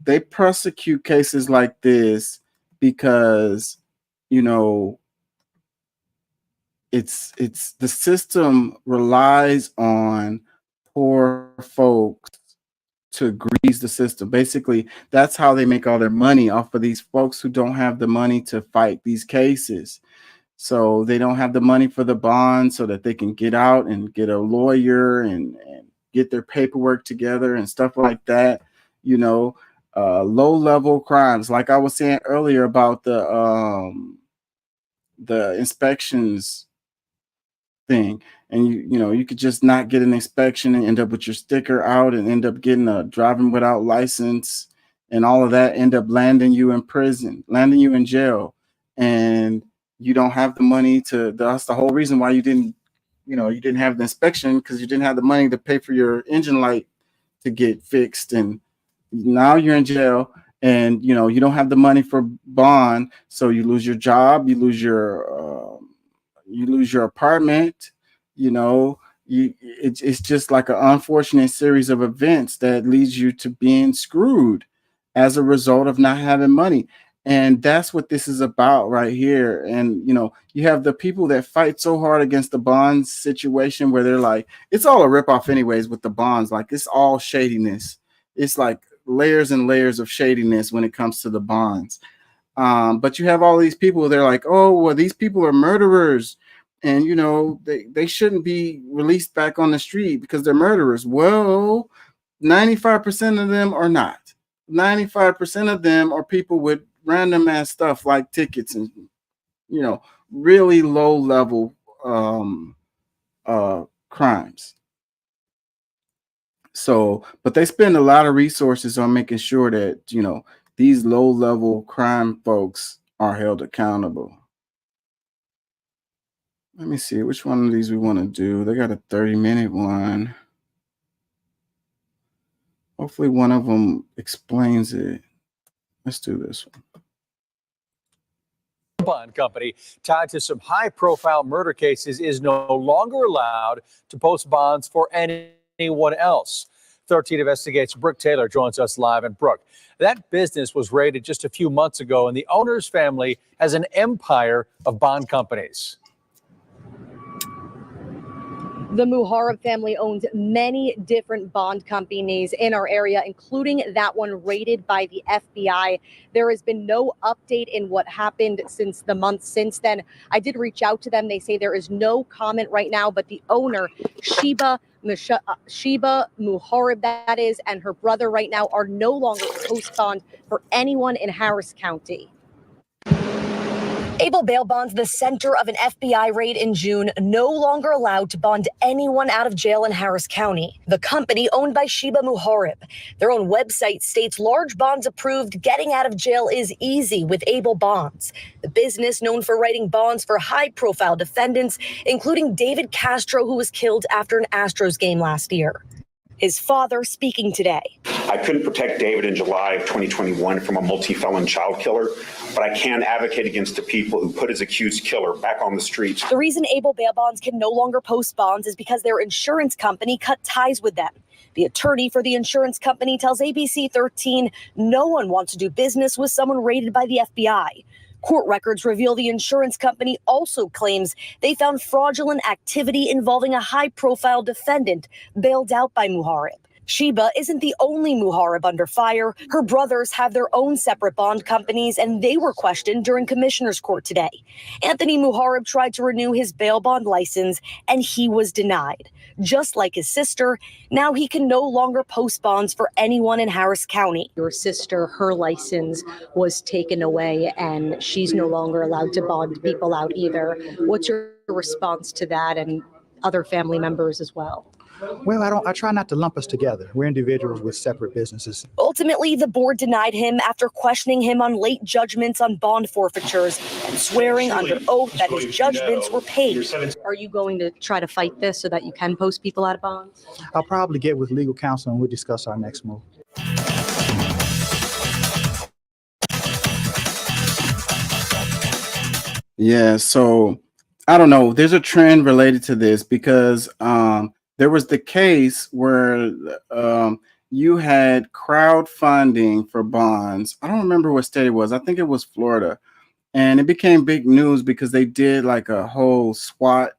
they prosecute cases like this because it's the system relies on poor folks to grease the system. Basically, that's how they make all their money, off of these folks who don't have the money to fight these cases. So they don't have the money for the bond so that they can get out and get a lawyer and get their paperwork together and stuff like that. Low level crimes, like I was saying earlier about the inspections thing. And you could just not get an inspection and end up with your sticker out and end up getting a driving without license, and all of that end up landing you in prison, landing you in jail. And you don't have the money that's the whole reason why you didn't have the inspection, because you didn't have the money to pay for your engine light to get fixed. And now you're in jail, and you don't have the money for bond, so you lose your job, you lose your apartment. It's just like an unfortunate series of events that leads you to being screwed as a result of not having money. And that's what this is about right here. And, you have the people that fight so hard against the bonds situation where they're like, it's all a ripoff anyways with the bonds. Like, it's all shadiness. It's like layers and layers of shadiness when it comes to the bonds. But you have all these people, they're like, oh, well, these people are murderers. And, they shouldn't be released back on the street because they're murderers. Well, 95% of them are not. 95% of them are people with random ass stuff like tickets and really low level crimes. So, but they spend a lot of resources on making sure that these low level crime folks are held accountable. Let me see which one of these we want to do. They got a 30-minute one. Hopefully one of them explains it. Let's do this one. Bond company tied to some high-profile murder cases is no longer allowed to post bonds for anyone else. 13 Investigates Brooke Taylor joins us live. And Brooke, that business was raided just a few months ago, and the owner's family has an empire of bond companies. The Muharrab family owns many different bond companies in our area, including that one raided by the FBI. There has been no update in what happened since the month since then. I did reach out to them. They say there is no comment right now, but the owner, Sheba Muharrab, that is, and her brother right now are no longer post bond for anyone in Harris County. Able Bail Bonds, the center of an FBI raid in June, no longer allowed to bond anyone out of jail in Harris County. The company owned by Sheba Muharrab. Their own website states large bonds approved, getting out of jail is easy with Able Bonds. The business known for writing bonds for high-profile defendants, including David Castro, who was killed after an Astros game last year. His father speaking today. I couldn't protect David in July of 2021 from a multi-felon child killer, but I can advocate against the people who put his accused killer back on the streets. The reason Able Bail Bonds can no longer post bonds is because their insurance company cut ties with them. The attorney for the insurance company tells ABC 13 no one wants to do business with someone raided by the FBI. Court records reveal the insurance company also claims they found fraudulent activity involving a high-profile defendant bailed out by Muharrab. Sheba isn't the only Muharrab under fire. Her brothers have their own separate bond companies, and they were questioned during Commissioner's Court today. Anthony Muharrab tried to renew his bail bond license, and he was denied. Just like his sister, now he can no longer post bonds for anyone in Harris County. Your sister, her license was taken away, and she's no longer allowed to bond people out either. What's your response to that and other family members as well? Well, I try not to lump us together. We're individuals with separate businesses. Ultimately, the board denied him after questioning him on late judgments on bond forfeitures and swearing under oath that his judgments were paid. Are you going to try to fight this so that you can post people out of bonds? I'll probably get with legal counsel and we'll discuss our next move. Yeah, so I don't know. There's a trend related to this because there was the case where you had crowdfunding for bonds. I don't remember what state it was. I think it was Florida. And it became big news because they did like a whole SWAT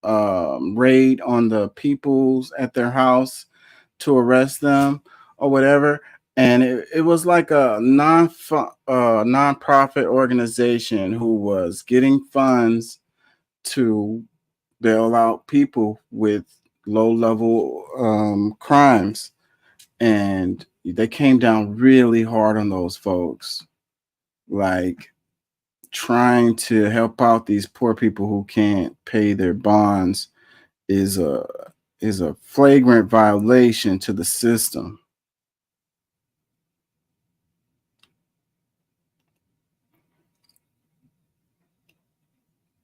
raid on the peoples at their house to arrest them or whatever. And it was like a nonprofit organization who was getting funds to bail out people with low-level crimes. And they came down really hard on those folks, like trying to help out these poor people who can't pay their bonds is a flagrant violation to the system.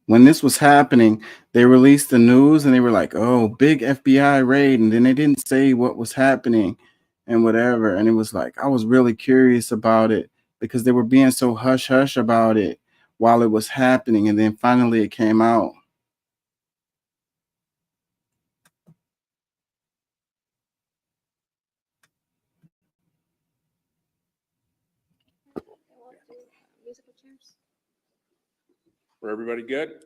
When this was happening, they released the news and they were like, oh, big FBI raid. And then they didn't say what was happening and whatever. And it was like, I was really curious about it because they were being so hush hush about it while it was happening. And then finally it came out. Were everybody good?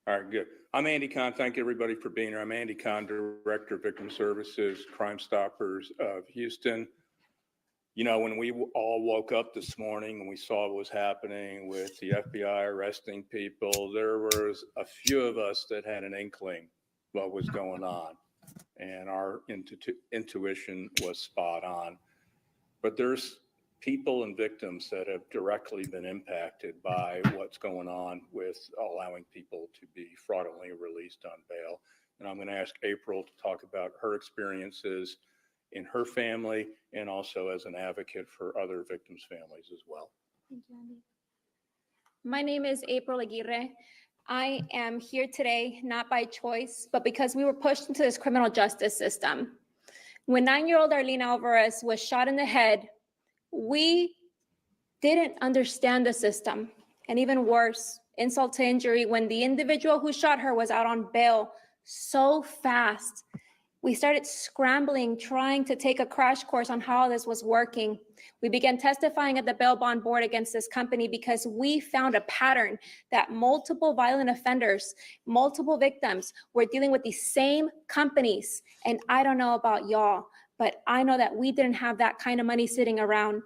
All right, good. I'm Andy Kahn. Thank everybody for being here. I'm Andy Kahn, Director of Victim Services, Crime Stoppers of Houston. You know, when we all woke up this morning and we saw what was happening with the FBI arresting people, there was a few of us that had an inkling what was going on, and our intuition was spot on. But there's people and victims that have directly been impacted by what's going on with allowing people to be fraudulently released on bail. And I'm going to ask April to talk about her experiences in her family and also as an advocate for other victims' families as well. Thank you, Andy. My name is April Aguirre. I am here today not by choice, but because we were pushed into this criminal justice system. When 9-year-old Arlene Alvarez was shot in the head, we didn't understand the system. And even worse, insult to injury, when the individual who shot her was out on bail so fast, we started scrambling, trying to take a crash course on how this was working. We began testifying at the bail bond board against this company because we found a pattern that multiple violent offenders, multiple victims were dealing with these same companies. And I don't know about y'all, but I know that we didn't have that kind of money sitting around.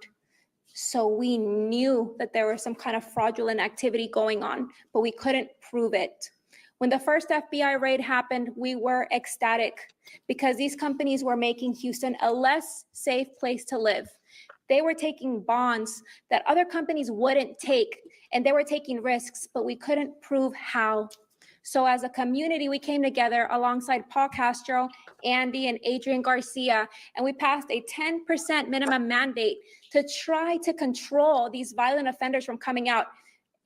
So we knew that there was some kind of fraudulent activity going on, but we couldn't prove it. When the first FBI raid happened, we were ecstatic because these companies were making Houston a less safe place to live. They were taking bonds that other companies wouldn't take, and they were taking risks, but we couldn't prove how. So as a community, we came together alongside Paul Castro, Andy, and Adrian Garcia, and we passed a 10% minimum mandate to try to control these violent offenders from coming out.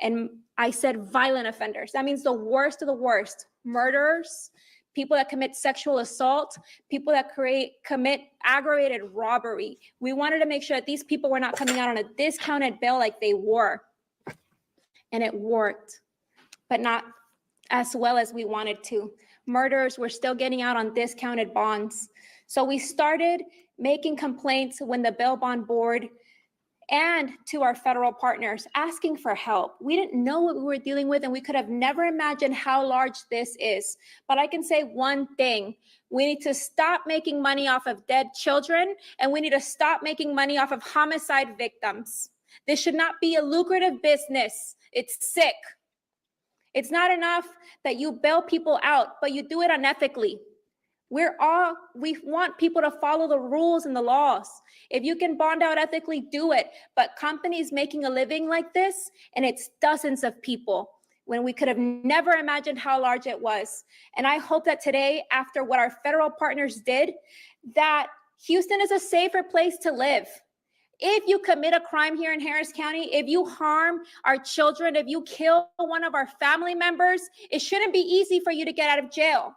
And I said violent offenders. That means the worst of the worst. Murderers, people that commit sexual assault, people that commit aggravated robbery. We wanted to make sure that these people were not coming out on a discounted bail like they were. And it worked, but not as well as we wanted to. Murderers were still getting out on discounted bonds. So we started making complaints when the bail bond board and to our federal partners asking for help. We didn't know what we were dealing with, and we could have never imagined how large this is. But I can say one thing: we need to stop making money off of dead children, and we need to stop making money off of homicide victims. This should not be a lucrative business. It's sick. It's not enough that you bail people out, but you do it unethically. We want people to follow the rules and the laws. If you can bond out ethically, do it. But companies making a living like this, and it's dozens of people, when we could have never imagined how large it was. And I hope that today, after what our federal partners did, that Houston is a safer place to live. If you commit a crime here in Harris County, if you harm our children, if you kill one of our family members, it shouldn't be easy for you to get out of jail.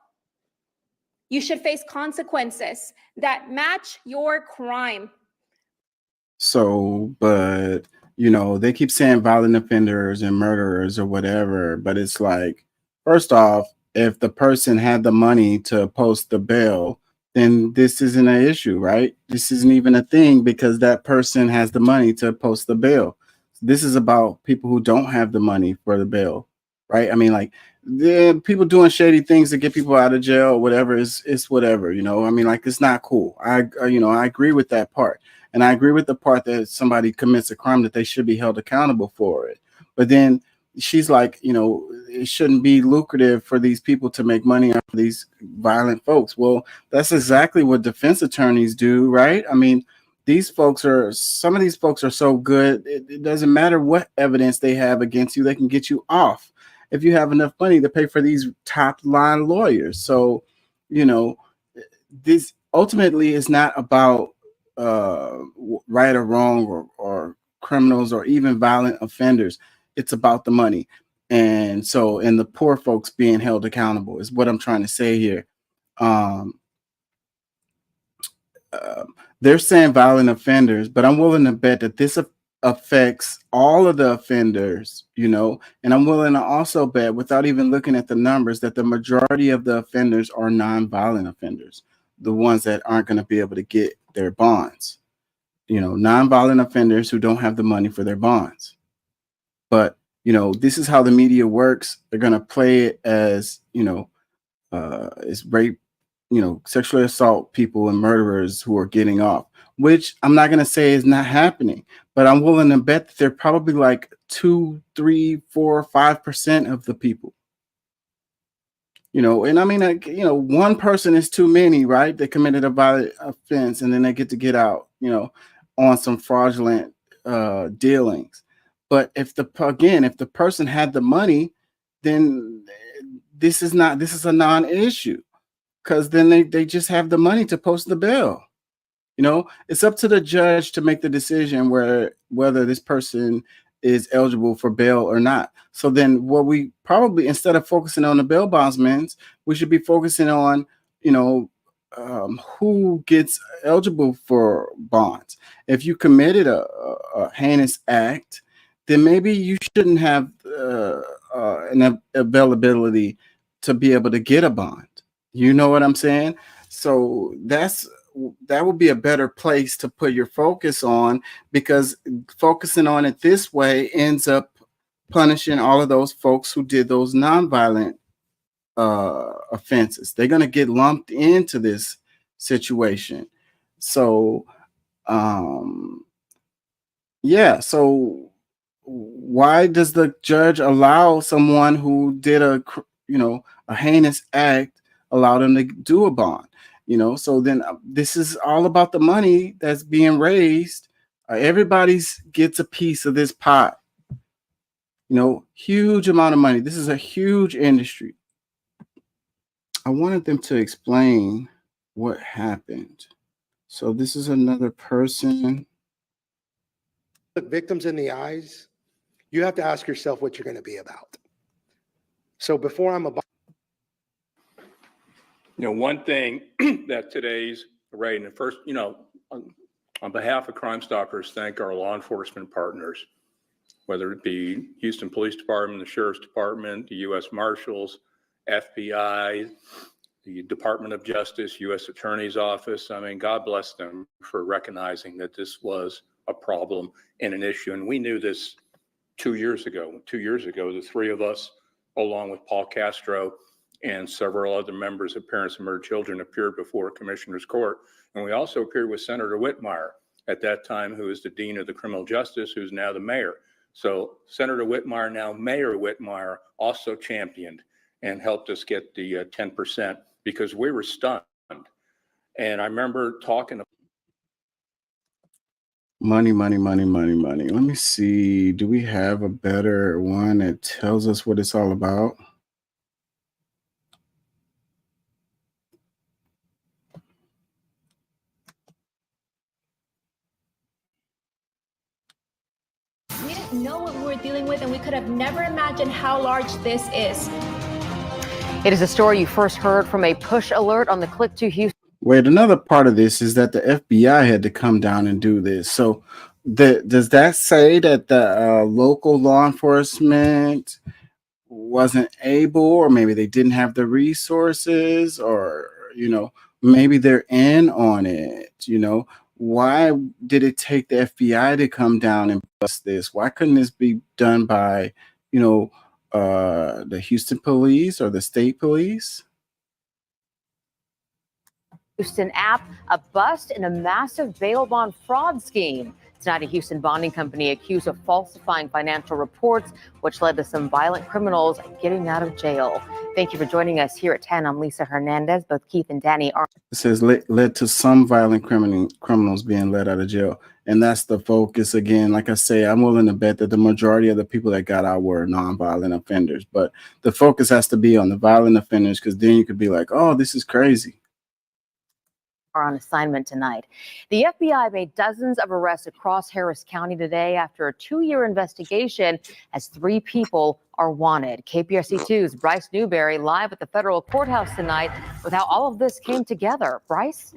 You should face consequences that match your crime. So, but, you know, they keep saying violent offenders and murderers or whatever, but it's like, first off, if the person had the money to post the bail, then this isn't an issue, right? This isn't even a thing because that person has the money to post the bail. This is about people who don't have the money for the bail, right? I mean, like, the people doing shady things to get people out of jail or whatever is whatever, you know. I mean, like, it's not cool. I agree with that part. And I agree with the part that somebody commits a crime that they should be held accountable for it. But then she's like, you know, it shouldn't be lucrative for these people to make money off of these violent folks. Well, that's exactly what defense attorneys do, right? I mean, some of these folks are so good, it doesn't matter what evidence they have against you, they can get you off if you have enough money to pay for these top line lawyers. So, you know, this ultimately is not about right or wrong or criminals or even violent offenders. It's about the money. And the poor folks being held accountable is what I'm trying to say here. They're saying violent offenders, but I'm willing to bet that this affects all of the offenders, you know, and I'm willing to also bet, without even looking at the numbers, that the majority of the offenders are non-violent offenders, the ones that aren't going to be able to get their bonds. nonviolent offenders who don't have the money for their bonds. But, this is how the media works. They're going to play it as, it's rape, sexually assault people and murderers who are getting off, which I'm not going to say is not happening, but I'm willing to bet that they're probably like 2, 3, 4, 5% of the people. And I mean, one person is too many, right? They committed a violent offense and then they get to get out, on some fraudulent dealings. But if the person had the money, then this is a non-issue, because then they just have the money to post the bail. It's up to the judge to make the decision whether this person is eligible for bail or not. So then what we probably, instead of focusing on the bail bondsmen, we should be focusing on, who gets eligible for bonds. If you committed a heinous act, then maybe you shouldn't have an availability to be able to get a bond. You know what I'm saying? So that would be a better place to put your focus on, because focusing on it this way ends up punishing all of those folks who did those nonviolent offenses. They're going to get lumped into this situation. So, so why does the judge allow someone who did a heinous act, allow them to do a bond? So then this is all about the money that's being raised. Everybody gets a piece of this pot. Huge amount of money. This is a huge industry. I wanted them to explain what happened. So this is another person. Look victims in the eyes, you have to ask yourself what you're going to be about. So before I'm about. One thing that today's right, and first, on behalf of Crime Stoppers, thank our law enforcement partners, whether it be Houston Police Department, the Sheriff's Department, the U.S. Marshals, FBI, the Department of Justice, U.S. Attorney's Office. I mean, God bless them for recognizing that this was a problem and an issue. And we knew this 2 years ago. 2 years ago, the three of us, along with Paul Castro and several other members of Parents and Murdered Children, appeared before Commissioner's Court. And we also appeared with Senator Whitmire at that time, who is the Dean of the Criminal Justice, who's now the mayor. So Senator Whitmire, now Mayor Whitmire, also championed and helped us get the 10%, because we were stunned. And I remember talking to Money. Let me see. Do we have a better one that tells us what it's all about? We didn't know what we were dealing with, and we could have never imagined how large this is. It is a story you first heard from a push alert on the Click to Houston. Wait, another part of this is that the FBI had to come down and do this. So does that say that the local law enforcement wasn't able, or maybe they didn't have the resources, or, maybe they're in on it? Why did it take the FBI to come down and bust this? Why couldn't this be done by, the Houston police or the state police? Houston app, a bust in a massive bail bond fraud scheme. Tonight, a Houston bonding company accused of falsifying financial reports, which led to some violent criminals getting out of jail. Thank you for joining us here at 10. I'm Lisa Hernandez. Both Keith and Danny are. It says led to some violent criminals being let out of jail. And that's the focus. Again, like I say, I'm willing to bet that the majority of the people that got out were nonviolent offenders. But the focus has to be on the violent offenders, because then you could be like, oh, this is crazy. Are on assignment tonight. The FBI made dozens of arrests across Harris County today after a 2-year investigation, as 3 people are wanted. KPRC2's Bryce Newberry live at the federal courthouse tonight with how all of this came together. Bryce?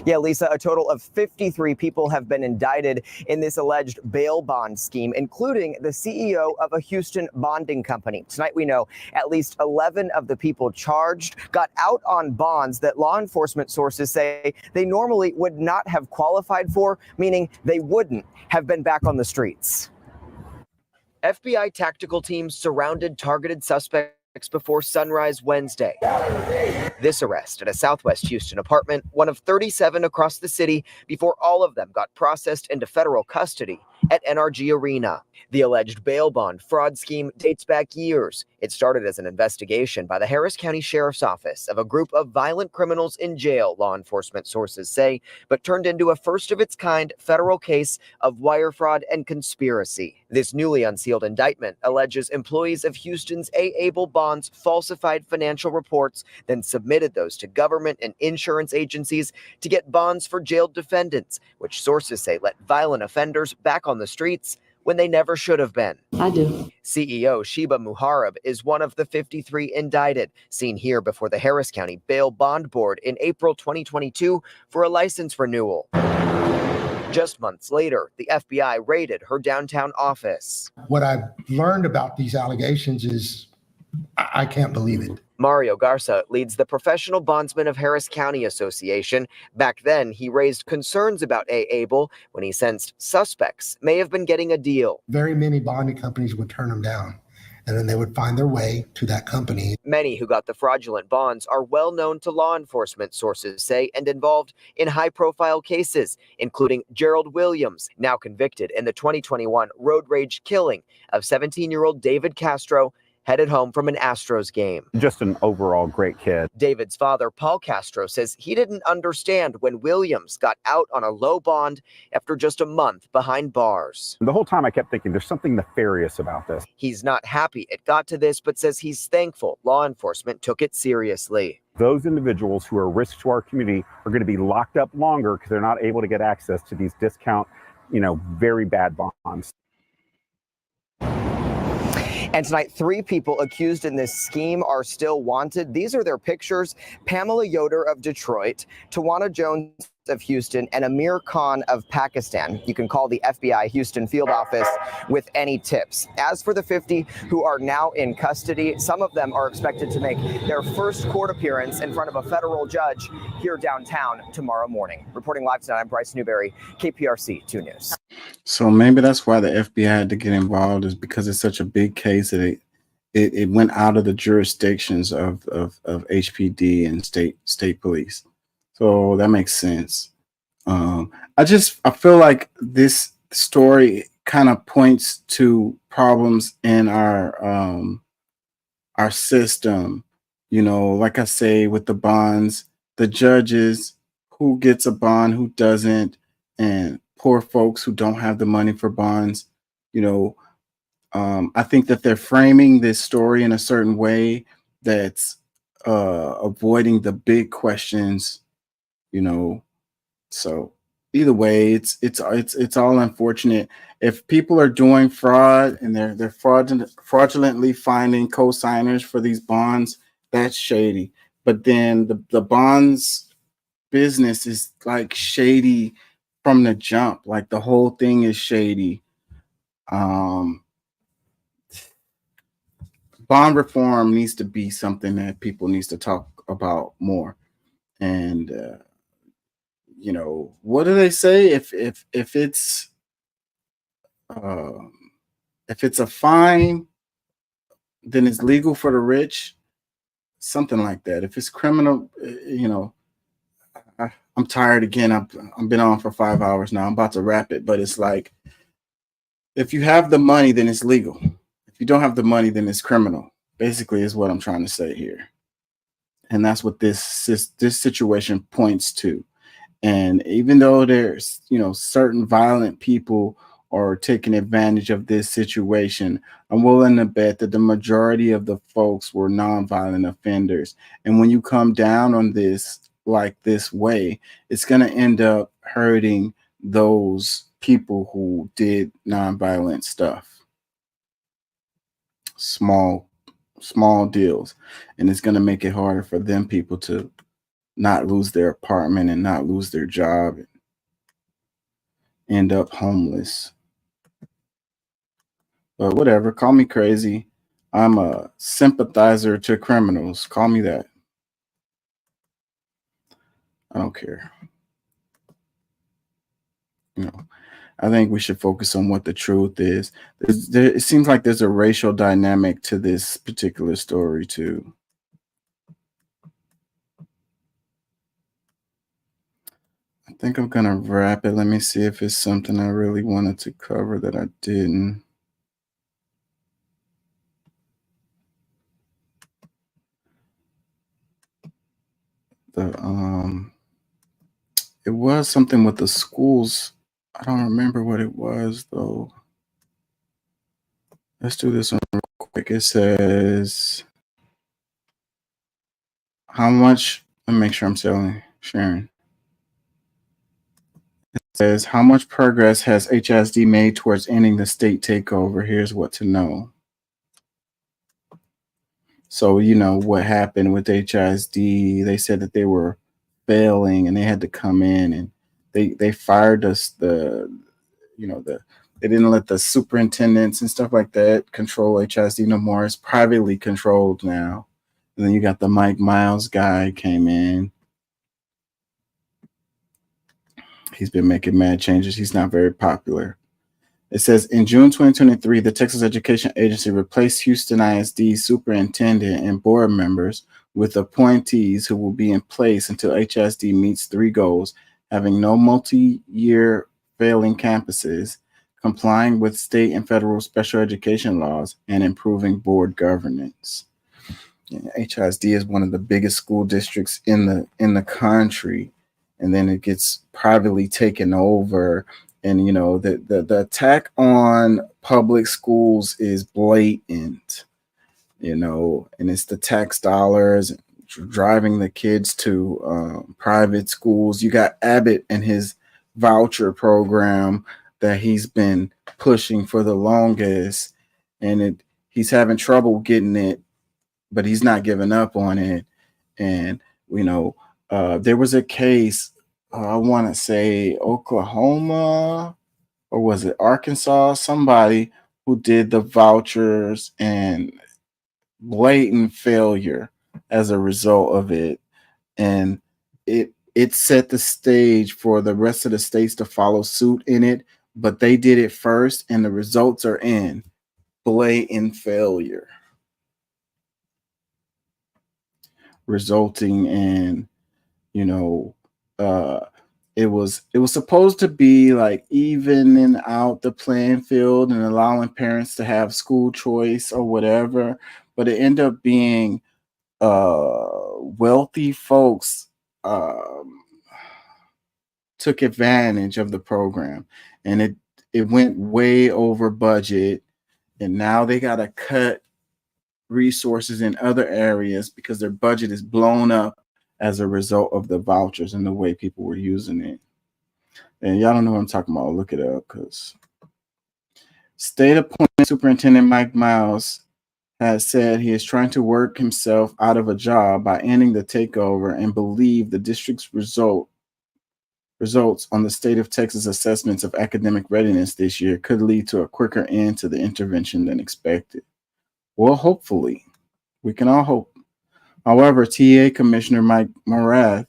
Yeah, Lisa, a total of 53 people have been indicted in this alleged bail bond scheme, including the CEO of a Houston bonding company. Tonight, we know at least 11 of the people charged got out on bonds that law enforcement sources say they normally would not have qualified for, meaning they wouldn't have been back on the streets. FBI tactical teams surrounded targeted suspects before sunrise Wednesday. This arrest at a Southwest Houston apartment, one of 37 across the city, before all of them got processed into federal custody at NRG Arena. The alleged bail bond fraud scheme dates back years. It started as an investigation by the Harris County Sheriff's Office of a group of violent criminals in jail, law enforcement sources say, but turned into a first-of-its-kind federal case of wire fraud and conspiracy. This newly unsealed indictment alleges employees of Houston's A-Able Bonds falsified financial reports, then submitted those to government and insurance agencies to get bonds for jailed defendants, which sources say let violent offenders back on the streets when they never should have been. I do. CEO Sheba Muharrab is one of the 53 indicted, seen here before the Harris County Bail Bond Board in April 2022 for a license renewal. Just months later, the FBI raided her downtown office. What I've learned about these allegations is I can't believe it. Mario Garza leads the Professional Bondsmen of Harris County Association. Back then, he raised concerns about A-Able when he sensed suspects may have been getting a deal. Very many bonding companies would turn them down, and then they would find their way to that company. Many who got the fraudulent bonds are well known to law enforcement, sources say, and involved in high-profile cases, including Gerald Williams, now convicted in the 2021 road rage killing of 17-year-old David Castro, headed home from an Astros game. Just an overall great kid. David's father, Paul Castro, says he didn't understand when Williams got out on a low bond after just a month behind bars. The whole time I kept thinking there's something nefarious about this. He's not happy it got to this, but says he's thankful law enforcement took it seriously. Those individuals who are a risk to our community are going to be locked up longer because they're not able to get access to these discount, very bad bonds. And tonight, 3 people accused in this scheme are still wanted. These are their pictures: Pamela Yoder of Detroit, Tawana Jones of Houston, and Amir Khan of Pakistan. You can call the FBI Houston field office with any tips. As for the 50 who are now in custody, some of them are expected to make their first court appearance in front of a federal judge here downtown tomorrow morning. Reporting live tonight, I'm Bryce Newberry, KPRC 2 News. So maybe that's why the FBI had to get involved, is because it's such a big case that it went out of the jurisdictions of HPD and state police. So that makes sense. I feel like this story kind of points to problems in our system. Like I say, with the bonds, the judges, who gets a bond, who doesn't, and poor folks who don't have the money for bonds. I think that they're framing this story in a certain way that's avoiding the big questions. So either way, it's all unfortunate. If people are doing fraud and they're fraudulently finding co-signers for these bonds, that's shady. But then the bonds business is like shady from the jump. Like the whole thing is shady. Bond reform needs to be something that people needs to talk about more. And what do they say? If it's a fine, then it's legal for the rich, something like that. If it's criminal, I'm tired again. I've been on for 5 hours now. I'm about to wrap it, but it's like, if you have the money, then it's legal. If you don't have the money, then it's criminal. Basically, is what I'm trying to say here, and that's what this situation points to. And even though there's, certain violent people are taking advantage of this situation, I'm willing to bet that the majority of the folks were nonviolent offenders. And when you come down on this like this way, it's going to end up hurting those people who did nonviolent stuff. Small deals. And it's going to make it harder for them people to not lose their apartment and not lose their job and end up homeless. But whatever, call me crazy. I'm a sympathizer to criminals. Call me that. I don't care. I think we should focus on what the truth is. It seems like there's a racial dynamic to this particular story too. I think I'm gonna wrap it. Let me see if it's something I really wanted to cover that I didn't. It was something with the schools. I don't remember what it was though. Let's do this one real quick. It says how much. Let me make sure I'm sharing. It says how much progress has HSD made towards ending the state takeover? Here's what to know. So you know what happened with HSD. They said that they were failing and they had to come in and they fired us. They didn't let the superintendents and stuff like that control HSD no more. It's privately controlled now. And then you got the Mike Miles guy came in. He's been making mad changes. He's not very popular. It says in June 2023, the Texas Education Agency replaced Houston ISD superintendent and board members with appointees who will be in place until HSD meets 3 goals: having no multi-year failing campuses, complying with state and federal special education laws, and improving board governance. HSD is one of the biggest school districts in the country, and then it gets privately taken over. And you know the attack on public schools is blatant, and it's the tax dollars driving the kids to private schools. You got Abbott and his voucher program that he's been pushing for the longest, and he's having trouble getting it, but he's not giving up on it. And there was a case, I want to say Oklahoma, or was it Arkansas? Somebody who did the vouchers and blatant failure as a result of it. And it set the stage for the rest of the states to follow suit in it, but they did it first and the results are in blatant failure, resulting in, it was supposed to be like evening out the playing field and allowing parents to have school choice or whatever, but it ended up being wealthy folks took advantage of the program, and it went way over budget, and now they got to cut resources in other areas because their budget is blown up as a result of the vouchers and the way people were using it. And y'all don't know what I'm talking about, look it up, because state appointed Superintendent Mike Miles has said he is trying to work himself out of a job by ending the takeover and believe the district's results on the state of Texas assessments of academic readiness this year could lead to a quicker end to the intervention than expected. Well, hopefully, we can all hope. However, TA Commissioner Mike Morath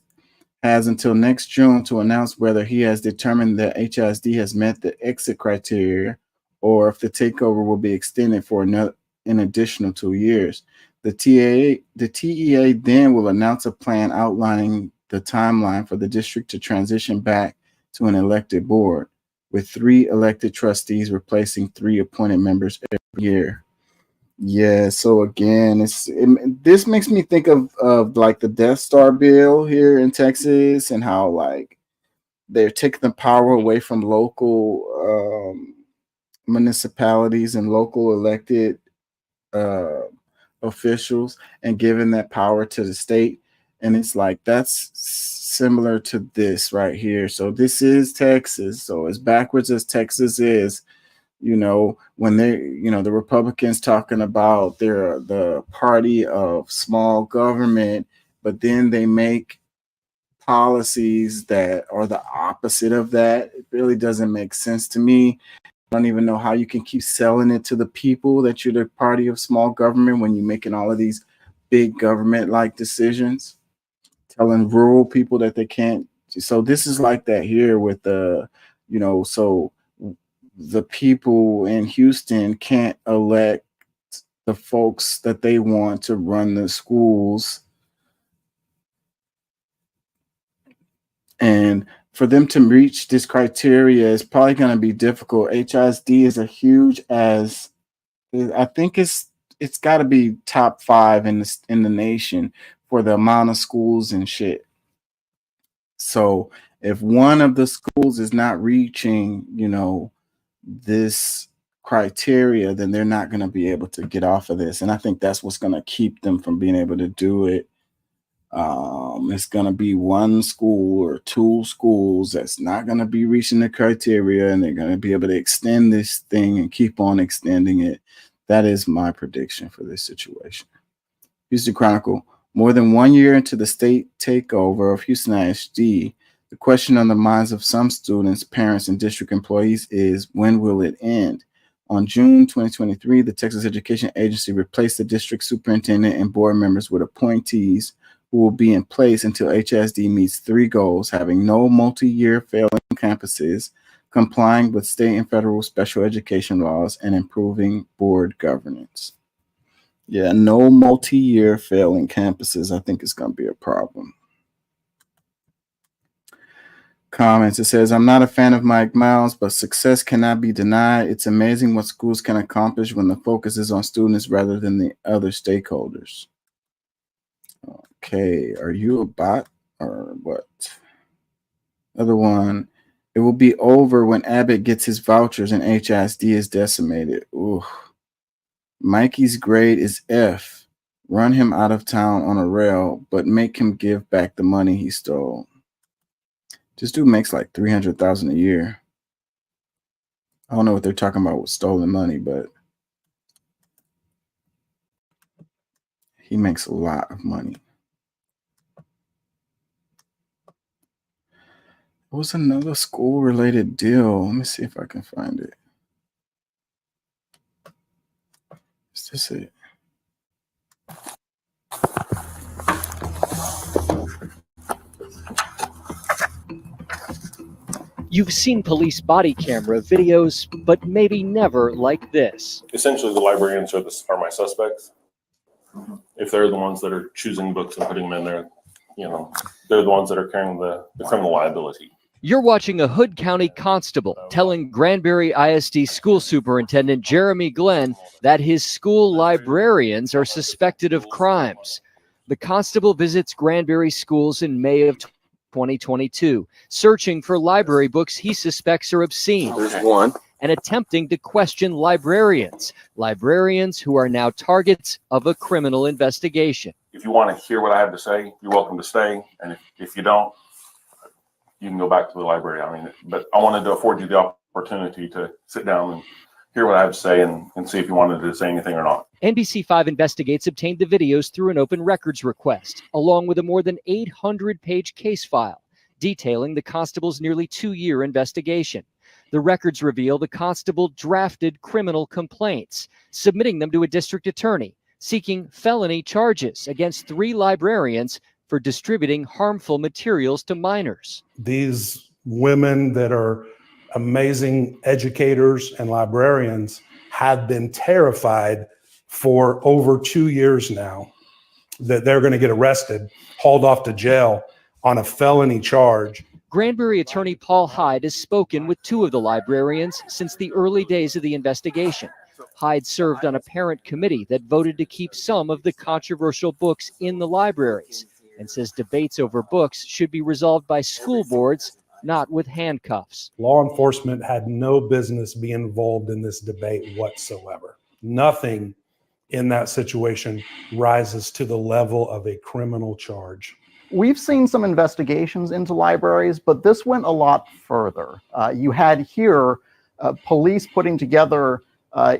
has until next June to announce whether he has determined that HSD has met the exit criteria or if the takeover will be extended for an additional 2 years. The TEA then will announce a plan outlining the timeline for the district to transition back to an elected board, with 3 elected trustees replacing 3 appointed members every year. Yeah, so again, this makes me think of like the Death Star bill here in Texas, and how like they're taking the power away from local municipalities and local elected officials and giving that power to the state. And it's like that's similar to this right here. So this is Texas. So as backwards as Texas is, when the Republicans talking about they're the party of small government, but then they make policies that are the opposite of that. It really doesn't make sense to me. I don't even know how you can keep selling it to the people that you're the party of small government when you're making all of these big government-like decisions, telling rural people that they can't. So this is like that here with the, so the people in Houston can't elect the folks that they want to run the schools. And for them to reach this criteria is probably going to be difficult. HISD is I think it's got to be top 5 in the nation for the amount of schools and shit. So if one of the schools is not reaching, this criteria, then they're not going to be able to get off of this. And I think that's what's going to keep them from being able to do it. It's going to be one school or 2 schools that's not going to be reaching the criteria, and they're going to be able to extend this thing and keep on extending it. That is my prediction for this situation. Houston Chronicle. More than 1 year into the state takeover of Houston ISD, the question on the minds of some students, parents, and district employees is, when will it end? On June 2023, the Texas Education Agency replaced the district superintendent and board members with appointees who will be in place until HISD meets 3 goals: having no multi-year failing campuses, complying with state and federal special education laws, and improving board governance. Yeah, no multi-year failing campuses. I think it's going to be a problem. Comments. It says, I'm not a fan of Mike Miles, but success cannot be denied. It's amazing what schools can accomplish when the focus is on students rather than the other stakeholders. Okay, are you a bot or what? Other one. It will be over when Abbott gets his vouchers and HISD is decimated. Ooh. Mikey's grade is F. Run him out of town on a rail, but make him give back the money he stole. This dude makes like $300,000 a year. I don't know what they're talking about with stolen money, but he makes a lot of money. What was another school-related deal? Let me see if I can find it. Is this it? You've seen police body camera videos, but maybe never like this. Essentially, the librarians are my suspects. If they're the ones that are choosing books and putting them in there, they're the ones that are carrying the criminal liability. You're watching a Hood County constable telling Granbury ISD school superintendent Jeremy Glenn that his school librarians are suspected of crimes. The constable visits Granbury schools in May of 2022, searching for library books he suspects are obscene. There's one. And attempting to question librarians who are now targets of a criminal investigation. If you want to hear what I have to say, you're welcome to stay. And if you don't, you can go back to the library. But I wanted to afford you the opportunity to sit down and hear what I have to say and see if you wanted to say anything or not. NBC5 Investigates obtained the videos through an open records request, along with a more than 800-page case file detailing the constable's nearly 2-year investigation. The records reveal the constable drafted criminal complaints, submitting them to a district attorney, seeking felony charges against 3 librarians for distributing harmful materials to minors. These women that are amazing educators and librarians have been terrified for over 2 years now that they're going to get arrested, hauled off to jail on a felony charge. Granbury attorney Paul Hyde has spoken with 2 of the librarians since the early days of the investigation. Hyde served on a parent committee that voted to keep some of the controversial books in the libraries and says debates over books should be resolved by school boards, not with handcuffs. Law enforcement had no business being involved in this debate whatsoever. Nothing in that situation rises to the level of a criminal charge. We've seen some investigations into libraries, but this went a lot further. You had here police putting together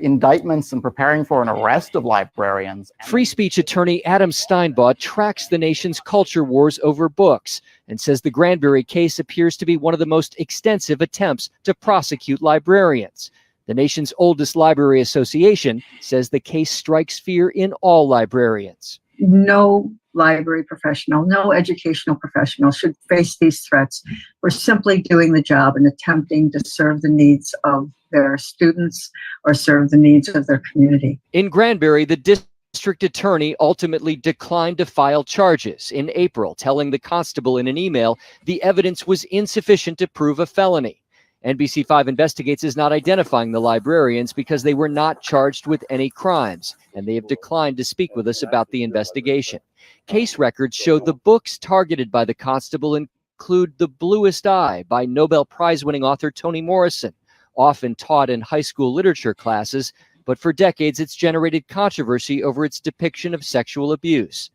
indictments and preparing for an arrest of librarians. Free speech attorney Adam Steinbaugh tracks the nation's culture wars over books and says the Granbury case appears to be one of the most extensive attempts to prosecute librarians. The nation's oldest library association says the case strikes fear in all librarians. No library professional, no educational professional should face these threats. We're simply doing the job and attempting to serve the needs of their students or serve the needs of their community. In Granbury, the district attorney ultimately declined to file charges in April, telling the constable in an email the evidence was insufficient to prove a felony. NBC5 Investigates is not identifying the librarians because they were not charged with any crimes, and they have declined to speak with us about the investigation. Case records show the books targeted by the constable include The Bluest Eye by Nobel Prize-winning author Toni Morrison, often taught in high school literature classes, but for decades it's generated controversy over its depiction of sexual abuse.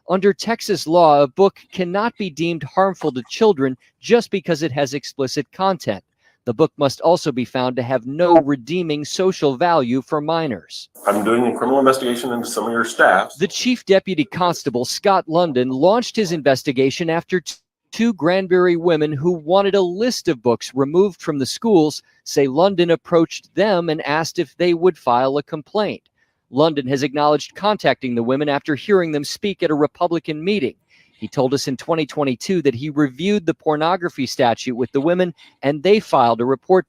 Under Texas law, a book cannot be deemed harmful to children just because it has explicit content. The book must also be found to have no redeeming social value for minors. I'm doing a criminal investigation into some of your staff. The Chief Deputy Constable, Scott London, launched his investigation after two Granbury women who wanted a list of books removed from the schools say London approached them and asked if they would file a complaint. London has acknowledged contacting the women after hearing them speak at a Republican meeting. He told us in 2022 that he reviewed the pornography statute with the women and they filed a report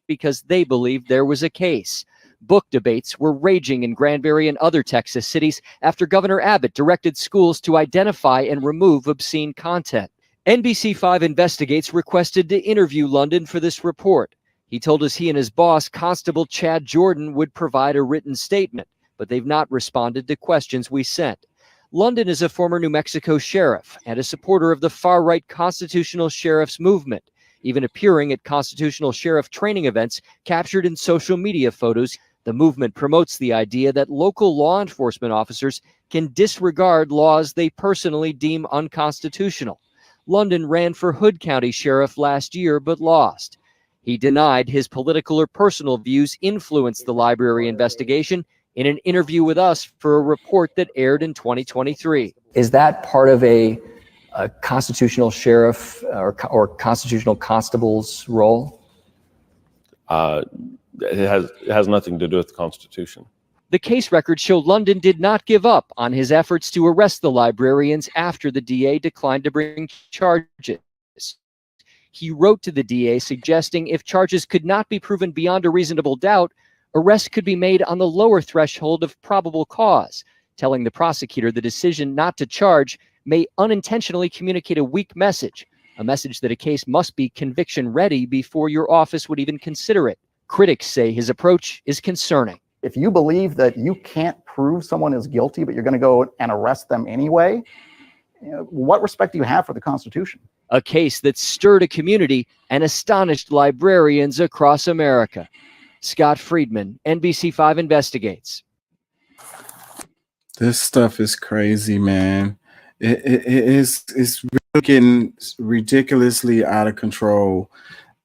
because they believed there was a case. Book debates were raging in Granbury and other Texas cities after Governor Abbott directed schools to identify and remove obscene content. NBC5 Investigates requested to interview London for this report. He told us he and his boss, Constable Chad Jordan, would provide a written statement, but they've not responded to questions we sent. London is a former New Mexico sheriff and a supporter of the far-right constitutional sheriffs movement, even appearing at constitutional sheriff training events captured in social media photos. The movement promotes the idea that local law enforcement officers can disregard laws they personally deem unconstitutional. London ran for Hood County Sheriff last year but lost. He denied his political or personal views influenced the library investigation in an interview with us for a report that aired in 2023. Is that part of a constitutional sheriff or constitutional constable's role? It has nothing to do with the Constitution. The case records show London did not give up on his efforts to arrest the librarians after the DA declined to bring charges. He wrote to the DA suggesting if charges could not be proven beyond a reasonable doubt, arrest could be made on the lower threshold of probable cause, telling the prosecutor the decision not to charge may unintentionally communicate a weak message, a message that a case must be conviction ready before your office would even consider it. Critics say his approach is concerning. If you believe that you can't prove someone is guilty, but you're going to go and arrest them anyway, what respect do you have for the Constitution? A case that stirred a community and astonished librarians across America. Scott Friedman, NBC5 Investigates. This stuff is crazy, man. It's really getting ridiculously out of control.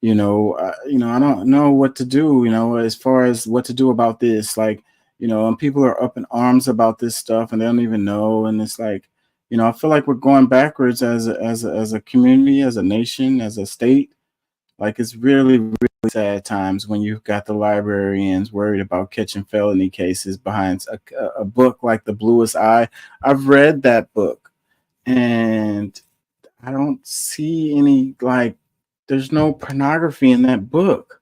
I don't know what to do, as far as what to do about this. Like, and people are up in arms about this stuff and they don't even know. And it's like, I feel like we're going backwards as a community, as a nation, as a state. Like, it's really, really sad times when you've got the librarians worried about catching felony cases behind a book like The Bluest Eye. I've read that book and I don't see any, there's no pornography in that book.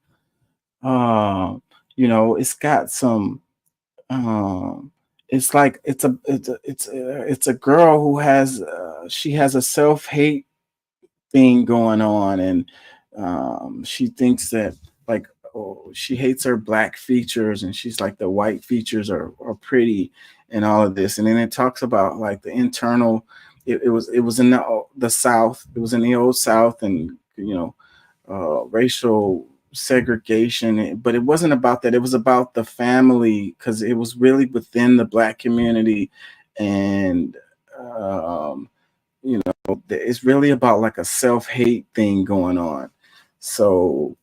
It's got some, it's like, it's a girl who has, she has a self-hate thing going on, and she thinks that she hates her black features, and she's like, the white features are pretty and all of this. And then it talks about like the internal, it was in the South, it was in the old South, and racial segregation, but it wasn't about that. It was about the family, because it was really within the black community, and it's really about like a self-hate thing going on. So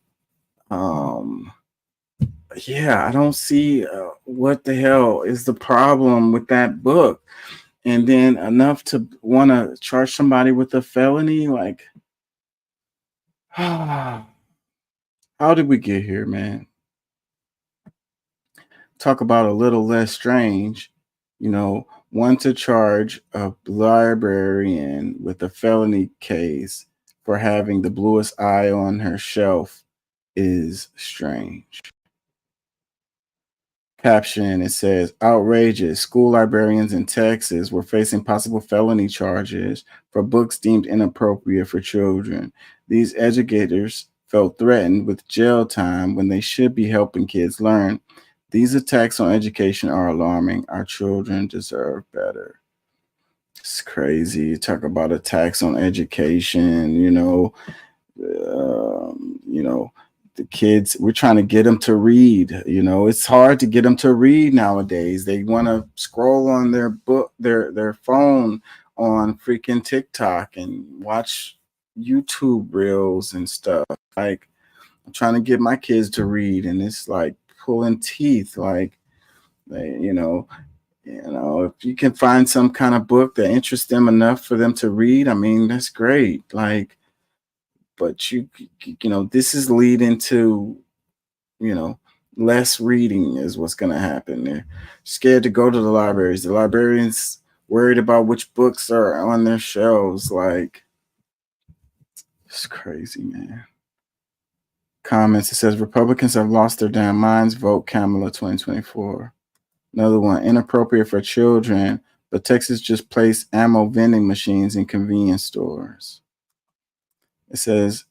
yeah, I don't see what the hell is the problem with that book. And then enough to want to charge somebody with a felony, like, how did we get here, man? Talk about a little less strange, one to charge a librarian with a felony case for having the bluest eye on her shelf is strange. Caption, it says, outrageous. School librarians in Texas were facing possible felony charges for books deemed inappropriate for children. These educators felt threatened with jail time when they should be helping kids learn. These attacks on education are alarming. Our children deserve better. It's crazy. Talk about attacks on education, the kids, we're trying to get them to read. It's hard to get them to read nowadays. They want to scroll on their phone on freaking TikTok and watch YouTube reels and stuff. Like, I'm trying to get my kids to read, and it's like pulling teeth. Like, if you can find some kind of book that interests them enough for them to read, I mean, that's great. Like, but this is leading to, less reading is what's going to happen. They're scared to go to the libraries. The librarians worried about which books are on their shelves. Like, it's crazy, man. Comments, it says Republicans have lost their damn minds. Vote Kamala 2024. Another one, inappropriate for children, but Texas just placed ammo vending machines in convenience stores. It says,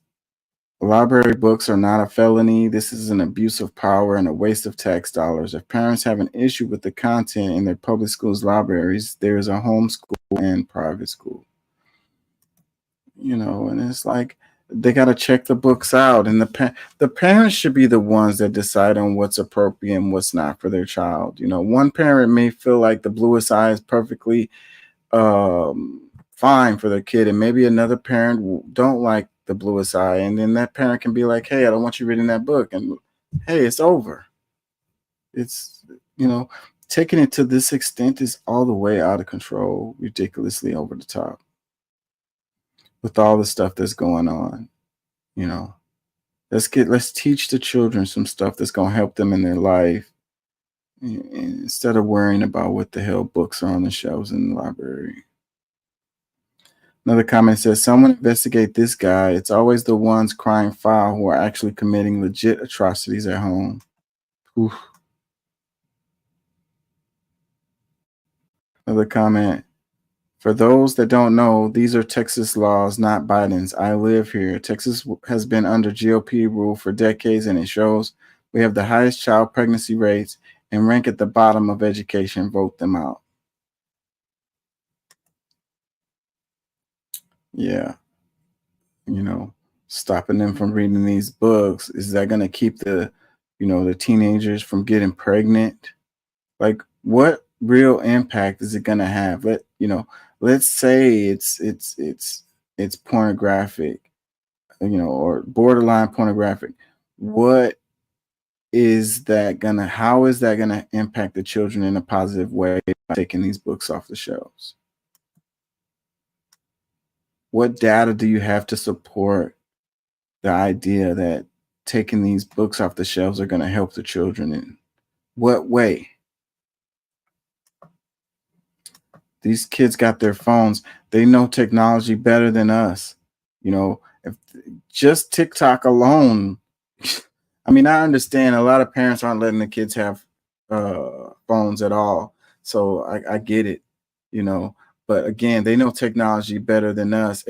library books are not a felony. This is an abuse of power and a waste of tax dollars. If parents have an issue with the content in their public schools' libraries, there's a homeschool and private school. And it's like, they got to check the books out. And the parents should be the ones that decide on what's appropriate and what's not for their child. One parent may feel like the bluest eye is perfectly fine for their kid, and maybe another parent don't like the bluest eye, and then that parent can be like, hey, I don't want you reading that book, and hey, it's over. It's taking it to this extent is all the way out of control, ridiculously over the top with all the stuff that's going on. Let's teach the children some stuff that's going to help them in their life, instead of worrying about what the hell books are on the shelves in the library. Another comment says, someone investigate this guy. It's always the ones crying foul who are actually committing legit atrocities at home. Oof. Another comment, for those that don't know, these are Texas laws, not Biden's. I live here. Texas has been under GOP rule for decades, and it shows we have the highest child pregnancy rates and rank at the bottom of education. Vote them out. Yeah. Stopping them from reading these books, is that going to keep the teenagers from getting pregnant? Like, what real impact is it going to have? Let's say it's pornographic, or borderline pornographic. How is that going to impact the children in a positive way by taking these books off the shelves? What data do you have to support the idea that taking these books off the shelves are going to help the children? In what way? These kids got their phones. They know technology better than us. If just TikTok alone, I mean, I understand a lot of parents aren't letting the kids have phones at all. So I get it, but again, they know technology better than us.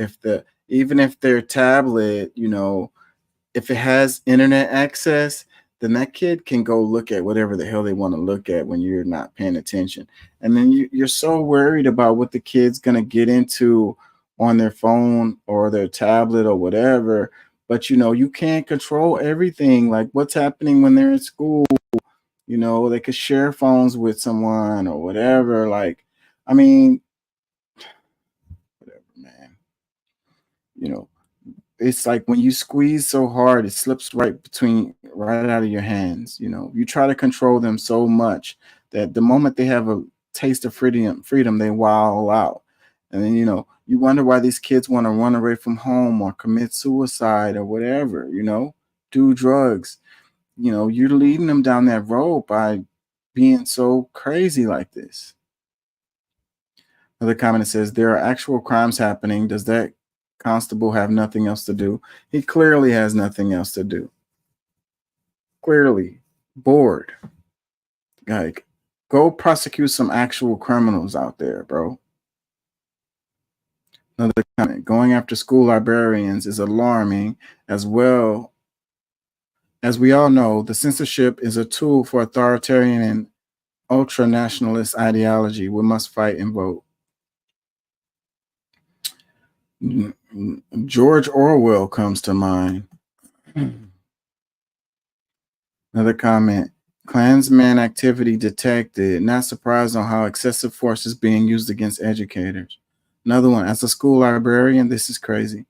Even if their tablet, if it has internet access, then that kid can go look at whatever the hell they want to look at when you're not paying attention. And then you're so worried about what the kid's going to get into on their phone or their tablet or whatever. But, you can't control everything. Like, what's happening when they're in school? They could share phones with someone or whatever. Like, I mean, whatever, man. it's like when you squeeze so hard, it slips right out of your hands. You know, you try to control them so much that the moment they have a taste of freedom, they wow out. And then, you know, you wonder why these kids want to run away from home or commit suicide or whatever, you know, do drugs. You know, you're leading them down that road by being so crazy like this. Another comment that says, there are actual crimes happening. Does that constable have nothing else to do? He clearly has nothing else to do. Clearly bored. Like, go prosecute some actual criminals out there, bro. Another comment, going after school librarians is alarming. As well as we all know, the censorship is a tool for authoritarian and ultra-nationalist ideology. We must fight and vote. George Orwell comes to mind. Another comment, Klansman activity detected. Not surprised on how excessive force is being used against educators. Another one, as a school librarian, this is crazy.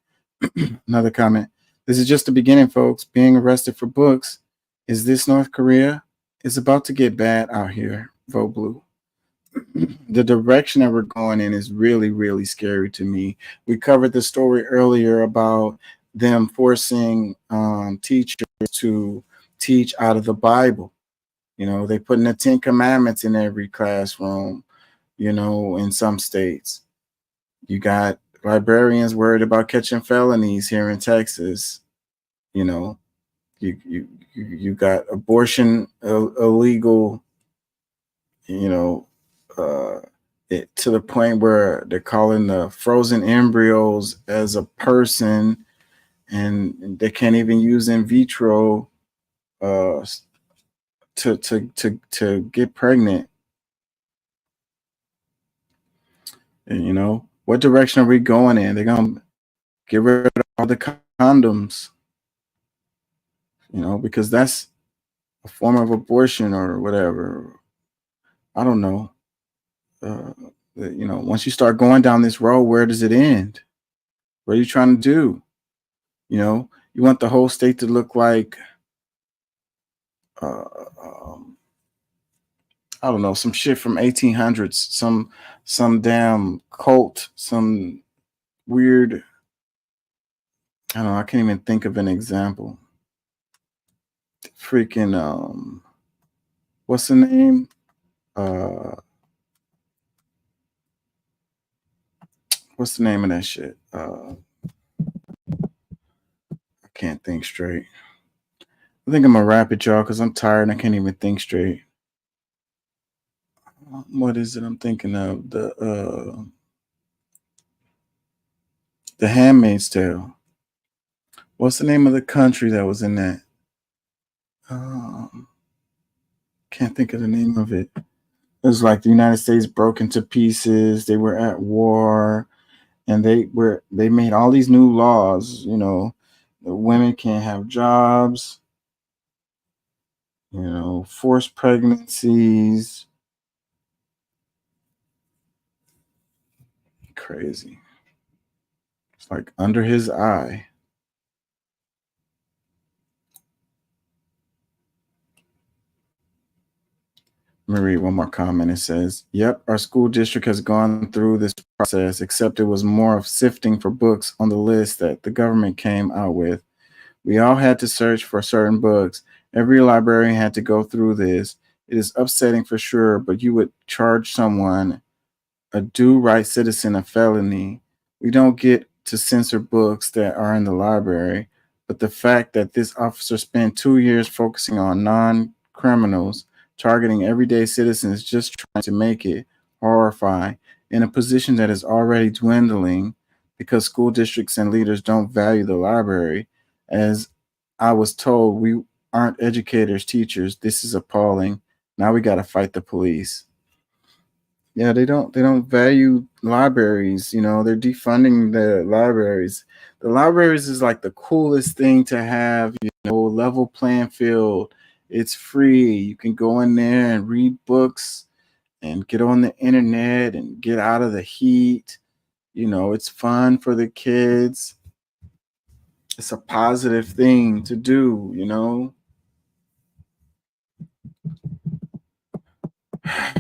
Another comment, this is just the beginning, folks. Being arrested for books. Is this North Korea? It's about to get bad out here. Vote blue. The direction that we're going in is really, really scary to me. We covered the story earlier about them forcing teachers to teach out of the Bible. You know, they putting the 10 Commandments in every classroom, you know, in some states. You got librarians worried about catching felonies here in Texas. You know, you got abortion illegal, you know, to the point where they're calling the frozen embryos as a person, and they can't even use in vitro to get pregnant. And, you know, what direction are we going in? They're gonna get rid of all the condoms, you know, because that's a form of abortion or whatever. I don't know. You know, once you start going down this road, where does it end? What are you trying to do? You know, you want the whole state to look like, I don't know, some shit from 1800s, some damn cult, some weird, I don't know, I can't even think of an example. Freaking, what's the name? What's the name of that shit? I can't think straight. I think I'm gonna wrap it, y'all, because I'm tired and I can't even think straight. What is it I'm thinking of? The Handmaid's Tale. What's the name of the country that was in that? Can't think of the name of it. It was like the United States broke into pieces. They were at war, and they made all these new laws. You know, the women can't have jobs. You know, forced pregnancies. Crazy. It's like under his eye. Let me read one more comment. It says, yep, our school district has gone through this process, except it was more of sifting for books on the list that the government came out with. We all had to search for certain books. Every librarian had to go through this. It is upsetting for sure, but you would charge someone, a do-right citizen, a felony. We don't get to censor books that are in the library, but the fact that this officer spent 2 years focusing on non-criminals, targeting everyday citizens, just trying to make it horrifying in a position that is already dwindling because school districts and leaders don't value the library. As I was told, we aren't educators, teachers. This is appalling. Now we got to fight the police. Yeah, they don't value libraries. You know, they're defunding the libraries. The libraries is like the coolest thing to have, you know, level playing field. It's free. You can go in there and read books and get on the internet and get out of the heat. You know, it's fun for the kids. It's a positive thing to do, you know.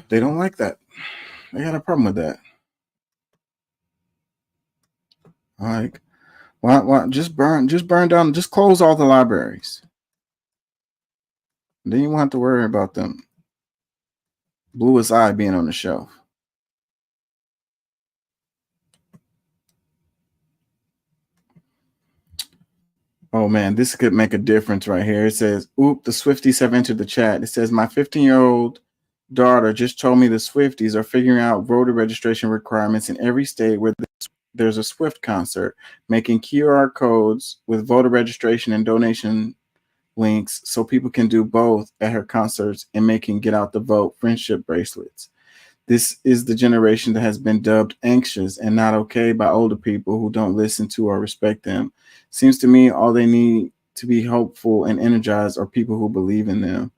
They don't like that. They got a problem with that. Like, why just burn down, just close all the libraries. Then you won't have to worry about them. Bluest eye being on the shelf. Oh man, this could make a difference right here. It says, oop, the Swifties have entered the chat. It says, my 15-year-old daughter just told me the Swifties are figuring out voter registration requirements in every state where there's a Swift concert, making QR codes with voter registration and donation links so people can do both at her concerts, and making Get Out the Vote friendship bracelets. This is the generation that has been dubbed anxious and not okay by older people who don't listen to or respect them. Seems to me all they need to be hopeful and energized are people who believe in them.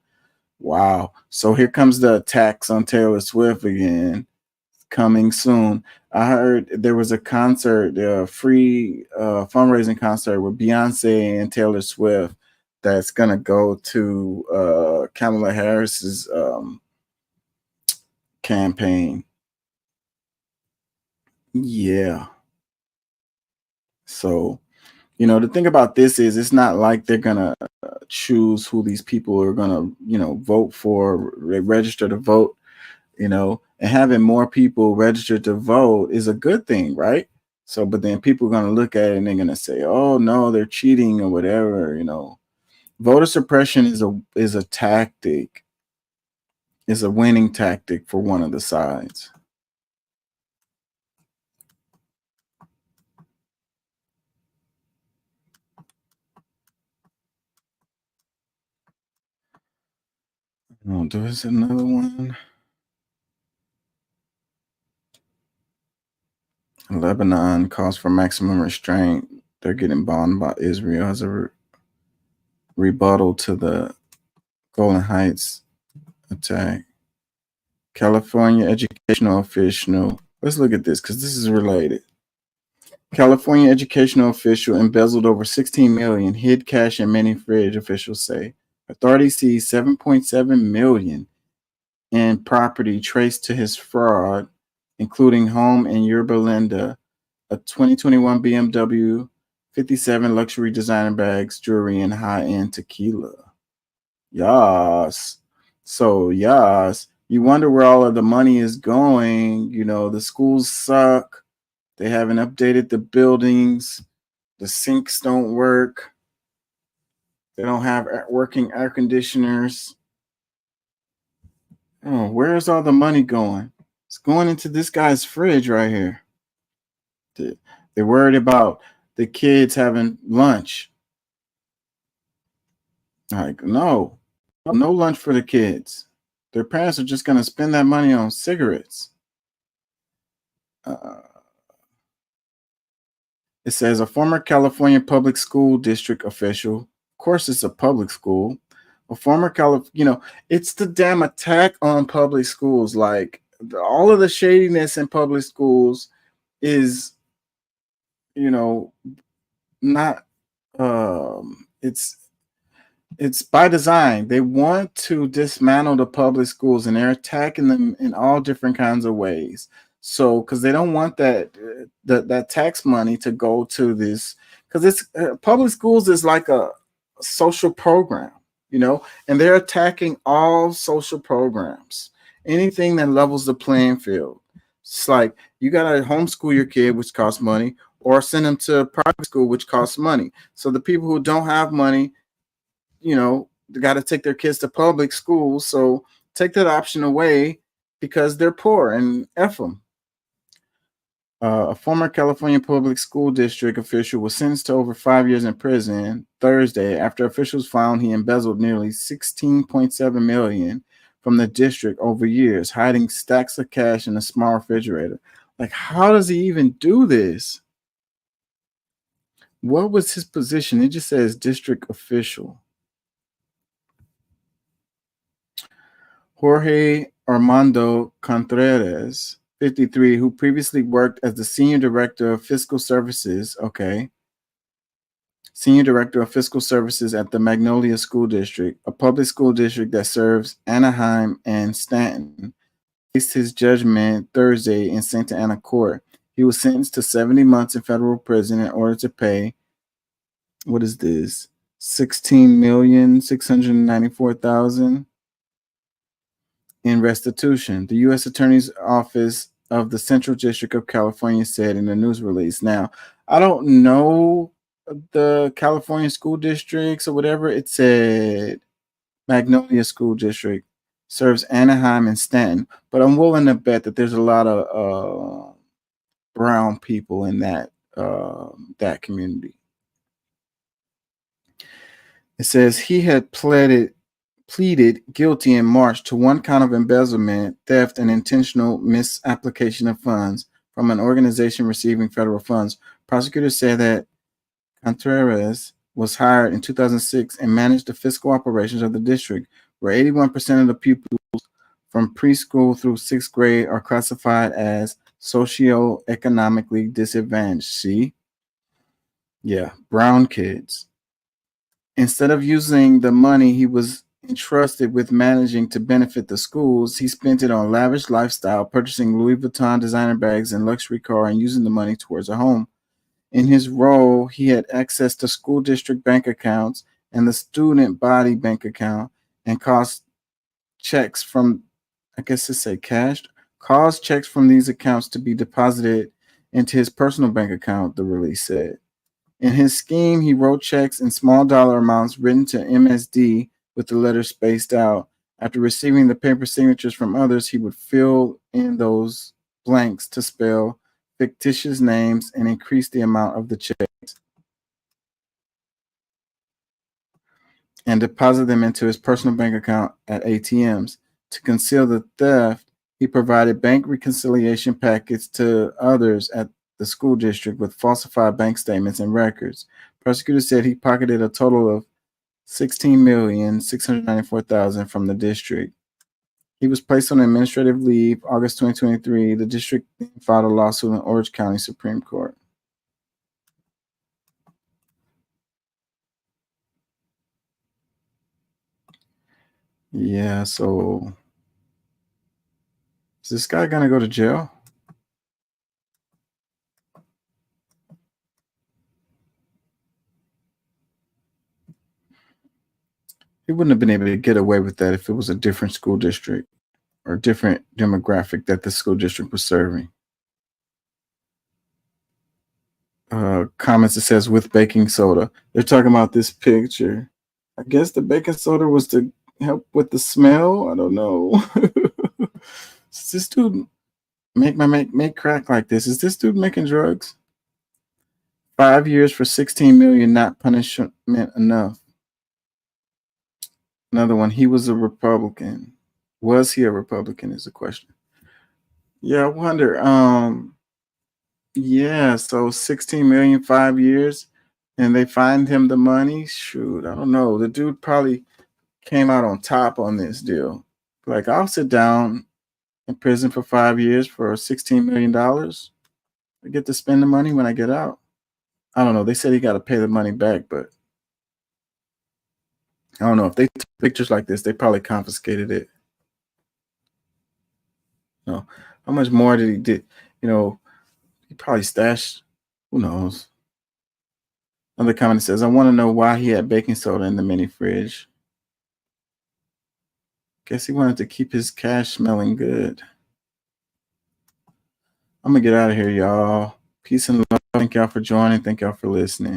Wow. So here comes the attacks on Taylor Swift again. Coming soon. I heard there was a concert, a free fundraising concert with Beyonce and Taylor Swift that's going to go to Kamala Harris's campaign. Yeah. So, you know, the thing about this is it's not like they're going to choose who these people are going to, you know, vote for, register to vote, you know, and having more people registered to vote is a good thing, right? So, but then people are going to look at it and they're going to say, oh, no, they're cheating or whatever, you know. Voter suppression is a tactic, is a winning tactic for one of the sides. Oh, there's another one. Lebanon calls for maximum restraint. They're getting bombed by Israel as a rebuttal to the Golan Heights attack. California educational official. Let's look at this because this is related. California educational official embezzled over $16 million, hid cash in many fridge, officials say. Authorities see $7.7 million in property traced to his fraud, including home in Yerba Linda, a 2021 BMW, 57 luxury designer bags, jewelry, and high-end tequila. Yas. So, yas. You wonder where all of the money is going. You know, the schools suck. They haven't updated the buildings. The sinks don't work. They don't have working air conditioners. Oh, where's all the money going? It's going into this guy's fridge right here. They're worried about the kids having lunch. Like, no lunch for the kids. Their parents are just going to spend that money on cigarettes. It says a former California public school district official. Of course, it's a public school. A former it's the damn attack on public schools. Like all of the shadiness in public schools is, you know, not. It's by design. They want to dismantle the public schools, and they're attacking them in all different kinds of ways. So, because they don't want that tax money to go to this, because it's public schools is like a social program, you know, and they're attacking all social programs, anything that levels the playing field. It's like you got to homeschool your kid, which costs money, or send them to private school, which costs money. So the people who don't have money, you know, they got to take their kids to public schools. So take that option away because they're poor and F them. A former California public school district official was sentenced to over 5 years in prison Thursday after officials found he embezzled nearly $16.7 million from the district over years, hiding stacks of cash in a small refrigerator. Like, how does he even do this? What was his position? It just says district official. Jorge Armando Contreras, 53, who previously worked as the senior director of fiscal services, Senior Director of Fiscal Services at the Magnolia School District, a public school district that serves Anaheim and Stanton, faced his judgment Thursday in Santa Ana court. He was sentenced to 70 months in federal prison in order to pay, what is this, $16,694,000 in restitution. The U.S. Attorney's Office of the Central District of California said in a news release. Now, I don't know the California school districts or whatever. It said Magnolia School District serves Anaheim and Stanton, but I'm willing to bet that there's a lot of brown people in that community. It says he had pleaded guilty in March to one count of embezzlement, theft, and intentional misapplication of funds from an organization receiving federal funds. Prosecutors said that Contreras was hired in 2006 and managed the fiscal operations of the district, where 81% of the pupils from preschool through sixth grade are classified as socioeconomically disadvantaged. See? Yeah, brown kids. Instead of using the money he was entrusted with managing to benefit the schools, he spent it on lavish lifestyle, purchasing Louis Vuitton designer bags and luxury car, and using the money towards a home. In his role, he had access to school district bank accounts and the student body bank account, and caused checks from, I guess it say cashed, caused checks from these accounts to be deposited into his personal bank account, the release said. In his scheme, he wrote checks in small dollar amounts written to MSD with the letters spaced out. After receiving the paper signatures from others, he would fill in those blanks to spell fictitious names and increase the amount of the checks and deposit them into his personal bank account at ATMs. To conceal the theft, he provided bank reconciliation packets to others at the school district with falsified bank statements and records. Prosecutors said he pocketed a total of $16,694,000 from the district. He was placed on administrative leave August 2023. The district filed a lawsuit in Orange County Supreme Court. Yeah, so is this guy gonna go to jail? He wouldn't have been able to get away with that if it was a different school district or different demographic that the school district was serving. Comments that says with baking soda. They're talking about this picture. I guess the baking soda was to help with the smell. I don't know. Does this dude make crack like this? Is this dude making drugs? 5 years for $16 million, not punishment enough. Another one, he was a Republican. Was he a Republican is the question. Yeah, I wonder. Yeah, so 16 million, 5 years, and they fined him the money. Shoot, I don't know. The dude probably came out on top on this deal. Like, I'll sit down in prison for 5 years for $16 million. I get to spend the money when I get out. I don't know. They said he got to pay the money back, but I don't know. If they took pictures like this, they probably confiscated it. No, how much more did he did? You know, he probably stashed. Who knows? Another comment says, "I want to know why he had baking soda in the mini fridge. Guess he wanted to keep his cash smelling good." I'm gonna get out of here, y'all. Peace and love. Thank y'all for joining. Thank y'all for listening.